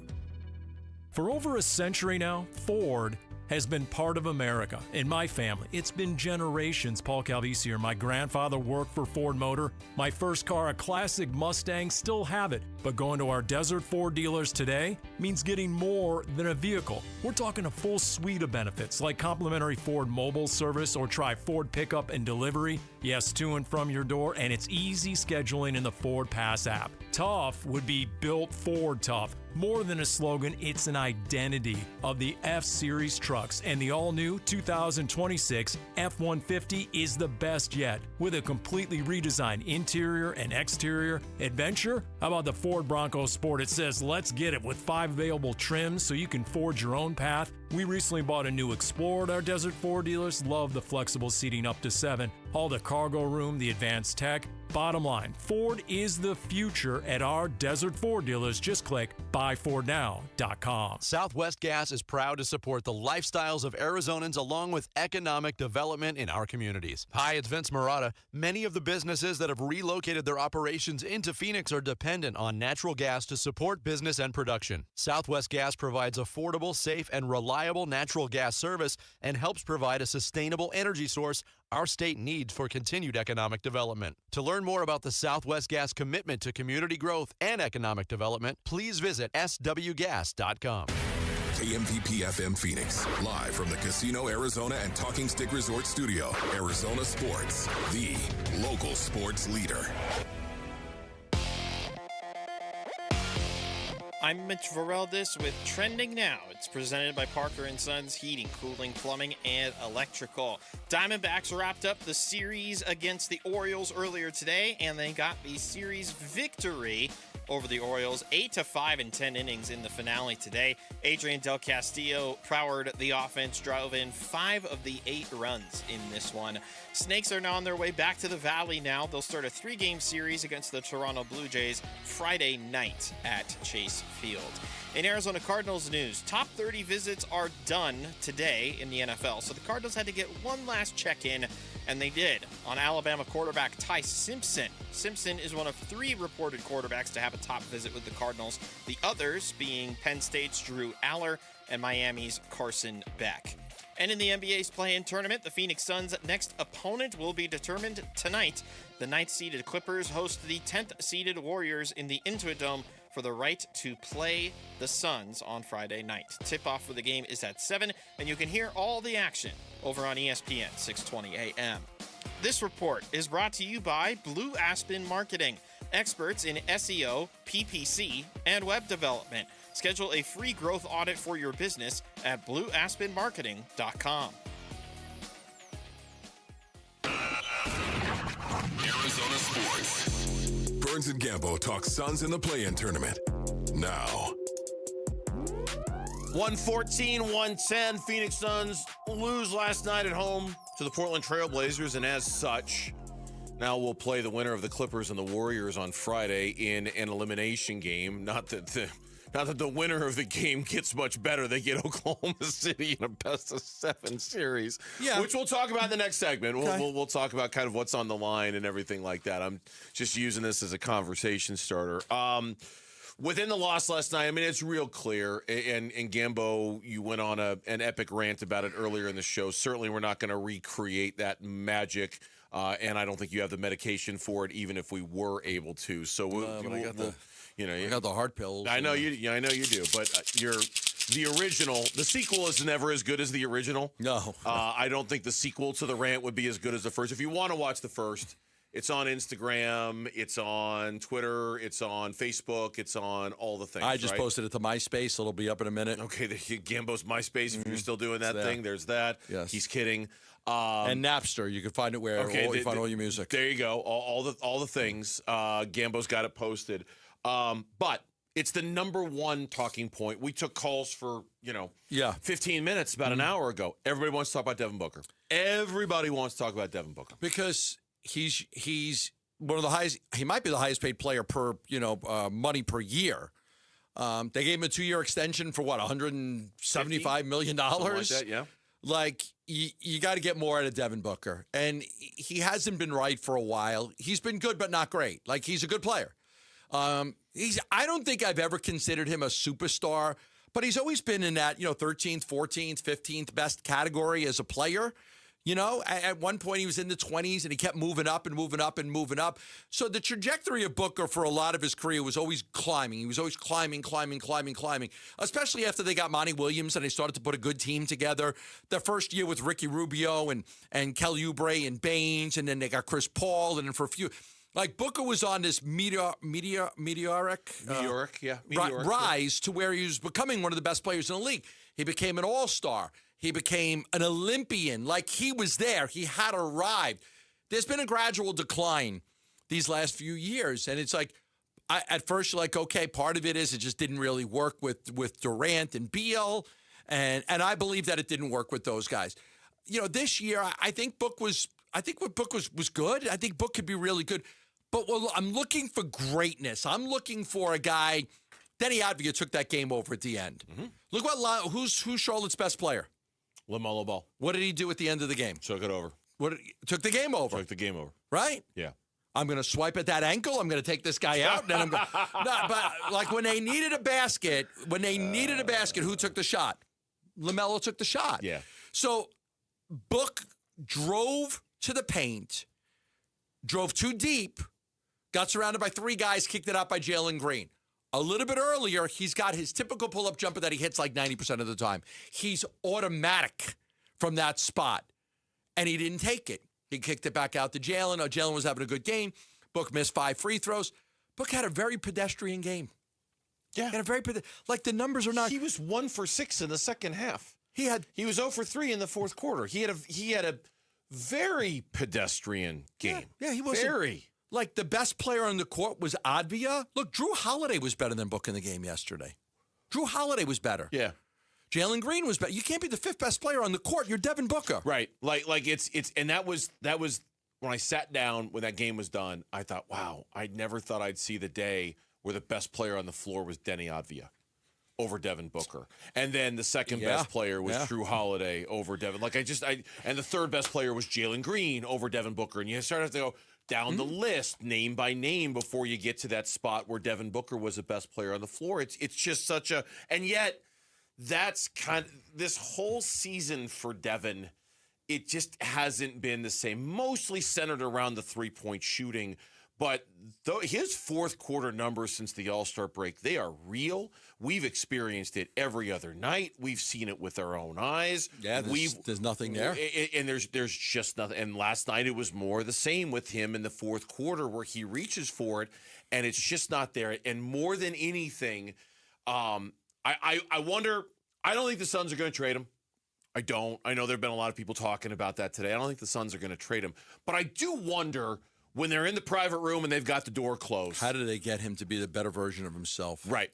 For over a century now, Ford has been part of America. In my family, it's been generations. Paul Calvisi here. My grandfather worked for Ford Motor. My first car, a classic Mustang, still have it. But going to our Desert Ford dealers today means getting more than a vehicle. We're talking a full suite of benefits like complimentary Ford mobile service or try Ford pickup and delivery. Yes, to and from your door, and it's easy scheduling in the Ford Pass app. Tough would be built Ford tough. More than a slogan, it's an identity of the F-Series trucks, and the all-new 2026 F-150 is the best yet. With a completely redesigned interior and exterior adventure, how about the Ford Bronco Sport? It says, let's get it, with 5 available trims so you can forge your own path. We recently bought a new Explorer at our Desert Ford dealers. Love the flexible seating up to 7. All the cargo room, the advanced tech. Bottom line, Ford is the future at our Desert Ford dealers. Just click buyfordnow.com. Southwest Gas is proud to support the lifestyles of Arizonans along with economic development in our communities. Hi, it's Vince Marotta. Many of the businesses that have relocated their operations into Phoenix are dependent on natural gas to support business and production. Southwest Gas provides affordable, safe, and reliable natural gas service and helps provide a sustainable energy source our state needs for continued economic development. To learn more about the Southwest Gas commitment to community growth and economic development, please visit swgas.com. KMVP FM Phoenix, live from the Casino Arizona and Talking Stick Resort Studio. Arizona Sports, the local sports leader. I'm Mitch Vareldis with Trending Now. It's presented by Parker & Sons Heating, Cooling, Plumbing, and Electrical. Diamondbacks wrapped up the series against the Orioles earlier today, and they got the series victory over the Orioles, 8-5 in 10 innings in the finale today. Adrian Del Castillo powered the offense, drove in 5 of the 8 runs in this one. Snakes are now on their way back to the Valley now. They'll start a 3-game series against the Toronto Blue Jays Friday night at Chase Field. In Arizona Cardinals news, top 30 visits are done today in the NFL, so the Cardinals had to get one last check-in, and they did, on Alabama quarterback Ty Simpson. Simpson is one of 3 reported quarterbacks to have a top visit with the Cardinals, the others being Penn State's Drew Aller and Miami's Carson Beck. And in the NBA's play-in tournament, the Phoenix Suns' next opponent will be determined tonight. The 9th-seeded Clippers host the 10th-seeded Warriors in the Intuit Dome for the right to play the Suns on Friday night. Tip-off for the game is at 7, and you can hear all the action over on ESPN 620 AM. This report is brought to you by Blue Aspen Marketing, experts in SEO, PPC, and web development. Schedule a free growth audit for your business at blueaspenmarketing.com. Arizona Sports. Burns and Gambo talk Suns in the play-in tournament. Now. 114-110. Phoenix Suns lose last night at home to the Portland Trailblazers, and as such, now we'll play the winner of the Clippers and the Warriors on Friday in an elimination game. Not that the winner of the game gets much better. They get Oklahoma City in a best-of-7 series, which we'll talk about in the next segment. Okay. We'll talk about kind of what's on the line and everything like that. I'm just using this as a conversation starter. Within the loss last night, I mean, it's real clear. And Gambo, you went on an epic rant about it earlier in the show. Certainly, we're not going to recreate that magic. And I don't think you have the medication for it, even if we were able to. So I got the heart pills. I know you. I know you do. But the original. The sequel is never as good as the original. No. I don't think the sequel to the rant would be as good as the first. If you want to watch the first, it's on Instagram, it's on Twitter, it's on Facebook, it's on all the things. I just posted it to MySpace. It'll be up in a minute. Okay, Gambo's MySpace. If you're still doing that thing, there's that. Yes. He's kidding. And Napster, you can find it where you find all your music. There you go. All the things. Gambo's got it posted. But it's the number one talking point. We took calls for 15 minutes about an hour ago. Everybody wants to talk about Devin Booker. Everybody wants to talk about Devin Booker because he's one of the highest. He might be the highest paid player per money per year. They gave him a 2-year extension for what, $175 million? Something like that, yeah. Like, you got to get more out of Devin Booker. And he hasn't been right for a while. He's been good, but not great. Like, he's a good player. I don't think I've ever considered him a superstar, but he's always been in that, 13th, 14th, 15th best category as a player. At one point he was in the 20s and he kept moving up and moving up and moving up. So the trajectory of Booker for a lot of his career was always climbing. He was always climbing, especially after they got Monty Williams and they started to put a good team together. The first year with Ricky Rubio and Kelly Oubre and Baines, and then they got Chris Paul, and then for a few... Like, Booker was on this meteoric rise to where he was becoming one of the best players in the league. He became an all-star. He became an Olympian. Like, he was there. He had arrived. There's been a gradual decline these last few years. And it's like, at first you're like, okay, part of it is it just didn't really work with Durant and Beal. And I believe that it didn't work with those guys. This year, I think Book was good. I think Book could be really good. But I'm looking for greatness. I'm looking for a guy. Denny Avdia took that game over at the end. Mm-hmm. Look who's Charlotte's best player? LaMelo Ball. What did he do at the end of the game? Took it over. Took the game over. Took the game over. Right? Yeah. I'm going to swipe at that ankle. I'm going to take this guy out. And then I'm going. But like when they needed a basket, who took the shot? LaMelo took the shot. Yeah. So Book drove to the paint, drove too deep, got surrounded by 3 guys, kicked it out by Jalen Green. A little bit earlier, he's got his typical pull-up jumper that he hits like 90% of the time. He's automatic from that spot, and he didn't take it. He kicked it back out to Jalen. Jalen was having a good game. Book missed 5 free throws. Book had a very pedestrian game. Yeah. He had a very like the numbers are not. He was 1 for 6 in the second half. He was 0 for 3 in the fourth quarter. He had a very pedestrian game. Yeah, he was very. Like, the best player on the court was Avdia. Look, Drew Holiday was better than Book in the game yesterday. Drew Holiday was better. Yeah. Jalen Green was better. You can't be the 5th best player on the court. You're Devin Booker. Right. Like it's and that was when I sat down when that game was done, I thought, wow, I never thought I'd see the day where the best player on the floor was Denny Avdia over Devin Booker. And then the second best player was Drew Holiday over Devin. And the third best player was Jalen Green over Devin Booker. And you start to go down the list, name by name, before you get to that spot where Devin Booker was the best player on the floor. It's just such a, and yet that's kind of this whole season for Devin. It just hasn't been the same. Mostly centered around the 3-point shooting, but his fourth quarter numbers since the All-Star break, they are real. We've experienced it every other night. We've seen it with our own eyes. Yeah, there's nothing there. And there's just nothing. And last night it was more the same with him in the fourth quarter where he reaches for it, and it's just not there. And more than anything, I wonder, I don't think the Suns are going to trade him. I don't. I know there have been a lot of people talking about that today. I don't think the Suns are going to trade him. But I do wonder, when they're in the private room and they've got the door closed, how do they get him to be the better version of himself? Right.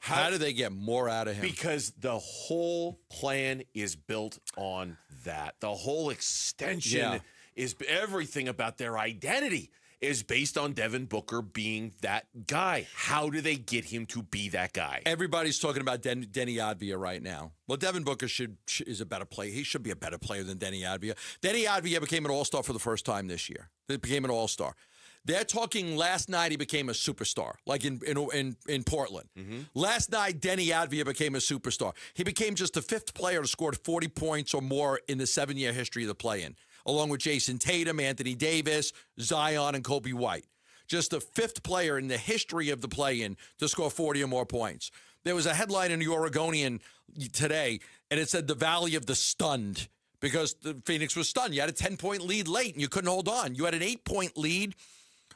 How do they get more out of him? Because the whole plan is built on that. The whole extension is everything about their identity is based on Devin Booker being that guy. How do they get him to be that guy? Everybody's talking about Denny Avdia right now. Well, Devin Booker is a better player. He should be a better player than Denny Avdia. Denny Avdia became an all-star for the first time this year. He became an all-star. They're talking last night he became a superstar, like in Portland. Mm-hmm. Last night, Denny Avdia became a superstar. He became just the 5th player to score 40 points or more in the 7-year history of the play-in, along with Jason Tatum, Anthony Davis, Zion, and Kobe White. Just the 5th player in the history of the play-in to score 40 or more points. There was a headline in the Oregonian today, and it said the Valley of the Stunned, because the Phoenix was stunned. You had a 10-point lead late, and you couldn't hold on. You had an 8-point lead.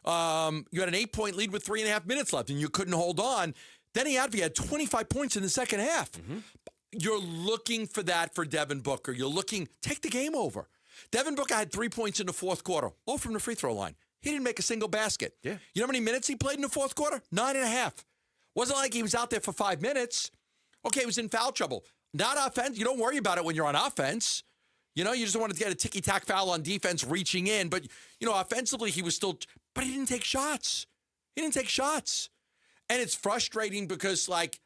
You had an 8-point lead with 3.5 minutes left, and you couldn't hold on. Denny Avdia had 25 points in the second half. Mm-hmm. You're looking for that for Devin Booker. You're looking, take the game over. Devin Booker had 3 points in the fourth quarter, all from the free throw line. He didn't make a single basket. Yeah. You know how many minutes he played in the fourth quarter? 9.5. Wasn't like he was out there for 5 minutes. Okay, he was in foul trouble. Not offense. You don't worry about it when you're on offense. You know, you just don't want to get a ticky-tack foul on defense reaching in. But, you know, offensively, he was still – but he didn't take shots. And it's frustrating because, like,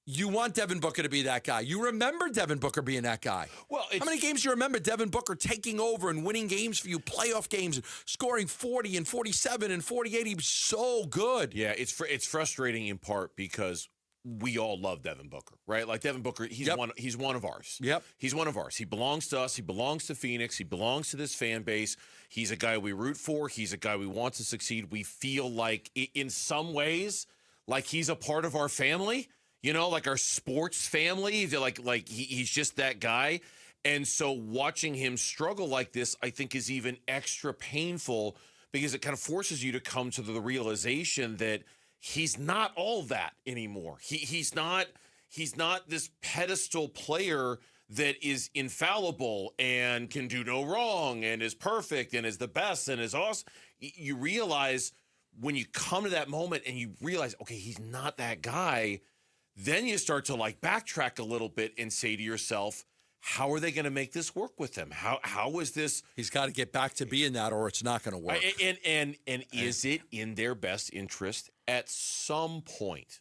you want Devin Booker to be that guy. You remember Devin Booker being that guy. Well, how many games do you remember Devin Booker taking over and winning games for you, playoff games, scoring 40 and 47 and 48? He was so good. Yeah, it's frustrating in part because we all love Devin Booker, right? Like Devin Booker, he's one of ours. Yep. He's one of ours. He belongs to us. He belongs to Phoenix. He belongs to this fan base. He's a guy we root for. He's a guy we want to succeed. We feel like, in some ways, like he's a part of our family, you know, like our sports family. Like he's just that guy. And so watching him struggle like this, I think, is even extra painful because it kind of forces you to come to the realization that he's not all that anymore. He's not this pedestal player that is infallible and can do no wrong and is perfect and is the best and is awesome. You realize when you come to that moment and you realize, okay, he's not that guy, then you start to like backtrack a little bit and say to yourself, how are they going to make this work with him? How is this? He's got to get back to being that, or it's not going to work. And is it in their best interest at some point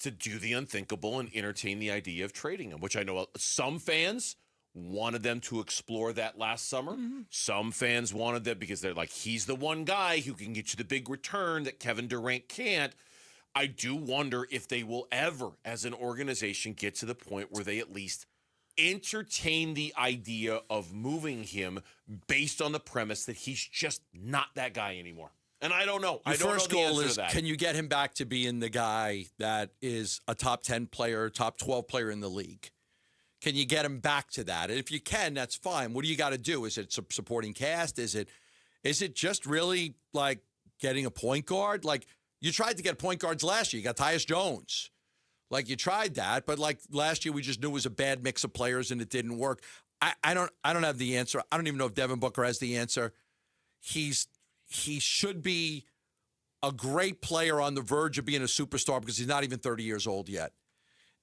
to do the unthinkable and entertain the idea of trading him? Which I know some fans wanted them to explore that last summer. Mm-hmm. Some fans wanted that because they're like, he's the one guy who can get you the big return that Kevin Durant can't. I do wonder if they will ever, as an organization, get to the point where they at least entertain the idea of moving him based on the premise that he's just not that guy anymore. And I don't know. Your first goal is, to that. Can you get him back to being the guy that is a top 10 player, top 12 player in the league? Can you get him back to that? And if you can, that's fine. What do you got to do? Is it supporting cast? Is it just really like getting a point guard? Like you tried to get point guards last year. You got Tyus Jones. Like you tried that, but like last year we just knew it was a bad mix of players and it didn't work. I don't have the answer. I don't even know if Devin Booker has the answer. He should be a great player on the verge of being a superstar because he's not even 30 years old yet.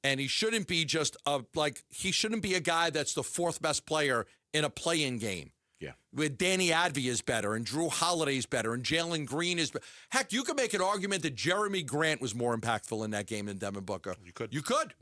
And he shouldn't be he shouldn't be a guy that's the 4th best player in a play-in game. Yeah. With Danny Avdia is better and Drew Holiday's better and Jalen Green is better. Heck, you could make an argument that Jeremy Grant was more impactful in that game than Devin Booker. You could.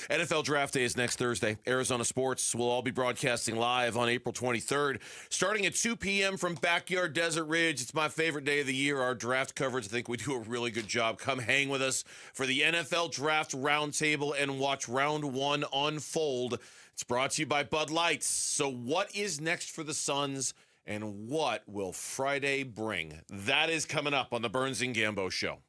NFL Draft Day is next Thursday. Arizona Sports will all be broadcasting live on April 23rd, starting at 2 p.m. from Backyard Desert Ridge. It's my favorite day of the year. Our draft coverage, I think we do a really good job. Come hang with us for the NFL Draft Roundtable and watch Round 1 unfold. It's brought to you by Bud Lights. So what is next for the Suns, and what will Friday bring? That is coming up on the Burns and Gambo Show.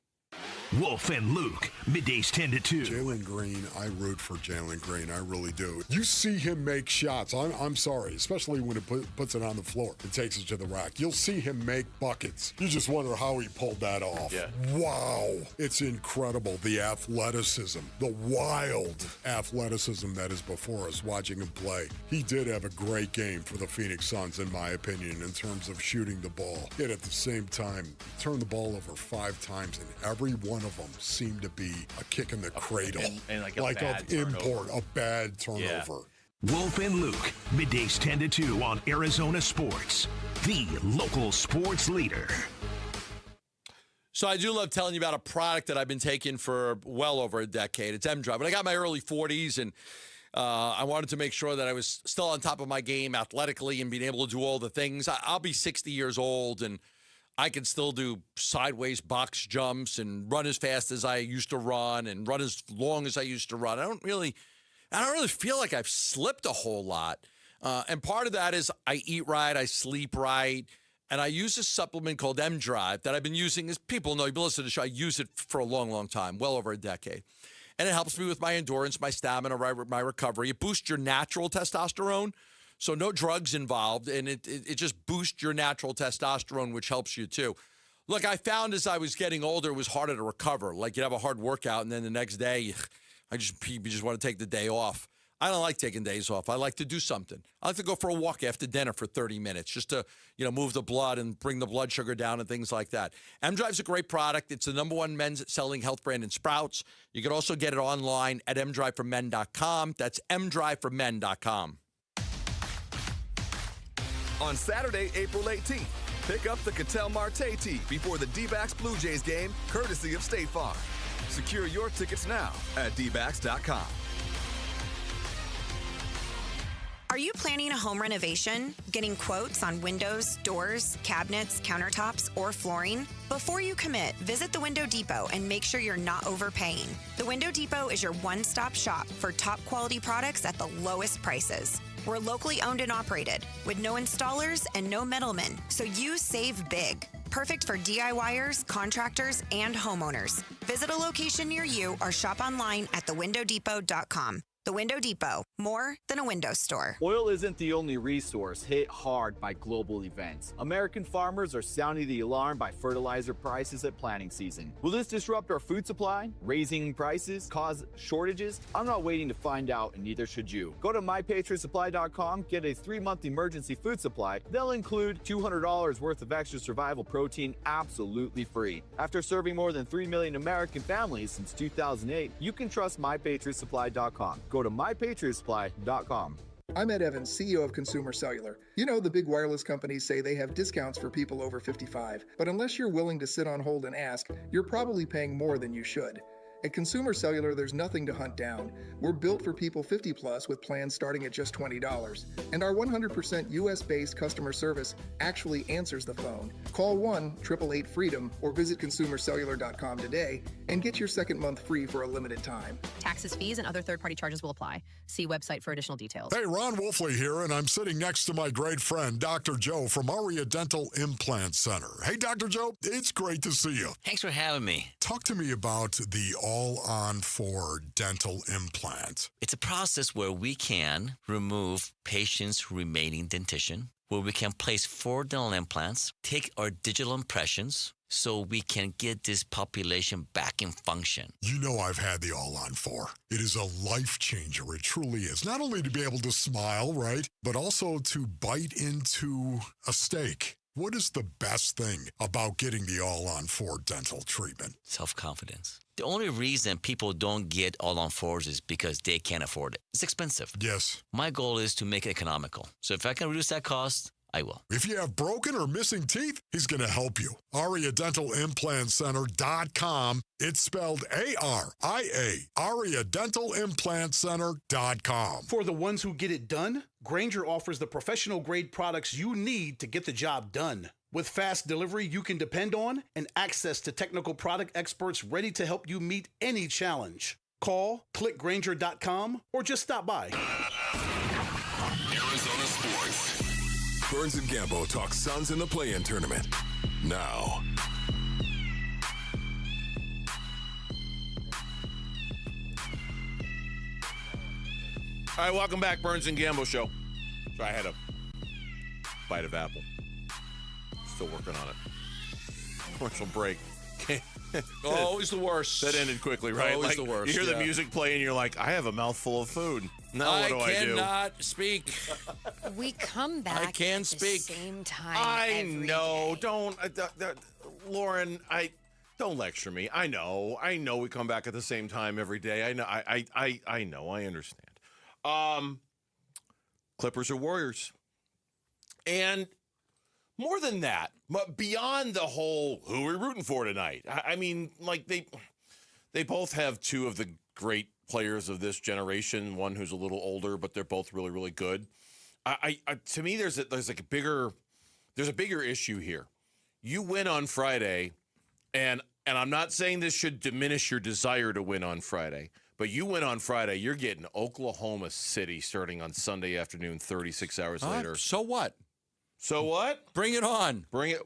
Wolf and Luke, middays 10 to 2. Jalen Green, I root for Jalen Green. I really do. You see him make shots. I'm sorry, especially when it puts it on the floor and takes it to the rack. You'll see him make buckets. You just wonder how he pulled that off. Yeah. Wow. It's incredible. The athleticism, the wild athleticism that is before us watching him play. He did have a great game for the Phoenix Suns, in my opinion, in terms of shooting the ball. Yet at the same time, turned the ball over 5 times, and every one of them seem to be a kick in the cradle. And like a like bad of turnover. import, a bad turnover. Wolf and Luke, middays 10 to 2 on Arizona Sports, the local sports leader. So I do love telling you about a product that I've been taking for well over a decade. It's M-Drive. But I got my early 40s, and I wanted to make sure that I was still on top of my game athletically and being able to do all the things. I'll be 60 years old, and I can still do sideways box jumps and run as fast as I used to run and run as long as I used to run. I don't really feel like I've slipped a whole lot. And part of that is I eat right, I sleep right. And I use a supplement called M-Drive that I've been using, as people know, you've been listening to the show, I use it for a long, long time, well over a decade. And it helps me with my endurance, my stamina, my recovery. It boosts your natural testosterone, so no drugs involved, and it just boosts your natural testosterone, which helps you too. Look, I found as I was getting older, it was harder to recover. Like you'd have a hard workout, and then the next day, you just want to take the day off. I don't like taking days off. I like to do something. I like to go for a walk after dinner for 30 minutes just to, move the blood and bring the blood sugar down and things like that. M-Drive's a great product. It's the #1 men's selling health brand in Sprouts. You can also get it online at mdriveformen.com. That's mdriveformen.com. On Saturday, April 18th, pick up the Cattell Marte tee before the D-backs Blue Jays game, courtesy of State Farm. Secure your tickets now at dbacks.com. Are you planning a home renovation? Getting quotes on windows, doors, cabinets, countertops, or flooring? Before you commit, visit the Window Depot and make sure you're not overpaying. The Window Depot is your one-stop shop for top quality products at the lowest prices. We're locally owned and operated with no installers and no middlemen, so you save big. Perfect for DIYers, contractors, and homeowners. Visit a location near you or shop online at thewindowdepot.com. The Window Depot, more than a window store. Oil isn't the only resource hit hard by global events. American farmers are sounding the alarm by fertilizer prices at planting season. Will this disrupt our food supply? Raising prices cause shortages? I'm not waiting to find out, and neither should you. Go to mypatriotsupply.com, get a 3-month emergency food supply. They'll include $200 worth of extra survival protein absolutely free. After serving more than 3 million American families since 2008, you can trust mypatriotsupply.com. Go to mypatriotsupply.com. I'm Ed Evans, CEO of Consumer Cellular. You know, the big wireless companies say they have discounts for people over 55, but unless you're willing to sit on hold and ask, you're probably paying more than you should. At Consumer Cellular, there's nothing to hunt down. We're built for people 50 plus with plans starting at just $20. And our 100% US-based customer service actually answers the phone. Call 1-888-FREEDOM or visit consumercellular.com today and get your second month free for a limited time. Taxes, fees, and other third-party charges will apply. See website for additional details. Hey, Ron Wolfley here, and I'm sitting next to my great friend, Dr. Joe from Avdia Dental Implant Center. Hey, Dr. Joe, it's great to see you. Thanks for having me. Talk to me about the All-On-4 dental implant. It's a process where we can remove patients' remaining dentition, where we can place 4 dental implants, take our digital impressions, so we can get this population back in function. You know I've had the All-On-4. It is a life changer. It truly is. Not only to be able to smile, right, but also to bite into a steak. What is the best thing about getting the All-On-4 dental treatment? Self-confidence. The only reason people don't get All-On-4s is because they can't afford it. It's expensive. Yes. My goal is to make it economical. So if I can reduce that cost, I will. If you have broken or missing teeth, he's going to help you. AriaDentalImplantCenter.com. It's spelled A-R-I-A. AriaDentalImplantCenter.com. For the ones who get it done, Grainger offers the professional-grade products you need to get the job done. With fast delivery you can depend on and access to technical product experts ready to help you meet any challenge. Call, click Grainger.com, or just stop by. Arizona Sports. Burns and Gambo talk Suns in the play-in tournament. Now. All right, welcome back, Burns and Gambo Show. So I had a bite of apple. Still working on it. Commercial break. Always the worst. That ended quickly, right? Always the worst. You hear the music play and you're like, I have a mouthful of food. Now what do I do? I cannot speak. We come back I can at speak. the same time. I every know. day. Don't. Lauren, Don't lecture me. I know we come back at the same time every day. I know. I know. I understand. Clippers or Warriors. And more than that, but beyond the whole who are we rooting for tonight? I mean, like they both have two of the great players of this generation, one who's a little older, but they're both really, really good. To me, there's a bigger issue here. You win on Friday, and I'm not saying this should diminish your desire to win on Friday, but you win on Friday, you're getting Oklahoma City starting on Sunday afternoon, 36 hours later. So what? So what? Bring it on. Bring it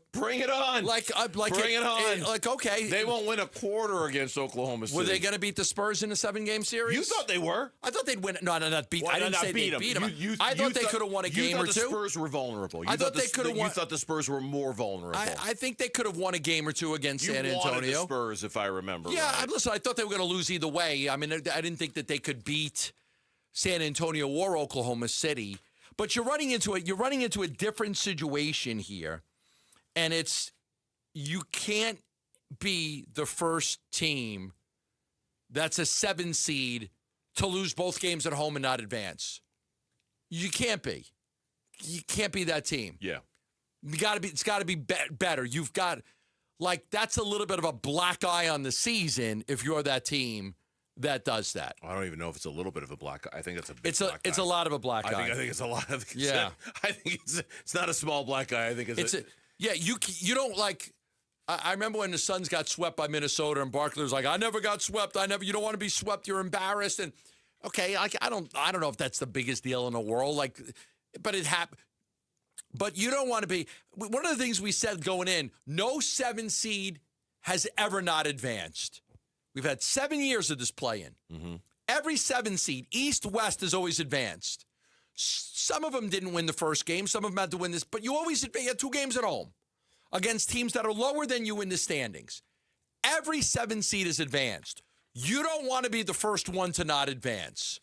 on. Like bring it on. Okay. They won't win a quarter against Oklahoma City. Were they going to beat the Spurs in a 7-game series? You thought they were. I thought they'd win. No, not beat. I didn't say they beat them. I thought they could have won a game or two. You thought the Spurs were vulnerable. I thought they could have won. You thought the Spurs were more vulnerable. I think they could have won a game or two against San Antonio. You wanted the Spurs, if I remember. Yeah, right. Listen, I thought they were going to lose either way. I mean, I didn't think that they could beat San Antonio or Oklahoma City. But you're running into a different situation here, and it's you can't be the first team that's a 7 seed to lose both games at home and not advance. You can't be. You can't be that team. Yeah, It's got to be better. You've got that's a little bit of a black eye on the season if you're that team that does that. I don't even know if it's a little bit of a black eye. I think it's a big black eye. It's a lot of a black eye. I think it's a lot of. Yeah. I think it's not a small black eye. I think you don't like. I remember when the Suns got swept by Minnesota and Barkley was like, "I never got swept. You don't want to be swept. You're embarrassed." And okay, I don't know if that's the biggest deal in the world. But it happened. But you don't want to be. One of the things we said going in: no 7 seed has ever not advanced. We've had 7 years of this play-in. Mm-hmm. Every 7 seed, East, West, has always advanced. Some of them didn't win the first game. Some of them had to win this. But you had 2 games at home against teams that are lower than you in the standings. Every 7 seed is advanced. You don't want to be the first one to not advance.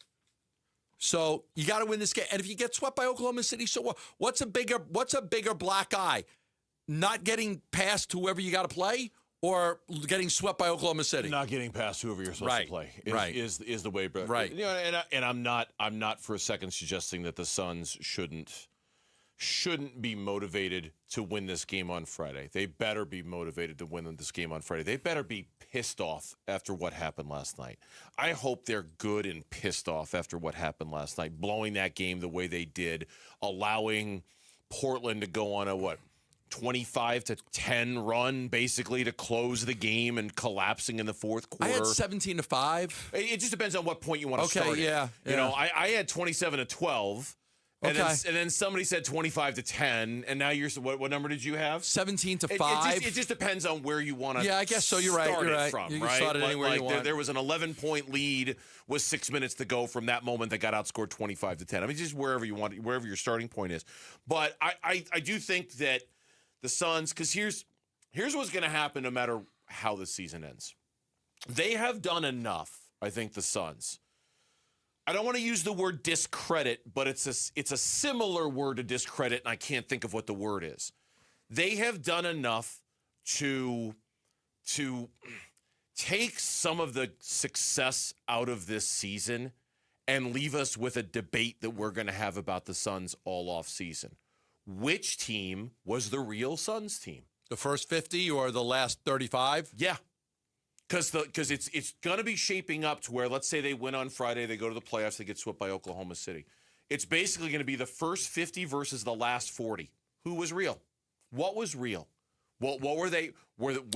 So you got to win this game. And if you get swept by Oklahoma City, so what? What's a bigger black eye? Not getting past whoever you got to play? Or getting swept by Oklahoma City? Not getting past whoever you're supposed to play is the way. But, right. You know, and I'm not for a second suggesting that the Suns shouldn't be motivated to win this game on Friday. They better be motivated to win this game on Friday. They better be pissed off after what happened last night. I hope they're good and pissed off after what happened last night, blowing that game the way they did, allowing Portland to go on a 25-10 run, basically, to close the game and collapsing in the fourth quarter. I had 17-5. It just depends on what point you want to start. Okay, yeah. You know, I had 27-12. And then somebody said 25-10, and now you're what number did you have? 17-5. It just depends on where you want to. Yeah, I guess so. You're right. Start You're it right. from, you can right? start it anywhere you want. There was an 11-point lead with 6 minutes to go from that moment that got outscored 25-10. I mean, just wherever you want, wherever your starting point is. But I do think that the Suns, because here's what's going to happen no matter how the season ends. They have done enough, I think, the Suns. I don't want to use the word discredit, but it's a similar word to discredit, and I can't think of what the word is. They have done enough to take some of the success out of this season and leave us with a debate that we're going to have about the Suns all off season. Which team was the real Suns team? The first 50 or the last 35? Yeah. Because it's going to be shaping up to where, let's say they win on Friday, they go to the playoffs, they get swept by Oklahoma City. It's basically going to be the first 50 versus the last 40. Who was real? What was real? What were they?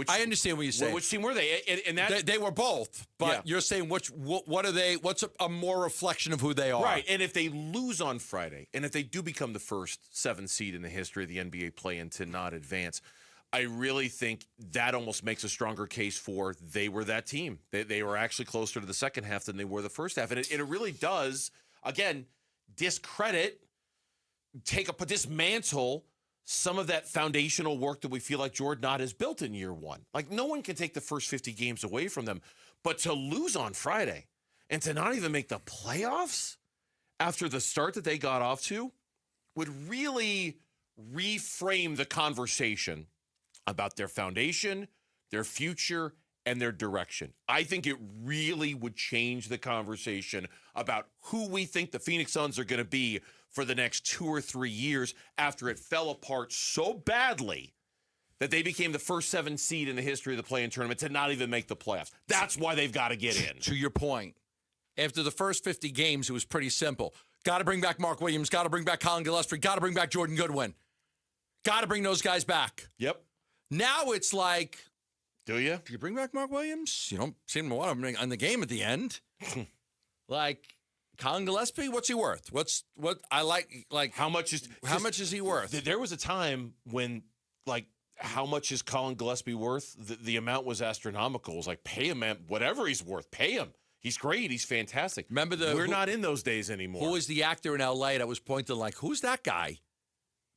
I understand what you're saying. Which team were they? And that they were both, but you're saying what are they? What's a more reflection of who they are? Right. And if they lose on Friday, and if they do become the first 7 seed in the history of the NBA play-in to not advance, I really think that almost makes a stronger case for they were that team. They were actually closer to the second half than they were the first half. And it really does, again, dismantle some of that foundational work that we feel like Jordan Knott has built in year one. Like, no one can take the first 50 games away from them. But to lose on Friday and to not even make the playoffs after the start that they got off to would really reframe the conversation about their foundation, their future, and their direction. I think it really would change the conversation about who we think the Phoenix Suns are going to be for the next 2 or 3 years after it fell apart so badly that they became the first 7 seed in the history of the play-in tournament to not even make the playoffs. That's why they've got to get in. To your point, after the first 50 games, it was pretty simple. Got to bring back Mark Williams, got to bring back Colin Gillespie, got to bring back Jordan Goodwin. Got to bring those guys back. Yep. Now it's like, do you bring back Mark Williams? You don't seem to want him on the game at the end. Like, Colin Gillespie, what's he worth? How much is he worth? There was a time when, like, how much is Colin Gillespie worth? The amount was astronomical. It was like, pay him, man, whatever he's worth, pay him. He's great. He's fantastic. Remember we're not in those days anymore. Who was the actor in L.A. that was pointing like, who's that guy?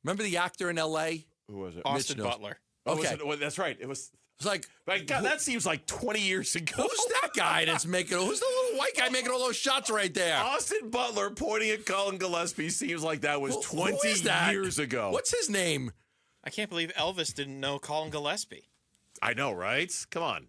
Remember the actor in L.A.? Who was it? Austin Butler. Okay. That's right. It was like, God, that seems like 20 years ago. Who's that guy that's making, who's the little white guy making all those shots right there? Austin Butler pointing at Colin Gillespie seems like that was 20 years ago. What's his name? I can't believe Elvis didn't know Colin Gillespie. I know, right? Come on.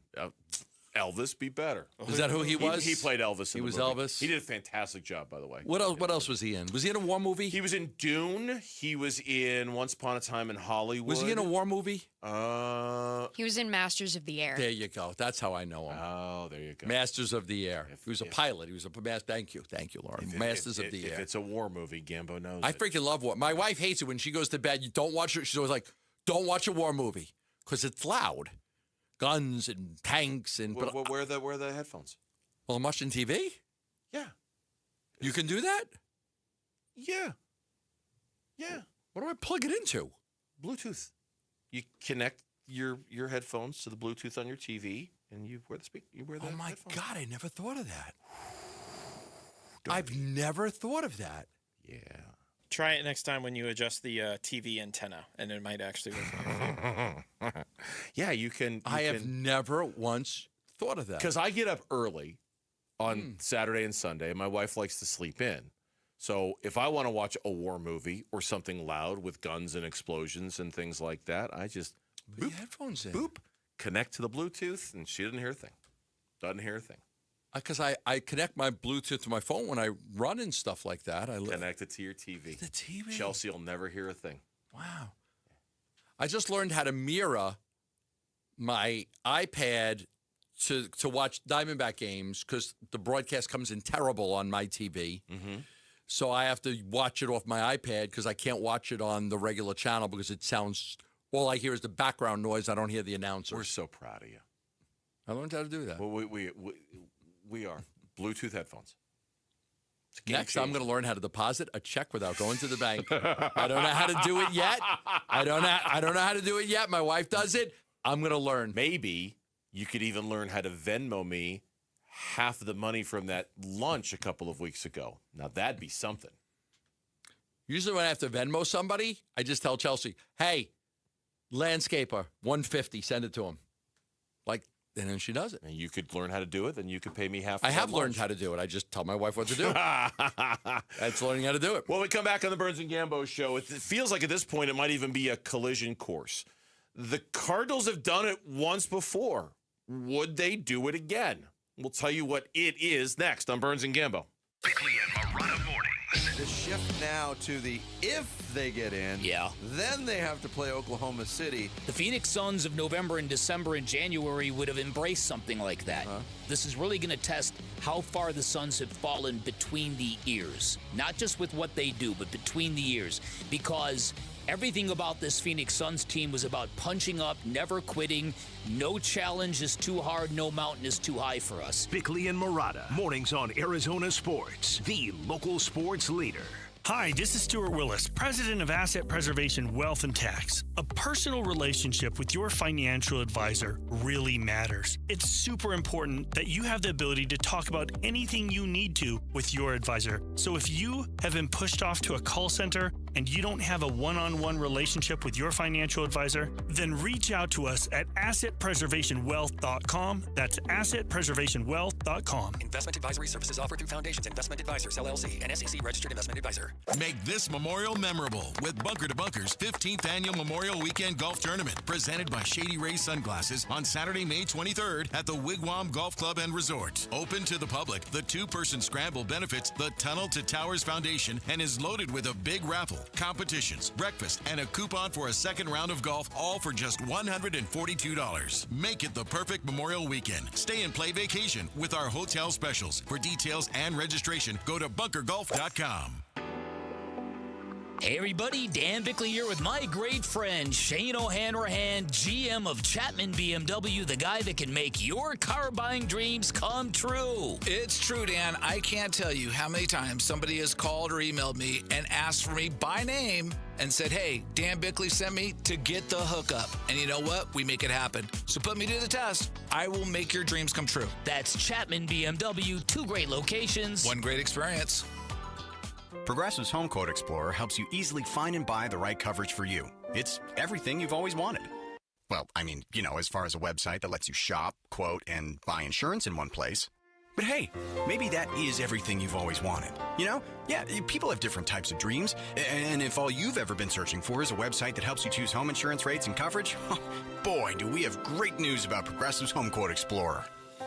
Elvis be better. Is that who he was? He played Elvis. He was movie. Elvis? He did a fantastic job, by the way. What else was he in? Was he in a war movie? He was in Dune. He was in Once Upon a Time in Hollywood. Was he in a war movie? He was in Masters of the Air. There you go. That's how I know him. Oh, there you go. Masters of the Air. He was a pilot. He was a Thank you, Lauren. Masters of the Air. If it's a war movie, Gambo knows I freaking love war. My wife hates it when she goes to bed. You don't watch it. She's always like, don't watch a war movie because it's loud. Guns and tanks and. Where are the headphones? Well, I'm watching TV. Yeah. You can do that. Yeah. What do I plug it into? Bluetooth. You connect your headphones to the Bluetooth on your TV, and you wear the speaker. Oh my God! I never thought of that. I've never thought of that. Yeah. Try it next time when you adjust the TV antenna, and it might actually work. Yeah, you can. I have never once thought of that. Because I get up early on Saturday and Sunday, and my wife likes to sleep in. So if I want to watch a war movie or something loud with guns and explosions and things like that, I just put headphones in. Boop, connect to the Bluetooth, and she doesn't hear a thing. Doesn't hear a thing. Because I connect my Bluetooth to my phone when I run and stuff like that. I connect it to your TV. The TV. Chelsea will never hear a thing. Wow. I just learned how to mirror my iPad to watch Diamondback games because the broadcast comes in terrible on my TV. Mm-hmm. So I have to watch it off my iPad because I can't watch it on the regular channel because it sounds, all I hear is the background noise. I don't hear the announcer. We're so proud of you. I learned how to do that. Well, we are. Bluetooth headphones. Next, I'm going to learn how to deposit a check without going to the bank. I don't know how to do it yet. I don't know how to do it yet. My wife does it. I'm going to learn. Maybe you could even learn how to Venmo me half the money from that lunch a couple of weeks ago. Now, that'd be something. Usually when I have to Venmo somebody, I just tell Chelsea, hey, landscaper, $150, send it to him. Like, and then she does it. And you could learn how to do it, then you could pay me half. I have learned how to do it. I just tell my wife what to do. That's learning how to do it. Well, we come back on the Burns and Gambo show. It feels like at this point it might even be a collision course. The Cardinals have done it once before. Would they do it again? We'll tell you what it is next on Burns and Gambo. Bickley and Marotta mornings. The shift now to the if they get in, then they have to play Oklahoma City. The Phoenix Suns of November and December and January would have embraced something like that. This is really going to test how far the Suns have fallen between the ears. Not just with what they do, but between the ears. Because everything about this Phoenix Suns team was about punching up, never quitting. No challenge is too hard, no mountain is too high for us. Bickley and Marotta, mornings on Arizona Sports, the local sports leader. Hi, this is Stuart Willis, President of Asset Preservation Wealth and Tax. A personal relationship with your financial advisor really matters. It's super important that you have the ability to talk about anything you need to with your advisor. So if you have been pushed off to a call center, and you don't have a one-on-one relationship with your financial advisor, then reach out to us at assetpreservationwealth.com. That's assetpreservationwealth.com. Investment advisory services offered through Foundations Investment Advisors, LLC, an SEC registered investment advisor. Make this Memorial memorable with Bunker to Bunker's 15th Annual Memorial Weekend Golf Tournament, presented by Shady Ray Sunglasses on Saturday, May 23rd at the Wigwam Golf Club and Resort. Open to the public, the two-person scramble benefits the Tunnel to Towers Foundation and is loaded with a big raffle, competitions, breakfast, and a coupon for a second round of golf, all for just $142. Make it the perfect Memorial Weekend. Stay and play vacation with our hotel specials. For details and registration, go to bunkergolf.com. Hey everybody, Dan Bickley here with my great friend Shane O'Hanrahan, GM of Chapman BMW, the guy that can make your car buying dreams come true. It's true, Dan. I can't tell you how many times somebody has called or emailed me and asked for me by name and said, hey, Dan Bickley sent me to get the hookup. And you know what? We make it happen. So put me to the test. I will make your dreams come true. That's Chapman BMW, 2 great locations, 1 great experience. Progressive's Home Quote Explorer helps you easily find and buy the right coverage for you. It's everything you've always wanted. Well, I mean, as far as a website that lets you shop, quote, and buy insurance in one place. But hey, maybe that is everything you've always wanted. Yeah, people have different types of dreams. And if all you've ever been searching for is a website that helps you choose home insurance rates and coverage, boy, do we have great news about Progressive's Home Quote Explorer.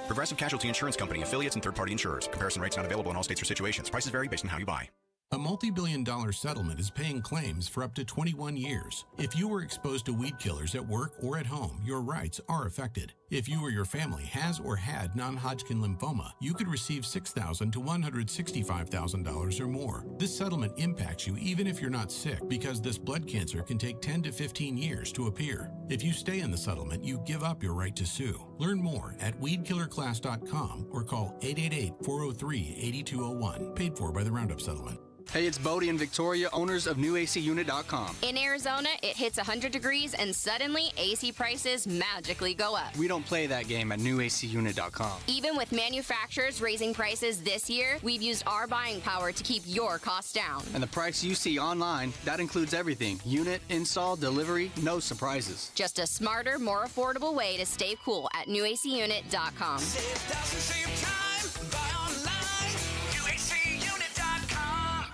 Progressive Casualty Insurance Company, affiliates, and third-party insurers. Comparison rates not available in all states or situations. Prices vary based on how you buy. A multi-billion-dollar settlement is paying claims for up to 21 years. If you were exposed to weed killers at work or at home, your rights are affected. If you or your family has or had non-Hodgkin lymphoma, you could receive $6,000 to $165,000 or more. This settlement impacts you even if you're not sick, because this blood cancer can take 10 to 15 years to appear. If you stay in the settlement, you give up your right to sue. Learn more at weedkillerclass.com or call 888-403-8201. Paid for by the Roundup Settlement. Hey, it's Bodie and Victoria, owners of NewACUnit.com. In Arizona, it hits 100 degrees and suddenly AC prices magically go up. We don't play that game at NewACUnit.com. Even with manufacturers raising prices this year, we've used our buying power to keep your costs down. And the price you see online, that includes everything. Unit, install, delivery, no surprises. Just a smarter, more affordable way to stay cool at NewACUnit.com. Save thousands, save time, buy online, NewACUnit.com.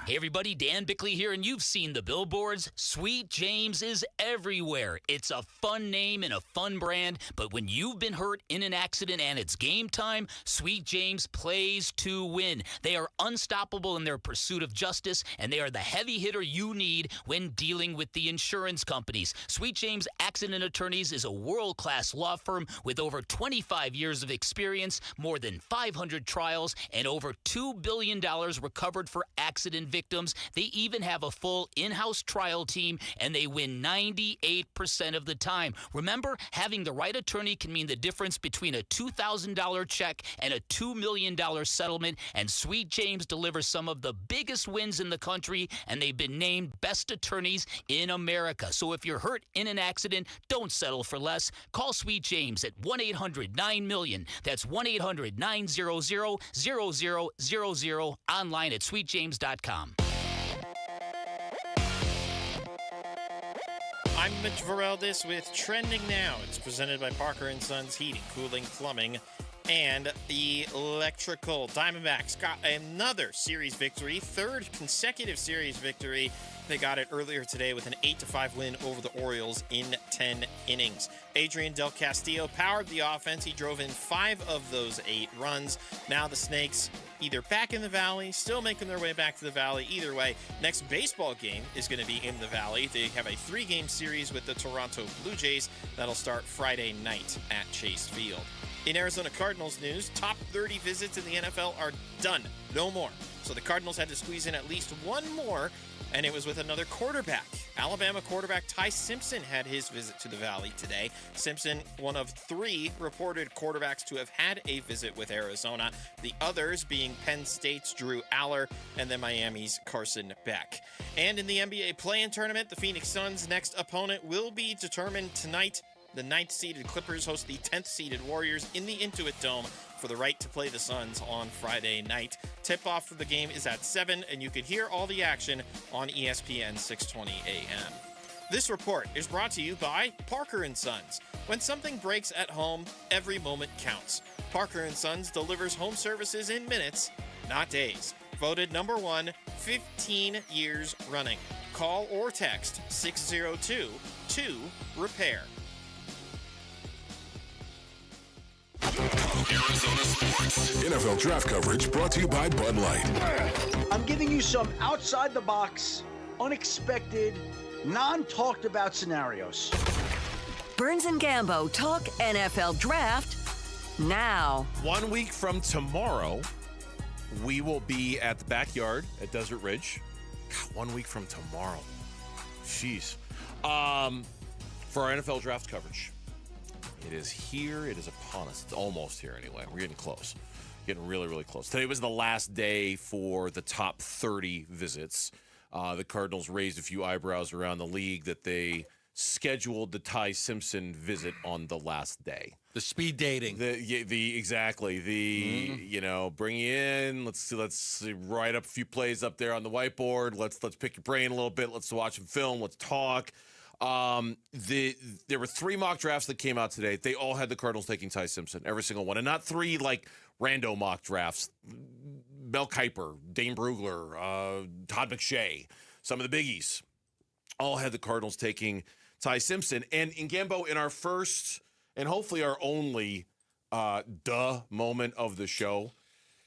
Hey everybody, Dan Bickley here, and you've seen the billboards. Sweet James is everywhere. It's a fun name and a fun brand, but when you've been hurt in an accident and it's game time, Sweet James plays to win. They are unstoppable in their pursuit of justice, and they are the heavy hitter you need when dealing with the insurance companies. Sweet James Accident Attorneys is a world-class law firm with over 25 years of experience, more than 500 trials, and over $2 billion recovered for accident victims. They even have a full in-house trial team, and they win 98% of the time. Remember, having the right attorney can mean the difference between a $2,000 check and a $2 million settlement, and Sweet James delivers some of the biggest wins in the country, and they've been named best attorneys in America. So if you're hurt in an accident, don't settle for less. Call Sweet James at 1-800-9-MILLION. That's 1-800-900-0000, online at sweetjames.com. I'm Mitch Vareldes with Trending Now. It's presented by Parker & Sons Heating, Cooling, Plumbing, and Electrical. Diamondbacks got another series victory, 3rd consecutive series victory. They got it earlier today with an 8-5 win over the Orioles in 10 innings. Adrian Del Castillo powered the offense. He drove in 5 of those 8 runs. Now the Snakes either back in the Valley, still making their way back to the Valley. Either way, next baseball game is going to be in the Valley. They have a 3-game series with the Toronto Blue Jays that'll start Friday night at Chase Field. In Arizona Cardinals news, top 30 visits in the NFL are done. No more. So the Cardinals had to squeeze in at least one more, and it was with another quarterback. Alabama quarterback Ty Simpson had his visit to the Valley today. Simpson, one of 3 reported quarterbacks to have had a visit with Arizona, the others being Penn State's Drew Aller and then Miami's Carson Beck. And in the NBA play-in tournament, the Phoenix Suns' next opponent will be determined tonight. The 9th-seeded Clippers host the 10th-seeded Warriors in the Intuit Dome. for the right to play the Suns on Friday night. Tip-off for the game is at 7, and you can hear all the action on ESPN 620 AM. This report is brought to you by Parker & Sons. When something breaks at home, every moment counts. Parker & Sons delivers home services in minutes, not days. Voted number 1 15 years running. Call or text 602-2-REPAIR. Arizona Sports. NFL draft coverage brought to you by Bud Light. I'm giving you some outside-the-box, unexpected, non-talked about scenarios. Burns and Gambo talk NFL draft now. 1 week from tomorrow, we will be at the backyard at Desert Ridge. God, 1 week from tomorrow. Jeez. For our NFL draft coverage. It is here. It is upon us. It's almost here anyway. We're getting close. Getting really, really close. Today was the last day for the top 30 visits. The Cardinals raised a few eyebrows around the league that they scheduled the Ty Simpson visit on the last day. The speed dating. Exactly. Bring you in. Let's write up a few plays up there on the whiteboard. Let's pick your brain a little bit. Let's watch some film. Let's talk. There were 3 mock drafts that came out today. They all had the Cardinals taking Ty Simpson, every single one, and not 3 like rando mock drafts. Mel Kiper, Dane Brugler, Todd McShay, some of the biggies, all had the Cardinals taking Ty Simpson. And in Gambo, in our first and hopefully our only moment of the show,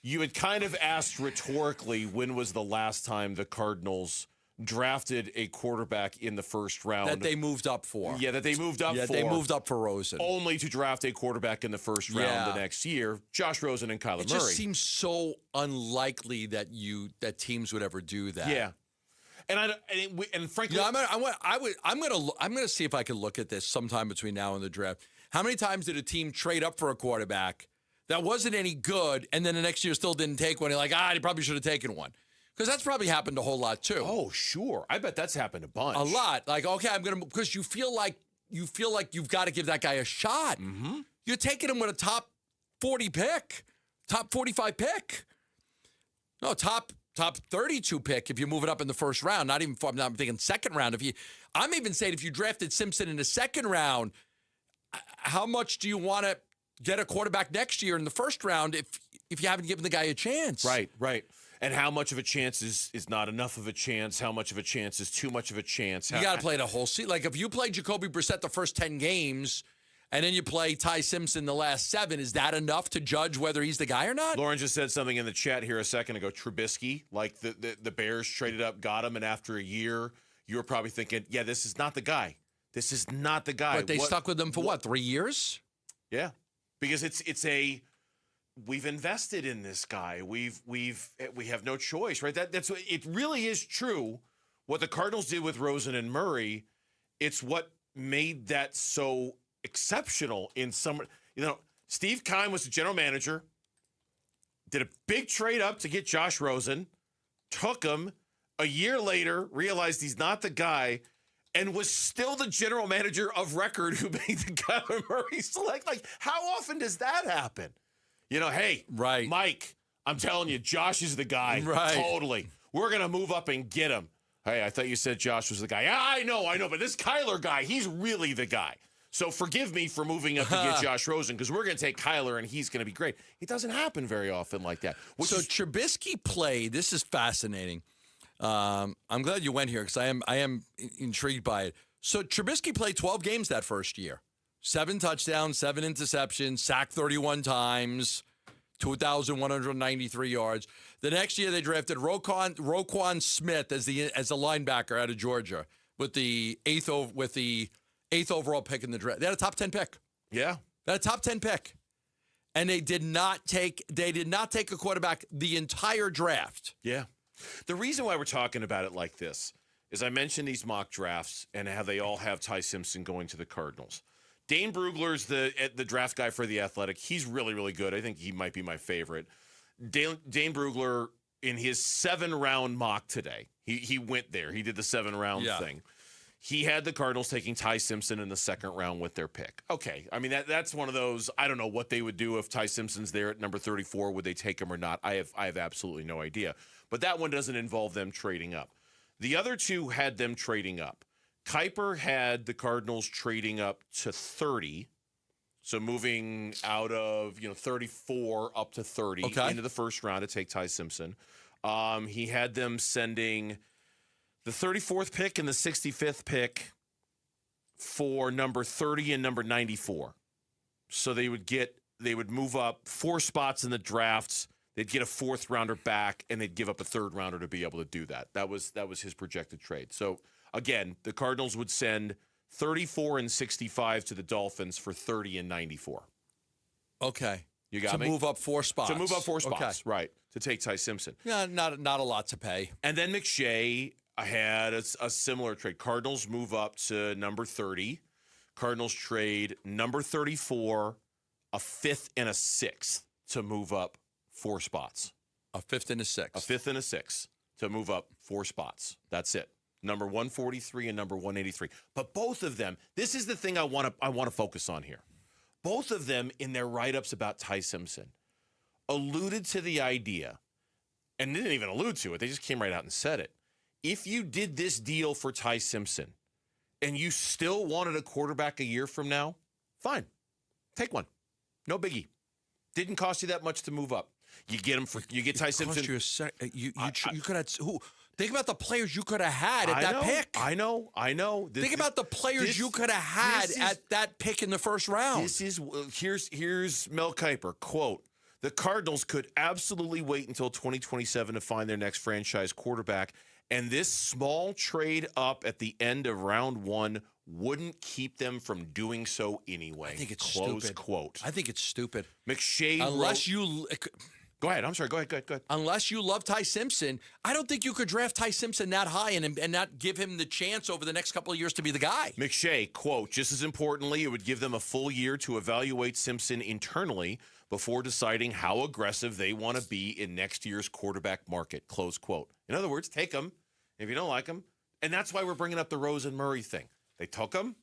you had kind of asked rhetorically when was the last time the Cardinals drafted a quarterback in the first round. That they moved up for. Yeah, that they moved up for. Yeah, they moved up for Rosen. Only to draft a quarterback in the first round the next year, Josh Rosen and Kyler Murray. It just seems so unlikely that teams would ever do that. Yeah. And frankly, I'm gonna see if I can look at this sometime between now and the draft. How many times did a team trade up for a quarterback that wasn't any good, and then the next year still didn't take one? You're like, they probably should have taken one. Because that's probably happened a whole lot too. Oh, sure. I bet that's happened a bunch. A lot. Like, okay, because you feel like you've got to give that guy a shot. Mm-hmm. You're taking him with a top 40 pick, top 45 pick. No, top 32 pick if you move it up in the first round. Not even. I'm thinking second round. I'm even saying if you drafted Simpson in the second round, how much do you want to get a quarterback next year in the first round if you haven't given the guy a chance? Right. And how much of a chance is not enough of a chance? How much of a chance is too much of a chance? You got to play the whole season. Like if you play Jacoby Brissett the first 10 games and then you play Ty Simpson the last 7, is that enough to judge whether he's the guy or not? Lauren just said something in the chat here a second ago. Trubisky, like the Bears traded up, got him, and after a year, you were probably thinking, yeah, this is not the guy. This is not the guy. But they stuck with him for what, 3 years? Yeah, because we've invested in this guy. We have no choice, right? That's it. Really is true. What the Cardinals did with Rosen and Murray, it's what made that so exceptional. Steve Keim was the general manager, did a big trade up to get Josh Rosen, took him a year later, realized he's not the guy, and was still the general manager of record who made the Kyler Murray select. Like, how often does that happen? Hey, right, Mike, I'm telling you, Josh is the guy. Right. Totally. We're going to move up and get him. Hey, I thought you said Josh was the guy. Yeah, I know. But this Kyler guy, he's really the guy. So forgive me for moving up to get Josh Rosen because we're going to take Kyler and he's going to be great. It doesn't happen very often like that. Trubisky played. This is fascinating. I'm glad you went here because I am intrigued by it. So Trubisky played 12 games that first year. 7 touchdowns, 7 interceptions, sacked 31 times, 2,193 yards. The next year they drafted Roquan Smith as the linebacker out of Georgia with the eighth overall pick in the draft. They had a top 10 pick. Yeah, they had a top 10 pick, and they did not take a quarterback the entire draft. Yeah, the reason why we're talking about it like this is I mentioned these mock drafts and how they all have Ty Simpson going to the Cardinals. Dane Brugler's the draft guy for The Athletic. He's really, really good. I think he might be my favorite. Dane Brugler, in his 7-round mock today, he went there. He did the 7-round thing. he had the Cardinals taking Ty Simpson in the second round with their pick. Okay. I mean, that's one of those, I don't know what they would do if Ty Simpson's there at number 34. Would they take him or not? I have absolutely no idea. But that one doesn't involve them trading up. The other two had them trading up. Kuiper had the Cardinals trading up to 30. So moving out of 34 up to 30 into the first round to take Ty Simpson. He had them sending the 34th pick and the 65th pick for number 30 and number 94. So they would move up 4 spots in the drafts. They'd get a 4th rounder back, and they'd give up a 3rd rounder to be able to do that. That was his projected trade. So again, the Cardinals would send 34 and 65 to the Dolphins for 30 and 94. Okay. You got me? To move up 4 spots. To move up 4 spots, right, to take Ty Simpson. Yeah, not a lot to pay. And then McShay had a similar trade. Cardinals move up to number 30. Cardinals trade number 34, a 5th and a 6th to move up 4 spots. A 5th and a 6th. A 5th and a 6th to move up 4 spots. That's it. Number 143 and number 183. But both of them, this is the thing I want to focus on here. Both of them, in their write-ups about Ty Simpson, alluded to the idea, and didn't even allude to it, they just came right out and said it. If you did this deal for Ty Simpson and you still wanted a quarterback a year from now, fine. Take one. No biggie. Didn't cost you that much to move up. You get Ty Simpson. You could have who? Think about the players you could have had at that pick. I know. Think about the players you could have had at that pick in the first round. Here's Mel Kiper, quote, "The Cardinals could absolutely wait until 2027 to find their next franchise quarterback, and this small trade up at the end of round 1 wouldn't keep them from doing so anyway." I think it's Close stupid. Quote. I think it's stupid. McShay Go ahead. I'm sorry. Go ahead. Unless you love Ty Simpson, I don't think you could draft Ty Simpson that high and not give him the chance over the next couple of years to be the guy. McShay, quote, "Just as importantly, it would give them a full year to evaluate Simpson internally before deciding how aggressive they want to be in next year's quarterback market," close quote. In other words, take him if you don't like him. And that's why we're bringing up the Rose and Murray thing. They took him,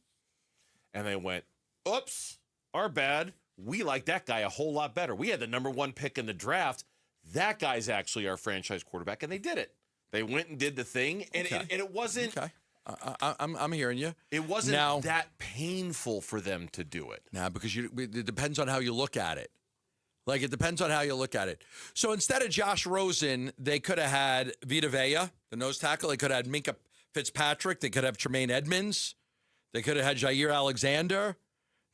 and they went, oops, our bad. We like that guy a whole lot better. We had the number 1 pick in the draft. That guy's actually our franchise quarterback, and they did it. They went and did the thing, and it wasn't. Okay, I'm hearing you. It wasn't that painful for them to do it. Nah, because it depends on how you look at it. Like, it depends on how you look at it. So instead of Josh Rosen, they could have had Vita Vea, the nose tackle. They could have had Minka Fitzpatrick. They could have Tremaine Edmonds. They could have had Jair Alexander.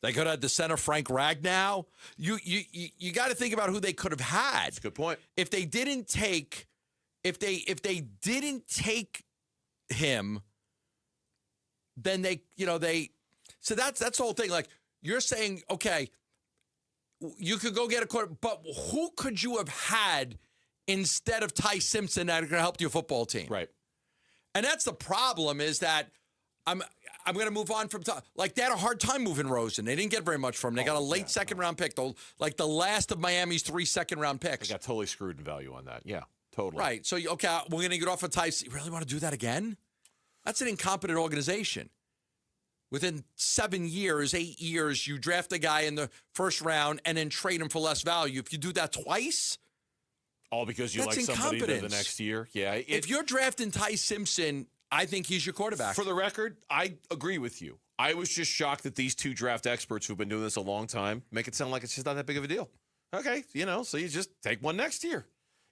They could have had the center Frank Ragnow. You got to think about who they could have had. That's a good point. If they didn't take him, then so that's the whole thing. Like, you're saying, okay, you could go get a quarterback, but who could you have had instead of Ty Simpson that could have helped your football team? Right. And that's the problem, is that I'm going to move on from like, they had a hard time moving Rosen. They didn't get very much from him. They got a late second-round pick, though, like the last of Miami's 3 second-round picks. They got totally screwed in value on that. Yeah, totally. Right. So, okay, we're going to get off of Ty. You really want to do that again? That's an incompetent organization. Within 7 years, 8 years, you draft a guy in the first round and then trade him for less value. If you do that twice, all because you like somebody the next year. Yeah. If you're drafting Ty Simpson, I think he's your quarterback. For the record, I agree with you. I was just shocked that these 2 draft experts who've been doing this a long time make it sound like it's just not that big of a deal. Okay, so you just take one next year.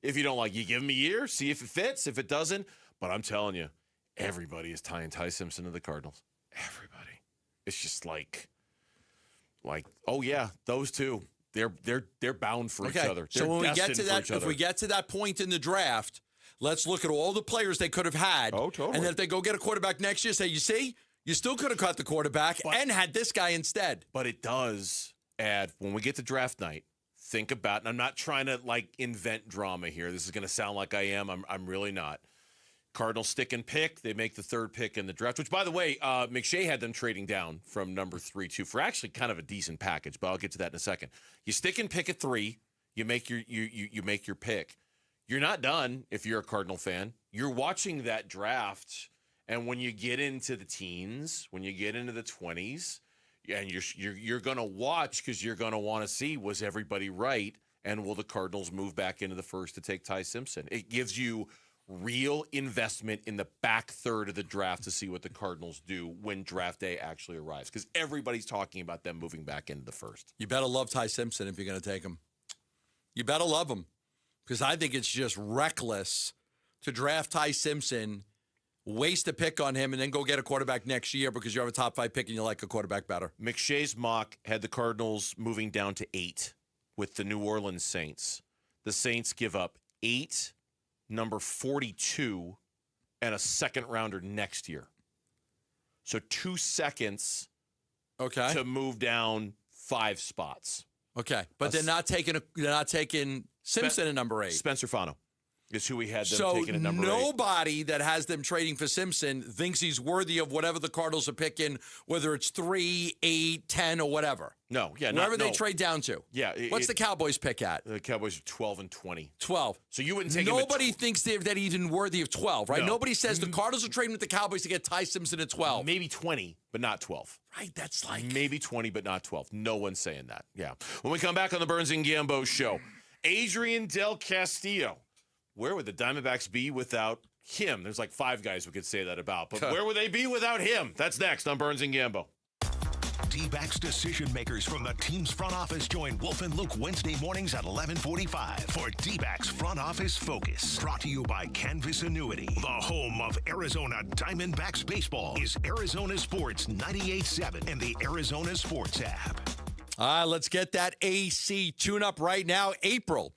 If you don't like, you give him a year, see if it fits. If it doesn't, but I'm telling you, everybody is tying Ty Simpson to the Cardinals. Everybody. It's just like, oh yeah, those two, they're bound for each other. So when we get to that, if we get to that point in the draft, let's look at all the players they could have had. Oh, totally. And then if they go get a quarterback next year, say, you see, you still could have cut the quarterback and had this guy instead. But it does add, when we get to draft night, think about, and I'm not trying to invent drama here. This is going to sound like I am. I'm really not. Cardinals stick and pick. They make the 3rd pick in the draft, which, by the way, McShay had them trading down from number 3 for actually kind of a decent package, but I'll get to that in a second. You stick and pick at 3. You make your pick. You're not done if you're a Cardinal fan. You're watching that draft, And when you get into the teens, when you get into the 20s, and you're going to watch because you're going to want to see, was everybody right? And will the Cardinals move back into the first to take Ty Simpson? It gives you real investment in the back third of the draft to see what the Cardinals do when draft day actually arrives, because everybody's talking about them moving back into the first. You better love Ty Simpson if you're going to take him. You better love him, because I think it's just reckless to draft Ty Simpson, waste a pick on him, and then go get a quarterback next year because you have a top 5 pick and you like a quarterback better. McShay's mock had the Cardinals moving down to 8 with the New Orleans Saints. The Saints give up 8, number 42, and a second rounder next year. So 2 seconds to move down 5 spots. Okay, but they're not taking Simpson at number 8. Spencer Fano is who we had them so taking at number 8. Nobody that has them trading for Simpson thinks he's worthy of whatever the Cardinals are picking, whether it's 3, 8, 10, or whatever. No, yeah, wherever they trade down to. Yeah, what's the Cowboys pick at? The Cowboys are 12 and 20. 12. So you wouldn't take Nobody thinks that he's even worthy of 12, right? No. Nobody says the Cardinals are trading with the Cowboys to get Ty Simpson at 12. Maybe 20, but not 12. Right, that's like maybe 20, but not 12. No one's saying that. Yeah. When we come back on the Burns and Gambo show, Adrian Del Castillo. Where would the Diamondbacks be without him? There's like 5 guys we could say that about, but where would they be without him? That's next on Burns and Gambo. D-backs decision makers from the team's front office join Wolf and Luke Wednesday mornings at 11:45 for D-backs Front Office Focus. Brought to you by Canvas Annuity. The home of Arizona Diamondbacks baseball is Arizona Sports 98.7 and the Arizona Sports app. All right, let's get that AC tune-up right now. April,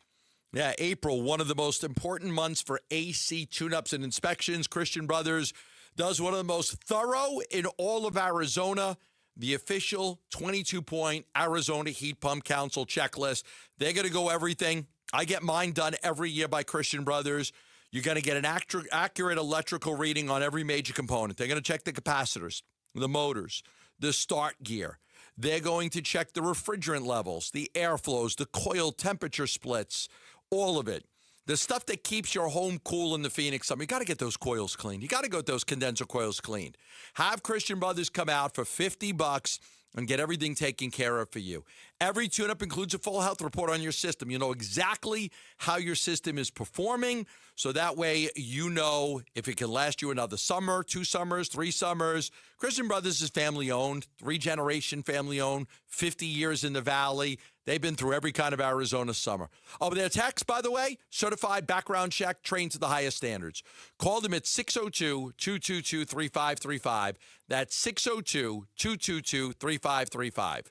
one of the most important months for AC tune-ups and inspections. Christian Brothers does one of the most thorough in all of Arizona. The official 22-point Arizona Heat Pump Council checklist. They're going to go everything. I get mine done every year by Christian Brothers. You're going to get an accurate electrical reading on every major component. They're going to check the capacitors, the motors, the start gear. They're going to check the refrigerant levels, the airflows, the coil temperature splits, all of it. The stuff that keeps your home cool in the Phoenix summer. You got to get those coils cleaned. You got to get those condenser coils cleaned. Have Christian Brothers come out for $50 and get everything taken care of for you. Every tune-up includes a full health report on your system. You know exactly how your system is performing, so that way you know if it can last you another summer, 2 summers, 3 summers. Christian Brothers is family-owned, 3-generation family-owned, 50 years in the Valley. They've been through every kind of Arizona summer. Oh, but their techs, by the way, certified, background check, trained to the highest standards. Call them at 602-222-3535. That's 602-222-3535.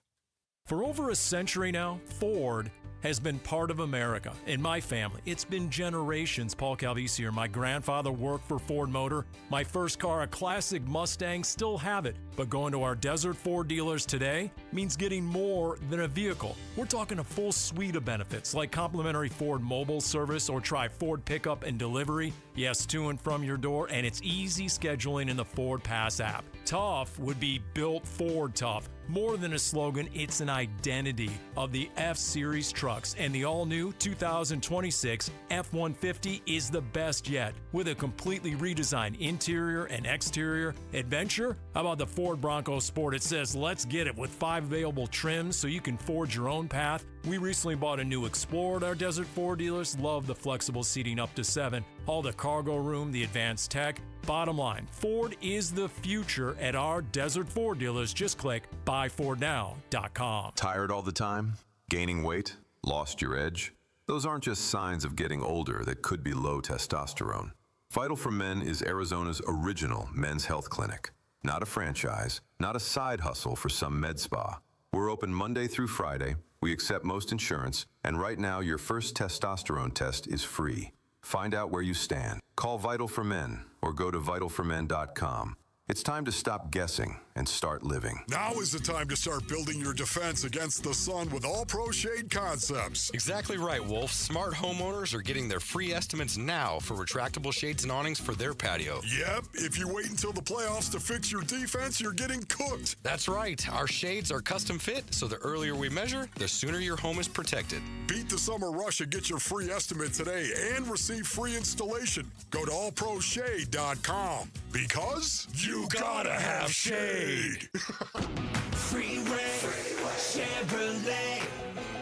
For over a century now, Ford has been part of America. In my family, it's been generations. Paul Calvisi here. My grandfather worked for Ford Motor. My first car, a classic Mustang, still have it. But going to our Desert Ford dealers today means getting more than a vehicle. We're talking a full suite of benefits like complimentary Ford mobile service or try Ford pickup and delivery. Yes, to and from your door, and it's easy scheduling in the Ford Pass app. Tough would be built Ford tough. More than a slogan, it's an identity of the F-Series trucks, and the all-new 2026 F-150 is the best yet. With a completely redesigned interior and exterior adventure, how about the Ford Bronco Sport? It says, let's get it, with 5 available trims so you can forge your own path. We recently bought a new Explorer at our Desert Ford dealers. Love the flexible seating up to 7. All the cargo room, the advanced tech. Bottom line, Ford is the future at our Desert Ford dealers. Just click buyfordnow.com. Tired all the time? Gaining weight? Lost your edge? Those aren't just signs of getting older that could be low testosterone. Vital for Men is Arizona's original men's health clinic. Not a franchise, not a side hustle for some med spa. We're open Monday through Friday. We accept most insurance, and right now your first testosterone test is free. Find out where you stand. Call Vital for Men or go to vitalformen.com. It's time to stop guessing and start living. Now is the time to start building your defense against the sun with All Pro Shade Concepts. Exactly right, Wolf. Smart homeowners are getting their free estimates now for retractable shades and awnings for their patio. Yep, if you wait until the playoffs to fix your defense, you're getting cooked. That's right. Our shades are custom fit, so the earlier we measure, the sooner your home is protected. Beat the summer rush and get your free estimate today and receive free installation. Go to allproshade.com. Because you gotta have shade. Freeway, Chevrolet,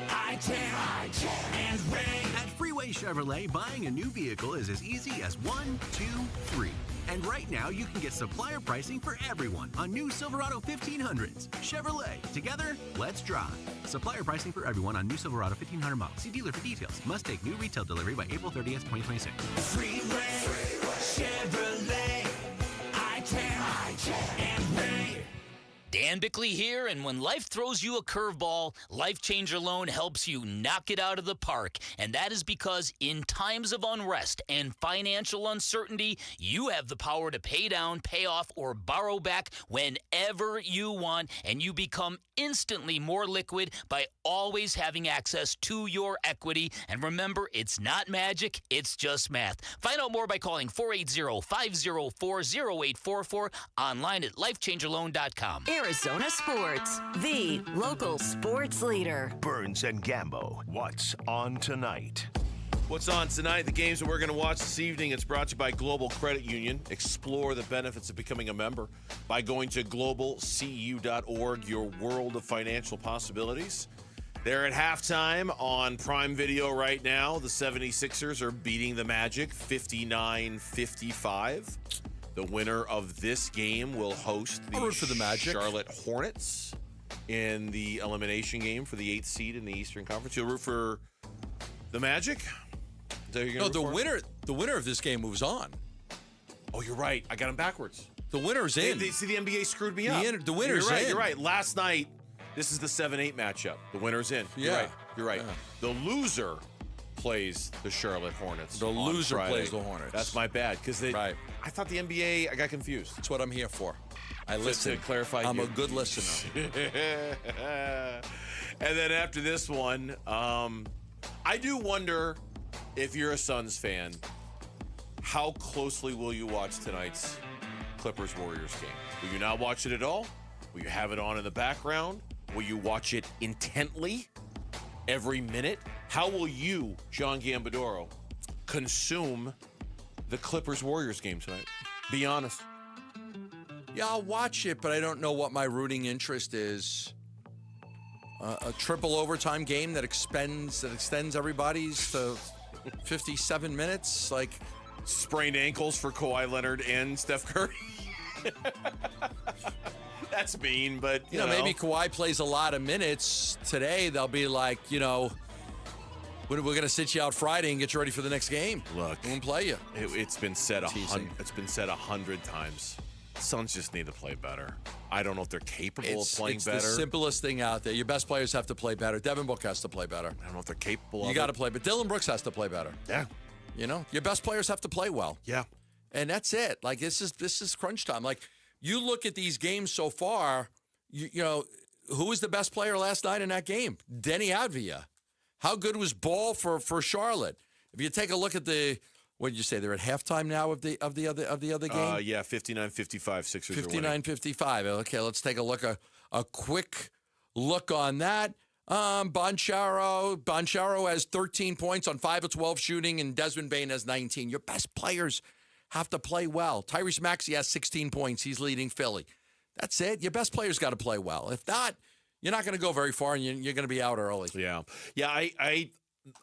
I-10, and Ray. At Freeway Chevrolet, buying a new vehicle is as easy as 1, 2, 3. And right now, you can get supplier pricing for everyone on new Silverado 1500s. Chevrolet. Together, let's drive. Supplier pricing for everyone on new Silverado 1500 model. See dealer for details. Must take new retail delivery by April 30th, 2026. Freeway, Chevrolet, I-10, and Ray. Dan Bickley here, and when life throws you a curveball, Life Changer Loan helps you knock it out of the park. And that is because in times of unrest and financial uncertainty, you have the power to pay down, pay off, or borrow back whenever you want, and you become instantly more liquid by always having access to your equity. And remember, it's not magic, it's just math. Find out more by calling 480-504-0844, online at lifechangerloan.com. Arizona Sports, the local sports leader. Burns and Gambo, what's on tonight? What's on tonight? The games that we're going to watch this evening, it's brought to you by Global Credit Union. Explore the benefits of becoming a member by going to globalcu.org, your world of financial possibilities. They're at halftime on Prime Video right now. The 76ers are beating the Magic 59-55. The winner of this game will host the Charlotte Hornets in the elimination game for the 8th seed in the Eastern Conference. You'll root for the Magic? Is that who you're gonna root for? The winner of this game moves on. Oh, you're right. I got them backwards. The winner's in. They see, the NBA screwed me up. The winner's in. You're right. Last night, this is the 7-8 matchup. The winner's in. Yeah. You're right. Yeah. The loser plays the Charlotte Hornets. The loser plays the Hornets. That's my bad. Because I thought the NBA, I got confused. That's what I'm here for. I listen. To clarify, I'm a good listener. And then after this one, I do wonder if you're a Suns fan, how closely will you watch tonight's Clippers-Warriors game? Will you not watch it at all? Will you have it on in the background? Will you watch it intently every minute? How will you, John Gambadoro, consume the Clippers-Warriors game tonight? Be honest. Yeah, I'll watch it, but I don't know what my rooting interest is. A triple overtime game that extends everybody's to 57 minutes, like sprained ankles for Kawhi Leonard and Steph Curry. That's mean, but you know, maybe Kawhi plays a lot of minutes today. They'll be like, we're going to sit you out Friday and get you ready for the next game. Look, we'll play you. It's been said 100 times. Suns just need to play better. I don't know if they're capable of playing better. It's the simplest thing out there. Your best players have to play better. Devin Booker has to play better. I don't know if they're capable of it. You got to play, but Dylan Brooks has to play better. Yeah. Your best players have to play well. Yeah. And that's it. Like, this is crunch time. Like, you look at these games so far, who was the best player last night in that game? Denny Avdia. How good was Ball for Charlotte? If you take a look at what did you say? They're at halftime now of the other game? Yeah, 59-55, Sixers 59-55. Okay, let's take a look, a quick look on that. Boncharo has 13 points on 5 of 12 shooting, and Desmond Bane has 19. Your best players have to play well. Tyrese Maxey has 16 points. He's leading Philly. That's it. Your best players got to play well. If not, you're not going to go very far, and you're going to be out early. Yeah.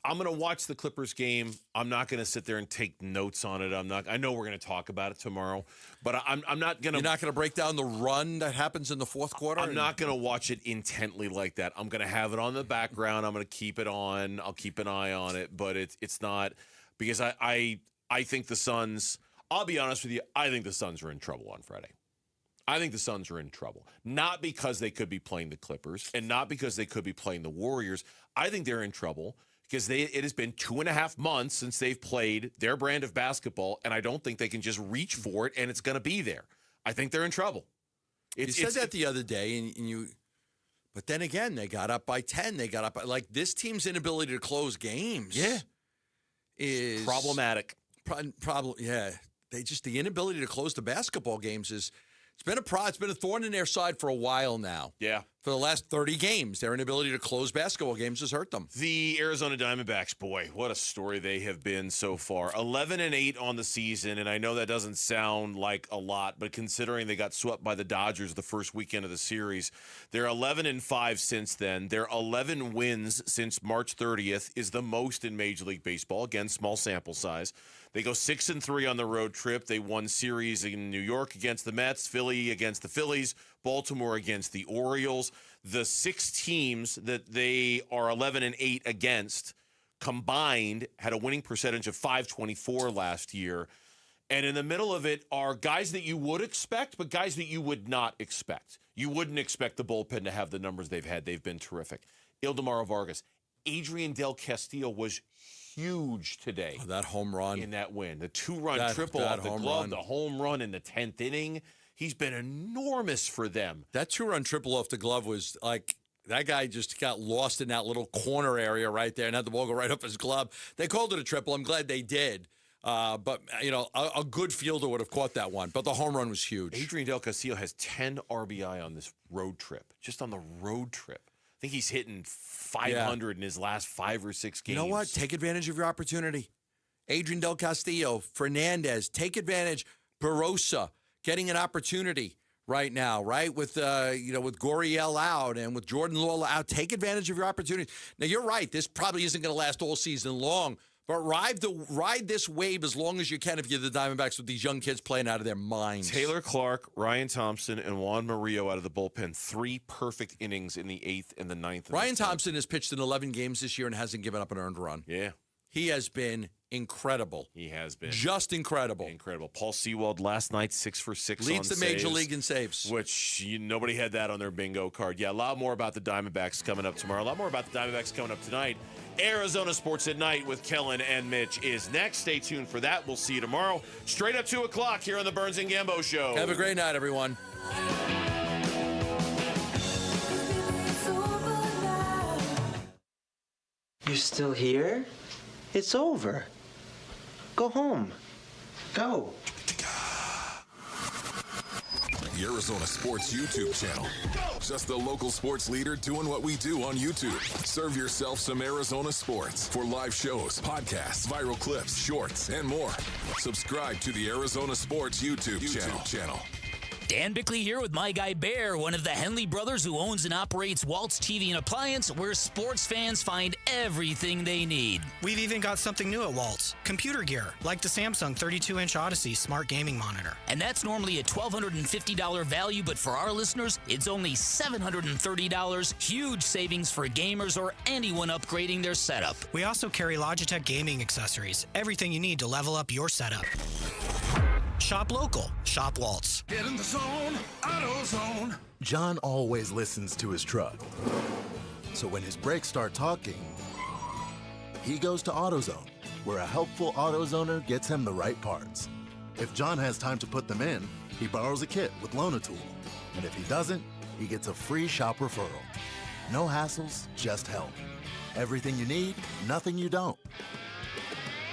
I'm going to watch the Clippers game. I'm not going to sit there and take notes on it. I know we're going to talk about it tomorrow, but I'm not going to. You're not going to break down the run that happens in the fourth quarter? I'm not going to watch it intently like that. I'm going to have it on the background. I'm going to keep it on. I'll keep an eye on it, but it's not because I think the Suns, I'll be honest with you, I think the Suns are in trouble on Friday. I think the Suns are in trouble. Not because they could be playing the Clippers and not because they could be playing the Warriors. I think they're in trouble because it has been 2.5 months since they've played their brand of basketball, and I don't think they can just reach for it and it's going to be there. I think they're in trouble. You said that the other day, but then again, they got up by 10. They got up by, this team's inability to close games. Yeah. Is problematic. Yeah. The inability to close the basketball games it's It's been a thorn in their side for a while now. Yeah. For the last 30 games, their inability to close basketball games has hurt them. The Arizona Diamondbacks, boy, what a story they have been so far. 11-8 on the season, and I know that doesn't sound like a lot, but considering they got swept by the Dodgers the first weekend of the series, they're 11-5 since then. Their 11 wins since March 30th is the most in Major League Baseball. Again, small sample size. They go 6-3 on the road trip. They won series in New York against the Mets, Philly against the Phillies, Baltimore against the Orioles. The 6 teams that they are 11-8 against combined had a winning percentage of .524 last year. And in the middle of it are guys that you would expect, but guys that you would not expect. You wouldn't expect the bullpen to have the numbers they've had. They've been terrific. Ildemaro Vargas. Adrian Del Castillo was huge today. Oh, that home run. In that win. The 2-run triple off the glove, the home run in the 10th inning. He's been enormous for them. That 2-run triple off the glove was like, that guy just got lost in that little corner area right there and had the ball go right up his glove. They called it a triple. I'm glad they did. But, a good fielder would have caught that one. But the home run was huge. Adrian Del Castillo has 10 RBI on this road trip, just on the road trip. I think he's hitting 500 in his last 5 or 6 games. You know what? Take advantage of your opportunity. Adrian Del Castillo, Fernandez, take advantage. Barossa getting an opportunity right now, right? With with Gurriel out and with Jordan Lawler out. Take advantage of your opportunity. Now, you're right. This probably isn't going to last all season long, but ride this wave as long as you can if you're the Diamondbacks with these young kids playing out of their minds. Taylor Clark, Ryan Thompson, and Juan Murillo out of the bullpen. 3 perfect innings in the 8th and the 9th. Ryan Thompson has pitched in 11 games this year and hasn't given up an earned run. Yeah. He has been incredible. He has been. Just incredible. Incredible. Paul Sewald last night, 6 for 6 Leads on the Major saves, League in saves. Which nobody had that on their bingo card. Yeah, a lot more about the Diamondbacks coming up tomorrow. A lot more about the Diamondbacks coming up tonight. Arizona Sports at Night with Kellen and Mitch is next. Stay tuned for that. We'll see you tomorrow. Straight up 2 o'clock here on the Burns and Gambo Show. Have a great night, everyone. You're still here? It's over. Go home. Go. The Arizona Sports YouTube channel. Just the local sports leader doing what we do on YouTube. Serve yourself some Arizona sports for live shows, podcasts, viral clips, shorts, and more. Subscribe to the Arizona Sports YouTube channel. Dan Bickley here with my guy Bear, one of the Henley brothers who owns and operates Waltz TV and Appliance, where sports fans find everything they need. We've even got something new at Waltz. Computer gear, like the Samsung 32-inch Odyssey smart gaming monitor. And that's normally a $1,250 value, but for our listeners, it's only $730. Huge savings for gamers or anyone upgrading their setup. We also carry Logitech gaming accessories. Everything you need to level up your setup. Shop local. Shop Waltz. Get in the zone, AutoZone. John always listens to his truck. So when his brakes start talking, he goes to AutoZone, where a helpful AutoZoner gets him the right parts. If John has time to put them in, he borrows a kit with Loan-A-Tool. And if he doesn't, he gets a free shop referral. No hassles, just help. Everything you need, nothing you don't.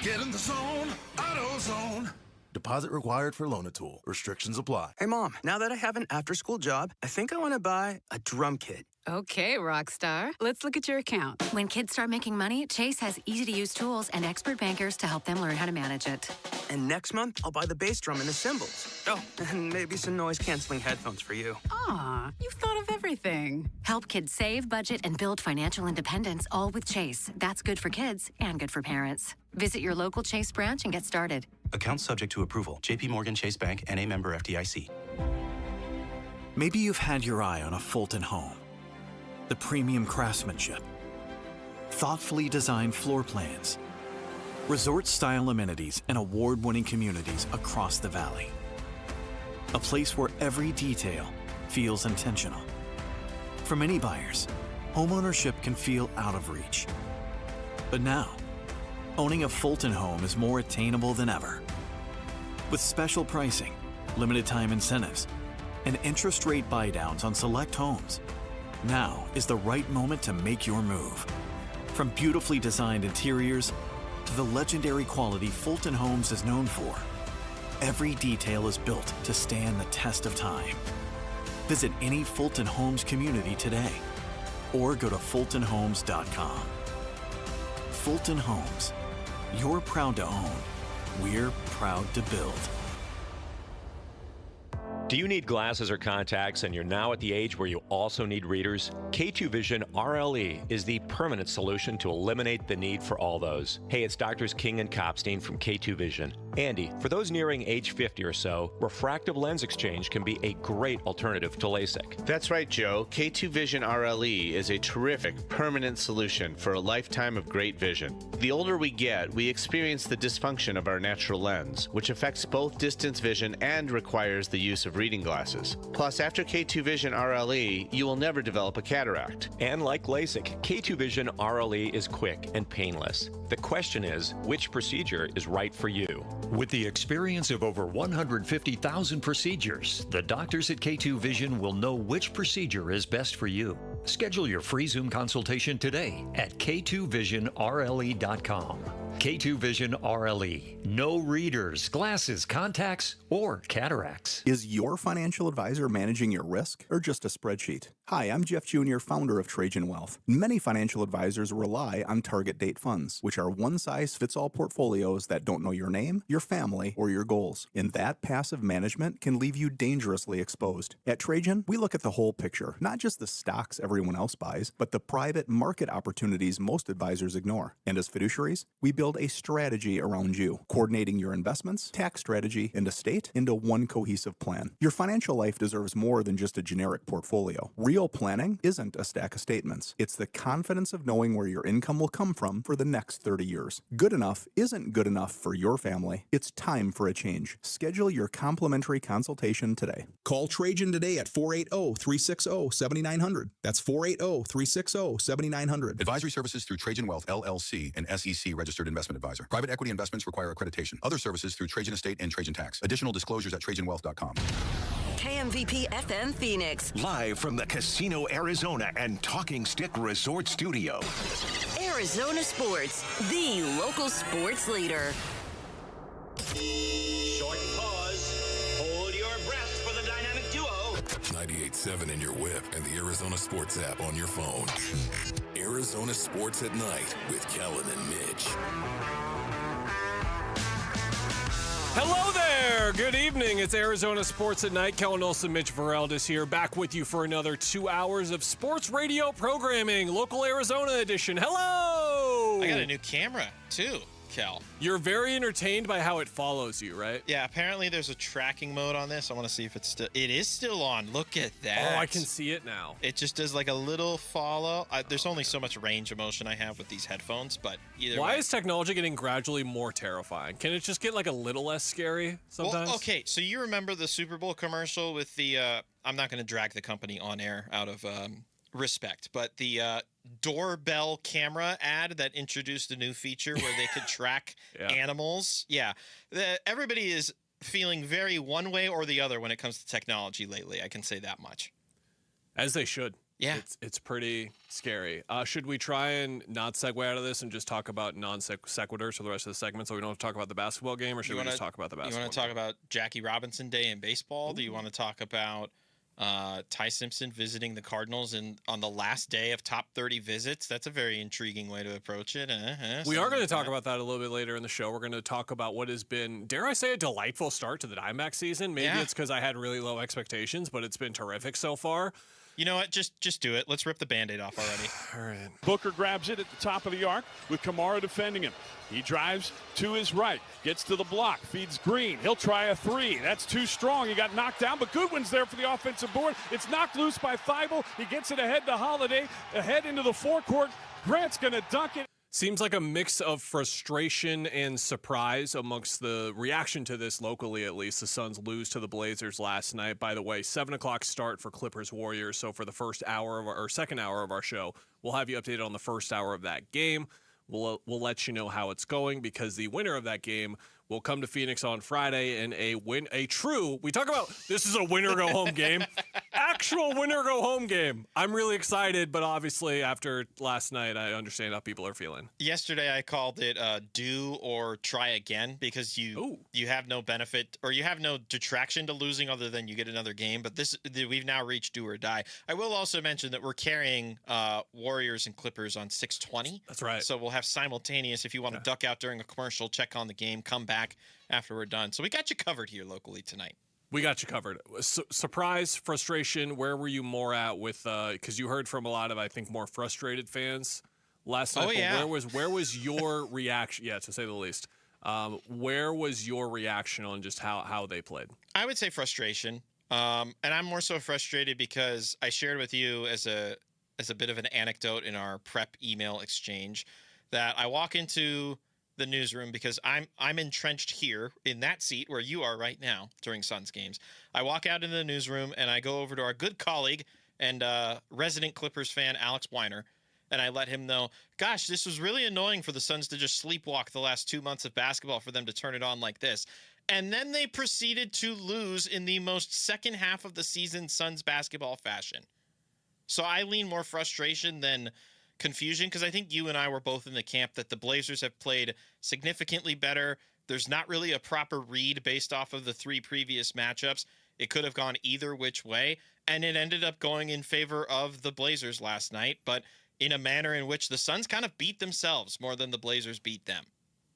Get in the zone, AutoZone. Deposit required for Loan-A-Tool. Restrictions apply. Hey, Mom, now that I have an after-school job, I think I want to buy a drum kit. Okay, Rockstar. Let's look at your account. When kids start making money, Chase has easy-to-use tools and expert bankers to help them learn how to manage it. And next month, I'll buy the bass drum and the cymbals. Oh, and maybe some noise-canceling headphones for you. Aw, you've thought of everything. Help kids save, budget, and build financial independence, all with Chase. That's good for kids and good for parents. Visit your local Chase branch and get started. Account subject to approval. JP Morgan Chase Bank, N.A. member FDIC. Maybe you've had your eye on a Fulton home. The premium craftsmanship, thoughtfully designed floor plans, resort-style amenities, and award-winning communities across the valley. A place where every detail feels intentional. For many buyers, homeownership can feel out of reach. But now, owning a Fulton home is more attainable than ever. With special pricing, limited time incentives, and interest rate buydowns on select homes, now is the right moment to make your move. From beautifully designed interiors to the legendary quality Fulton Homes is known for, Every detail is built to stand the test of time. Visit any Fulton Homes community today or go to fultonhomes.com. Fulton Homes. You're proud to own. We're proud to build. Do you need glasses or contacts and you're now at the age where you also need readers? K2 Vision RLE is the permanent solution to eliminate the need for all those. Hey, it's Doctors King and Kopstein from K2 Vision. Andy, for those nearing age 50 or so, refractive lens exchange can be a great alternative to LASIK. That's right, Joe. K2 Vision RLE is a terrific permanent solution for a lifetime of great vision. The older we get, we experience the dysfunction of our natural lens, which affects both distance vision and requires the use of reading glasses. Plus, after K2 Vision RLE, you will never develop a cataract. And like LASIK, K2 Vision RLE is quick and painless. The question is, which procedure is right for you? With the experience of over 150,000 procedures, the doctors at K2 Vision will know which procedure is best for you. Schedule your free Zoom consultation today at k2visionrle.com. K2 Vision RLE. No readers, glasses, contacts, or cataracts. Is your financial advisor managing your risk or just a spreadsheet? Hi, I'm Jeff Jr., founder of Trajan Wealth. Many financial advisors rely on target date funds, which are one-size-fits-all portfolios that don't know your name, your family, or your goals. And that passive management can leave you dangerously exposed. At Trajan, we look at the whole picture, not just the stocks everyone else buys, but the private market opportunities most advisors ignore. And as fiduciaries, we build a strategy around you, coordinating your investments, tax strategy, and estate into one cohesive plan. Your financial life deserves more than just a generic portfolio. Real planning isn't a stack of statements. It's the confidence of knowing where your income will come from for the next 30 years. Good enough isn't good enough for your family. It's time for a change. Schedule your complimentary consultation today. Call Trajan today at 480-360-7900. That's 480-360-7900. Advisory services through Trajan Wealth, LLC, an SEC registered investment advisor. Private equity investments require accreditation. Other services through Trajan Estate and Trajan Tax. Additional disclosures at TrajanWealth.com. KMVP FM Phoenix. Live from the Casino Arizona and Talking Stick Resort Studio. Arizona Sports, the local sports leader. Short pause. Hold your breath for the dynamic duo. 98.7 in your whip and the Arizona Sports app on your phone. Arizona Sports at Night with Kellen and Mitch. Hello there. Good evening. It's Arizona Sports at Night. Kellen Olsson, Mitch Vareldes here, back with you for another 2 hours of sports radio programming, local Arizona edition. Hello. I got a new camera, too, Kel. You're very entertained by how it follows you, right? Yeah, apparently there's a tracking mode on this. I want to see if it's still... It is still on. Look at that. Oh, I can see it now. It just does like a little follow. There's only so much range of motion I have with these headphones, but either Why way. is technology getting gradually more terrifying? Can it just get like a little less scary sometimes? Well, okay, so you remember the Super Bowl commercial with the... I'm not going to drag the company on air out of respect, but the... doorbell camera ad that introduced a new feature where they could track animals. Yeah. Everybody is feeling very one way or the other when it comes to technology lately. I can say that much. As they should. Yeah. It's pretty scary. Should we try and not segue out of this and just talk about non-sequiturs for the rest of the segment so we don't have to talk about the basketball game, or should we just talk about the basketball You want to talk about Jackie Robinson Day in baseball? Ooh. Do you want to talk about Ty Simpson visiting the Cardinals on the last day of top 30 visits? That's a very intriguing way to approach it. We are going to talk about that a little bit later in the show. We're going to talk about what has been, dare I say, a delightful start to the Diamondbacks season. Maybe it's because I had really low expectations, but it's been terrific so far. You know what? Just do it. Let's rip the Band-Aid off already. All right. Booker grabs it at the top of the arc with Kamara defending him. He drives to his right, gets to the block, feeds Green. He'll try a three. That's too strong. He got knocked down, but Goodwin's there for the offensive board. It's knocked loose by Thibault. He gets it ahead to Holiday, ahead into the forecourt. Grant's going to dunk it. Seems like a mix of frustration and surprise amongst the reaction to this locally, at least. The Suns lose to the Blazers last night. By the way, 7 o'clock start for Clippers Warriors. So for the first hour of our second hour of our show, we'll have you updated on the first hour of that game. We'll let you know how it's going, because the winner of that game will come to Phoenix on Friday in we talk about this is a winner go home game. actual winner-go-home game. I'm really excited, but obviously after last night, I understand how people are feeling. Yesterday, I called it do or try again because you have no benefit or you have no detraction to losing other than you get another game. But we've now reached do or die. I will also mention that we're carrying Warriors and Clippers on 620. That's right. So we'll have simultaneous. If you want to duck out during a commercial, check on the game, come back after we're done. So we got you covered here locally tonight. We got you covered. Surprise, frustration, where were you more at with because you heard from a lot of, I think, more frustrated fans last night. Oh, yeah. Where was your reaction? Yeah, to say the least. Where was your reaction on just how they played? I would say frustration. And I'm more so frustrated because I shared with you as a bit of an anecdote in our prep email exchange that I walk into the newsroom because I'm entrenched here in that seat where you are right now during Suns games. I walk out into the newsroom and I go over to our good colleague and resident Clippers fan, Alex Weiner, and I let him know, gosh, this was really annoying for the Suns to just sleepwalk the last 2 months of basketball for them to turn it on like this. And then they proceeded to lose in the most second half of the season Suns basketball fashion. So I lean more frustration than confusion because I think you and I were both in the camp that the Blazers have played significantly better. There's not really a proper read based off of the 3 previous matchups. It could have gone either which way, and it ended up going in favor of the Blazers last night, but in a manner in which the Suns kind of beat themselves more than the Blazers beat them.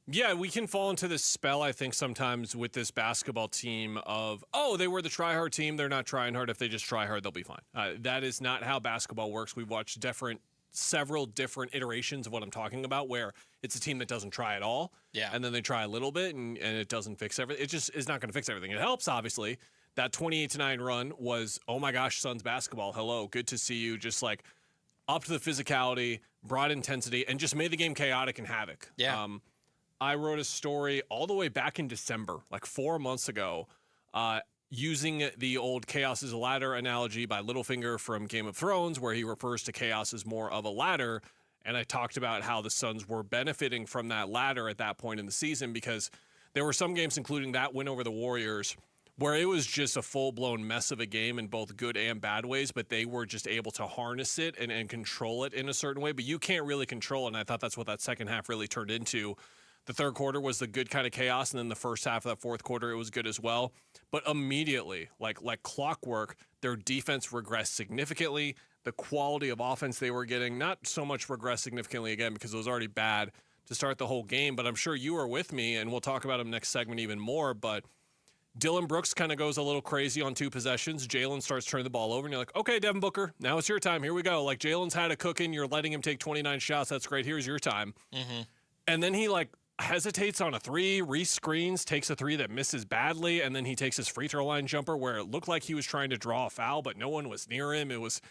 Yeah, we can fall into this spell, I think, sometimes with this basketball team of, they were the try-hard team. They're not trying hard. If they just try hard, they'll be fine. That is not how basketball works. We've watched several different iterations of what I'm talking about where it's a team that doesn't try at all. Yeah. And then they try a little bit and it doesn't fix everything. It just is not going to fix everything. It helps, obviously. That 28-9 run was, oh my gosh, Suns basketball. Hello. Good to see you. Just like up to the physicality, brought intensity, and just made the game chaotic and havoc. Yeah. I wrote a story all the way back in December, like 4 months ago, using the old chaos is a ladder analogy by Littlefinger from Game of Thrones, where he refers to chaos as more of a ladder. And I talked about how the Suns were benefiting from that ladder at that point in the season because there were some games, including that win over the Warriors, where it was just a full-blown mess of a game in both good and bad ways, but they were just able to harness it and control it in a certain way. But you can't really control it, and I thought that's what that second half really turned into. The third quarter was the good kind of chaos, and then the first half of that fourth quarter, it was good as well. But immediately, like clockwork, their defense regressed significantly. The quality of offense they were getting, not so much regressed significantly again because it was already bad to start the whole game. But I'm sure you were with me, and we'll talk about him next segment even more. But Dylan Brooks kind of goes a little crazy on 2 possessions. Jalen starts turning the ball over, and you're like, okay, Devin Booker, now it's your time. Here we go. Like, Jalen's had a cooking. You're letting him take 29 shots. That's great. Here's your time. Mm-hmm. And then he, hesitates on a 3, re-screens, takes a 3 that misses badly, and then he takes his free throw line jumper where it looked like he was trying to draw a foul, but no one was near him. It was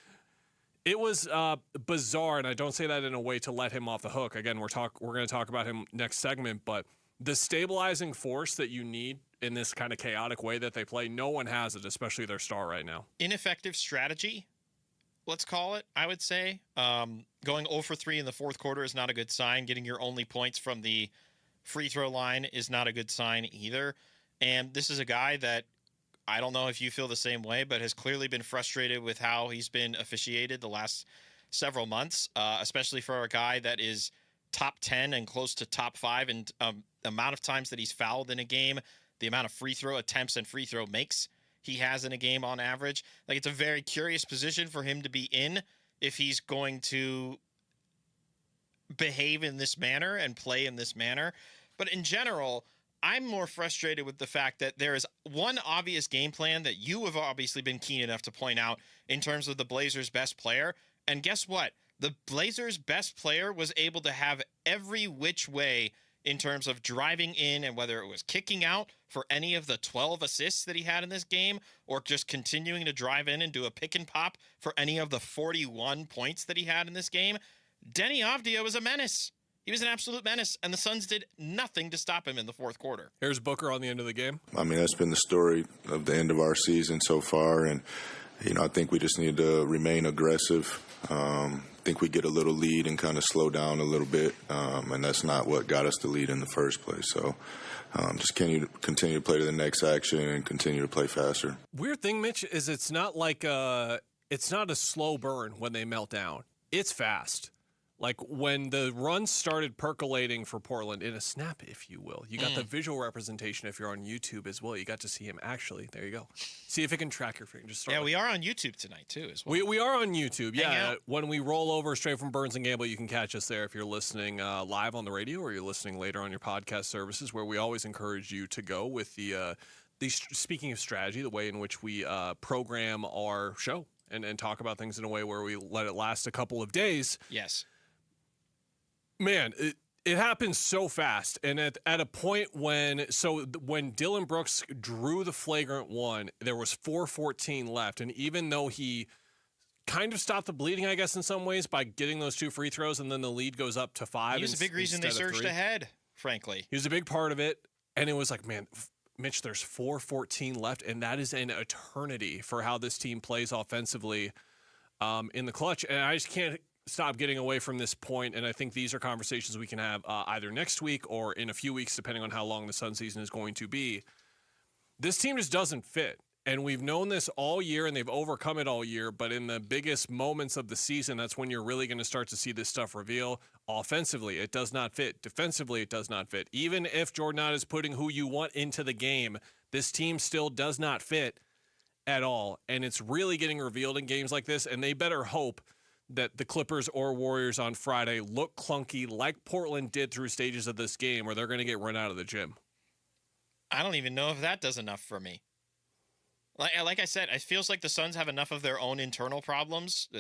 bizarre, and I don't say that in a way to let him off the hook. Again, we're going to talk about him next segment, but the stabilizing force that you need in this kind of chaotic way that they play, no one has it, especially their star right now. Ineffective strategy, let's call it, I would say. Going 0 for 3 in the fourth quarter is not a good sign. Getting your only points from the free throw line is not a good sign either. And this is a guy that I don't know if you feel the same way, but has clearly been frustrated with how he's been officiated the last several months, especially for a guy that is top 10 and close to top 5 and the amount of times that he's fouled in a game, the amount of free throw attempts and free throw makes he has in a game on average. Like, it's a very curious position for him to be in if he's going to behave in this manner and play in this manner. But in general, I'm more frustrated with the fact that there is one obvious game plan that you have obviously been keen enough to point out in terms of the Blazers' best player. And guess what? The Blazers' best player was able to have every which way in terms of driving in, and whether it was kicking out for any of the 12 assists that he had in this game, or just continuing to drive in and do a pick and pop for any of the 41 points that he had in this game. Denny Avdia was a menace. He was an absolute menace, and the Suns did nothing to stop him in the fourth quarter. Here's Booker on the end of the game. I mean, that's been the story of the end of our season so far, and I think we just need to remain aggressive. I think we get a little lead and kind of slow down a little bit, and that's not what got us the lead in the first place. So just continue to play to the next action and continue to play faster. Weird thing, Mitch, is it's not a slow burn when they melt down. It's fast. Like when the runs started percolating for Portland in a snap, if you will. You got the visual representation if you're on YouTube as well. You got to see him actually. There you go. See if it can track your finger. Just we are on YouTube tonight too as well. We are on YouTube. Yeah. When we roll over straight from Burns and Gamble, you can catch us there if you're listening live on the radio or you're listening later on your podcast services, where we always encourage you to go with the speaking of strategy, the way in which we program our show and talk about things in a way where we let it last a couple of days. Yes. Man, it happens so fast. And at a point when Dylan Brooks drew the flagrant one, there was 4:14 left. And even though he kind of stopped the bleeding, I guess, in some ways by getting those 2 free throws, and then the lead goes up to 5. He was a big reason they surged ahead, frankly. He was a big part of it. And it was like, man, Mitch, there's 4:14 left. And that is an eternity for how this team plays offensively in the clutch. And I just can't stop getting away from this point, and I think these are conversations we can have either next week or in a few weeks, depending on how long the Sun season is going to be. This team just doesn't fit, and we've known this all year, and they've overcome it all year, but in the biggest moments of the season, that's when you're really going to start to see this stuff reveal. Offensively, it does not fit. Defensively, it does not fit. Even if Jordan is putting who you want into the game, this team still does not fit at all, and it's really getting revealed in games like this, and they better hope that the Clippers or Warriors on Friday look clunky like Portland did through stages of this game, where they're going to get run out of the gym. I don't even know if that does enough for me. Like I said, it feels like the Suns have enough of their own internal problems.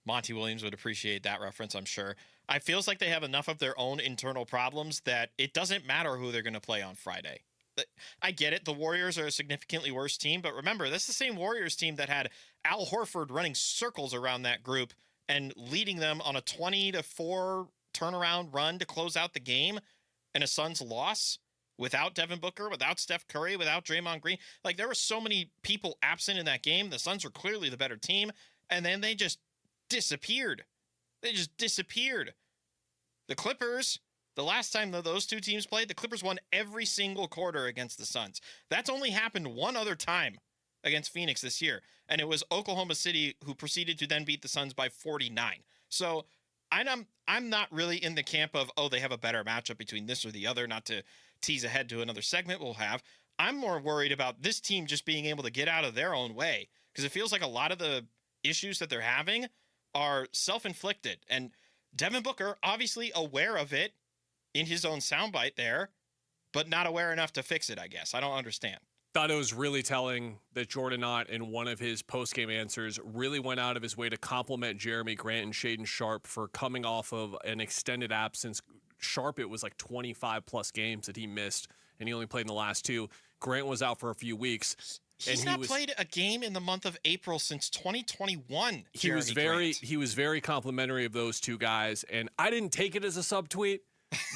Monty Williams would appreciate that reference, I'm sure. It feels like they have enough of their own internal problems that it doesn't matter who they're going to play on Friday. I get it. The Warriors are a significantly worse team, but remember, that's the same Warriors team that had Al Horford running circles around that group and leading them on a 20-4 turnaround run to close out the game, and a Suns loss without Devin Booker, without Steph Curry, without Draymond Green. Like, there were so many people absent in that game. The Suns were clearly the better team, and then they just disappeared. They just disappeared. The Clippers, the last time those two teams played, the Clippers won every single quarter against the Suns. That's only happened one other time against Phoenix this year, and it was Oklahoma City, who proceeded to then beat the Suns by 49. So I'm not really in the camp of, they have a better matchup between this or the other, not to tease ahead to another segment we'll have. I'm more worried about this team just being able to get out of their own way, because it feels like a lot of the issues that they're having are self-inflicted. And Devin Booker, obviously aware of it in his own soundbite there, but not aware enough to fix it, I guess. I don't understand. Thought it was really telling that Jordan Knott, in one of his post-game answers, really went out of his way to compliment Jeremy Grant and Shaedon Sharpe for coming off of an extended absence. Sharpe, it was like 25-plus games that he missed, and he only played in the last 2. Grant was out for a few weeks. He's not played a game in the month of April since 2021. He was very complimentary of those two guys, and I didn't take it as a subtweet.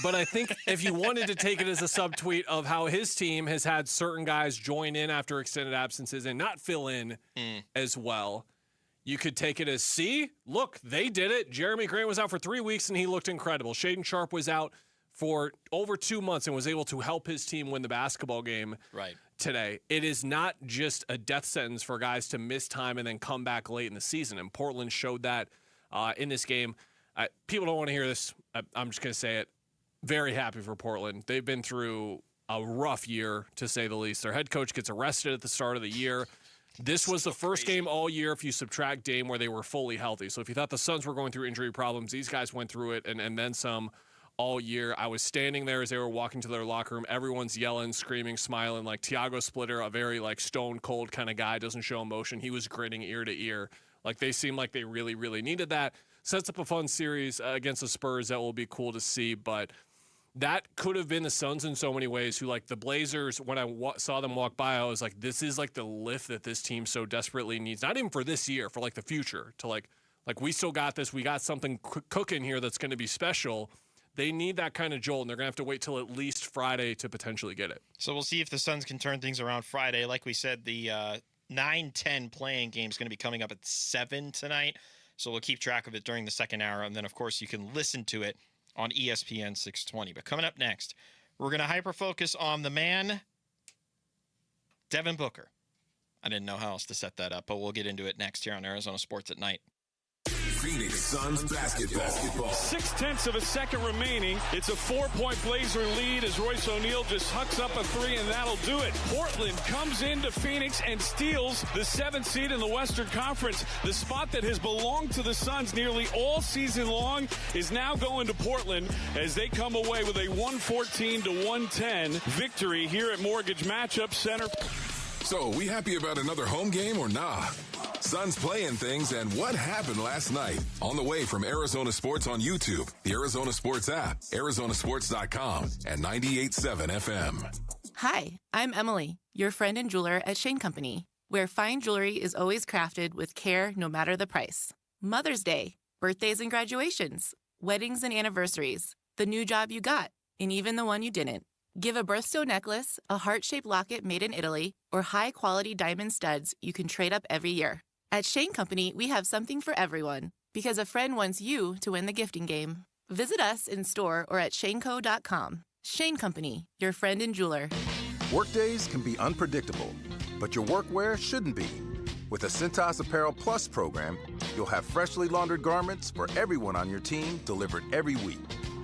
But I think if you wanted to take it as a subtweet of how his team has had certain guys join in after extended absences and not fill in as well, you could take it as, see, look, they did it. Jeremy Grant was out for 3 weeks, and he looked incredible. Shaedon Sharpe was out for over 2 months and was able to help his team win the basketball game today. It is not just a death sentence for guys to miss time and then come back late in the season, and Portland showed that in this game. People don't want to hear this. I'm just going to say it. Very happy for Portland. They've been through a rough year, to say the least. Their head coach gets arrested at the start of the year. This was the first game all year, if you subtract Dame, where they were fully healthy. So if you thought the Suns were going through injury problems, these guys went through it and then some all year. I was standing there as they were walking to their locker room. Everyone's yelling, screaming, smiling. Like Tiago Splitter, a very stone cold kind of guy, doesn't show emotion. He was grinning ear to ear. Like, they seemed like they really, really needed that. Sets up a fun series against the Spurs that will be cool to see, but that could have been the Suns in so many ways, who, the Blazers, when I saw them walk by, I was like, this is the lift that this team so desperately needs. Not even for this year, for the future. To we still got this. We got something cooking here that's going to be special. They need that kind of jolt, and they're going to have to wait till at least Friday to potentially get it. So we'll see if the Suns can turn things around Friday. Like we said, the 9-10 playing game is going to be coming up at 7 tonight. So we'll keep track of it during the second hour. And then, of course, you can listen to it on ESPN 620. But coming up next, We're going to hyper-focus on the man, Devin Booker. I didn't know how else to set that up, but we'll get into it next here on Arizona Sports at Night. Phoenix Suns basketball. 0.6 of a second remaining. It's a 4-point Blazer lead as Royce O'Neal just hucks up a three, and that'll do it. Portland comes into Phoenix and steals the 7th seed in the Western Conference. The spot that has belonged to the Suns nearly all season long is now going to Portland as they come away with a 114-110 victory here at Mortgage Matchup Center. So, we happy about another home game or nah? Suns playing things and what happened last night. On the way from Arizona Sports on YouTube, the Arizona Sports app, Arizonasports.com, and 98.7 FM. Hi, I'm Emily, your friend and jeweler at Shane Company, where fine jewelry is always crafted with care no matter the price. Mother's Day, birthdays and graduations, weddings and anniversaries, the new job you got, and even the one you didn't. Give a birthstone necklace, a heart-shaped locket made in Italy, or high-quality diamond studs you can trade up every year. At Shane Company, we have something for everyone, because a friend wants you to win the gifting game. Visit us in store or at shaneco.com. Shane Company, your friend and jeweler. Workdays can be unpredictable, but your workwear shouldn't be. With the Cintas Apparel Plus program, you'll have freshly laundered garments for everyone on your team delivered every week.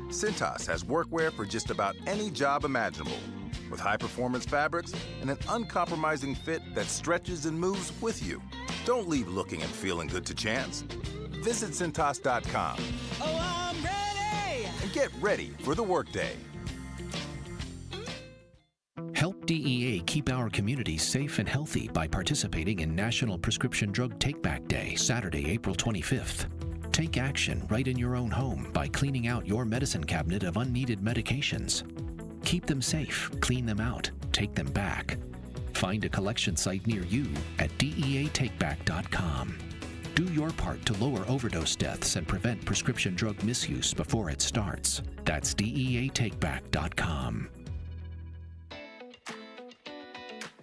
Cintas has workwear for just about any job imaginable, with high-performance fabrics and an uncompromising fit that stretches and moves with you. Don't leave looking and feeling good to chance. Visit Cintas.com. Oh, I'm ready! And get ready for the workday. Help DEA keep our communities safe and healthy by participating in National Prescription Drug Take-Back Day, Saturday, April 25th. Take action right in your own home by cleaning out your medicine cabinet of unneeded medications. Keep them safe, clean them out, take them back. Find a collection site near you at DEATakeback.com. Do your part to lower overdose deaths and prevent prescription drug misuse before it starts. That's DEATakeback.com.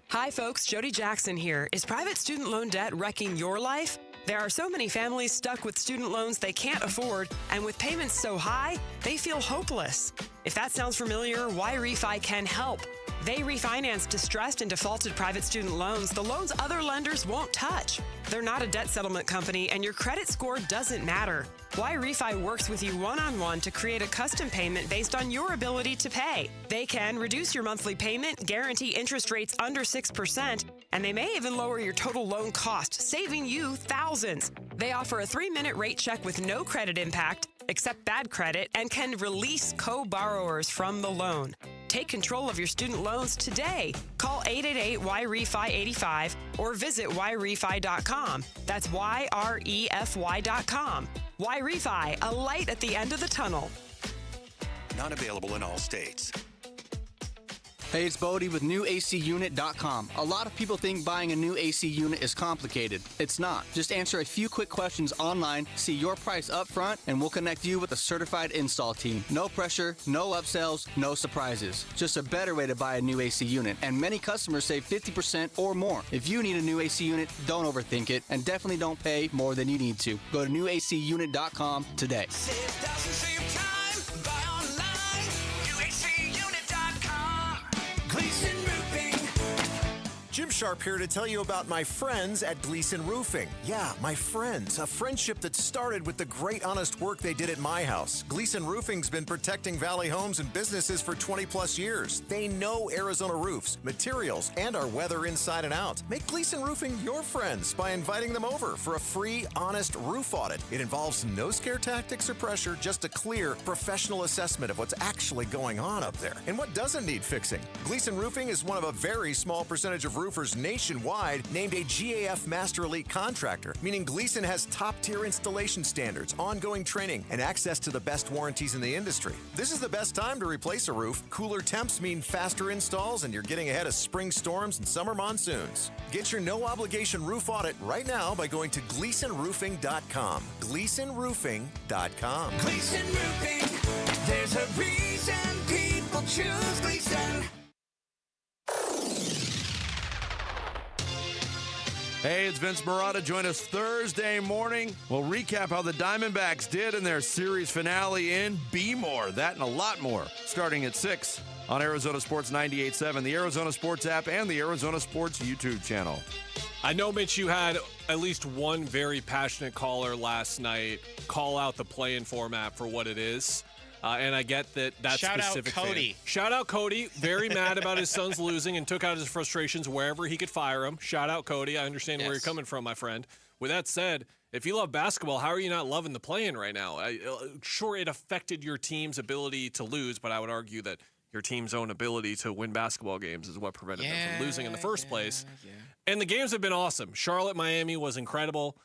Hi folks, Jody Jackson here. Is private student loan debt wrecking your life? There are so many families stuck with student loans they can't afford, and with payments so high, they feel hopeless. If that sounds familiar, YRefi can help. They refinance distressed and defaulted private student loans, the loans other lenders won't touch. They're not a debt settlement company, and your credit score doesn't matter. YRefi works with you one-on-one to create a custom payment based on your ability to pay. They can reduce your monthly payment, guarantee interest rates under 6%, and they may even lower your total loan cost, saving you thousands. They offer a 3-minute rate check with no credit impact, accept bad credit, and can release co-borrowers from the loan. Take control of your student loans today. Call 888-YREFI-85 or visit YRefi.com. That's YREFY.com. YRefi, a light at the end of the tunnel. Not available in all states. Hey, it's Bodie with NewACUnit.com. A lot of people think buying a new AC unit is complicated. It's not. Just answer a few quick questions online, see your price up front, and we'll connect you with a certified install team. No pressure, no upsells, no surprises. Just a better way to buy a new AC unit. And many customers save 50% or more. If you need a new AC unit, don't overthink it, and definitely don't pay more than you need to. Go to NewACUnit.com today. Save thousands, save time, buy online, NewACUnit.com. Gleason Roofing. Jim Sharp here to tell you about my friends at Gleason Roofing. Yeah, my friends. A friendship that started with the great honest work they did at my house. Gleason Roofing's been protecting Valley homes and businesses for 20 plus years. They know Arizona roofs, materials, and our weather inside and out. Make Gleason Roofing your friends by inviting them over for a free, honest roof audit. It involves no scare tactics or pressure, just a clear, professional assessment of what's actually going on up there and what doesn't need fixing. Gleason Roofing is one of a very small percentage of roofers nationwide named a GAF Master Elite contractor, meaning Gleason has top-tier installation standards, ongoing training, and access to the best warranties in the industry. This is the best time to replace a roof. Cooler temps mean faster installs, and you're getting ahead of spring storms and summer monsoons. Get your no-obligation roof audit right now by going to GleasonRoofing.com. GleasonRoofing.com. Gleason Roofing. There's a reason people choose Gleason. Hey, it's Vince Marotta. Join us Thursday morning. We'll recap how the Diamondbacks did in their series finale in Be More. That and a lot more, starting at 6 on Arizona Sports 98.7, the Arizona Sports app, and the Arizona Sports YouTube channel. I know, Mitch, you had at least one very passionate caller last night call out the play-in format for what it is. And I get that specific Shout out Cody. Shout out Cody. Very mad about his sons losing and took out his frustrations wherever he could fire him. Shout out Cody. I understand where you're coming from, my friend. With that said, if you love basketball, how are you not loving the play-in right now? Sure, it affected your team's ability to lose, but I would argue that your team's own ability to win basketball games is what prevented them from losing in the first place. Yeah. And the games have been awesome. Charlotte, Miami was incredible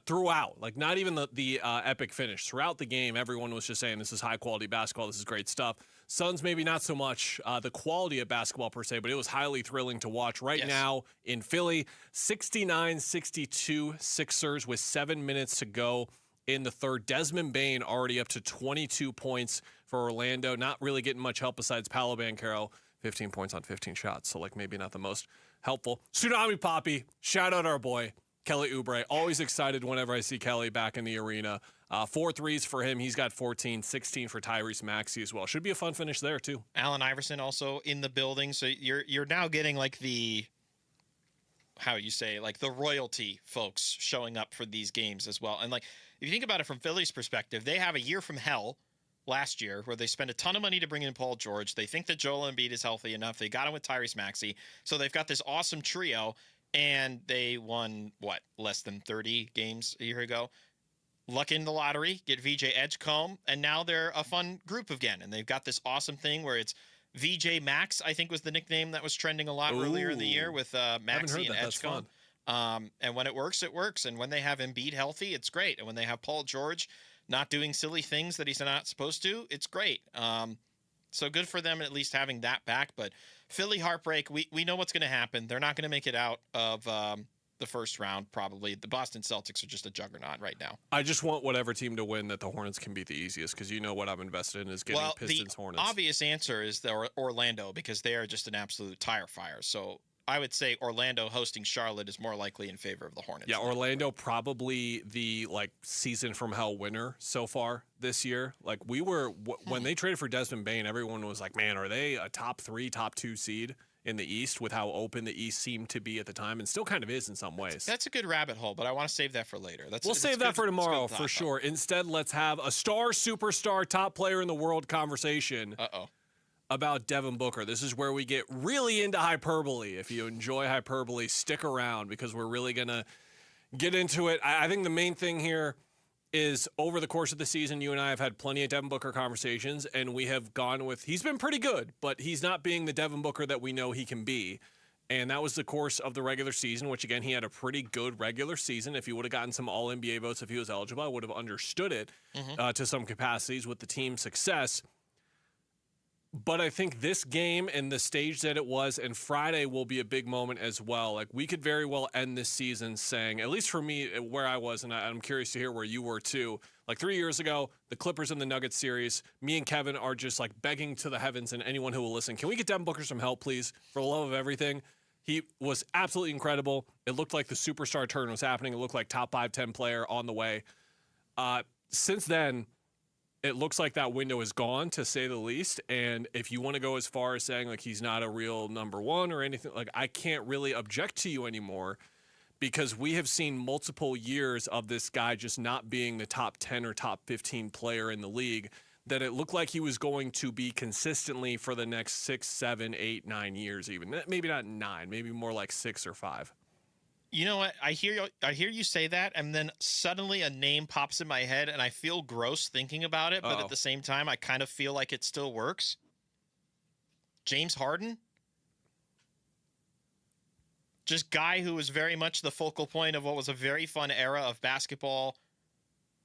throughout. Like, not even the epic finish. Throughout the game, everyone was just saying, this is high-quality basketball. This is great stuff. Suns, maybe not so much the quality of basketball per se, but it was highly thrilling to watch. Right now in Philly, 69-62 Sixers with 7 minutes to go in the third. Desmond Bane already up to 22 points for Orlando. Not really getting much help besides Paolo Banchero. 15 points on 15 shots, so like maybe not the most helpful. Tsunami Poppy, shout out our boy, Kelly Oubre. Always excited whenever I see Kelly back in the arena. 4 threes for him. He's got 14, 16 for Tyrese Maxey as well. Should be a fun finish there, too. Allen Iverson also in the building. So you're now getting like the, how you say, like the royalty folks showing up for these games as well. And like, if you think about it from Philly's perspective, they have a year from hell last year where they spent a ton of money to bring in Paul George. They think that Joel Embiid is healthy enough. They got him with Tyrese Maxey. So they've got this awesome trio, and they won, less than 30 games a year ago. Luck in the lottery, get VJ Edgecombe, and now they're a fun group again. And they've got this awesome thing where it's VJ Max, I think was the nickname that was trending a lot earlier in the year with Maxey and Edgecombe. And when it works, it works. And when they have Embiid healthy, it's great. And when they have Paul George not doing silly things that he's not supposed to, it's great. So good for them at least having that back. But Philly heartbreak, we know what's going to happen. They're not going to make it out of the first round, probably. The Boston Celtics are just a juggernaut right now. I just want whatever team to win that the Hornets can beat the easiest, because you know what I'm invested in is getting Pistons, Hornets. The obvious answer is Orlando, because they are just an absolute tire fire. So I would say Orlando hosting Charlotte is more likely in favor of the Hornets. Yeah, Orlando probably the season from hell winner so far this year. Like when they traded for Desmond Bane, everyone was like, man, are they a top 3, top 2 seed in the East with how open the East seemed to be at the time, and still kind of is in some ways. That's a good rabbit hole, but I want to save that for later. We'll save that for tomorrow for sure. Instead, let's have a superstar, top player in the world conversation. About Devin Booker. This is where we get really into hyperbole. If you enjoy hyperbole, stick around, because we're really going to get into it. I think the main thing here is over the course of the season, you and I have had plenty of Devin Booker conversations, and we have gone with he's been pretty good, but he's not being the Devin Booker that we know he can be. And that was the course of the regular season, which, again, he had a pretty good regular season. If he would have gotten some All-NBA votes if he was eligible, I would have understood it to some capacities with the team's success. But I think this game and the stage that it was, and Friday will be a big moment as well. Like, we could very well end this season saying, at least for me, where I was, and I'm curious to hear where you were too. Like 3 years ago, the Clippers and the Nuggets series, me and Kevin are just like begging to the heavens and anyone who will listen, can we get Devin Booker some help, please? For the love of everything. He was absolutely incredible. It looked like the superstar turn was happening. It looked like top 5, 10 player on the way. Since then, it looks like that window is gone, to say the least. And if you want to go as far as saying like he's not a real number one or anything, like I can't really object to you anymore, because we have seen multiple years of this guy just not being the top 10 or top 15 player in the league, that it looked like he was going to be consistently for the next 6, 7, 8, 9 years even. Maybe not 9, maybe more like 6 or 5. You know what? I hear you say that, and then suddenly a name pops in my head, and I feel gross thinking about it, but at the same time, I kind of feel like it still works. James Harden? Just guy who was very much the focal point of what was a very fun era of basketball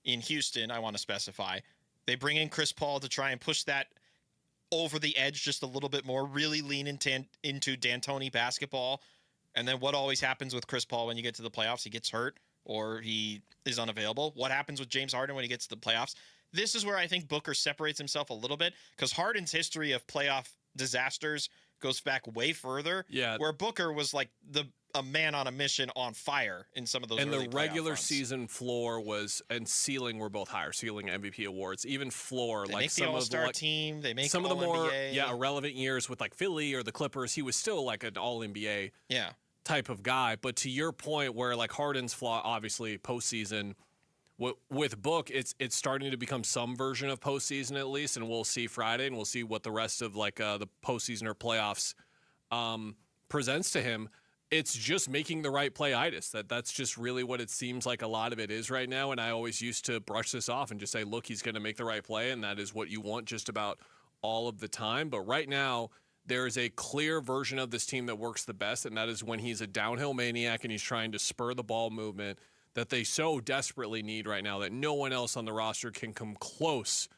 in Houston, I want to specify. They bring in Chris Paul to try and push that over the edge just a little bit more, really lean into D'Antoni basketball. And then what always happens with Chris Paul when you get to the playoffs? He gets hurt or he is unavailable. What happens with James Harden when he gets to the playoffs? This is where I think Booker separates himself a little bit, because Harden's history of playoff disasters goes back way further. Yeah. Where Booker was like a man on a mission on fire in some of those and early the regular runs. season floor and ceiling were both higher. Ceiling MVP awards, even floor. They like make some the All-Star of the team. They make some of the more All-NBA. irrelevant years with like Philly or the Clippers. He was still like an All NBA type of guy. But to your point, where like Harden's flaw, obviously postseason. With Book, it's starting to become some version of postseason at least, and we'll see Friday, and we'll see what the rest of like the postseason or playoffs presents to him. It's just making the right play-itis. That's just really what it seems like a lot of it is right now. And I always used to brush this off and just say, look, he's going to make the right play, and that is what you want just about all of the time. But right now, there is a clear version of this team that works the best, and that is when he's a downhill maniac and he's trying to spur the ball movement that they so desperately need right now that no one else on the roster can come close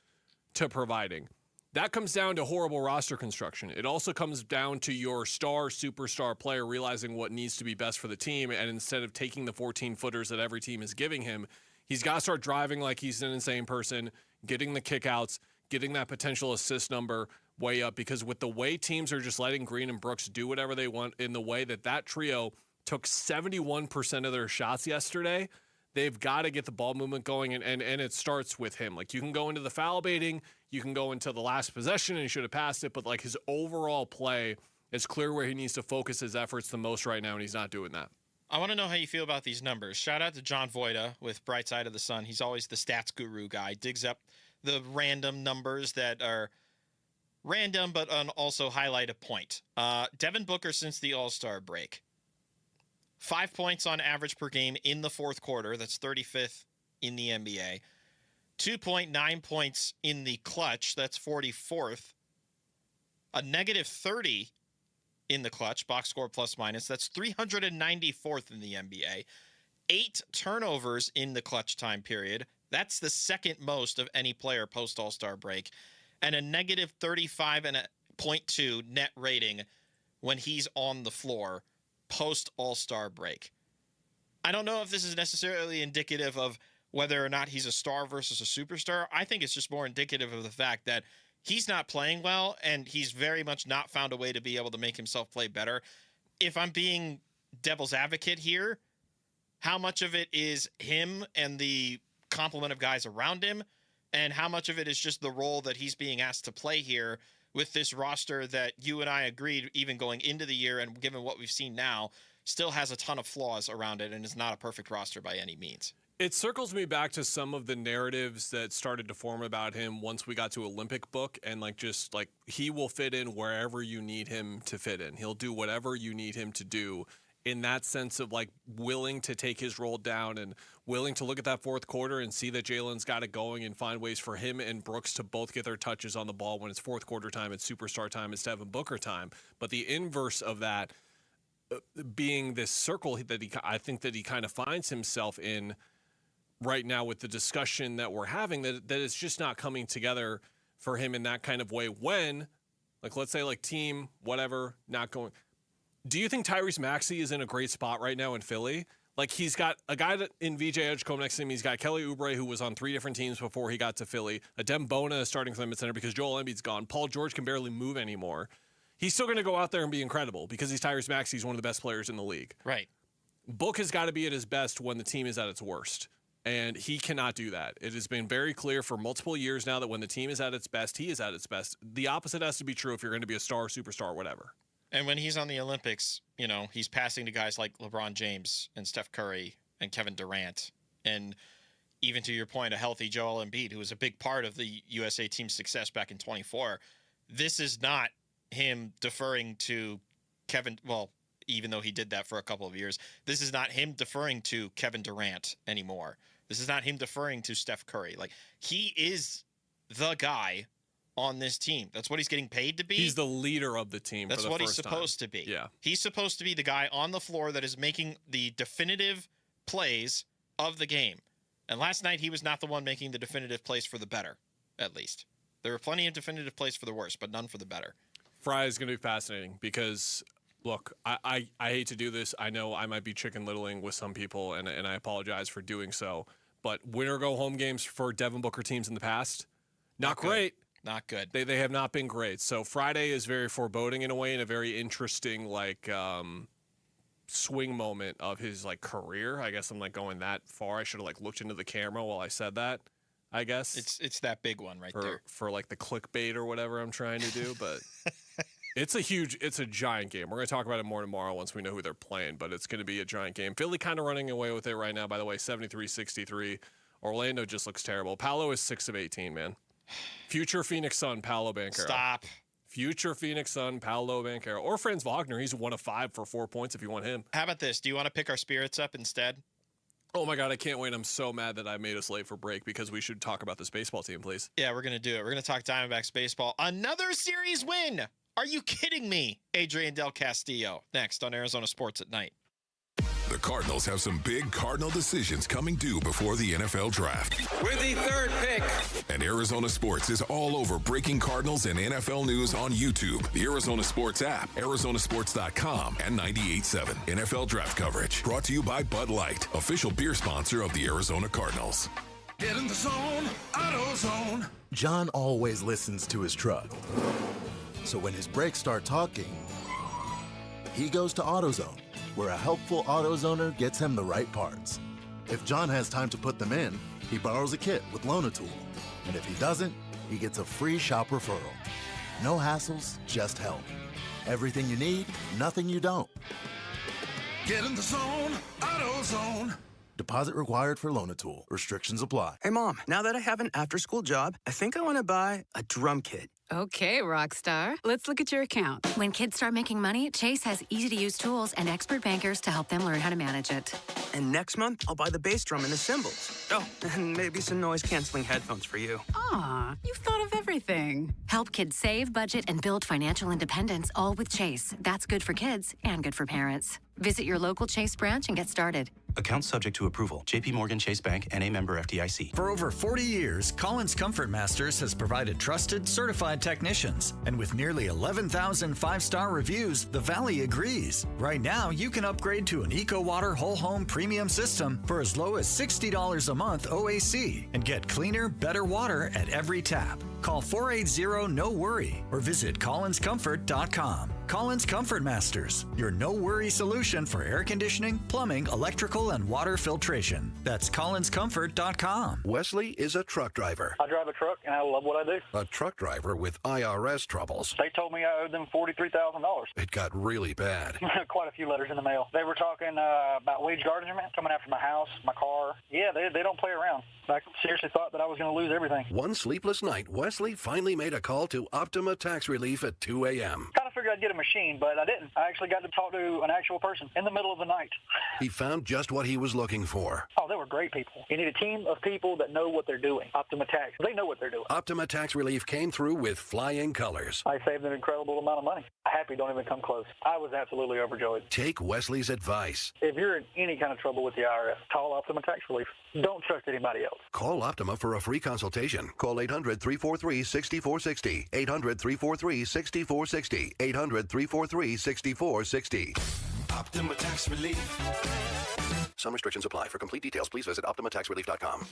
to providing. That comes down to horrible roster construction. It also comes down to your superstar player realizing what needs to be best for the team, and instead of taking the 14-footers that every team is giving him, he's got to start driving like he's an insane person, getting the kickouts, getting that potential assist number way up, because with the way teams are just letting Green and Brooks do whatever they want in the way that trio took 71% of their shots yesterday, they've got to get the ball movement going, and it starts with him. Like, you can go into the foul baiting, you can go into the last possession, and he should have passed it, but like his overall play is clear where he needs to focus his efforts the most right now, and he's not doing that. I want to know how you feel about these numbers. Shout out to John Voida with Bright Side of the Sun. He's always the stats guru guy. Digs up the random numbers that are random but also highlight a point. Devin Booker since the All-Star break. 5 points on average per game in the fourth quarter. That's 35th in the NBA. 2.9 points in the clutch. That's 44th. A negative 30 in the clutch, box score plus minus. That's 394th in the NBA. 8 turnovers in the clutch time period. That's the second most of any player post All-Star break. And a negative 35.2 net rating when he's on the floor post All-Star break. I don't know if this is necessarily indicative of whether or not he's a star versus a superstar. I think it's just more indicative of the fact that he's not playing well, and he's very much not found a way to be able to make himself play better. If I'm being devil's advocate here, how much of it is him and the complement of guys around him, and how much of it is just the role that he's being asked to play here with this roster that you and I agreed, even going into the year and given what we've seen now, still has a ton of flaws around it and is not a perfect roster by any means. It circles me back to some of the narratives that started to form about him once we got to Olympic Book, and just he will fit in wherever you need him to fit in. He'll do whatever you need him to do, in that sense of willing to take his role down and willing to look at that fourth quarter and see that Jalen's got it going and find ways for him and Brooks to both get their touches on the ball when it's fourth quarter time, it's superstar time, it's Devin Booker time. But the inverse of that being this circle that I think that he kind of finds himself in right now with the discussion that we're having, that it's just not coming together for him in that kind of way when, let's say team, whatever, not going. Do you think Tyrese Maxey is in a great spot right now in Philly? He's got a guy in VJ Edgecombe next to him. He's got Kelly Oubre, who was on 3 different teams before he got to Philly. Adem Bona is starting for them at center because Joel Embiid's gone. Paul George can barely move anymore. He's still going to go out there and be incredible because he's Tyrese Maxey. He's one of the best players in the league. Right. Book has got to be at his best when the team is at its worst. And he cannot do that. It has been very clear for multiple years now that when the team is at its best, he is at its best. The opposite has to be true if you're going to be a star, superstar, whatever. And when he's on the Olympics, he's passing to guys like LeBron James and Steph Curry and Kevin Durant. And even to your point, a healthy Joel Embiid, who was a big part of the USA team's success back in 24. This is not him deferring to Kevin. Well, even though he did that for a couple of years, this is not him deferring to Kevin Durant anymore. This is not him deferring to Steph Curry. He is the guy on this team. That's what he's getting paid to be. He's the leader of the team. That's for the what first he's supposed time. to be. Yeah. He's supposed to be the guy on the floor that is making the definitive plays of the game. And last night, he was not the one making the definitive plays for the better, at least. There were plenty of definitive plays for the worse, but none for the better. Friday is going to be fascinating because, look, I hate to do this. I know I might be chicken littling with some people, and I apologize for doing so. But winner-go-home games for Devin Booker teams in the past, not great. Not good. They have not been great. So Friday is very foreboding in a way, and a very interesting swing moment of his like career. I guess I'm like going that far. I should have like looked into the camera while I said that. I guess it's that big one right there for like the clickbait or whatever I'm trying to do. But it's a giant game. We're going to talk about it more tomorrow once we know who they're playing. But it's going to be a giant game. Philly kind of running away with it right now. By the way, 73-63. Orlando just looks terrible. Paolo is 6 of 18, man. Future Phoenix Sun, Paolo Banchero. Stop. Future Phoenix Sun, Paolo Banchero. Or Franz Wagner. He's 1 of 5 for 4 points if you want him. How about this? Do you want to pick our spirits up instead? Oh, my God. I can't wait. I'm so mad that I made us late for break because we should talk about this baseball team, please. Yeah, we're going to do it. We're going to talk Diamondbacks baseball. Another series win. Are you kidding me? Adrian Del Castillo. Next on Arizona Sports at Night. The Cardinals have some big Cardinal decisions coming due before the NFL Draft. With the third pick. And Arizona Sports is all over breaking Cardinals and NFL news on YouTube, the Arizona Sports app, Arizonasports.com, and 98.7 NFL Draft coverage. Brought to you by Bud Light, official beer sponsor of the Arizona Cardinals. Get in the zone, AutoZone. John always listens to his truck. So when his brakes start talking, he goes to AutoZone, where a helpful AutoZoner gets him the right parts. If John has time to put them in, he borrows a kit with Loan-A-Tool. And if he doesn't, he gets a free shop referral. No hassles, just help. Everything you need, nothing you don't. Get in the zone, AutoZone. Deposit required for Loan-A-Tool. Restrictions apply. Hey, Mom, now that I have an after-school job, I think I want to buy a drum kit. Okay, Rockstar. Let's look at your account. When kids start making money, Chase has easy-to-use tools and expert bankers to help them learn how to manage it. And next month, I'll buy the bass drum and the cymbals. Oh, and maybe some noise-canceling headphones for you. Aw, you've thought of everything. Help kids save, budget, and build financial independence, all with Chase. That's good for kids and good for parents. Visit your local Chase branch and get started. Account subject to approval. JP Morgan Chase Bank, N.A. member FDIC. For over 40 years, Collins Comfort Masters has provided trusted, certified technicians. And with nearly 11,000 five-star reviews, the Valley agrees. Right now, you can upgrade to an EcoWater Whole Home Premium System for as low as $60 a month OAC and get cleaner, better water at every tap. Call 480-NO-WORRY or visit collinscomfort.com. Collins Comfort Masters, your no-worry solution for air conditioning, plumbing, electrical, and water filtration. That's collinscomfort.com. Wesley is a truck driver. I drive a truck, and I love what I do. A truck driver with IRS troubles. They told me I owed them $43,000. It got really bad. Quite a few letters in the mail. They were talking about wage garnishment, coming after my house, my car. Yeah, they don't play around. I seriously thought that I was going to lose everything. One sleepless night, Wesley finally made a call to Optima Tax Relief at 2 a.m. Kind of figured I'd get a machine, but I didn't. I actually got to talk to an actual person in the middle of the night. He found just what he was looking for. Oh, they were great people. You need a team of people that know what they're doing. Optima Tax. They know what they're doing. Optima Tax Relief came through with flying colors. I saved an incredible amount of money. Happy don't even come close. I was absolutely overjoyed. Take Wesley's advice. If you're in any kind of trouble with the IRS, call Optima Tax Relief. Don't trust anybody else. Call Optima for a free consultation. Call 800-343-6460. 800-343-6460. 800-343-6460. Optima Tax Relief. Some restrictions apply. For complete details, please visit OptimaTaxRelief.com.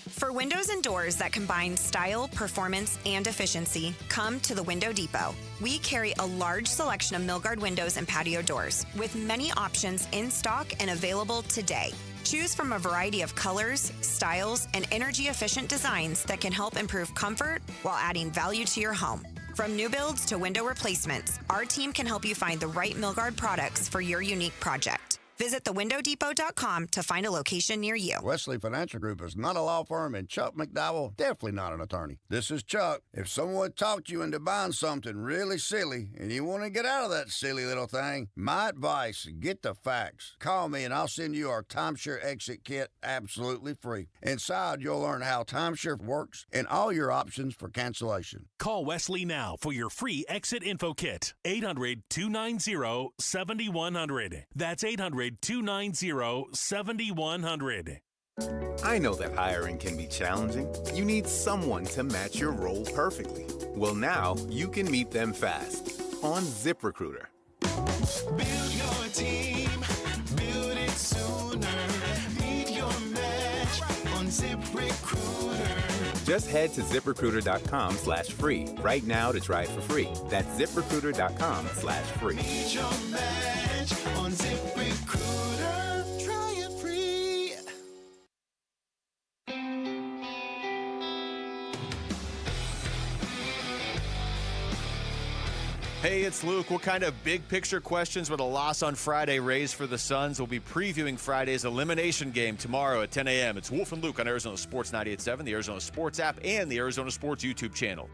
For windows and doors that combine style, performance, and efficiency, come to the Window Depot. We carry a large selection of Milgard windows and patio doors, with many options in stock and available today. Choose from a variety of colors, styles, and energy-efficient designs that can help improve comfort while adding value to your home. From new builds to window replacements, our team can help you find the right Milgard products for your unique project. Visit thewindowdepot.com to find a location near you. Wesley Financial Group is not a law firm, and Chuck McDowell definitely not an attorney. This is Chuck. If someone talked you into buying something really silly and you want to get out of that silly little thing, my advice, get the facts. Call me and I'll send you our timeshare exit kit absolutely free. Inside, you'll learn how timeshare works and all your options for cancellation. Call Wesley now for your free exit info kit. 800-290-7100. That's 800-290-7100. I know that hiring can be challenging. You need someone to match your role perfectly. Well, now you can meet them fast on ZipRecruiter. Build your team, build it sooner. Meet your match on ZipRecruiter. Just head to ZipRecruiter.com/free right now to try it for free. That's ZipRecruiter.com/free. Meet your match on ZipRecruiter. Hey, it's Luke. What kind of big picture questions with a loss on Friday raised for the Suns? We'll be previewing Friday's elimination game tomorrow at 10 a.m. It's Wolf and Luke on Arizona Sports 98.7, the Arizona Sports app, and the Arizona Sports YouTube channel.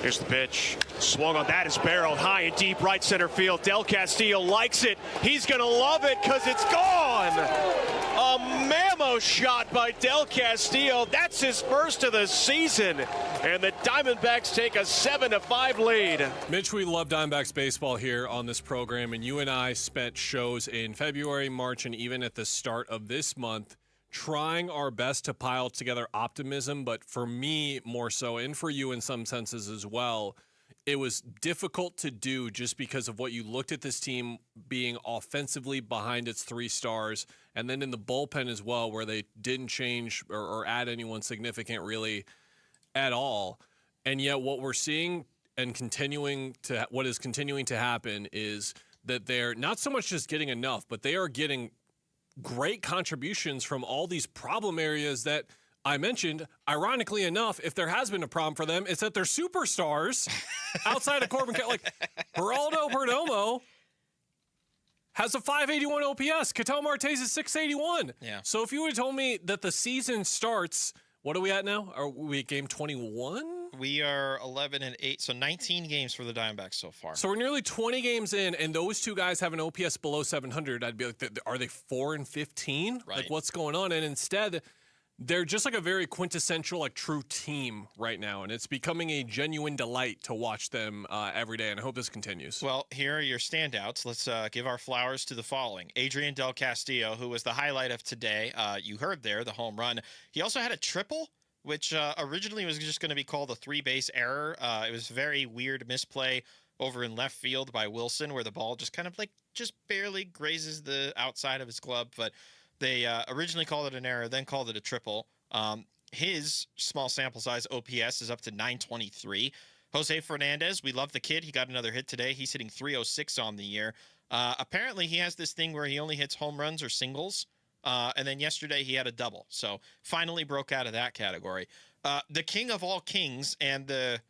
Here's the pitch. Swung on that is barreled high and deep right center field. Del Castillo likes it. He's going to love it because it's gone. A mammo shot by Del Castillo. That's his first of the season. And the Diamondbacks take a 7-5 lead. Mitch, we love Diamondbacks baseball here on this program, and you and I spent shows in February, March, and even at the start of this month trying our best to pile together optimism, but for me more so, and for you in some senses as well, it was difficult to do just because of what you looked at this team being offensively behind its 3 stars, and then in the bullpen as well, where they didn't change or add anyone significant really at all. And yet what we're seeing and what is continuing to happen is that they're not so much just getting enough, but they are getting great contributions from all these problem areas that I mentioned. Ironically enough, if there has been a problem for them, it's that they're superstars outside of Corbin. Like Geraldo Perdomo has a 581 OPS. Ketel Martes is 681. Yeah. So if you would have told me that the season starts, what are we at now? Are we at game 21? We are 11-8, so 19 games for the Diamondbacks so far. So we're nearly 20 games in, and those two guys have an OPS below 700. I'd be like, are they 4-15? Right. Like, what's going on? And instead, they're just like a very quintessential, like, true team right now, and it's becoming a genuine delight to watch them every day, and I hope this continues. Well, here are your standouts. Let's give our flowers to the following. Adrian Del Castillo, who was the highlight of today. You heard there, the home run. He also had a triple, which originally was just going to be called a 3-base error. It was a very weird misplay over in left field by Wilson, where the ball just kind of just barely grazes the outside of his glove. But they originally called it an error, then called it a triple. His small sample size OPS is up to 923. Jose Fernandez, we love the kid. He got another hit today. He's hitting 306 on the year. Apparently, he has this thing where he only hits home runs or singles. And then yesterday he had a double. So finally broke out of that category. The king of all kings, and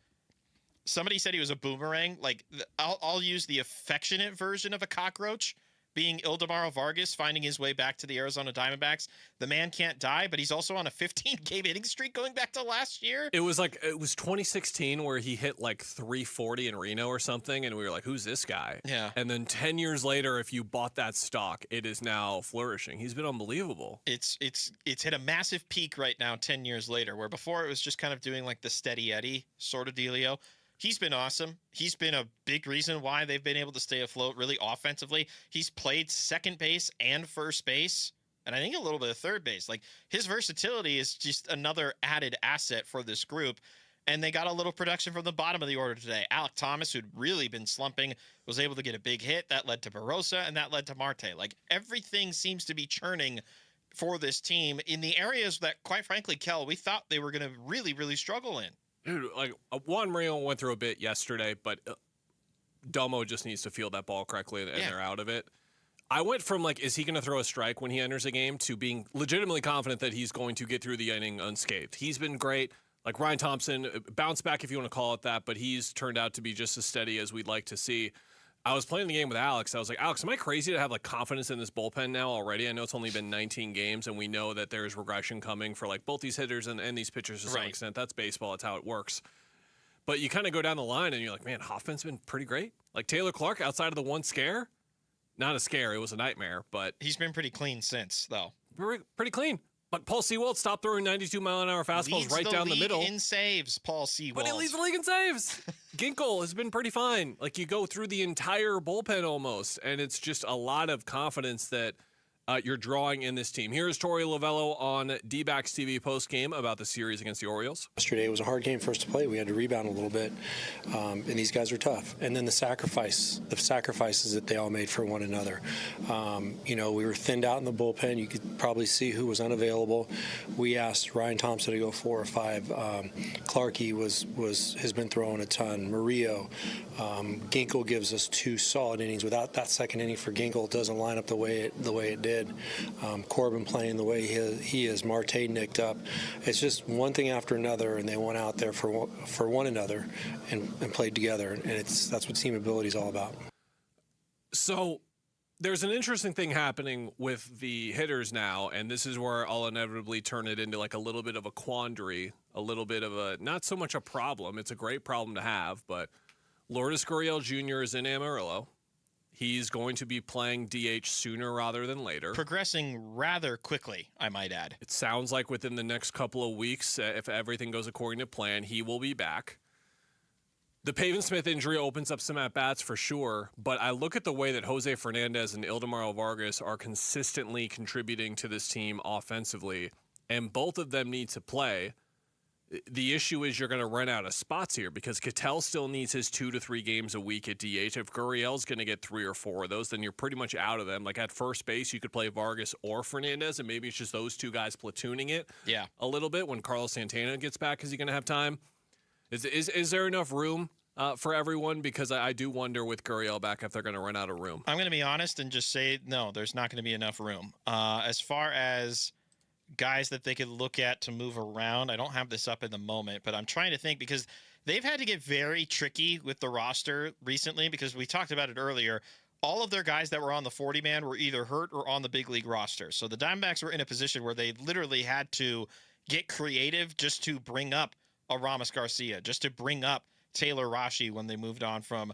somebody said he was a boomerang. I'll use the affectionate version of a cockroach, being Ildemaro Vargas finding his way back to the Arizona Diamondbacks. The man can't die, but he's also on a 15-game hitting streak going back to last year. It was 2016 where he hit 340 in Reno or something, and we were like, who's this guy? Yeah. And then 10 years later, if you bought that stock, it is now flourishing. He's been unbelievable. It's hit a massive peak right now 10 years later, where before it was just kind of doing the steady Eddie sort of dealio. He's been awesome. He's been a big reason why they've been able to stay afloat really offensively. He's played second base and first base, and I think a little bit of third base. His versatility is just another added asset for this group. And they got a little production from the bottom of the order today. Alek Thomas, who'd really been slumping, was able to get a big hit. That led to Barossa, and that led to Marte. Everything seems to be churning for this team in the areas that, quite frankly, Kel, we thought they were going to really, really struggle in. Dude, Juan Marino went through a bit yesterday, but Domo just needs to field that ball correctly, and they're out of it. I went from, is he going to throw a strike when he enters a game to being legitimately confident that he's going to get through the inning unscathed. He's been great. Ryan Thompson, bounce back if you want to call it that, but he's turned out to be just as steady as we'd like to see. I was playing the game with Alex. I was like, Alex, am I crazy to have confidence in this bullpen now already? I know it's only been 19 games, and we know that there's regression coming for both these hitters and these pitchers to some extent. That's baseball. That's how it works. But you kind of go down the line, and you're like, man, Hoffman's been pretty great. Taylor Clark, outside of the one scare, not a scare. It was a nightmare, but he's been pretty clean since, though. Pretty clean. But Paul Sewald stopped throwing 92-mile-an-hour fastballs right down the middle. In saves, Paul Sewald. But he leads the league in saves. Ginkel has been pretty fine. You go through the entire bullpen almost, and it's just a lot of confidence that you're drawing in this team. Here's Torey Lovello on D-Backs TV postgame about the series against the Orioles. Yesterday was a hard game for us to play. We had to rebound a little bit, and these guys are tough. And then the sacrifices that they all made for one another. We were thinned out in the bullpen. You could probably see who was unavailable. We asked Ryan Thompson to go 4 or 5. Clarkey has been throwing a ton. Murillo. Ginkel gives us 2 solid innings. Without that second inning for Ginkel, it doesn't line up the way it did. did, Corbin playing the way he is, Marte nicked up. It's just one thing after another, and they went out there for one another and played together, and that's what team ability is all about. So there's an interesting thing happening with the hitters now, and this is where I'll inevitably turn it into like a little bit of a quandary, a little bit of a, not so much a problem. It's a great problem to have, but Lourdes Gurriel Jr. is in Amarillo. He's going to be playing DH sooner rather than later. Progressing rather quickly, I might add. It sounds like within the next couple of weeks, if everything goes according to plan, he will be back. The Pavin Smith injury opens up some at-bats for sure, but I look at the way that Jose Fernandez and Ildemaro Vargas are consistently contributing to this team offensively, and both of them need to play. The issue is you're going to run out of spots here because Ketel still needs his 2 to 3 games a week at DH. If Gurriel's going to get 3 or 4 of those, then you're pretty much out of them. Like at first base, you could play Vargas or Fernandez, and maybe it's just those two guys platooning it a little bit when Carlos Santana gets back. Is he going to have time? Is there enough room for everyone? Because I do wonder with Gurriel back if they're going to run out of room. I'm going to be honest and just say, no, there's not going to be enough room. As far as guys that they could look at to move around, I don't have this up in the moment, but I'm trying to think because they've had to get very tricky with the roster recently because we talked about it earlier. All of their guys that were on the 40-man were either hurt or on the big league roster. So the Diamondbacks were in a position where they literally had to get creative just to bring up a Ramos Garcia, just to bring up Taylor Rashi when they moved on from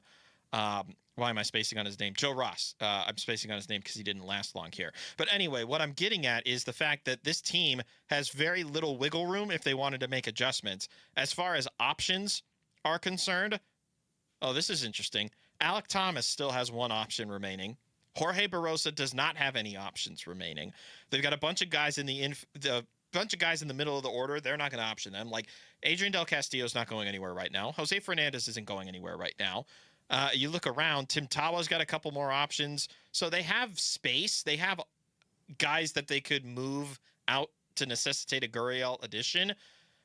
why am I spacing on his name? Joe Ross. I'm spacing on his name because he didn't last long here. But anyway, what I'm getting at is the fact that this team has very little wiggle room if they wanted to make adjustments. As far as options are concerned, oh, this is interesting. Alek Thomas still has one option remaining. Jorge Barrosa does not have any options remaining. They've got a bunch of guys in the middle of the order. They're not going to option them. Like Adrian Del Castillo is not going anywhere right now. Jose Fernandez isn't going anywhere right now. You look around, Tim Tawa's got a couple more options. So they have space. They have guys that they could move out to necessitate a Gurriel addition.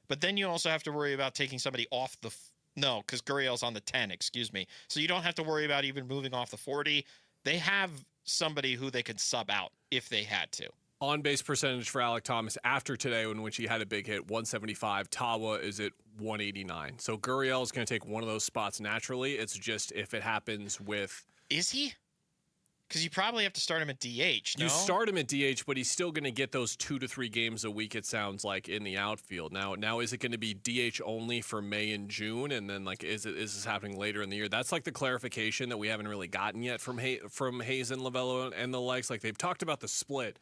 But then you also have to worry about taking somebody off the no, because Gurriel's on the 10, excuse me. So you don't have to worry about even moving off the 40. They have somebody who they could sub out if they had to. On-base percentage for Alek Thomas after today, in which he had a big hit, 175. Tawa is at 189. So Gurriel is going to take one of those spots naturally. It's just if it happens with... Is he? Because you probably have to start him at DH, no? You start him at DH, but he's still going to get those 2 to 3 games a week, it sounds like, in the outfield. Now is it going to be DH only for May and June? And then, like, is this happening later in the year? That's, like, the clarification that we haven't really gotten yet from Hayes and Lovello and the likes. Like, they've talked about the split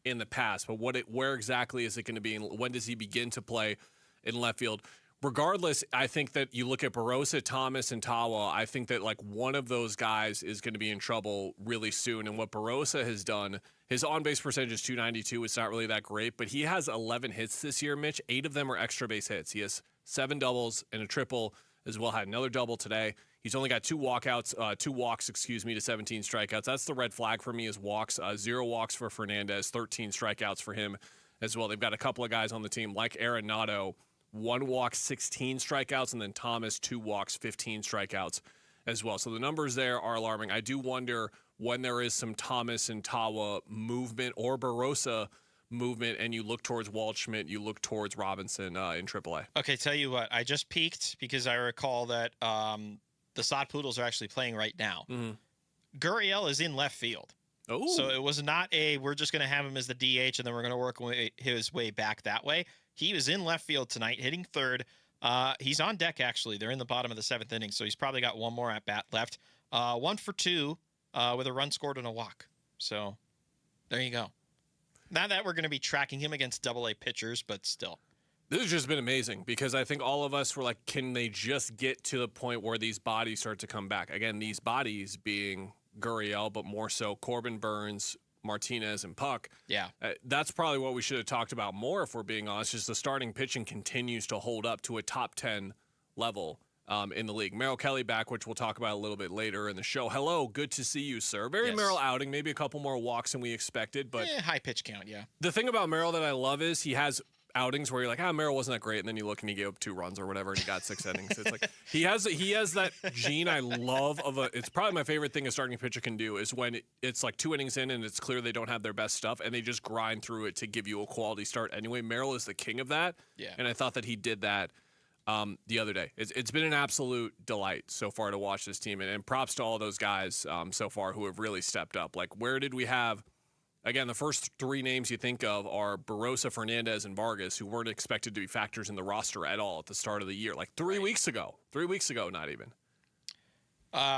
in the past, but where exactly is it going to be, and when does he begin to play in left field? Regardless, I think that you look at Barrosa, Thomas, and Tawa, I think that like one of those guys is going to be in trouble really soon. And what Barrosa has done, his on-base percentage is 292. It's not really that great, but he has 11 hits this year, Mitch. 8 of them are extra base hits. He has 7 doubles and a triple as well. Had another double today. He's only got 2 walks, to 17 strikeouts. That's the red flag for me is walks. 0 walks for Fernandez, 13 strikeouts for him as well. They've got a couple of guys on the team like Arenado, 1 walk, 16 strikeouts, and then Thomas, 2 walks, 15 strikeouts as well. So the numbers there are alarming. I do wonder when there is some Thomas and Tawa movement or Barrosa movement, and you look towards Waldschmidt, you look towards Robinson in AAA. Okay, tell you what, I just peeked because I recall that the Sod Poodles are actually playing right now. Mm-hmm. Gurriel is in left field. Oh. So it was not we're just going to have him as the DH and then we're going to work his way back that way. He was in left field tonight, hitting third. He's on deck, actually. They're in the bottom of the 7th inning, so he's probably got one more at-bat left. 1 for 2 with a run scored and a walk. So there you go. Not that we're going to be tracking him against AA pitchers, but still. This has just been amazing because I think all of us were like, can they just get to the point where these bodies start to come back? Again, these bodies being Gurriel, but more so Corbin Burns, Martinez, and Puck. Yeah. That's probably what we should have talked about more, if we're being honest, is the starting pitching continues to hold up to a top 10 level in the league. Merrill Kelly back, which we'll talk about a little bit later in the show. Hello, good to see you, sir. Very Merrill outing, maybe a couple more walks than we expected, but high pitch count, yeah. The thing about Merrill that I love is he has outings where you're like, Merrill wasn't that great, and then you look and he gave up 2 runs or whatever, and he got 6 innings. It's like he has that gene I love it's probably my favorite thing a starting pitcher can do is when it's like 2 innings in and it's clear they don't have their best stuff, and they just grind through it to give you a quality start anyway. Merrill is the king of that, and I thought that he did that the other day. It's been an absolute delight so far to watch this team, and props to all those guys so far who have really stepped up. Like, where did we have? Again, the first 3 names you think of are Barosa, Fernandez, and Vargas, who weren't expected to be factors in the roster at all at the start of the year. Like 3 weeks ago. 3 weeks ago, not even.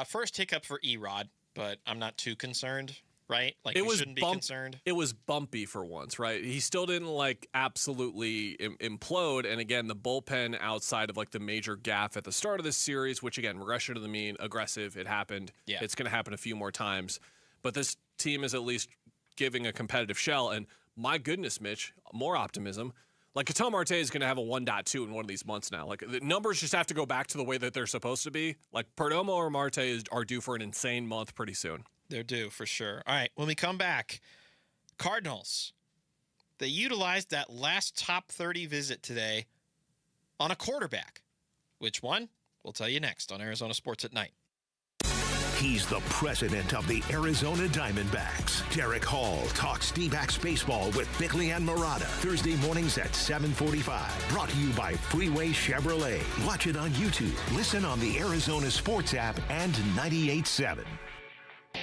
First hiccup for Erod, but I'm not too concerned, right? Like, we shouldn't be concerned. It was bumpy for once, right? He still didn't, like, absolutely implode. And, again, the bullpen outside of, like, the major gaffe at the start of this series, which, again, regression to the mean, aggressive, it happened. Yeah. It's going to happen a few more times. But this team is at least giving a competitive shell, and my goodness, Mitch, more optimism. Like, Ketel Marte is going to have a 1.2 in one of these months now. Like, the numbers just have to go back to the way that they're supposed to be. Like, Perdomo or Marte are due for an insane month pretty soon. They're due for sure. All right, when we come back, Cardinals, they utilized that last top 30 visit today on a quarterback. Which one? We'll tell you next on Arizona Sports at Night. He's the president of the Arizona Diamondbacks. Derek Hall talks D-backs baseball with Bickley and Murata. Thursday mornings at 7:45. Brought to you by Freeway Chevrolet. Watch it on YouTube. Listen on the Arizona Sports app and 98.7.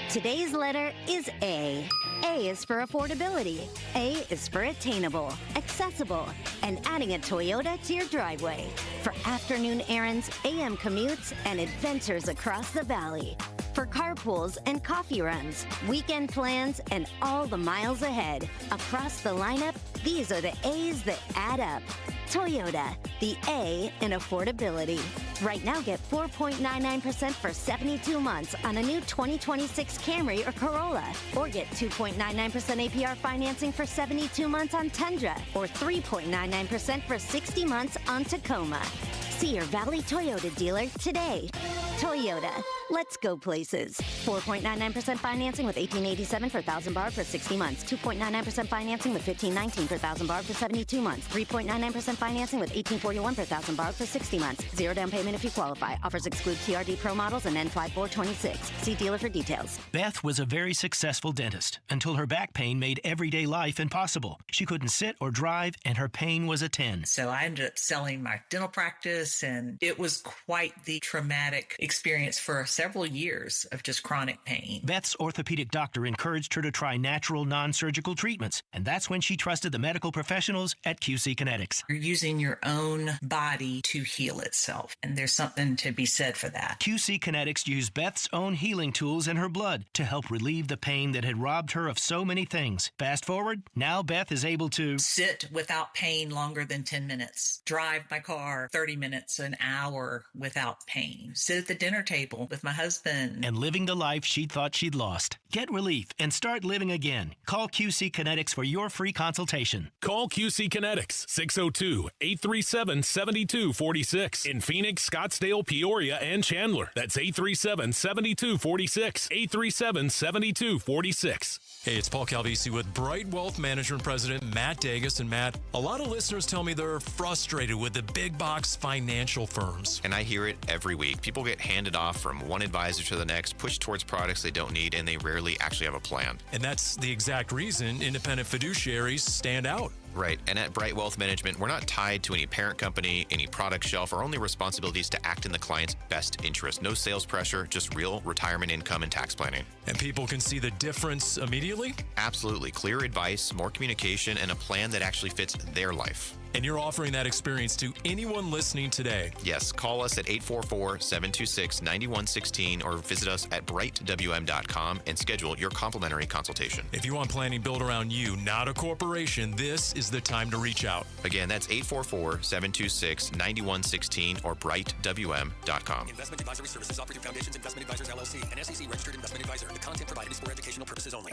Today's letter is A. A is for affordability. A is for attainable, accessible, and adding a Toyota to your driveway. For afternoon errands, AM commutes, and adventures across the valley. For carpools and coffee runs, weekend plans, and all the miles ahead. Across the lineup, these are the A's that add up. Toyota, the A in affordability. Right now, get 4.99% for 72 months on a new 2026 Camry or Corolla. Or get 2.99% APR financing for 72 months on Tundra. Or 3.99% for 60 months on Tacoma. See your Valley Toyota dealer today. Toyota, let's go places. 4.99% financing with $1,887 for 1,000 bar for 60 months. 2.99% financing with $1,519 for 1,000 bar for 72 months. 3.99% financing with $1,841 for 1,000 bar for 60 months. 0 down payment if you qualify. Offers exclude TRD Pro models and N5426. See dealer for details. Beth was a very successful dentist until her back pain made everyday life impossible. She couldn't sit or drive, and her pain was a 10. So I ended up selling my dental practice, and it was quite the traumatic experience for several years of just chronic pain. Beth's orthopedic doctor encouraged her to try natural, non-surgical treatments, and that's when she trusted the medical professionals at QC Kinetics. You're using your own body to heal itself, and there's something to be said for that. QC Kinetics used Beth's own healing tools in her blood to help relieve the pain that had robbed her of so many things. Fast forward, now Beth is able to sit without pain longer than 10 minutes, drive my car 30 minutes, an hour without pain, sit at the dinner table with my husband, and living the life she thought she'd lost. Get relief and start living again. Call QC Kinetics for your free consultation. Call QC Kinetics, 602-837-7246. In Phoenix, Scottsdale, Peoria, and Chandler. That's 837-7246. 837-7246. Hey, it's Paul Calvisi with Bright Wealth Management President Matt Dagus. And Matt, a lot of listeners tell me they're frustrated with the big box financial firms. And I hear it every week. People get handed off from one advisor to the next, pushed towards products they don't need, and they rarely actually have a plan. And that's the exact reason independent fiduciaries stand out. Right. And at Bright Wealth Management, we're not tied to any parent company, any product shelf. Our only responsibility is to act in the client's best interest. No sales pressure, just real retirement income and tax planning. And people can see the difference immediately? Absolutely. Clear advice, more communication, and a plan that actually fits their life. And you're offering that experience to anyone listening today? Yes. Call us at 844-726-9116 or visit us at brightwm.com and schedule your complimentary consultation. If you want planning built around you, not a corporation, this is the time to reach out. Again, that's 844-726-9116 or brightwm.com. Investment advisory services offered through Foundations Investment Advisors LLC, an SEC registered investment advisor. The content provided is for educational purposes only.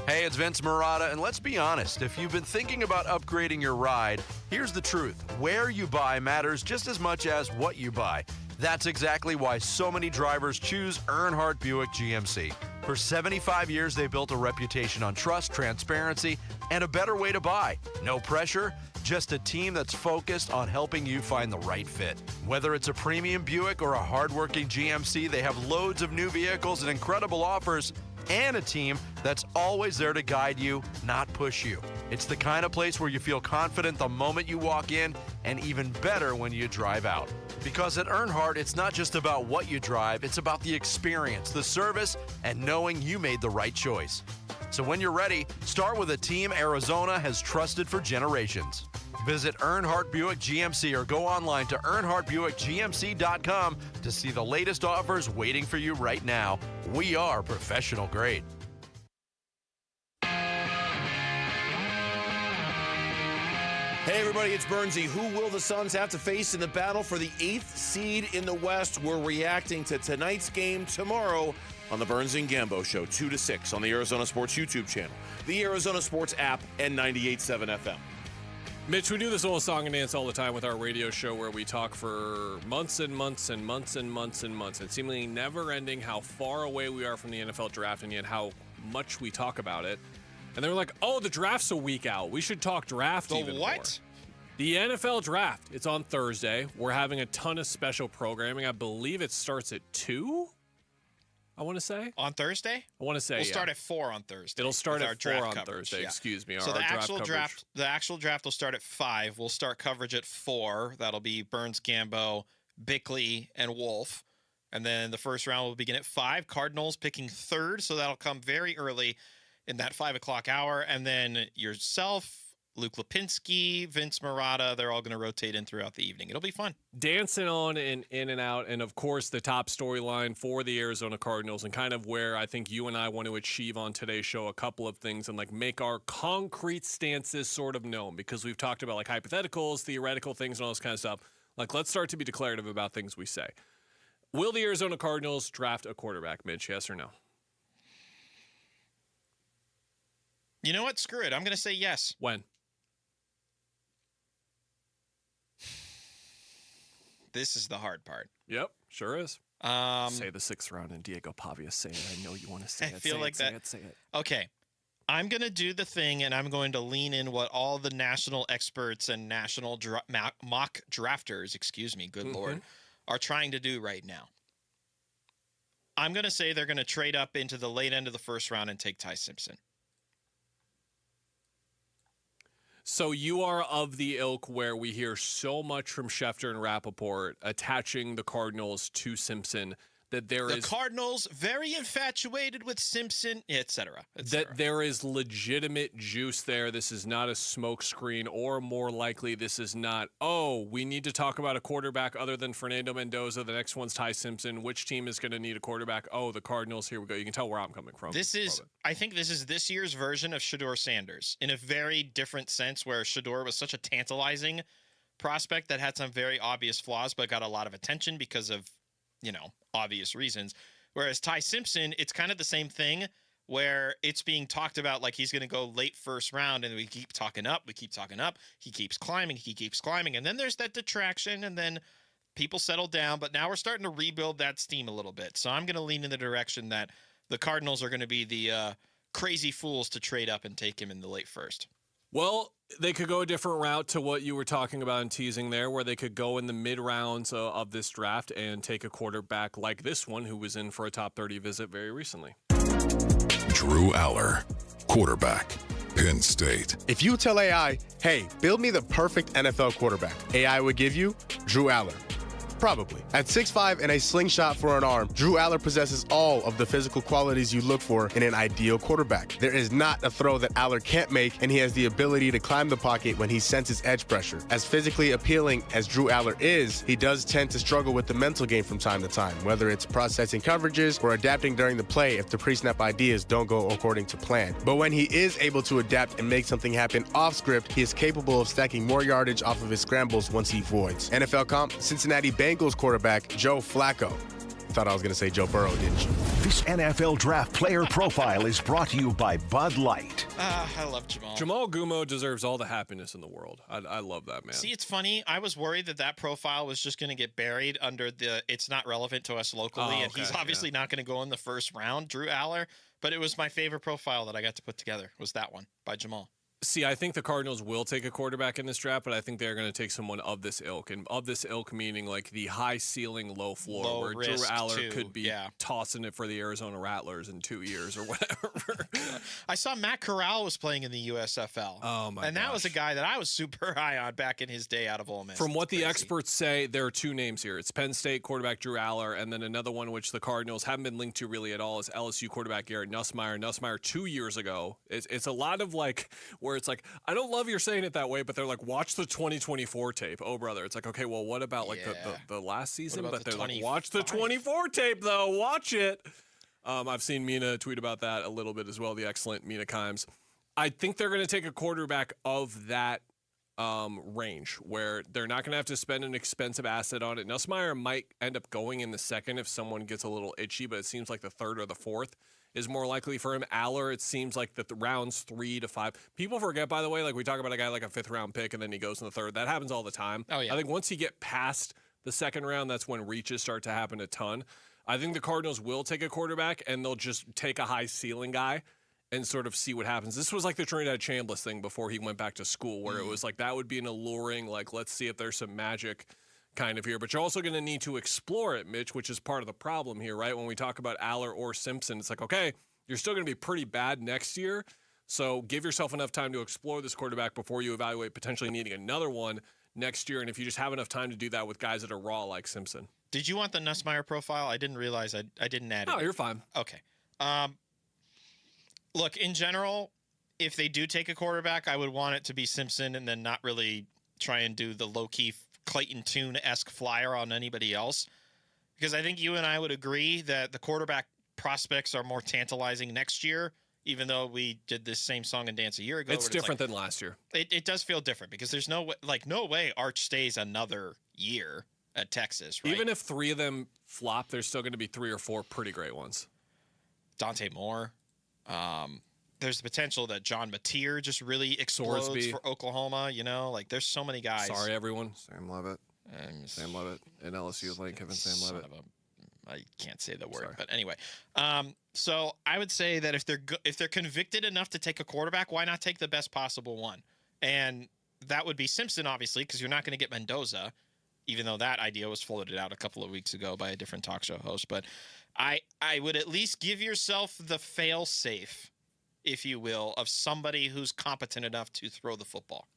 Hey, it's Vince Murata, and let's be honest. If you've been thinking about upgrading your ride, here's the truth. Where you buy matters just as much as what you buy. That's exactly why so many drivers choose Earnhardt Buick GMC. For 75 years, they built a reputation on trust, transparency, and a better way to buy. No pressure, just a team that's focused on helping you find the right fit. Whether it's a premium Buick or a hardworking GMC, they have loads of new vehicles and incredible offers, and a team that's always there to guide you, not push you. It's the kind of place where you feel confident the moment you walk in, and even better when you drive out. Because at Earnhardt, it's not just about what you drive, it's about the experience, the service, and knowing you made the right choice. So when you're ready, start with a team Arizona has trusted for generations. Visit Earnhardt Buick GMC or go online to EarnhardtBuickGMC.com to see the latest offers waiting for you right now. We are professional grade. Hey everybody, it's Bernsey. Who will the Suns have to face in the battle for the 8th seed in the West? We're reacting to tonight's game tomorrow on the Burns and Gambo Show, 2 to 6 on the Arizona Sports YouTube channel, the Arizona Sports app, and 98.7 FM. Mitch, we do this little song and dance all the time with our radio show where we talk for months and months and months and months and months, and seemingly never ending how far away we are from the NFL draft and yet how much we talk about it. And they were like, oh, the draft's a week out. We should talk draft even more. What? The NFL draft. It's on Thursday. We're having a ton of special programming. I believe it starts at 2, I want to say. On Thursday? I want to say, We'll start at 4 on Thursday. It'll start with at 4 on Thursday, excuse me. So our the actual coverage. the actual draft will start at 5. We'll start coverage at 4. That'll be Burns, Gambo, Bickley, and Wolf. And then the first round will begin at 5. Cardinals picking 3rd, so that'll come very early in that 5 o'clock hour. And then yourself, Luke Lipinski, Vince Marotta, they're all going to rotate in throughout the evening. It'll be fun. Dancing on and in and out, and of course the top storyline for the Arizona Cardinals and kind of where I think you and I want to achieve on today's show a couple of things and like make our concrete stances sort of known, because we've talked about like hypotheticals, theoretical things, and all this kind of stuff. Like, let's start to be declarative about things we say. Will the Arizona Cardinals draft a quarterback, Mitch? Yes or no? You know what? Screw it. I'm going to say yes. When? This is the hard part. Yep, sure is. Say the 6th round and Diego Pavia say it. I know you want to say it. I feel like that. Say it. Okay. I'm going to do the thing, and I'm going to lean in what all the national experts and national mock drafters, good Lord, are trying to do right now. I'm going to say they're going to trade up into the late end of the first round and take Ty Simpson. So you are of the ilk where we hear so much from Schefter and Rappaport attaching the Cardinals to Simpson that the Cardinals very infatuated with Simpson, etc. That there is legitimate juice there. This is not a smokescreen, or more likely, this is not, oh, we need to talk about a quarterback other than Fernando Mendoza. The next one's Ty Simpson. Which team is going to need a quarterback? Oh, the Cardinals. Here we go. You can tell where I'm coming from. I think this is this year's version of Shedeur Sanders in a very different sense, where Shedeur was such a tantalizing prospect that had some very obvious flaws, but got a lot of attention because of, obvious reasons. Whereas Ty Simpson, it's kind of the same thing, where it's being talked about like he's going to go late first round, and we keep talking up. He keeps climbing. And then there's that detraction, and then people settle down. But now we're starting to rebuild that steam a little bit. So I'm going to lean in the direction that the Cardinals are going to be the crazy fools to trade up and take him in the late first. Well, they could go a different route to what you were talking about and teasing there, where they could go in the mid-rounds of this draft and take a quarterback like this one, who was in for a top 30 visit very recently. Drew Aller, quarterback, Penn State. If you tell AI, hey, build me the perfect NFL quarterback, AI would give you Drew Aller. Probably. At 6'5" and a slingshot for an arm, Drew Aller possesses all of the physical qualities you look for in an ideal quarterback. There is not a throw that Aller can't make, and he has the ability to climb the pocket when he senses edge pressure. As physically appealing as Drew Aller is, he does tend to struggle with the mental game from time to time, whether it's processing coverages or adapting during the play if the pre-snap ideas don't go according to plan. But when he is able to adapt and make something happen off script, he is capable of stacking more yardage off of his scrambles once he voids. NFL comp, Cincinnati Bengals quarterback Joe Flacco. Thought I was going to say Joe Burrow, didn't you? This NFL Draft Player Profile is brought to you by Bud Light. I love Jamal. Jamal Gumo deserves all the happiness in the world. I love that man. See, it's funny. I was worried that profile was just going to get buried under the it's not relevant to us locally, and he's obviously not going to go in the first round, Drew Aller. But it was my favorite profile that I got to put together, was that one by Jamal. See, I think the Cardinals will take a quarterback in this draft, but I think they're going to take someone of this ilk. And of this ilk meaning like the high ceiling, low floor, Low where Drew risk, Aller too. could be Yeah. tossing it for the Arizona Rattlers in 2 years or whatever. I saw Matt Corral was playing in the USFL. Oh, my And that was a gosh. guy that I was super high on back in his day out of Ole Miss. From what It's the crazy. experts say, there are two names here. It's Penn State quarterback Drew Aller, and then another one which the Cardinals haven't been linked to really at all is LSU quarterback Garrett Nussmeier. Nussmeier 2 years ago. It's a lot of like where it's like, I don't love you're saying it that way, but they're like, watch the 2024 tape. Oh, brother. It's like, okay, well, what about like the last season? about But the they're like, watch the 24 tape, though. Watch it. I've seen Mina tweet about that a little bit as well, the excellent Mina Kimes. I think they're going to take a quarterback of that range where they're not going to have to spend an expensive asset on it. Nussmeier might end up going in the second if someone gets a little itchy, but it seems like the third or the fourth is more likely for him. Aller, it seems like the rounds 3 to 5. People forget, by the way, like we talk about a guy like a 5th round pick and then he goes in the third. That happens all the time. Oh, yeah. I think once you get past the second round, that's when reaches start to happen a ton. I think the Cardinals will take a quarterback and they'll just take a high ceiling guy and sort of see what happens. This was like the Trinidad Chambliss thing before he went back to school, where it was like that would be an alluring, like, let's see if there's some magic kind of here. But you're also going to need to explore it, Mitch, which is part of the problem here, right? When we talk about Aller or Simpson, it's like, okay, you're still going to be pretty bad next year. So give yourself enough time to explore this quarterback before you evaluate potentially needing another one next year. And if you just have enough time to do that with guys that are raw like Simpson. Did you want the Nussmeier profile? I didn't realize I didn't add it. No, you're fine. Okay. Look, in general, if they do take a quarterback, I would want it to be Simpson and then not really try and do the low-key Clayton Tune-esque flyer on anybody else. Because I think you and I would agree that the quarterback prospects are more tantalizing next year, even though we did this same song and dance a year ago. It's different than last year. It does feel different because there's no way Arch stays another year at Texas, right? Even if 3 of them flop, there's still going to be 3 or 4 pretty great ones. Dante Moore. There's the potential that John Mateer just really explodes Sorsby for Oklahoma. You know, like there's so many guys. Sorry, everyone. Sam Levitt. Sam Levitt. And LSU Lane Kiffin, Sam Levitt. I can't say the word, Sorry. But anyway. So I would say that if they're convicted enough to take a quarterback, why not take the best possible one? And that would be Simpson, obviously, because you're not going to get Mendoza, even though that idea was floated out a couple of weeks ago by a different talk show host. But I would at least give yourself the fail-safe, if you will, of somebody who's competent enough to throw the football.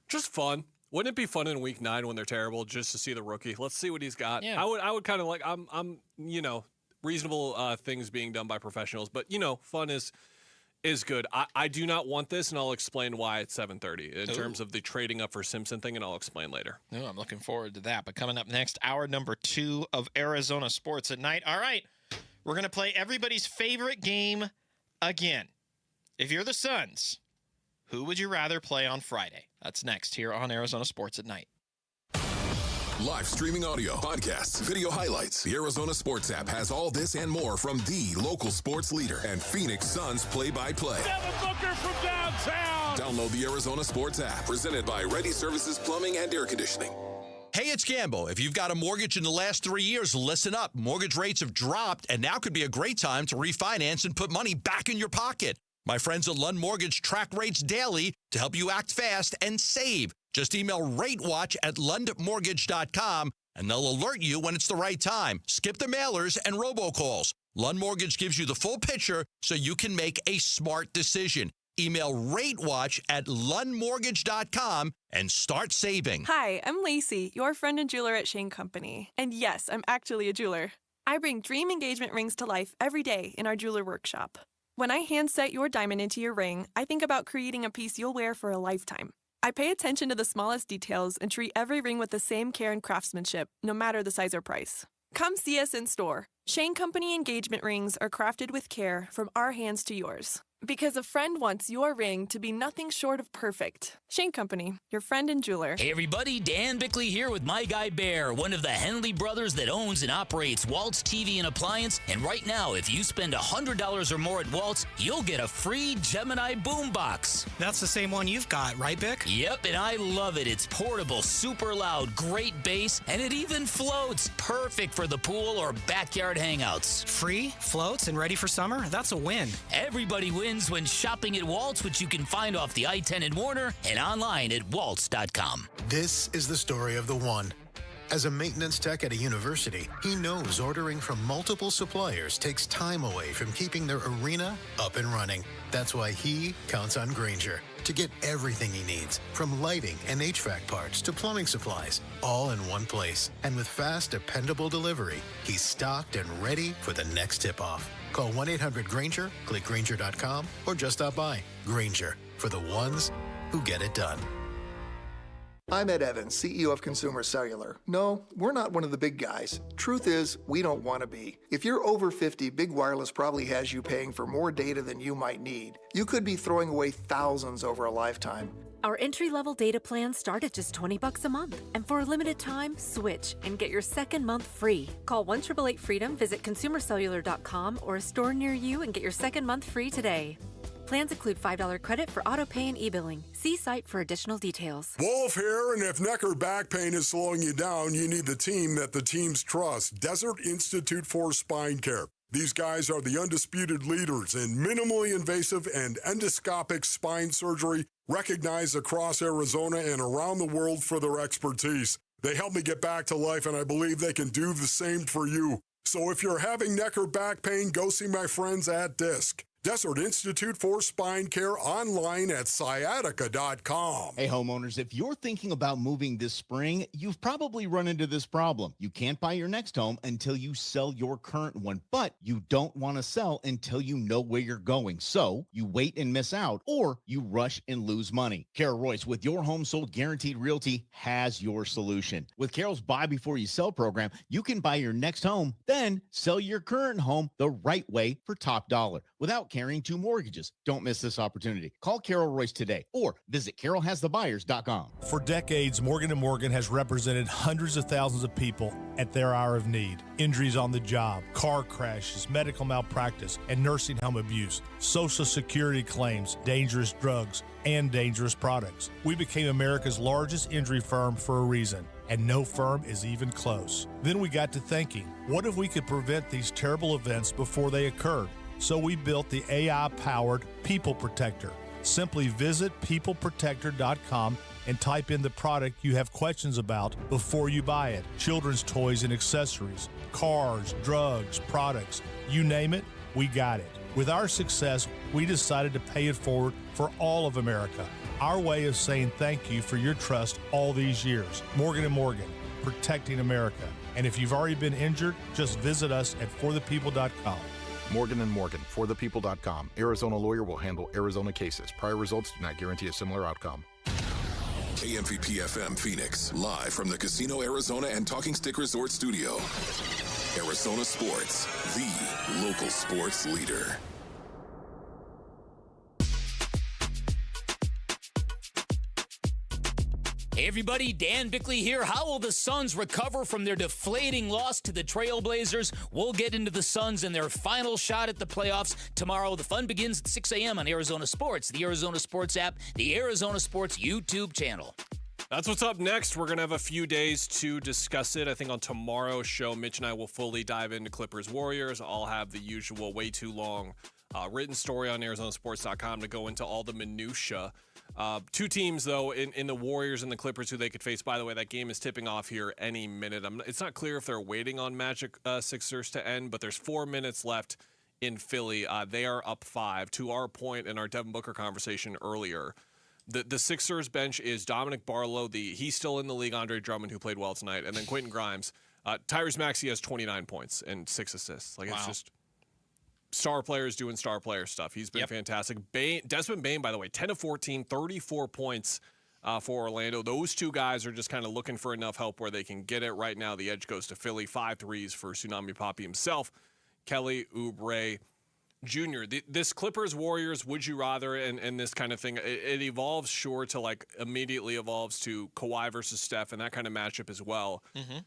Just fun. Wouldn't it be fun in week 9 when they're terrible just to see the rookie? Let's see what he's got. Yeah. I would kind of like, I'm reasonable things being done by professionals, but fun is good. I do not want this, and I'll explain why at 7:30 in terms of the trading up for Simpson thing, and I'll explain later. Oh, I'm looking forward to that. But coming up next, hour number 2 of Arizona Sports at Night. All right, we're going to play everybody's favorite game again. If you're the Suns, who would you rather play on Friday? That's next here on Arizona Sports at Night. Live streaming audio, podcasts, video highlights. The Arizona Sports app has all this and more from the local sports leader and Phoenix Suns play-by-play. Devin Booker from downtown. Download the Arizona Sports app, presented by Ready Services Plumbing and Air Conditioning. Hey, it's Gambo. If you've got a mortgage in the last 3 years, listen up. Mortgage rates have dropped, and now could be a great time to refinance and put money back in your pocket. My friends at Lund Mortgage track rates daily to help you act fast and save. Just email RateWatch@LundMortgage.com, and they'll alert you when it's the right time. Skip the mailers and robocalls. Lund Mortgage gives you the full picture so you can make a smart decision. Email RateWatch@LundMortgage.com and start saving. Hi, I'm Lacey, your friend and jeweler at Shane Company. And yes, I'm actually a jeweler. I bring dream engagement rings to life every day in our jeweler workshop. When I hand set your diamond into your ring, I think about creating a piece you'll wear for a lifetime. I pay attention to the smallest details and treat every ring with the same care and craftsmanship, no matter the size or price. Come see us in store. Shane Company engagement rings are crafted with care from our hands to yours. Because a friend wants your ring to be nothing short of perfect. Shane Company, your friend and jeweler. Hey everybody, Dan Bickley here with my guy Bear, one of the Henley brothers that owns and operates Waltz TV and Appliance. And right now, if you spend $100 or more at Waltz, you'll get a free Gemini boombox. That's the same one you've got, right, Bick? Yep, and I love it. It's portable, super loud, great bass, and it even floats. Perfect for the pool or backyard hangouts. Free, floats, and ready for summer? That's a win. Everybody wins wins when shopping at Waltz, which you can find off the I-10 in Warner and online at waltz.com. This is the story of the one. As a maintenance tech at a university, he knows ordering from multiple suppliers takes time away from keeping their arena up and running. That's why he counts on Grainger to get everything he needs, from lighting and HVAC parts to plumbing supplies, all in one place. And with fast, dependable delivery, he's stocked and ready for the next tip-off. Call 1-800-GRAINGER, click Grainger.com, or just stop by. Grainger, for the ones who get it done. I'm Ed Evans, CEO of Consumer Cellular. No, we're not one of the big guys. Truth is, we don't want to be. If you're over 50, Big Wireless probably has you paying for more data than you might need. You could be throwing away thousands over a lifetime. Our entry-level data plans start at just $20 a month. And for a limited time, switch and get your second month free. Call 1-888-FREEDOM, visit consumercellular.com or a store near you and get your second month free today. Plans include $5 credit for auto pay and e-billing. See site for additional details. Wolf here, and if neck or back pain is slowing you down, you need the team that the teams trust. Desert Institute for Spine Care. These guys are the undisputed leaders in minimally invasive and endoscopic spine surgery, recognized across Arizona and around the world for their expertise. They helped me get back to life, and I believe they can do the same for you. So if you're having neck or back pain, go see my friends at DISC. Desert Institute for Spine Care, online at sciatica.com. Hey, homeowners, if you're thinking about moving this spring, you've probably run into this problem. You can't buy your next home until you sell your current one, but you don't want to sell until you know where you're going. So you wait and miss out, or you rush and lose money. Carol Royce with Your Home Sold Guaranteed Realty has your solution. With Carol's Buy Before You Sell program, you can buy your next home, then sell your current home the right way for top dollar without carrying two mortgages. Don't miss this opportunity. Call Carol Royce today or visit carolhasthebuyers.com. For decades, Morgan & Morgan has represented hundreds of thousands of people at their hour of need. Injuries on the job, car crashes, medical malpractice, and nursing home abuse, Social Security claims, dangerous drugs, and dangerous products. We became America's largest injury firm for a reason, and no firm is even close. Then we got to thinking, what if we could prevent these terrible events before they occurred? So we built the AI-powered People Protector. Simply visit peopleprotector.com and type in the product you have questions about before you buy it. Children's toys and accessories, cars, drugs, products, you name it, we got it. With our success, we decided to pay it forward for all of America. Our way of saying thank you for your trust all these years. Morgan & Morgan, protecting America. And if you've already been injured, just visit us at forthepeople.com. Morgan & Morgan, forthepeople.com. Arizona lawyer will handle Arizona cases. Prior results do not guarantee a similar outcome. KMVP FM Phoenix, live from the Casino Arizona and Talking Stick Resort Studio. Arizona Sports, the local sports leader. Hey everybody, Dan Bickley here. How will the Suns recover from their deflating loss to the Trailblazers? We'll get into the Suns and their final shot at the playoffs tomorrow. The fun begins at 6 a.m. on Arizona Sports, the Arizona Sports app, the Arizona Sports YouTube channel. That's what's up next. We're going to have a few days to discuss it. I think on tomorrow's show, Mitch and I will fully dive into Clippers Warriors. I'll have the usual way too long written story on ArizonaSports.com to go into all the minutia. Two teams, though, in the Warriors and the Clippers who they could face. By the way, that game is tipping off here any minute. It's not clear if they're waiting on Magic Sixers to end, but there's 4 minutes left in Philly. They are up 5. To our point in our Devin Booker conversation earlier, the Sixers bench is Dominic Barlow. He's still in the league, Andre Drummond, who played well tonight, and then Quentin Grimes. Tyrese Maxey has 29 points and 6 assists. It's just star players doing star player stuff. He's been fantastic. Desmond Bane, by the way, 10 of 14, 34 points for Orlando. Those two guys are just kind of looking for enough help where they can get it. Right now, the edge goes to Philly. 5 threes for Tsunami Papi himself. Kelly Oubre Jr. This Clippers-Warriors, would you rather, and this kind of thing, it evolves, sure, to immediately evolves to Kawhi versus Steph and that kind of matchup as well. Mm-hmm.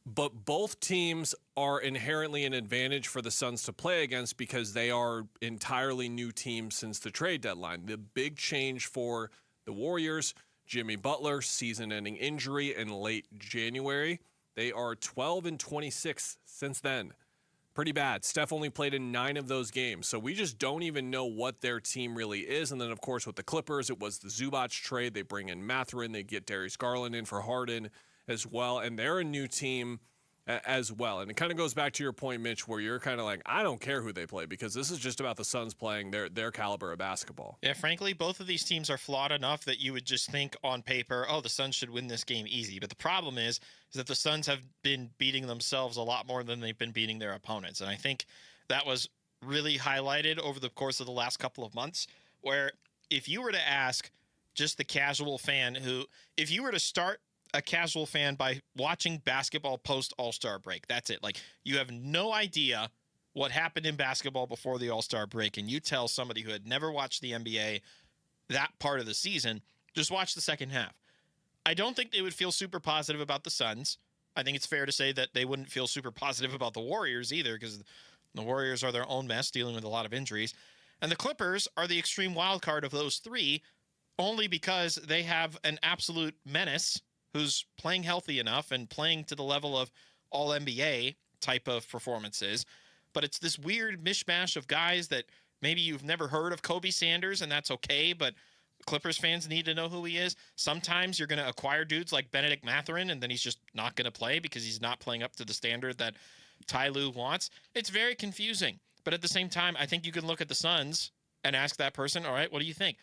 But both teams are inherently an advantage for the Suns to play against because they are entirely new teams since the trade deadline. The big change for the Warriors, Jimmy Butler, season-ending injury in late January. They are 12-26 since then. pretty bad. Steph only played in 9 of those games, so we just don't even know what their team really is. And then, of course, with the Clippers, it was the Zubac trade. They bring in Mathurin. They get Darius Garland in for Harden as well, and they're a new team as well. And it kind of goes back to your point, Mitch, where you're kind of like, I don't care who they play because this is just about the Suns playing their caliber of basketball. Yeah, frankly, both of these teams are flawed enough that you would just think on paper, oh, the Suns should win this game easy. But the problem is that the Suns have been beating themselves a lot more than they've been beating their opponents. And I think that was really highlighted over the course of the last couple of months, where if you were to ask just the casual fan if you were to start a casual fan by watching basketball post All-Star break, that's it. Like, you have no idea what happened in basketball before the All-Star break, and you tell somebody who had never watched the NBA that part of the season, just watch the second half. I don't think they would feel super positive about the Suns. I think it's fair to say that they wouldn't feel super positive about the Warriors either, because the Warriors are their own mess, dealing with a lot of injuries. And the Clippers are the extreme wild card of those three, only because they have an absolute menace who's playing healthy enough and playing to the level of all NBA type of performances. But it's this weird mishmash of guys that maybe you've never heard of. Kobe Sanders, and that's okay, but Clippers fans need to know who he is. Sometimes you're going to acquire dudes like Benedict Mathurin, and then he's just not going to play because he's not playing up to the standard that Ty Lue wants. It's very confusing. But at the same time, I think you can look at the Suns and ask that person, all right, what do you think?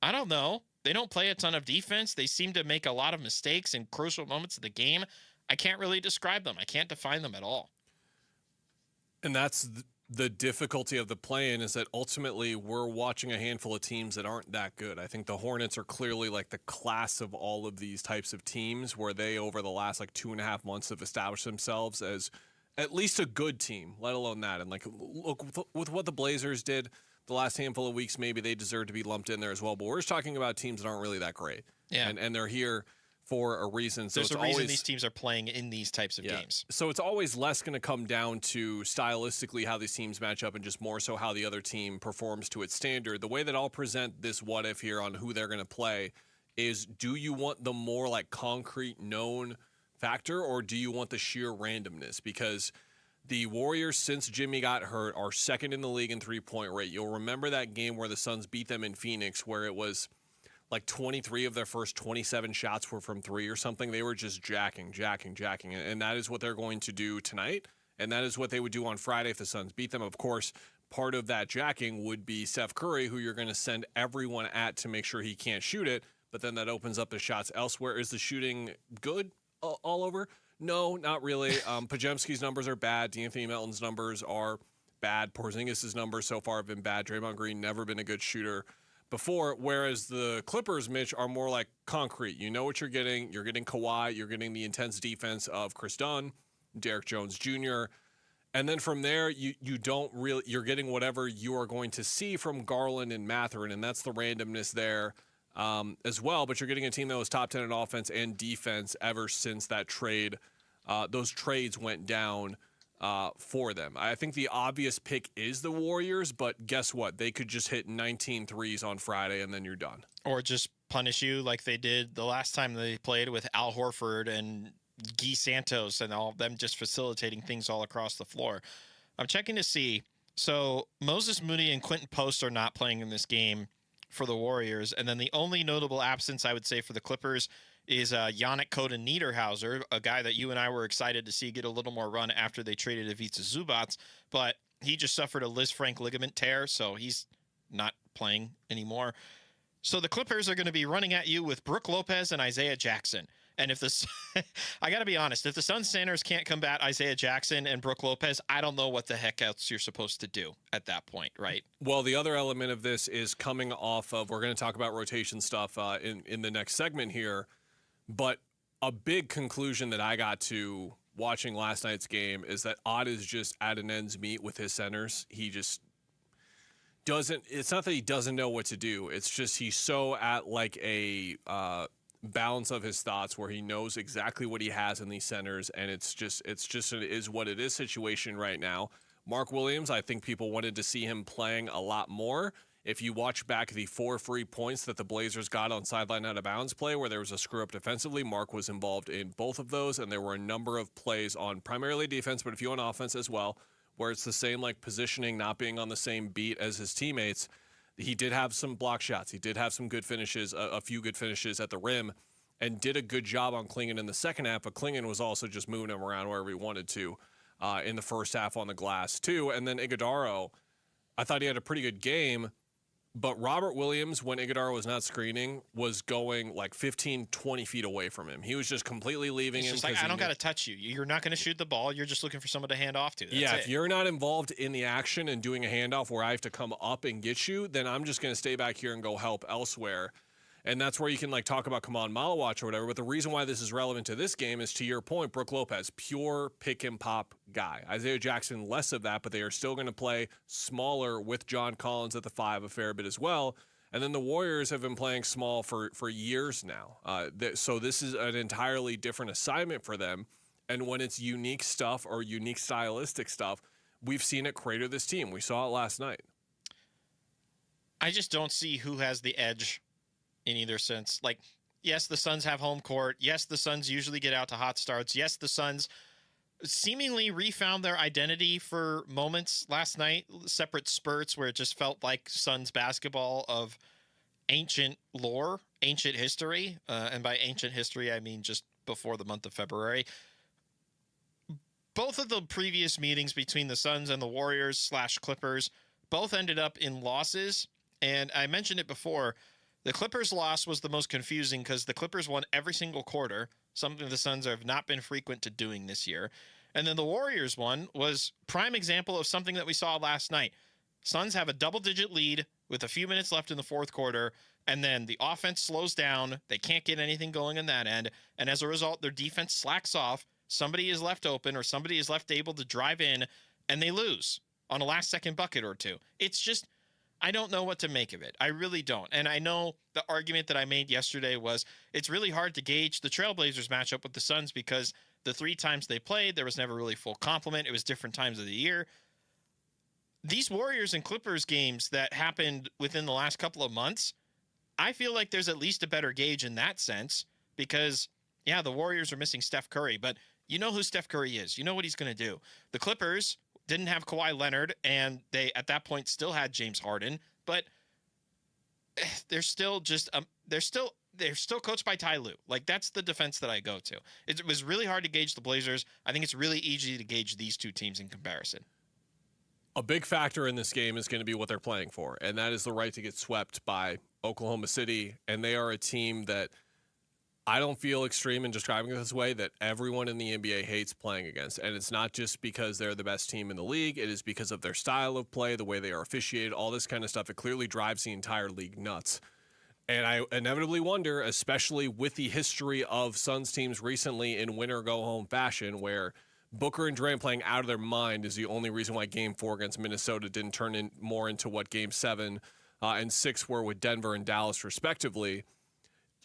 I don't know. They don't play a ton of defense. They seem to make a lot of mistakes in crucial moments of the game. I can't really describe them. I can't define them at all. And that's the difficulty of the play-in, is that ultimately we're watching a handful of teams that aren't that good. I think the Hornets are clearly like the class of all of these types of teams, where they, over the last 2.5 months, have established themselves as at least a good team, let alone that. And look with what the Blazers did the last handful of weeks, maybe they deserve to be lumped in there as well. But we're just talking about teams that aren't really that great. Yeah. And they're here for a reason. So There's a reason these teams are playing in these types of games. So it's always less going to come down to stylistically how these teams match up and just more so how the other team performs to its standard. The way that I'll present this what if here on who they're going to play is, do you want the more concrete known factor, or do you want the sheer randomness? Because the Warriors, since Jimmy got hurt, are second in the league in three-point rate. You'll remember that game where the Suns beat them in Phoenix, where it was 23 of their first 27 shots were from three or something. They were just jacking. And that is what they're going to do tonight. And that is what they would do on Friday if the Suns beat them. Of course, part of that jacking would be Steph Curry, who you're going to send everyone at to make sure he can't shoot it. But then that opens up the shots elsewhere. Is the shooting good all over? No, not really. Podziemski's numbers are bad. D'Anthony Melton's numbers are bad. Porzingis' numbers so far have been bad. Draymond Green never been a good shooter before, whereas the Clippers, Mitch, are more concrete. You know what you're getting. You're getting Kawhi. You're getting the intense defense of Chris Dunn, Derek Jones Jr., and then from there, you don't really – you're getting whatever you are going to see from Garland and Mathurin, and that's the randomness there as well. But you're getting a team that was top 10 in offense and defense ever since that trade. Those trades went down for them. I think the obvious pick is the Warriors, but guess what? They could just hit 19 threes on Friday, and then you're done. Or just punish you like they did the last time they played with Al Horford and Guy Santos and all of them just facilitating things all across the floor. I'm checking to see. So Moses Moody and Quentin Post are not playing in this game for the Warriors. And then the only notable absence I would say for the Clippers is Yannick Koden Niederhauser, a guy that you and I were excited to see get a little more run after they traded Ivica Zubac, but he just suffered a Liz Frank ligament tear, so he's not playing anymore. So the Clippers are going to be running at you with Brook Lopez and Isaiah Jackson. And if this, I got to be honest, if the Suns centers can't combat Isaiah Jackson and Brook Lopez, I don't know what the heck else you're supposed to do at that point, right? Well, the other element of this is coming off of, we're going to talk about rotation stuff in the next segment here, but a big conclusion that I got to watching last night's game is that Ott is just at an end's meet with his centers. He just doesn't, it's not that he doesn't know what to do. It's just he's so at a balance of his thoughts where he knows exactly what he has in these centers, and it is what it is situation right now. Mark Williams, I think people wanted to see him playing a lot more. If you watch back the 4 free points that the Blazers got on sideline out of bounds play where there was a screw up defensively, Mark was involved in both of those, and there were a number of plays on primarily defense, but a few on offense as well, where it's the same like positioning, not being on the same beat as his teammates. He did have some block shots. He did have some good finishes, a few good finishes at the rim, and did a good job on Klingon in the second half. But Klingon was also just moving him around wherever he wanted to in the first half on the glass too. And then Iguodala, I thought he had a pretty good game. But Robert Williams, when Iguodala was not screening, was going like 15, 20 feet away from him. He was just completely leaving him. It's just like, I don't got to touch you. You're not going to shoot the ball. You're just looking for someone to hand off to. That's if you're not involved in the action and doing a handoff where I have to come up and get you, then I'm just going to stay back here and go help elsewhere. And that's where you can like talk about Kaman Malawatch or whatever. But the reason why this is relevant to this game is, to your point, Brook Lopez, pure pick and pop guy. Isaiah Jackson, less of that, but they are still going to play smaller with John Collins at the 5 a fair bit as well. And then the Warriors have been playing small for years now. So this is an entirely different assignment for them. And when it's unique stuff or unique stylistic stuff, we've seen it crater this team. We saw it last night. I just don't see who has the edge in either sense. Like, yes, the Suns have home court. Yes, the Suns usually get out to hot starts. Yes, the Suns seemingly refound their identity for moments last night, separate spurts where it just felt like Suns basketball of ancient lore, ancient history. And by ancient history, I mean just before the month of February. Both of the previous meetings between the Suns and the Warriors / Clippers both ended up in losses. And I mentioned it before, the Clippers loss was the most confusing because the Clippers won every single quarter, something the Suns have not been frequent to doing this year. And then the Warriors one was prime example of something that we saw last night. Suns have a double-digit lead with a few minutes left in the fourth quarter, and then the offense slows down. They can't get anything going on that end, and as a result, their defense slacks off. Somebody is left open or somebody is left able to drive in, and they lose on a last-second bucket or two. It's just, I don't know what to make of it. I really don't. And I know the argument that I made yesterday was it's really hard to gauge the Trailblazers matchup with the Suns because the 3 times they played, there was never really full complement. It was different times of the year. These Warriors and Clippers games that happened within the last couple of months, I feel like there's at least a better gauge in that sense because, yeah, the Warriors are missing Steph Curry, but you know who Steph Curry is. You know what he's going to do. The Clippers didn't have Kawhi Leonard, and they, at that point, still had James Harden, but they're still just they're still coached by Ty Lue. Like, that's the defense that I go to. It was really hard to gauge the Blazers. I think it's really easy to gauge these two teams in comparison. A big factor in this game is going to be what they're playing for, and that is the right to get swept by Oklahoma City, and they are a team that I don't feel extreme in describing it this way, that everyone in the NBA hates playing against. And it's not just because they're the best team in the league. It is because of their style of play, the way they are officiated, all this kind of stuff. It clearly drives the entire league nuts. And I inevitably wonder, especially with the history of Suns teams recently in win-or-go-home fashion, where Booker and Durant playing out of their mind is the only reason why Game 4 against Minnesota didn't turn in more into what Game 7 and 6 were with Denver and Dallas, respectively.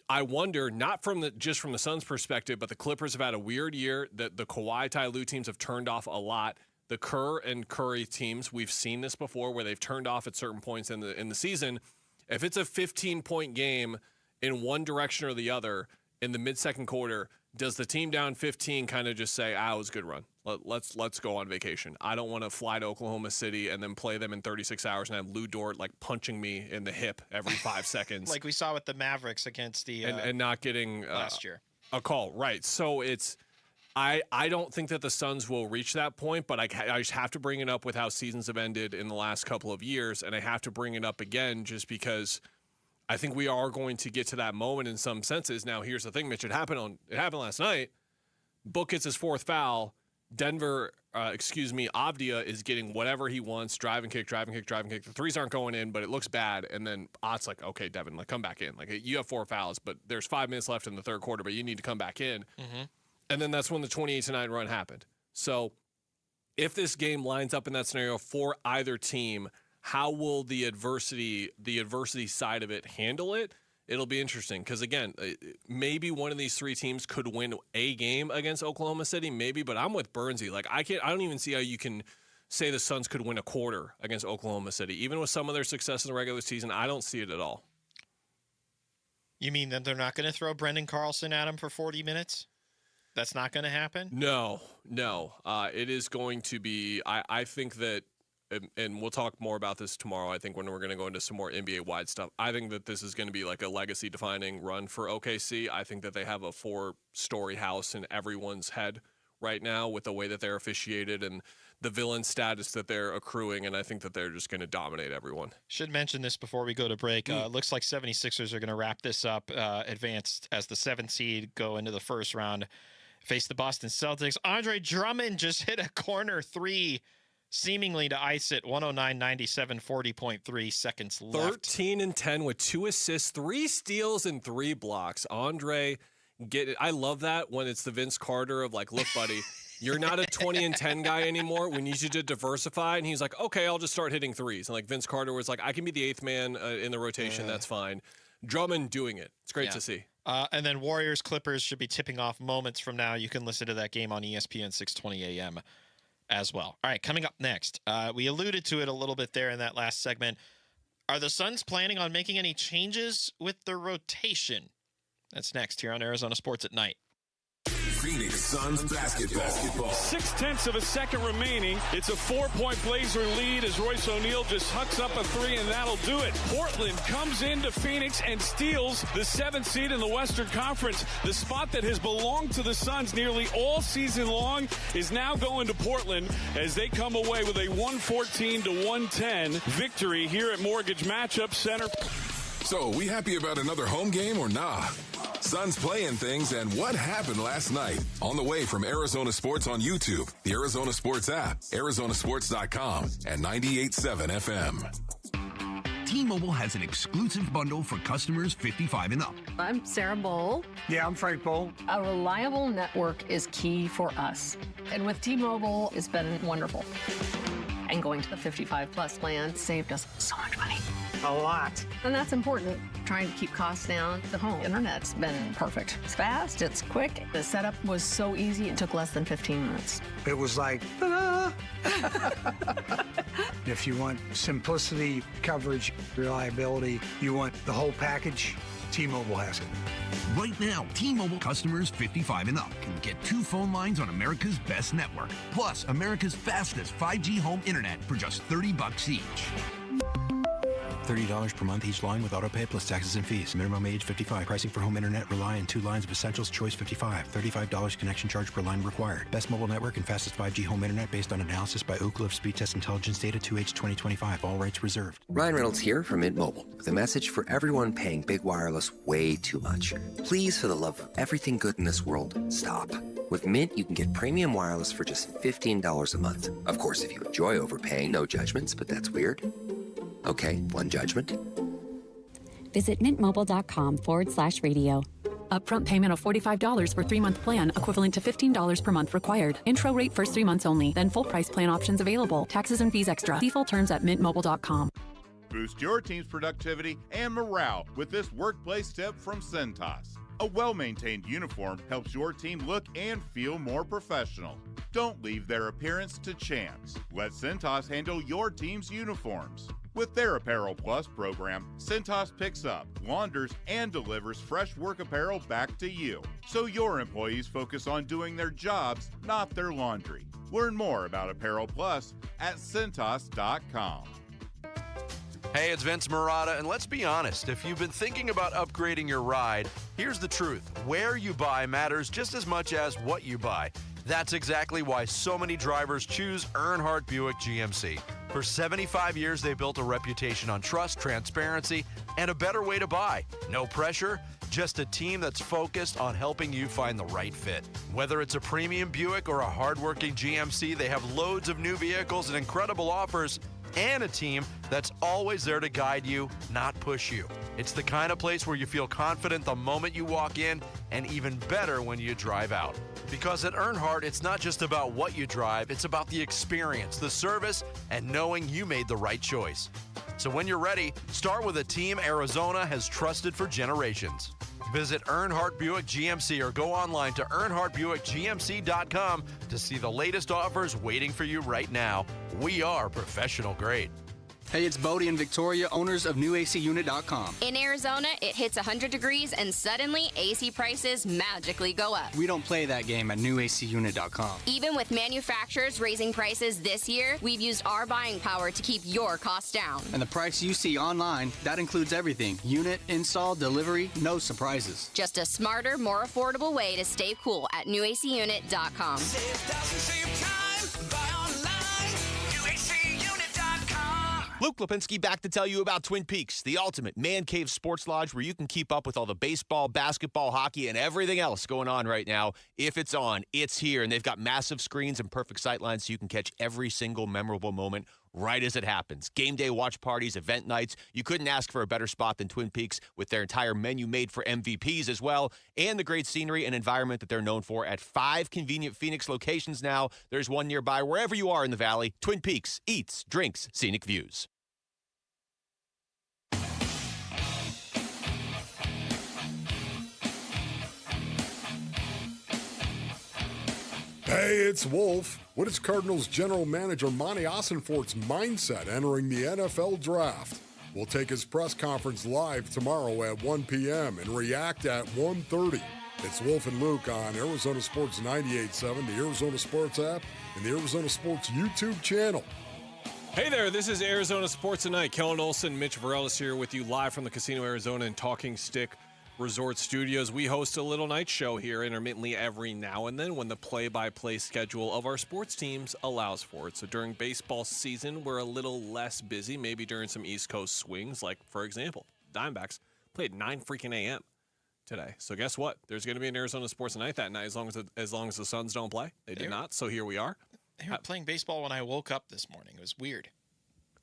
I wonder, not from just from the Suns' perspective, but the Clippers have had a weird year. The Kawhi, Ty Lue teams have turned off a lot. The Kerr and Curry teams, we've seen this before, where they've turned off at certain points in the season. If it's a 15-point game in one direction or the other in the mid-second quarter, does the team down 15 kind of just say, it was a good run. Let's go on vacation. I don't want to fly to Oklahoma City and then play them in 36 hours and have Lou Dort like punching me in the hip every 5 seconds. Like we saw with the Mavericks against the and not getting last year a call. Right. So it's I don't think that the Suns will reach that point, but I just have to bring it up with how seasons have ended in the last couple of years, and I have to bring it up again just because I think we are going to get to that moment in some senses. Now, here's the thing, Mitch. It happened last night. Book gets his 4th foul. Avdia is getting whatever he wants, drive and kick. The threes aren't going in, but it looks bad. And then Ott's like, okay, Devin, like come back in. Like you have 4 fouls, but there's 5 minutes left in the third quarter, but you need to come back in. Mm-hmm. And then that's when the 28-9 run happened. So if this game lines up in that scenario for either team, how will the adversity side of it handle it? It'll be interesting because, again, maybe one of these 3 teams could win a game against Oklahoma City, maybe, but I'm with Bernsey. Like, I don't even see how you can say the Suns could win a quarter against Oklahoma City. Even with some of their success in the regular season, I don't see it at all. You mean that they're not going to throw Brendan Carlson at him for 40 minutes? That's not going to happen? No. It is going to be, I think that, and we'll talk more about this tomorrow, I think, when we're going to go into some more NBA-wide stuff. I think that this is going to be like a legacy-defining run for OKC. I think that they have a 4-story house in everyone's head right now with the way that they're officiated and the villain status that they're accruing, and I think that they're just going to dominate everyone. Should mention this before we go to break. Looks like 76ers are going to wrap this up, advanced as the 7th seed, go into the first round, face the Boston Celtics. Andre Drummond just hit a corner 3, seemingly to ice it. 109-97, 40.3 seconds left. 13-10 with 2 assists, 3 steals, and 3 blocks. Andre, get it. I love that when it's the Vince Carter of like, look, buddy, you're not a 20-10 guy anymore. We need you to diversify. And he's like, okay, I'll just start hitting threes. And like Vince Carter was like, I can be the 8th man in the rotation. That's fine. Drummond doing it. It's great to see. And then Warriors Clippers should be tipping off moments from now. You can listen to that game on ESPN 620 AM as well. All right, coming up next, we alluded to it a little bit there in that last segment. Are the Suns planning on making any changes with the rotation? That's next here on Arizona Sports at Night. Phoenix Suns basketball. 0.6 of a second remaining. It's a 4-point Blazer lead as Royce O'Neal just hucks up a 3, and that'll do it. Portland comes into Phoenix and steals the 7th seed in the Western Conference. The spot that has belonged to the Suns nearly all season long is now going to Portland as they come away with a 114-110 victory here at Mortgage Matchup Center. So, we happy about another home game or nah? Suns playing things and what happened last night. On the way from Arizona Sports on YouTube, the Arizona Sports app, arizonasports.com, and 98.7 FM. T-Mobile has an exclusive bundle for customers 55 and up. I'm Sarah Bowl. Yeah, I'm Frank Bowl. A reliable network is key for us. And with T-Mobile, it's been wonderful. And going to the 55-plus plan saved us so much money. A lot. And that's important. Trying to keep costs down. The home internet's been perfect. It's fast, it's quick. The setup was so easy, it took less than 15 minutes. It was like, ta-da! If you want simplicity, coverage, reliability, you want the whole package, T-Mobile has it. Right now, T-Mobile customers 55 and up can get 2 phone lines on America's best network, plus America's fastest 5G home internet for just $30 each. $30 per month each line with autopay plus taxes and fees. Minimum age 55. Pricing for home internet rely on 2 lines of essentials. Choice 55. $35 connection charge per line required. Best mobile network and fastest 5G home internet based on analysis by Ookla of Speed Test Intelligence data 2H 2025. All rights reserved. Ryan Reynolds here from Mint Mobile with a message for everyone paying big wireless way too much. Please, for the love of everything good in this world, stop. With Mint, you can get premium wireless for just $15 a month. Of course, if you enjoy overpaying, no judgments, but that's weird. Okay, one judgment. Visit mintmobile.com/radio. Upfront payment of $45 for 3-month plan, equivalent to $15 per month required. Intro rate first 3 months only, then full price plan options available. Taxes and fees extra. See full terms at mintmobile.com. Boost your team's productivity and morale with this workplace tip from Cintas. A well-maintained uniform helps your team look and feel more professional. Don't leave their appearance to chance. Let Cintas handle your team's uniforms. With their Apparel Plus program, Cintas picks up, launders, and delivers fresh work apparel back to you, so your employees focus on doing their jobs, not their laundry. Learn more about Apparel Plus at Cintas.com. Hey, it's Vince Marotta, and let's be honest, if you've been thinking about upgrading your ride, here's the truth. Where you buy matters just as much as what you buy. That's exactly why so many drivers choose Earnhardt Buick GMC. For 75 years, they built a reputation on trust, transparency, and a better way to buy. No pressure, just a team that's focused on helping you find the right fit. Whether it's a premium Buick or a hardworking GMC, they have loads of new vehicles and incredible offers, and a team that's always there to guide you, not push you. It's the kind of place where you feel confident the moment you walk in, and even better when you drive out. Because at Earnhardt, it's not just about what you drive, it's about the experience, the service, and knowing you made the right choice. So when you're ready, start with a team Arizona has trusted for generations. Visit Earnhardt Buick GMC or go online to earnhardtbuickgmc.com to see the latest offers waiting for you right now. We are professional grade. Hey, it's Bodie and Victoria, owners of NewACUnit.com. In Arizona, it hits 100 degrees and suddenly AC prices magically go up. We don't play that game at NewACUnit.com. Even with manufacturers raising prices this year, we've used our buying power to keep your costs down. And the price you see online, that includes everything. Unit, install, delivery, no surprises. Just a smarter, more affordable way to stay cool at NewACUnit.com. Save thousands, save time, buy online, NewACUnit.com. Luke Lipinski back to tell you about Twin Peaks, the ultimate man cave sports lodge where you can keep up with all the baseball, basketball, hockey, and everything else going on right now. If it's on, it's here. And they've got massive screens and perfect sightlines so you can catch every single memorable moment right as it happens. Game day watch parties, event nights. You couldn't ask for a better spot than Twin Peaks with their entire menu made for MVPs as well, and the great scenery and environment that they're known for at 5 convenient Phoenix locations now. There's one nearby wherever you are in the valley. Twin Peaks, eats, drinks, scenic views. Hey, it's Wolf. What is Cardinals general manager Monty Ossenfort's mindset entering the NFL draft? We'll take his press conference live tomorrow at 1 p.m. and react at 1:30. It's Wolf and Luke on Arizona Sports 98.7, the Arizona Sports app, and the Arizona Sports YouTube channel. Hey there, this is Arizona Sports Tonight. Kellen Olsson, Mitch Varelis here with you live from the Casino Arizona and Talking Stick Resort Studios. We host a little night show here intermittently every now and then when the play-by-play schedule of our sports teams allows for it. So during baseball season, we're a little less busy, maybe during some East Coast swings. Like, for example, Diamondbacks played 9 freaking a.m. today. So guess what? There's going to be an Arizona Sports Tonight that night as long as the Suns don't play. They did not, so here we are. They were playing baseball when I woke up this morning. It was weird.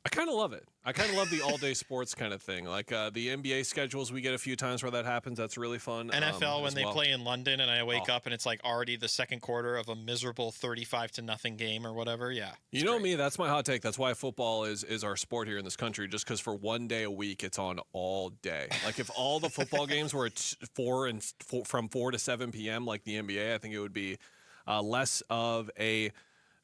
I kind of love it. I kind of love the all-day sports kind of thing. Like the NBA schedules, we get a few times where that happens. That's really fun. NFL when they play in London and I wake up and it's like already the second quarter of a miserable 35-0 game or whatever. Yeah. You know me, that's my hot take. That's why football is our sport here in this country, just because for one day a week it's on all day. Like if all the football games were at from 4 to 7 p.m. like the NBA, I think it would be less of a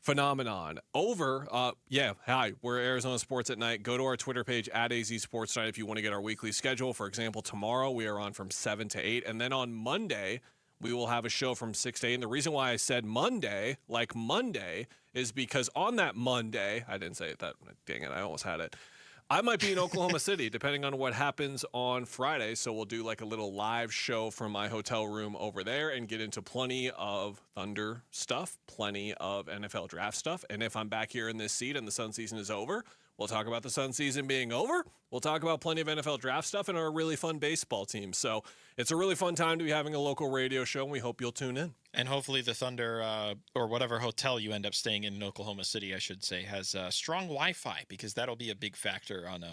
phenomenon. Hi, we're Arizona Sports at Night. Go to our Twitter page at AZ Sports Night if you want to get our weekly schedule. For example, tomorrow we are on from 7 to 8. And then on Monday, we will have a show from 6 to 8. And the reason why I said Monday, like Monday, is because on that Monday, I didn't say it that, dang it, I almost had it. I might be in Oklahoma City, depending on what happens on Friday. So we'll do like a little live show from my hotel room over there and get into plenty of Thunder stuff, plenty of NFL draft stuff. And if I'm back here in this seat and the Sun season is over, we'll talk about the Sun season being over. We'll talk about plenty of NFL draft stuff and our really fun baseball team. So it's a really fun time to be having a local radio show, and we hope you'll tune in. And hopefully the Thunder, or whatever hotel you end up staying in Oklahoma City, I should say, has strong Wi-Fi, because that'll be a big factor on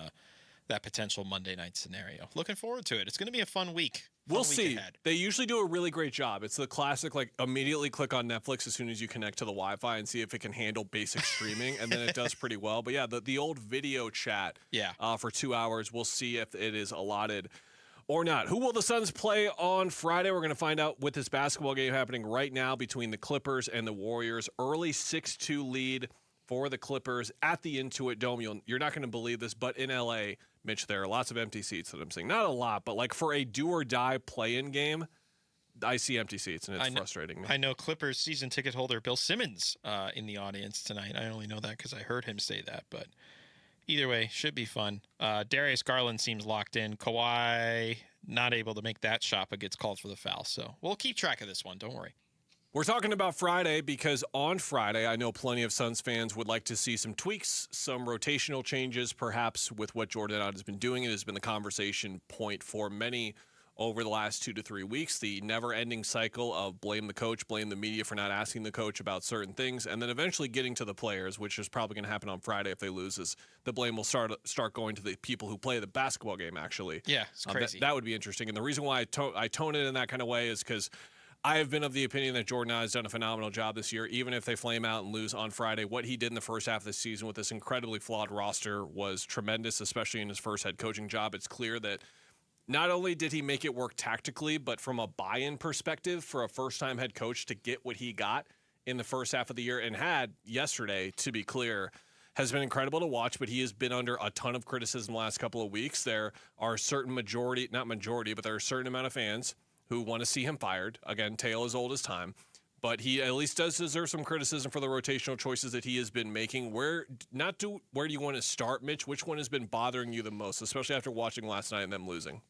that potential Monday night scenario. Looking forward to it. It's going to be a fun week. We'll see. They usually do a really great job. It's the classic, like, immediately click on Netflix as soon as you connect to the Wi-Fi and see if it can handle basic streaming, and then it does pretty well. But, yeah, the old video chat for 2 hours, we'll see if it is allotted or not. Who will the Suns play on Friday? We're going to find out with this basketball game happening right now between the Clippers and the Warriors. Early 6-2 lead for the Clippers at the Intuit Dome. You're not going to believe this, but in L.A., Mitch, there are lots of empty seats that I'm seeing. Not a lot, but like for a do-or-die play-in game, I see empty seats, and it's frustrating me. I know Clippers season ticket holder Bill Simmons in the audience tonight. I only know that because I heard him say that, but either way, should be fun. Darius Garland seems locked in. Kawhi not able to make that shot, but gets called for the foul. So we'll keep track of this one. Don't worry. We're talking about Friday because on Friday, I know plenty of Suns fans would like to see some tweaks, some rotational changes, perhaps with what Jordan has been doing. It has been the conversation point for many over the last 2 to 3 weeks, the never-ending cycle of blame the coach, blame the media for not asking the coach about certain things, and then eventually getting to the players, which is probably going to happen on Friday if they lose, is the blame will start going to the people who play the basketball game, actually. Yeah, it's crazy. That would be interesting. And the reason why I tone it in that kind of way is because I have been of the opinion that Jordan has done a phenomenal job this year, even if they flame out and lose on Friday. What he did in the first half of the season with this incredibly flawed roster was tremendous, especially in his first head coaching job. It's clear that not only did he make it work tactically, but from a buy-in perspective for a first-time head coach to get what he got in the first half of the year and had yesterday, to be clear, has been incredible to watch, but he has been under a ton of criticism the last couple of weeks. There are certain but there are a certain amount of fans who want to see him fired. Again, tale as old as time. But he at least does deserve some criticism for the rotational choices that he has been making. Where do you want to start, Mitch? Which one has been bothering you the most, especially after watching last night and them losing?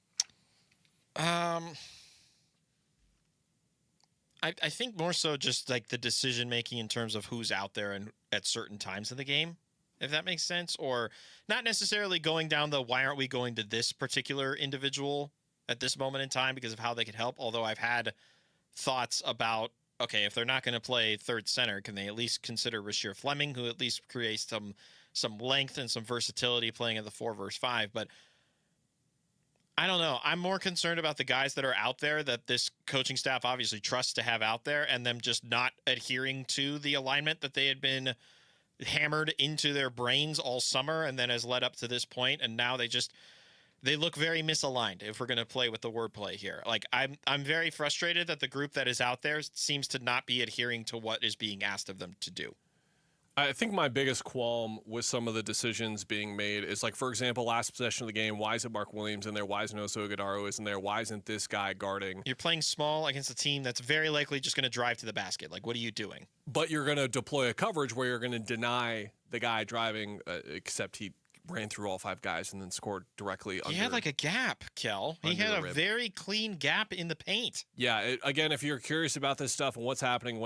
I think more so just like the decision making in terms of who's out there and at certain times of the game, if that makes sense, or not necessarily going down the why aren't we going to this particular individual at this moment in time because of how they could help. Although I've had thoughts about, okay, if they're not going to play third center, can they at least consider Rasheer Fleming, who at least creates some length and some versatility playing at the 4 versus 5, but I don't know. I'm more concerned about the guys that are out there that this coaching staff obviously trusts to have out there and them just not adhering to the alignment that they had been hammered into their brains all summer and then has led up to this point. And now they look very misaligned if we're going to play with the wordplay here. Like I'm very frustrated that the group that is out there seems to not be adhering to what is being asked of them to do. I think my biggest qualm with some of the decisions being made is, like, for example, last possession of the game, why isn't Mark Williams in there? Why isn't Oso Ighodaro isn't there? Why isn't this guy guarding? You're playing small against a team that's very likely just going to drive to the basket. Like, what are you doing? But you're going to deploy a coverage where you're going to deny the guy driving, except he ran through all 5 guys and then scored directly under. He had like a gap, Kel. He had a very clean gap in the paint. Yeah, again, if you're curious about this stuff and what's happening,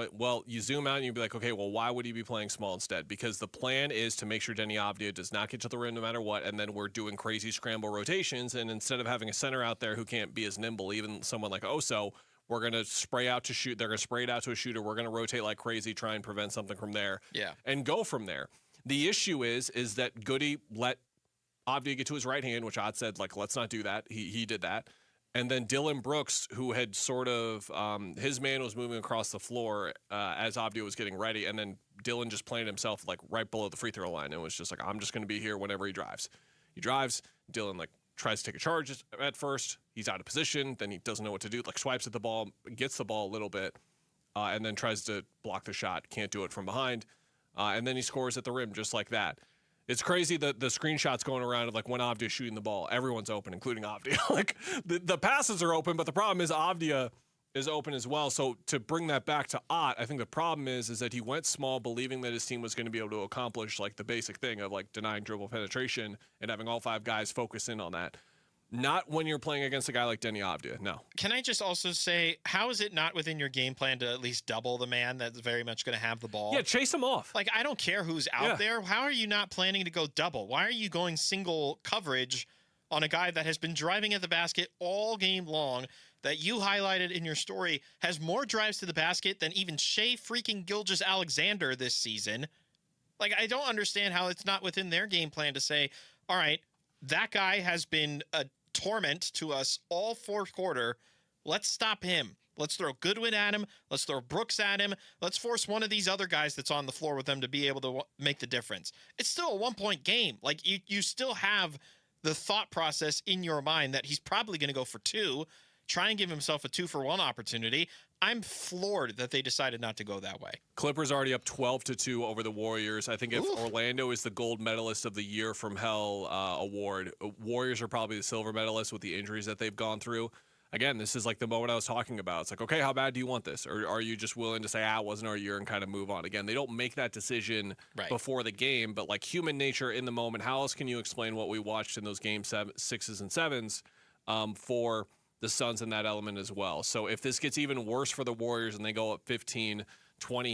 you zoom out and you'd be like, okay, well, why would he be playing small instead? Because the plan is to make sure Denny Avdia does not get to the rim no matter what, and then we're doing crazy scramble rotations, and instead of having a center out there who can't be as nimble, even someone like Oso, we're going to spray out to shoot. They're going to spray it out to a shooter. We're going to rotate like crazy, try and prevent something from there, and go from there. The issue is that Goody let Avdia get to his right hand, which Ott said, like, let's not do that. He did that. And then Dylan Brooks, who had sort of, his man was moving across the floor as Avdia was getting ready. And then Dylan just planted himself, like, right below the free throw line. And was just like, I'm just going to be here whenever he drives. He drives. Dylan, like, tries to take a charge at first. He's out of position. Then he doesn't know what to do. Like, swipes at the ball, gets the ball a little bit, and then tries to block the shot. Can't do it from behind. And then he scores at the rim just like that. It's crazy the screenshots going around of, like, when Avdia's shooting the ball, everyone's open, including Avdia. Like, the passes are open, but the problem is Avdia is open as well. So to bring that back to Ott, I think the problem is that he went small, believing that his team was going to be able to accomplish, like, the basic thing of, like, denying dribble penetration and having all 5 guys focus in on that. Not when you're playing against a guy like Denny Avdia, no. Can I just also say, how is it not within your game plan to at least double the man that's very much going to have the ball? Yeah, chase him off. Like, I don't care who's out there. How are you not planning to go double? Why are you going single coverage on a guy that has been driving at the basket all game long, that you highlighted in your story, has more drives to the basket than even Shea freaking Gilgeous-Alexander this season? Like, I don't understand how it's not within their game plan to say, all right, that guy has been a torment to us all fourth quarter. Let's stop him. Let's throw Goodwin at him. Let's throw Brooks at him. Let's force one of these other guys that's on the floor with them to be able to make the difference. It's still a 1-point game. Like, you still have the thought process in your mind that he's probably going to go for 2, try and give himself a 2-for-1 opportunity. I'm floored that they decided not to go that way. Clippers already up 12-2 over the Warriors. I think if Orlando is the gold medalist of the Year from Hell award, Warriors are probably the silver medalist with the injuries that they've gone through. Again, this is like the moment I was talking about. It's like, okay, how bad do you want this? Or are you just willing to say, it wasn't our year and kind of move on? Again, they don't make that decision before the game, but like human nature in the moment, how else can you explain what we watched in those game 6s and 7s for the Suns in that element as well? So if this gets even worse for the Warriors and they go up 15-20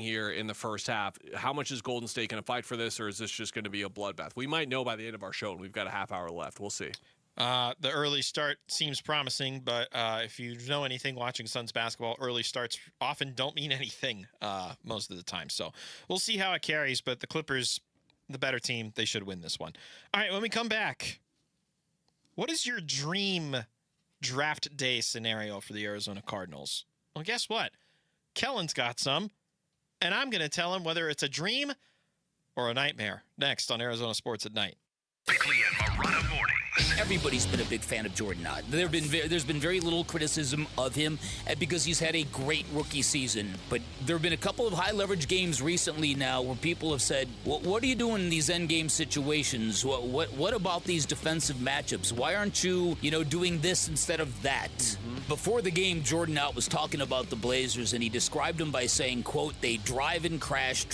here in the first half, how much is Golden State going to fight for this, or is this just going to be a bloodbath? We might know by the end of our show, and we've got a half hour left. We'll see. The early start seems promising, but if you know anything watching Suns basketball, early starts often don't mean anything most of the time. So we'll see how it carries, but the Clippers, the better team, they should win this one. All right, when we come back, what is your dream draft day scenario for the Arizona Cardinals? Well, guess what? Kellen's got some, and I'm going to tell him whether it's a dream or a nightmare next on Arizona Sports at Night. Quickly and Marana mornings. Everybody's been a big fan of Jordan Ott. There's been very little criticism of him because he's had a great rookie season. But there have been a couple of high-leverage games recently now where people have said, what are you doing in these endgame situations? What about these defensive matchups? Why aren't you, doing this instead of that? Before the game, Jordan Ott was talking about the Blazers, and he described them by saying, quote, they drive and crash.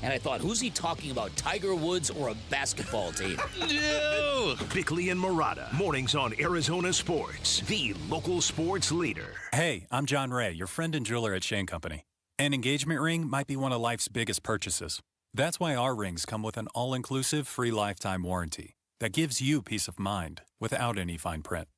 And I thought, who's he talking about, Tiger Woods or a basketball team? No! Bickley and Murata, mornings on Arizona Sports, the local sports leader. Hey, I'm John Ray, your friend and jeweler at Shane Company. An engagement ring might be one of life's biggest purchases. That's why our rings come with an all-inclusive free lifetime warranty that gives you peace of mind without any fine print.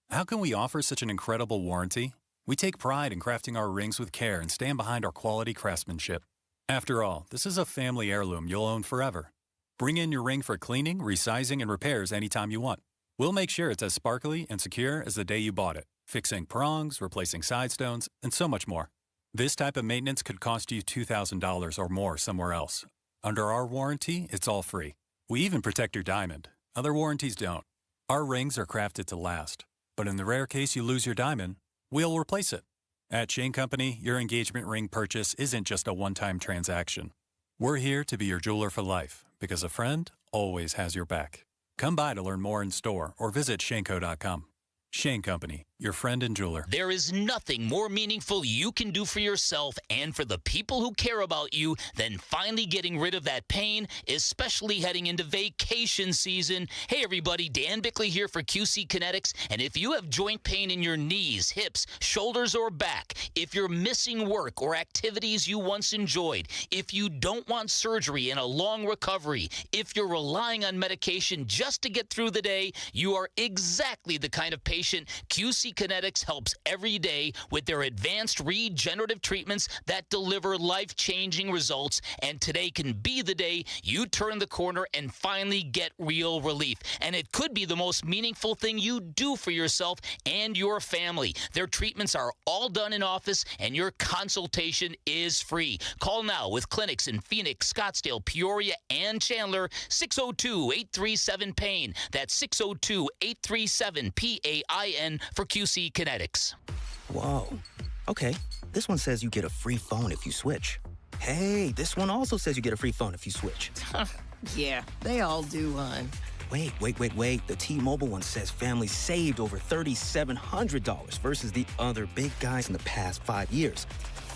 How can we offer such an incredible warranty? We take pride in crafting our rings with care and stand behind our quality craftsmanship. After all, this is a family heirloom you'll own forever. Bring in your ring for cleaning, resizing, and repairs anytime you want. We'll make sure it's as sparkly and secure as the day you bought it, fixing prongs, replacing side stones, and so much more. This type of maintenance could cost you $2,000 or more somewhere else. Under our warranty, it's all free. We even protect your diamond. Other warranties don't. Our rings are crafted to last. But in the rare case you lose your diamond, we'll replace it. At Shane Company, your engagement ring purchase isn't just a one-time transaction. We're here to be your jeweler for life, because a friend always has your back. Come by to learn more in store or visit shaneco.com. Shane Company, your friend and jeweler. There is nothing more meaningful you can do for yourself and for the people who care about you than finally getting rid of that pain, especially heading into vacation season. Hey everybody, Dan Bickley here for QC Kinetics, and if you have joint pain in your knees, hips, shoulders, or back, if you're missing work or activities you once enjoyed, if you don't want surgery and a long recovery, if you're relying on medication just to get through the day, you are exactly the kind of patient QC Kinetics helps every day with their advanced regenerative treatments that deliver life-changing results, and today can be the day you turn the corner and finally get real relief. And it could be the most meaningful thing you do for yourself and your family. Their treatments are all done in office, and your consultation is free. Call now with clinics in Phoenix, Scottsdale, Peoria, and Chandler, 602-837-PAIN. That's 602-837-PAIN for QC Kinetics. Whoa. Okay, this one says you get a free phone if you switch. Hey, this one also says you get a free phone if you switch. Yeah, they all do, hon. Wait. The T-Mobile one says families saved over $3,700 versus the other big guys in the past 5 years.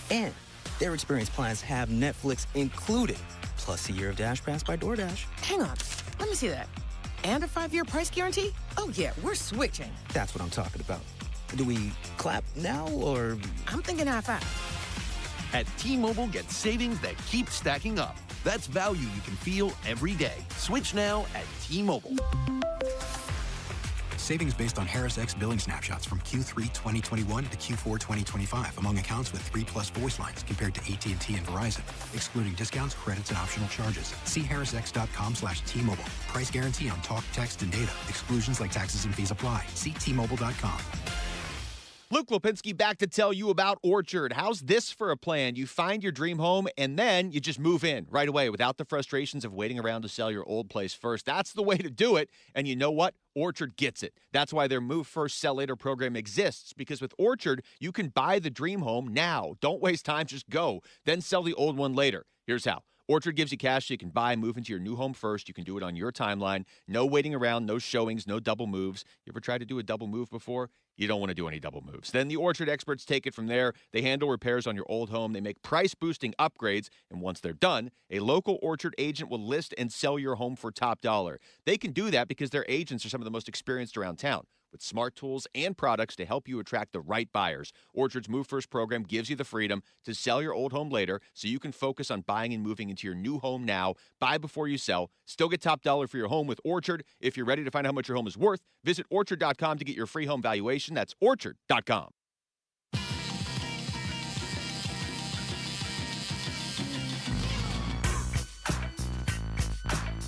And their experience plans have Netflix included, plus a year of Dash Pass by DoorDash. Hang on, let me see that. And a 5-year price guarantee? Oh yeah, we're switching. That's what I'm talking about. Do we clap now, or? I'm thinking high five. At T-Mobile, get savings that keep stacking up. That's value you can feel every day. Switch now at T-Mobile. Savings based on Harris X billing snapshots from Q3 2021 to Q4 2025 among accounts with 3+ voice lines compared to AT&T and Verizon, excluding discounts, credits, and optional charges. See harrisx.com/T-Mobile. Price guarantee on talk, text, and data. Exclusions like taxes and fees apply. See T-Mobile.com. Luke Lipinski back to tell you about Orchard. How's this for a plan? You find your dream home and then you just move in right away without the frustrations of waiting around to sell your old place first. That's the way to do it. And you know what? Orchard gets it. That's why their Move First, Sell Later program exists, because with Orchard, you can buy the dream home now. Don't waste time, just go. Then sell the old one later. Here's how. Orchard gives you cash so you can buy, move into your new home first. You can do it on your timeline. No waiting around, no showings, no double moves. You ever tried to do a double move before? You don't want to do any double moves. Then the Orchard experts take it from there. They handle repairs on your old home. They make price-boosting upgrades. And once they're done, a local Orchard agent will list and sell your home for top dollar. They can do that because their agents are some of the most experienced around town, with smart tools and products to help you attract the right buyers. Orchard's Move First program gives you the freedom to sell your old home later so you can focus on buying and moving into your new home now. Buy before you sell. Still get top dollar for your home with Orchard. If you're ready to find out how much your home is worth, visit Orchard.com to get your free home valuation. That's Orchard.com.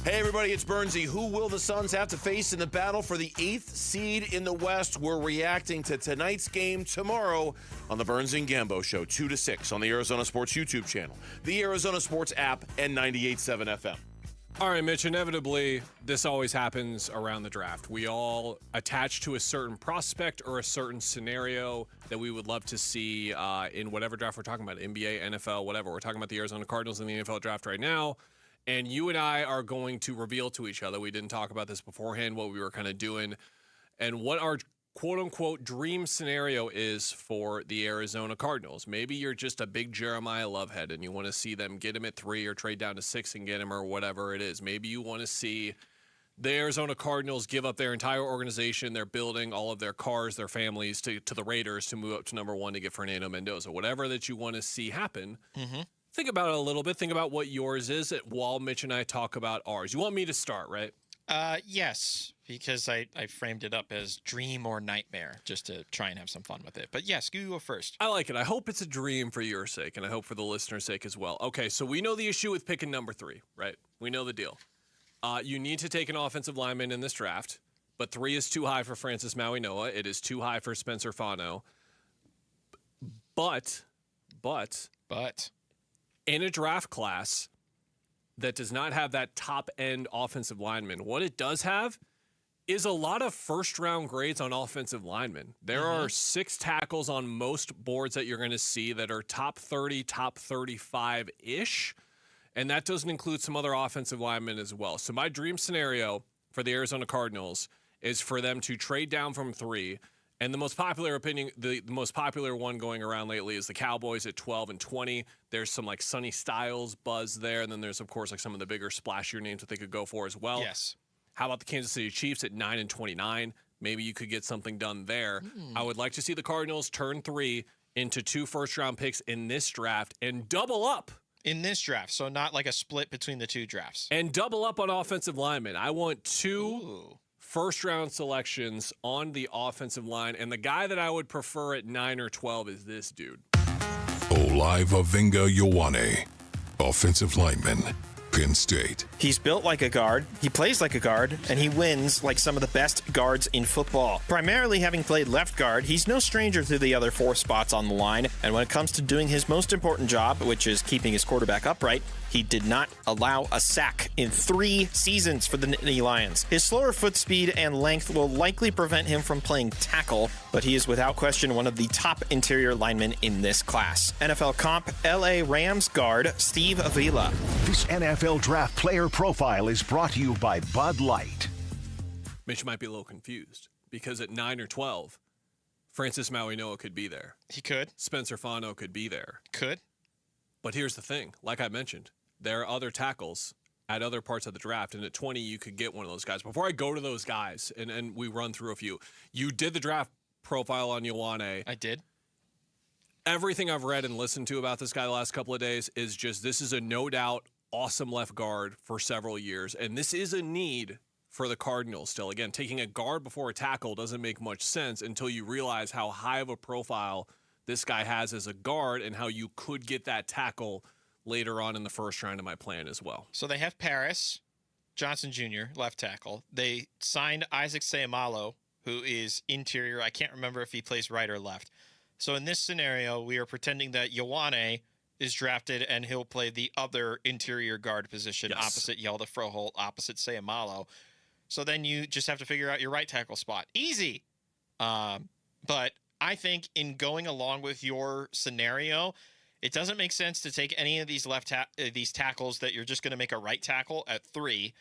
Hey everybody, it's Bernsey. Who will the Suns have to face in the battle for the 8th seed in the West? We're reacting to tonight's game tomorrow on the Bernsey and Gambo Show, 2 to 6 on the Arizona Sports YouTube channel, the Arizona Sports app, and 98.7 FM. All right, Mitch, inevitably, this always happens around the draft. We all attach to a certain prospect or a certain scenario that we would love to see in whatever draft we're talking about, NBA, NFL, whatever. We're talking about the Arizona Cardinals in the NFL draft right now, and you and I are going to reveal to each other, we didn't talk about this beforehand, what we were kind of doing, and what our quote-unquote dream scenario is for the Arizona Cardinals. Maybe you're just a big Jeremiah Lovehead and you want to see them get him at 3 or trade down to 6 and get him or whatever it is. Maybe you want to see the Arizona Cardinals give up their entire organization, their building, all of their cars, their families to the Raiders to move up to number 1 to get Fernando Mendoza. Whatever that you want to see happen, think about it a little bit. Think about what yours is while Mitch and I talk about ours. You want me to start, right? Yes, because I framed it up as dream or nightmare just to try and have some fun with it. But yes, you go first. I like it. I hope it's a dream for your sake, and I hope for the listener's sake as well. Okay, so we know the issue with picking number 3, right? We know the deal. You need to take an offensive lineman in this draft, but 3 is too high for Francis Mauigoa. It is too high for Spencer Fano. But in a draft class that does not have that top-end offensive lineman, what it does have is a lot of first-round grades on offensive linemen. There are 6 tackles on most boards that you're going to see that are top 30, top 35-ish, and that doesn't include some other offensive linemen as well. So my dream scenario for the Arizona Cardinals is for them to trade down from 3, and the most popular opinion, the most popular one going around lately is the Cowboys at 12 and 20. There's some like Sonny Styles buzz there, and then there's of course like some of the bigger splashier names that they could go for as well. Yes. How about the Kansas City Chiefs at 9 and 29? Maybe you could get something done there. I would like to see the Cardinals turn 3 into 2 first-round picks in this draft and double up. In this draft, so not like a split between the 2 drafts. And double up on offensive linemen. I want 2 first-round selections on the offensive line, and the guy that I would prefer at 9 or 12 is this dude. Olaivavinga Ioane, offensive lineman, Penn State. He's built like a guard, he plays like a guard, and he wins like some of the best guards in football. Primarily having played left guard, he's no stranger to the other 4 spots on the line, and when it comes to doing his most important job, which is keeping his quarterback upright, he did not allow a sack in 3 seasons for the Nittany Lions. His slower foot speed and length will likely prevent him from playing tackle, but he is without question one of the top interior linemen in this class. NFL comp, LA Rams guard Steve Avila. This NFL Draft Player Profile is brought to you by Bud Light. Mitch might be a little confused because at 9 or 12, Francis Mauigoa could be there. He could. Spencer Fano could be there. Could. But here's the thing. Like I mentioned, there are other tackles at other parts of the draft, and at 20, you could get one of those guys. Before I go to those guys, and we run through a few, you did the draft profile on Ioane. I did. Everything I've read and listened to about this guy the last couple of days is just this is a no-doubt awesome left guard for several years, and this is a need for the Cardinals still. Again, taking a guard before a tackle doesn't make much sense until you realize how high of a profile this guy has as a guard and how you could get that tackle later on in the first round of my plan as well. So they have Paris Johnson Jr., left tackle. They signed Isaac Seumalo, who is interior. I can't remember if he plays right or left. So in this scenario, we are pretending that Ioane is drafted and he'll play the other interior guard position opposite Yelda Froholt, opposite Seumalo. So then you just have to figure out your right tackle spot. Easy. But I think in going along with your scenario, it doesn't make sense to take any of these these tackles that you're just going to make a right tackle at 3.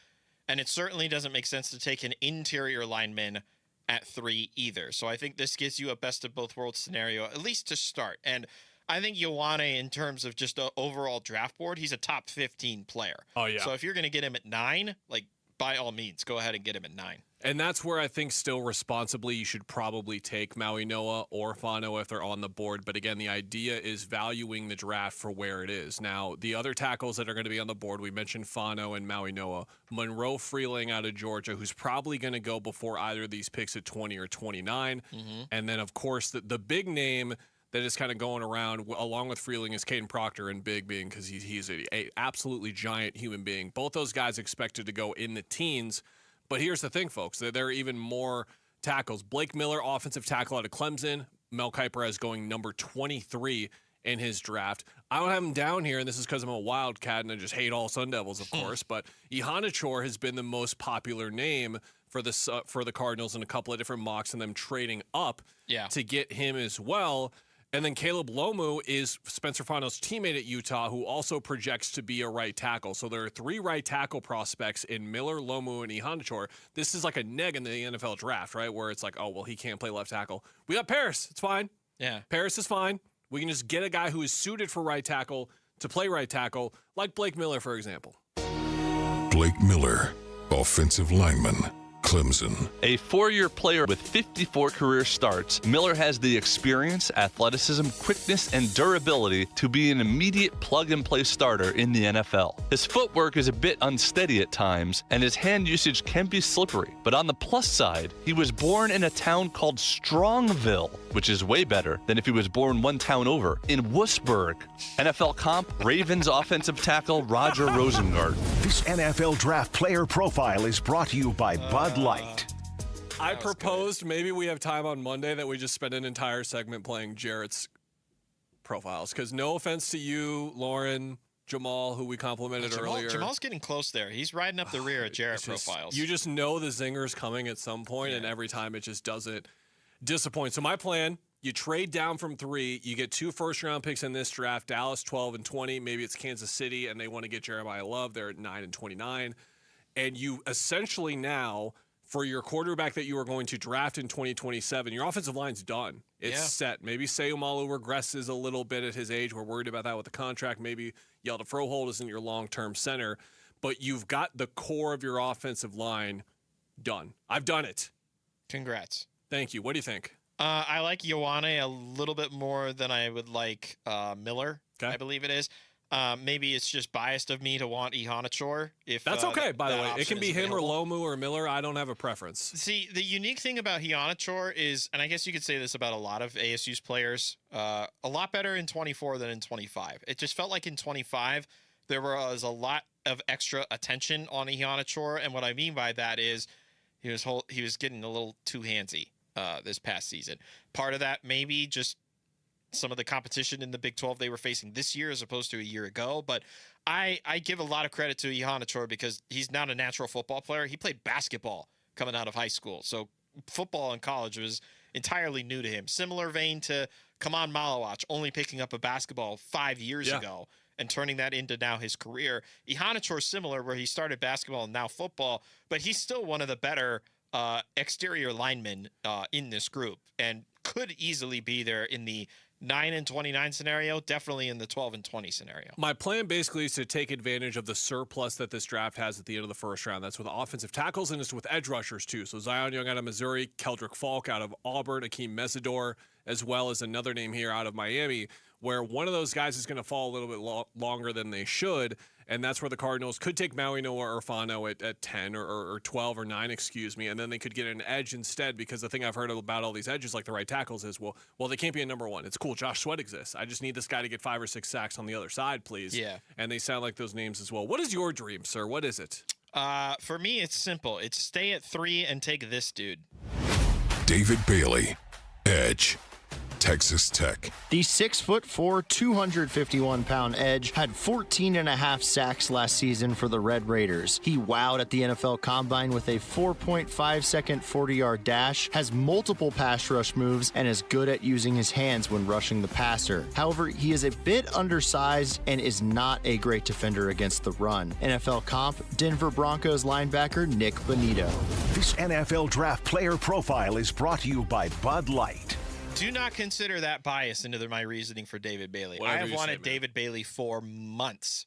And it certainly doesn't make sense to take an interior lineman at 3 either. So I think this gives you a best of both worlds scenario, at least to start. And I think Ioane, in terms of just an overall draft board, he's a top 15 player. Oh, yeah. So if you're going to get him at 9, like, by all means, go ahead and get him at 9. And that's where I think still responsibly you should probably take Mauigoa or Fano if they're on the board. But again, the idea is valuing the draft for where it is. Now, the other tackles that are going to be on the board, we mentioned Fano and Mauigoa. Monroe Freeling out of Georgia, who's probably going to go before either of these picks at 20 or 29. And then, of course, the big name that is kind of going around along with Freeling is Caden Proctor, and big being because he's a absolutely giant human being. Both those guys expected to go in the teens. But here's the thing, folks. There are even more tackles. Blake Miller, offensive tackle out of Clemson. Mel Kiper has going number 23 in his draft. I don't have him down here, and this is because I'm a Wildcat and I just hate all Sun Devils, of course. But Ihanachor has been the most popular name for the Cardinals in a couple of different mocks, and them trading up to get him as well. And then Caleb Lomu is Spencer Fano's teammate at Utah, who also projects to be a right tackle. So there are 3 right tackle prospects in Miller, Lomu, and Ihanachor. This is like a neg in the NFL draft, right? Where it's like, oh, well, he can't play left tackle. We got Paris. It's fine. Yeah. Paris is fine. We can just get a guy who is suited for right tackle to play right tackle, like Blake Miller, for example. Blake Miller, offensive lineman, Clemson. A 4-year player with 54 career starts, Miller has the experience, athleticism, quickness, and durability to be an immediate plug-and-play starter in the NFL. His footwork is a bit unsteady at times, and his hand usage can be slippery. But on the plus side, he was born in a town called Strongville, which is way better than if he was born one town over, in Wurzburg. NFL comp, Ravens offensive tackle Roger Rosengart. This NFL Draft Player Profile is brought to you by Bud Light. I proposed maybe we have time on Monday that we just spend an entire segment playing Jarrett's profiles. Because no offense to you, Lauren, Jamal, who we complimented earlier. Jamal's getting close there. He's riding up the rear at Jarrett profiles. You just know the zinger's coming at some point, and every time it just doesn't disappoint. So my plan, you trade down from 3, you get 2 first-round picks in this draft, Dallas 12 and 20, maybe it's Kansas City, and they want to get Jeremiah Love, they're at 9 and 29, and you essentially now, for your quarterback that you are going to draft in 2027, your offensive line's done. It's set. Maybe Seumalo regresses a little bit at his age. We're worried about that with the contract. Maybe Yelda Froholt isn't your long-term center, but you've got the core of your offensive line done. I've done it. Congrats. Thank you. What do you think? I like Ioane a little bit more than I would like Miller, I believe it is. Maybe it's just biased of me to want Ihanachor. That's okay, by the way. It can be him available. or Lomu or Miller. I don't have a preference. See, the unique thing about Ihanachor is, and I guess you could say this about a lot of ASU's players, a lot better in 24 than in 25. It just felt like in 25, there was a lot of extra attention on Ihanachor, and what I mean by that is he was getting a little too handsy this past season. Part of that maybe just some of the competition in the Big 12 they were facing this year as opposed to a year ago. But I give a lot of credit to Ihanachor because he's not a natural football player. He played basketball coming out of high school. So football in college was entirely new to him. Similar vein to Kaman Malawach, only picking up a basketball 5 years ago and turning that into now his career. Ihanachor similar, where he started basketball and now football, but he's still one of the better exterior linemen in this group and could easily be there in the 9 and 29 scenario, definitely in the 12 and 20 scenario. My plan basically is to take advantage of the surplus that this draft has at the end of the first round. That's with offensive tackles and it's with edge rushers too. So Zion Young out of Missouri, Keldrick Falk out of Auburn, Akeem Mesidor, as well as another name here out of Miami, where one of those guys is going to fall a little bit longer than they should. And that's where the Cardinals could take Maui Noah Urfano at 10 or 12 or 9, and then they could get an edge instead, because the thing I've heard about all these edges, like the right tackles, is, well, they can't be a number 1. It's cool. Josh Sweat exists. I just need this guy to get 5 or 6 sacks on the other side, please. Yeah. And they sound like those names as well. What is your dream, sir? What is it? For me, it's simple. It's stay at 3 and take this dude. David Bailey, edge, Texas Tech. The 6'4", 251-pound edge had 14 and a half sacks last season for the Red Raiders. He wowed at the NFL Combine with a 4.5-second 40-yard dash, has multiple pass rush moves, and is good at using his hands when rushing the passer. However, he is a bit undersized and is not a great defender against the run. NFL comp, Denver Broncos linebacker Nick Bonito. This NFL Draft Player Profile is brought to you by Bud Light. Do not consider that bias into my reasoning for David Bailey. Whatever I have you wanted say, David Bailey for months.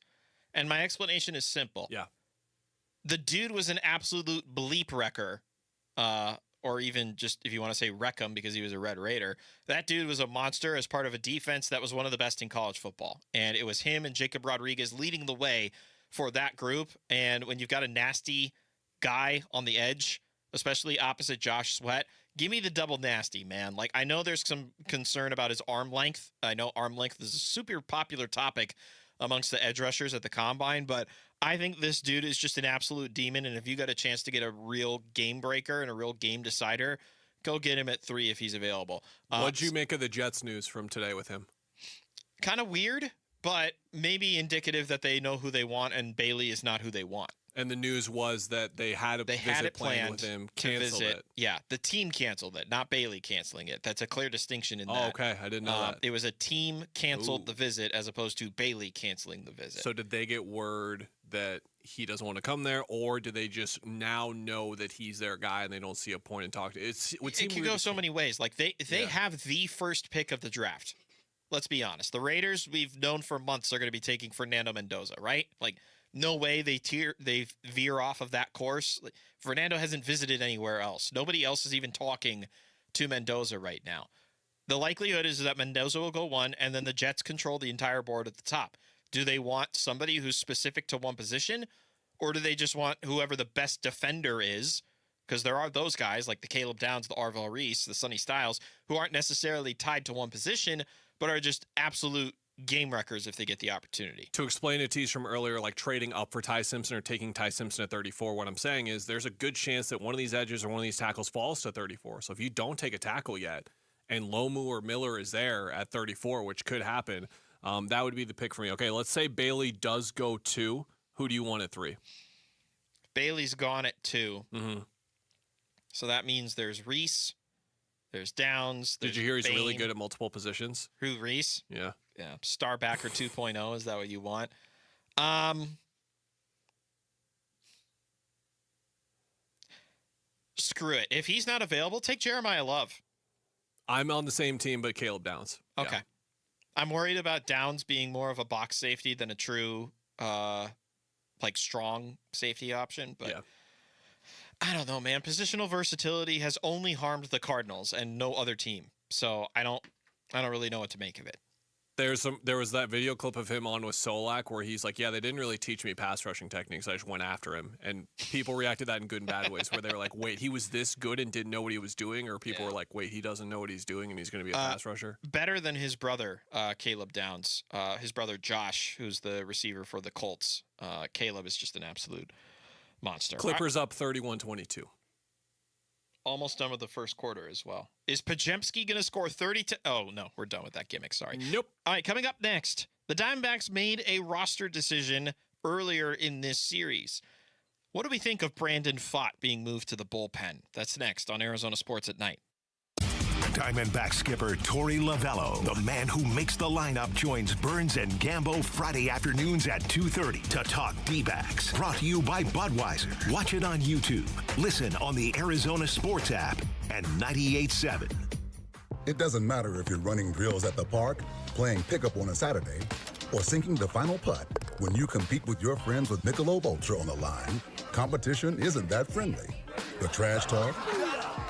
And my explanation is simple. Yeah. The dude was an absolute bleep wrecker. Or even just, if you want to say wreck him because he was a Red Raider. That dude was a monster as part of a defense that was one of the best in college football. And it was him and Jacob Rodriguez leading the way for that group. And when you've got a nasty guy on the edge, especially opposite Josh Sweat, give me the double nasty, man. Like, I know there's some concern about his arm length. I know arm length is a super popular topic amongst the edge rushers at the Combine, but I think this dude is just an absolute demon, and if you got a chance to get a real game breaker and a real game decider, go get him at 3 if he's available. What'd you make of the Jets news from today with him? Kind of weird, but maybe indicative that they know who they want, and Bailey is not who they want. And the news was that they had a visit planned with him, canceled it. Yeah, the team canceled it, not Bailey canceling it. That's a clear distinction in that. Oh, okay. I didn't know that. It was a team canceled the visit as opposed to Bailey canceling the visit. So did they get word that he doesn't want to come there, or do they just now know that he's their guy and they don't see a point in talking? It could go so many ways. Like they have the first pick of the draft. Let's be honest. The Raiders, we've known for months they're going to be taking Fernando Mendoza, right? Like, no way they veer off of that course. Fernando hasn't visited anywhere else. Nobody else is even talking to Mendoza right now. The likelihood is that Mendoza will go 1, and then the Jets control the entire board at the top. Do they want somebody who's specific to one position, or do they just want whoever the best defender is? Because there are those guys like the Caleb Downs, the Arvell Reese, the Sonny Styles, who aren't necessarily tied to one position, but are just absolute game wreckers if they get the opportunity. To explain a tease from earlier, like trading up for Ty Simpson or taking Ty Simpson at 34, what I'm saying is there's a good chance that one of these edges or one of these tackles falls to 34. So if you don't take a tackle yet and Lomu or Miller is there at 34, which could happen, that would be the pick for me. Okay, let's say Bailey does go 2. Who do you want at 3? Bailey's gone at 2. Mm-hmm. So that means there's Reese, there's Downs. Did you hear he's really good at multiple positions? Who, Reese? Yeah. Yeah, star backer 2.0. Is that what you want? Screw it. If he's not available, take Jeremiah Love. I'm on the same team, but Caleb Downs. Okay. Yeah. I'm worried about Downs being more of a box safety than a true, strong safety option. But yeah. I don't know, man. Positional versatility has only harmed the Cardinals and no other team. So I don't really know what to make of it. There was that video clip of him on with Solak where he's like, yeah, they didn't really teach me pass rushing techniques. I just went after him. And people reacted to that in good and bad ways where they were like, wait, he was this good and didn't know what he was doing? Or people were like, wait, he doesn't know what he's doing and he's going to be a pass rusher? Better than his brother, Caleb Downs. His brother, Josh, who's the receiver for the Colts. Caleb is just an absolute monster. Clippers up 31-22. Almost done with the first quarter as well. Is Pajemski going to score 30 to... Oh, no, we're done with that gimmick. Sorry. Nope. All right, coming up next, the Diamondbacks made a roster decision earlier in this series. What do we think of Brandon Pfaadt being moved to the bullpen? That's next on Arizona Sports at Night. Diamondback skipper Torey Lovello, the man who makes the lineup, joins Burns and Gambo Friday afternoons at 2:30 to talk D-backs. Brought to you by Budweiser. Watch it on YouTube. Listen on the Arizona Sports app and 98.7. It doesn't matter if you're running drills at the park, playing pickup on a Saturday, or sinking the final putt. When you compete with your friends with Michelob Ultra on the line, competition isn't that friendly. The trash talk,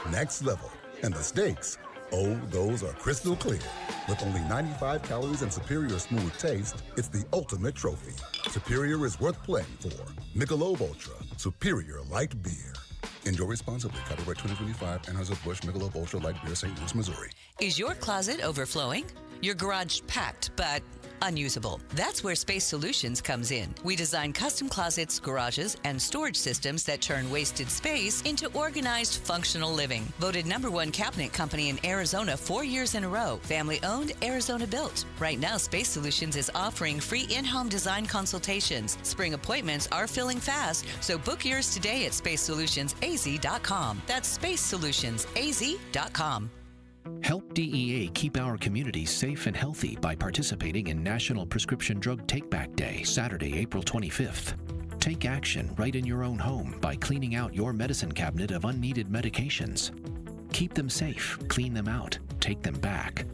next level, and the stakes, oh, those are crystal clear. With only 95 calories and superior smooth taste, it's the ultimate trophy. Superior is worth playing for. Michelob Ultra, superior light beer. Enjoy responsibly. Copyright 2025, Anheuser-Busch Michelob Ultra Light Beer, St. Louis, Missouri. Is your closet overflowing? Your garage packed, but unusable? That's where Space Solutions comes in. We design custom closets, garages, and storage systems that turn wasted space into organized, functional living. Voted #1 cabinet company in Arizona 4 years in a row. Family owned, Arizona built. Right now, Space Solutions is offering free in-home design consultations. Spring appointments are filling fast, so book yours today at spacesolutionsaz.com. That's spacesolutionsaz.com. Help DEA keep our communities safe and healthy by participating in National Prescription Drug Take-Back Day, Saturday, April 25th. Take action right in your own home by cleaning out your medicine cabinet of unneeded medications. Keep them safe, clean them out, take them back.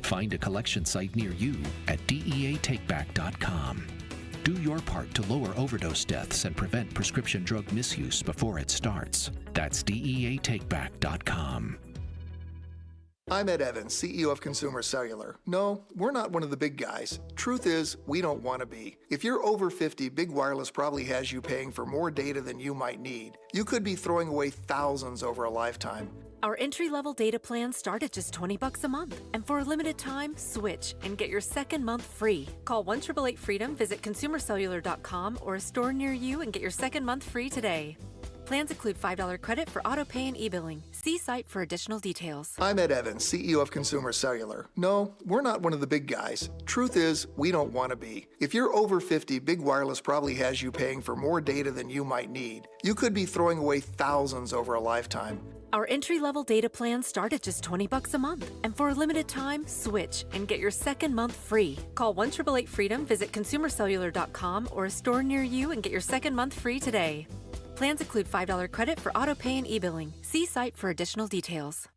Find a collection site near you at DEATakeback.com. Do your part to lower overdose deaths and prevent prescription drug misuse before it starts. That's DEATakeback.com. I'm Ed Evans, CEO of Consumer Cellular. No, we're not one of the big guys. Truth is, we don't want to be. If you're over 50, Big Wireless probably has you paying for more data than you might need. You could be throwing away thousands over a lifetime. Our entry-level data plans start at just $20 a month. And for a limited time, switch and get your second month free. Call 1-888-FREEDOM, visit consumercellular.com or a store near you and get your second month free today. Plans include $5 credit for auto pay and e-billing. See site for additional details. I'm Ed Evans, CEO of Consumer Cellular. No, we're not one of the big guys. Truth is, we don't want to be. If you're over 50, Big Wireless probably has you paying for more data than you might need. You could be throwing away thousands over a lifetime. Our entry-level data plans start at just $20 a month. And for a limited time, switch and get your second month free. Call 1-888-FREEDOM, visit consumercellular.com or a store near you and get your second month free today. Plans include $5 credit for auto pay and e-billing. See site for additional details.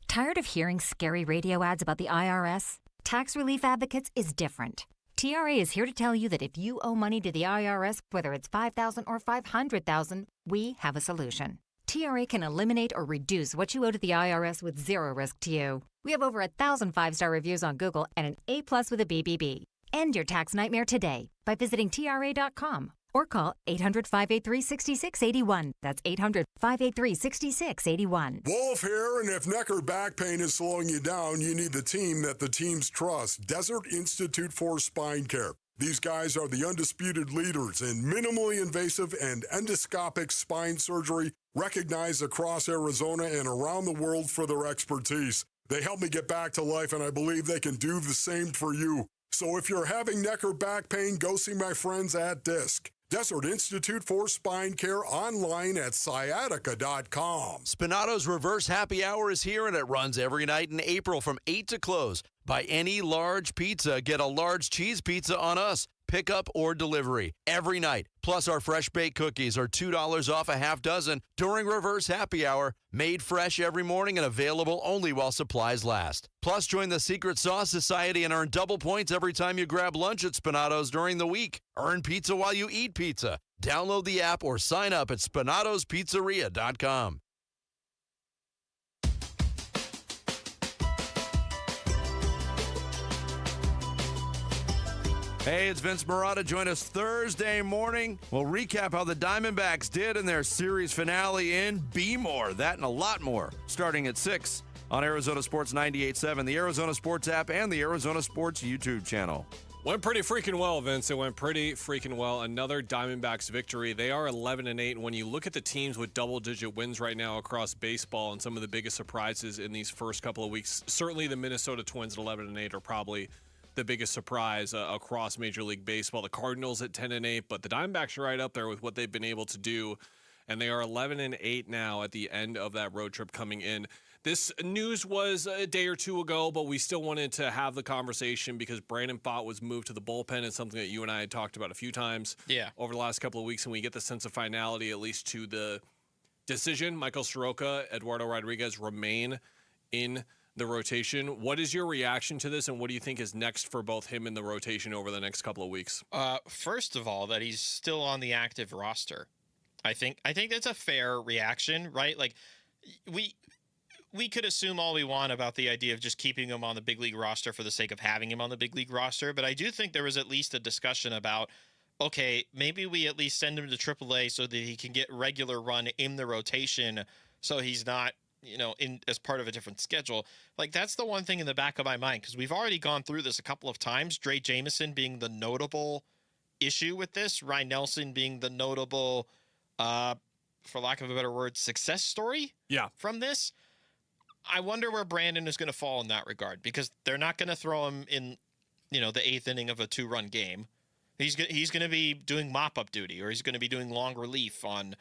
Tired of hearing scary radio ads about the IRS? Tax Relief Advocates is different. TRA is here to tell you that if you owe money to the IRS, whether it's $5,000 or $500,000, we have a solution. TRA can eliminate or reduce what you owe to the IRS with zero risk to you. We have over 1,000 5-star reviews on Google and an A+ with a BBB. End your tax nightmare today by visiting TRA.com or call 800-583-6681. That's 800-583-6681. Wolf here, and if neck or back pain is slowing you down, you need the team that the teams trust, Desert Institute for Spine Care. These guys are the undisputed leaders in minimally invasive and endoscopic spine surgery, recognized across Arizona and around the world for their expertise. They helped me get back to life, and I believe they can do the same for you. So if you're having neck or back pain, go see my friends at DISC. Desert Institute for Spine Care, online at sciatica.com. Spinato's Reverse Happy Hour is here, and it runs every night in April from 8 to close. Buy any large pizza, get a large cheese pizza on us. Pickup or delivery every night. Plus, our fresh baked cookies are $2 off a half dozen during Reverse Happy Hour. Made fresh every morning and available only while supplies last. Plus, join the Secret Sauce Society and earn double points every time you grab lunch at Spinato's during the week. Earn pizza while you eat pizza. Download the app or sign up at SpinatosPizzeria.com. Hey, it's Vince Marotta. Join us Thursday morning. We'll recap how the Diamondbacks did in their series finale in Be More. That and a lot more, starting at 6 on Arizona Sports 98.7, the Arizona Sports app, and the Arizona Sports YouTube channel. Went pretty freaking well, Vince. It went pretty freaking well. Another Diamondbacks victory. They are 11-8. And when you look at the teams with double-digit wins right now across baseball and some of the biggest surprises in these first couple of weeks, certainly the Minnesota Twins at 11-8 are probably the biggest surprise across Major League Baseball. The Cardinals at 10-8, but the Diamondbacks are right up there with what they've been able to do, and they are 11-8 now at the end of that road trip coming in. This news was a day or two ago, but we still wanted to have the conversation because Brandon Pfaadt was moved to the bullpen. It's something that you and I had talked about a few times over the last couple of weeks, and we get the sense of finality, at least to the decision. Michael Soroka, Eduardo Rodriguez remain in the rotation. What is your reaction to this, and what do you think is next for both him and the rotation over the next couple of weeks? First of all, that he's still on the active roster. I think that's a fair reaction, right? Like we could assume all we want about the idea of just keeping him on the big league roster for the sake of having him on the big league roster, but I do think there was at least a discussion about, okay, maybe we at least send him to AAA so that he can get regular run in the rotation so he's not, in as part of a different schedule. Like, that's the one thing in the back of my mind, because we've already gone through this a couple of times, Dre Jameson being the notable issue with this, Ryan Nelson being the notable, for lack of a better word, success story from this. I wonder where Brandon is going to fall in that regard, because they're not going to throw him in, the eighth inning of a 2-run game. He's going to be doing mop-up duty, or he's going to be doing long relief on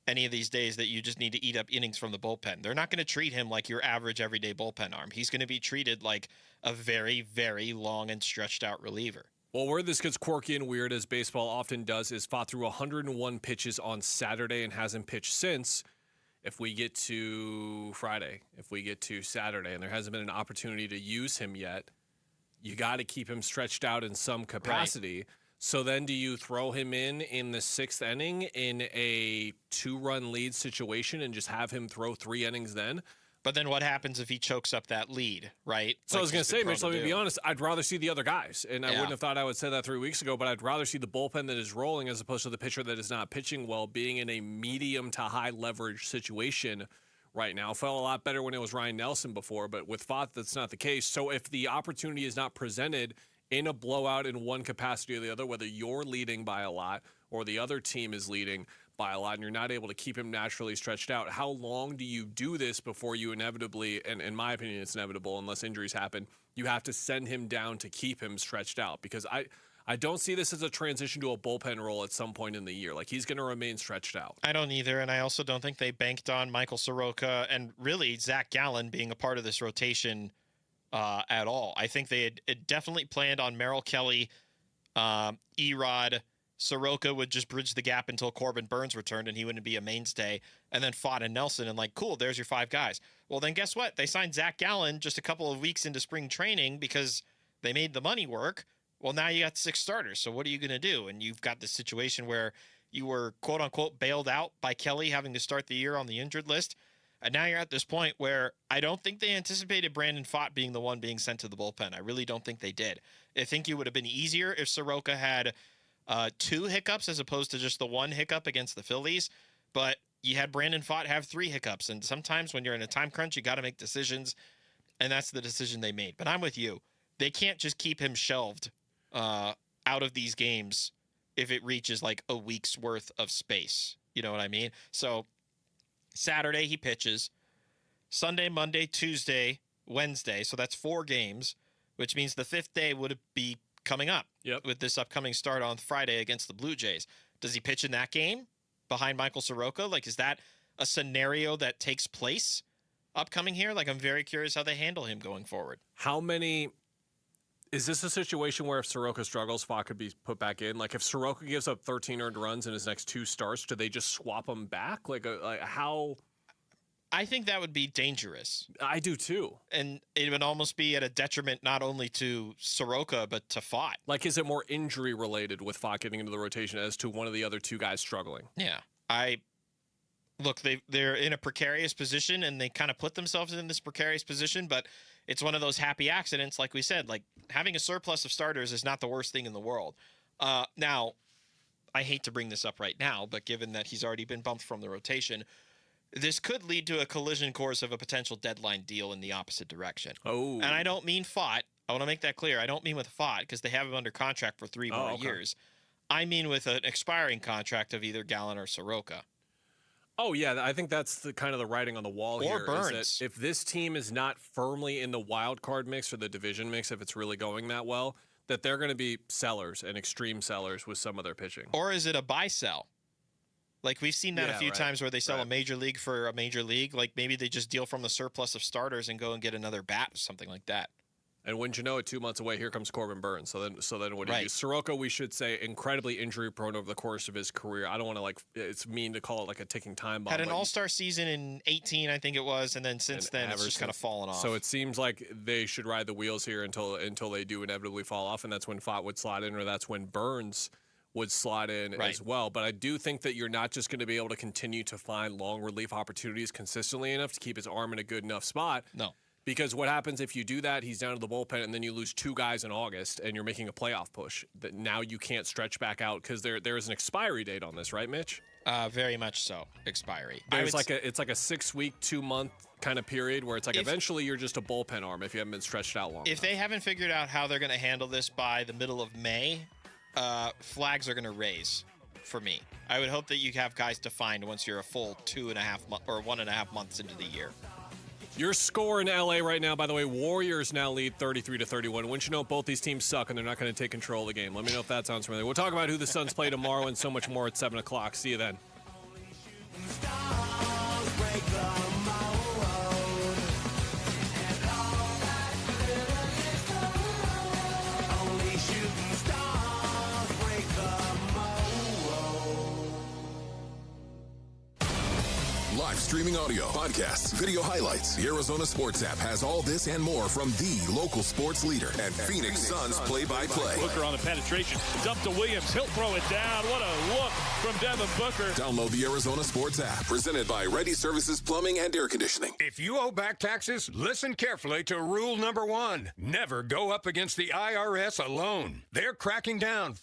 any of these days that you just need to eat up innings from the bullpen. They're not going to treat him like your average everyday bullpen arm. He's going to be treated like a very, very long and stretched out reliever. Well, where this gets quirky and weird, as baseball often does, is Pfaadt threw 101 pitches on Saturday and hasn't pitched since. If we get to Friday, if we get to Saturday, and there hasn't been an opportunity to use him yet, you got to keep him stretched out in some capacity. Right. So then do you throw him in the 6th inning in a 2-run lead situation and just have him throw 3 innings then? But then what happens if he chokes up that lead, right? So I was going to say, Mitch, let me be honest, I'd rather see the other guys. And I wouldn't have thought I would say that 3 weeks ago, but I'd rather see the bullpen that is rolling as opposed to the pitcher that is not pitching well being in a medium to high leverage situation right now. Felt a lot better when it was Ryan Nelson before, but with Pfaadt, that's not the case. So if the opportunity is not presented in a blowout in one capacity or the other, whether you're leading by a lot or the other team is leading by a lot and you're not able to keep him naturally stretched out, how long do you do this before you inevitably, and in my opinion it's inevitable unless injuries happen, you have to send him down to keep him stretched out? Because I don't see this as a transition to a bullpen role at some point in the year. Like, he's going to remain stretched out. I don't either, and I also don't think they banked on Michael Soroka and really Zach Gallen being a part of this rotation at all. I think they had definitely planned on Merrill Kelly, Erod. Soroka would just bridge the gap until Corbin Burns returned, and he wouldn't be a mainstay, and then Fott and Nelson, and like, cool, there's your 5 guys. Well, then guess what? They signed Zach Gallen just a couple of weeks into spring training because they made the money work. Well, now you got 6 starters, so what are you going to do? And you've got this situation where you were, quote-unquote, bailed out by Kelly having to start the year on the injured list, and now you're at this point where I don't think they anticipated Brandon Fott being the one being sent to the bullpen. I really don't think they did. I think it would have been easier if Soroka had 2 hiccups as opposed to just the 1 hiccup against the Phillies, but you had Brandon Fott have 3 hiccups, and sometimes when you're in a time crunch, you got to make decisions, and that's the decision they made. But I'm with you. They can't just keep him shelved out of these games if it reaches like a week's worth of space. You know what I mean? So Saturday he pitches, Sunday, Monday, Tuesday, Wednesday. So that's 4 games, which means the 5th day would be coming up with this upcoming start on Friday against the Blue Jays. Does he pitch in that game behind Michael Soroka? Like, is that a scenario that takes place upcoming here? Like, I'm very curious how they handle him going forward. Is this a situation where if Soroka struggles, Fott could be put back in? Like, if Soroka gives up 13 earned runs in his next 2 starts, do they just swap him back? Like how? I think that would be dangerous. I do too. And it would almost be at a detriment not only to Soroka, but to Fott. Like, is it more injury related with Fott getting into the rotation as to one of the other 2 guys struggling? Yeah. Look, they're in a precarious position, and they kind of put themselves in this precarious position, but it's one of those happy accidents, like we said. Like, having a surplus of starters is not the worst thing in the world. Now, I hate to bring this up right now, but given that he's already been bumped from the rotation, this could lead to a collision course of a potential deadline deal in the opposite direction. Oh. And I don't mean Fott. I want to make that clear. I don't mean with Fott, because they have him under contract for 3 more years. I mean with an expiring contract of either Gallen or Soroka. Oh, yeah, I think that's the kind of the writing on the wall here. Burns. Is that if this team is not firmly in the wild card mix or the division mix, if it's really going that well, that they're going to be sellers and extreme sellers with some of their pitching. Or is it a buy-sell? Like, we've seen that a few times where they sell a major league for a major league. Like, maybe they just deal from the surplus of starters and go and get another bat or something like that. And wouldn't you know it, 2 months away, here comes Corbin Burns. So then what do you do? Soroka, we should say, incredibly injury-prone over the course of his career. I don't want to, it's mean to call it like a ticking time bomb. Had an all-star season in 18, I think it was, and then since then it's just kind of fallen off. So it seems like they should ride the wheels here until they do inevitably fall off, and that's when Fott would slide in, or that's when Burns would slide in as well. But I do think that you're not just going to be able to continue to find long relief opportunities consistently enough to keep his arm in a good enough spot. No. Because what happens if you do that, he's down to the bullpen, and then you lose 2 guys in August, and you're making a playoff push. That now you can't stretch back out because there is an expiry date on this, right, Mitch? Very much so, expiry. It's like a 6-week, 2-month kind of period where it's like eventually you're just a bullpen arm if you haven't been stretched out long enough. They haven't figured out how they're going to handle this by the middle of May, flags are going to raise for me. I would hope that you have guys defined once you're a full 2.5 or 1.5 months into the year. Your score in LA right now, by the way, Warriors now lead 33-31. Wouldn't you know both these teams suck and they're not going to take control of the game? Let me know if that sounds familiar. We'll talk about who the Suns play tomorrow and so much more at 7 o'clock. See you then. Live streaming audio, podcasts, video highlights. The Arizona Sports app has all this and more from the local sports leader and Phoenix Suns play-by-play. Booker on the penetration. Dump to Williams. He'll throw it down. What a look from Devin Booker. Download the Arizona Sports app. Presented by Ready Services Plumbing and Air Conditioning. If you owe back taxes, listen carefully to rule number 1. Never go up against the IRS alone. They're cracking down.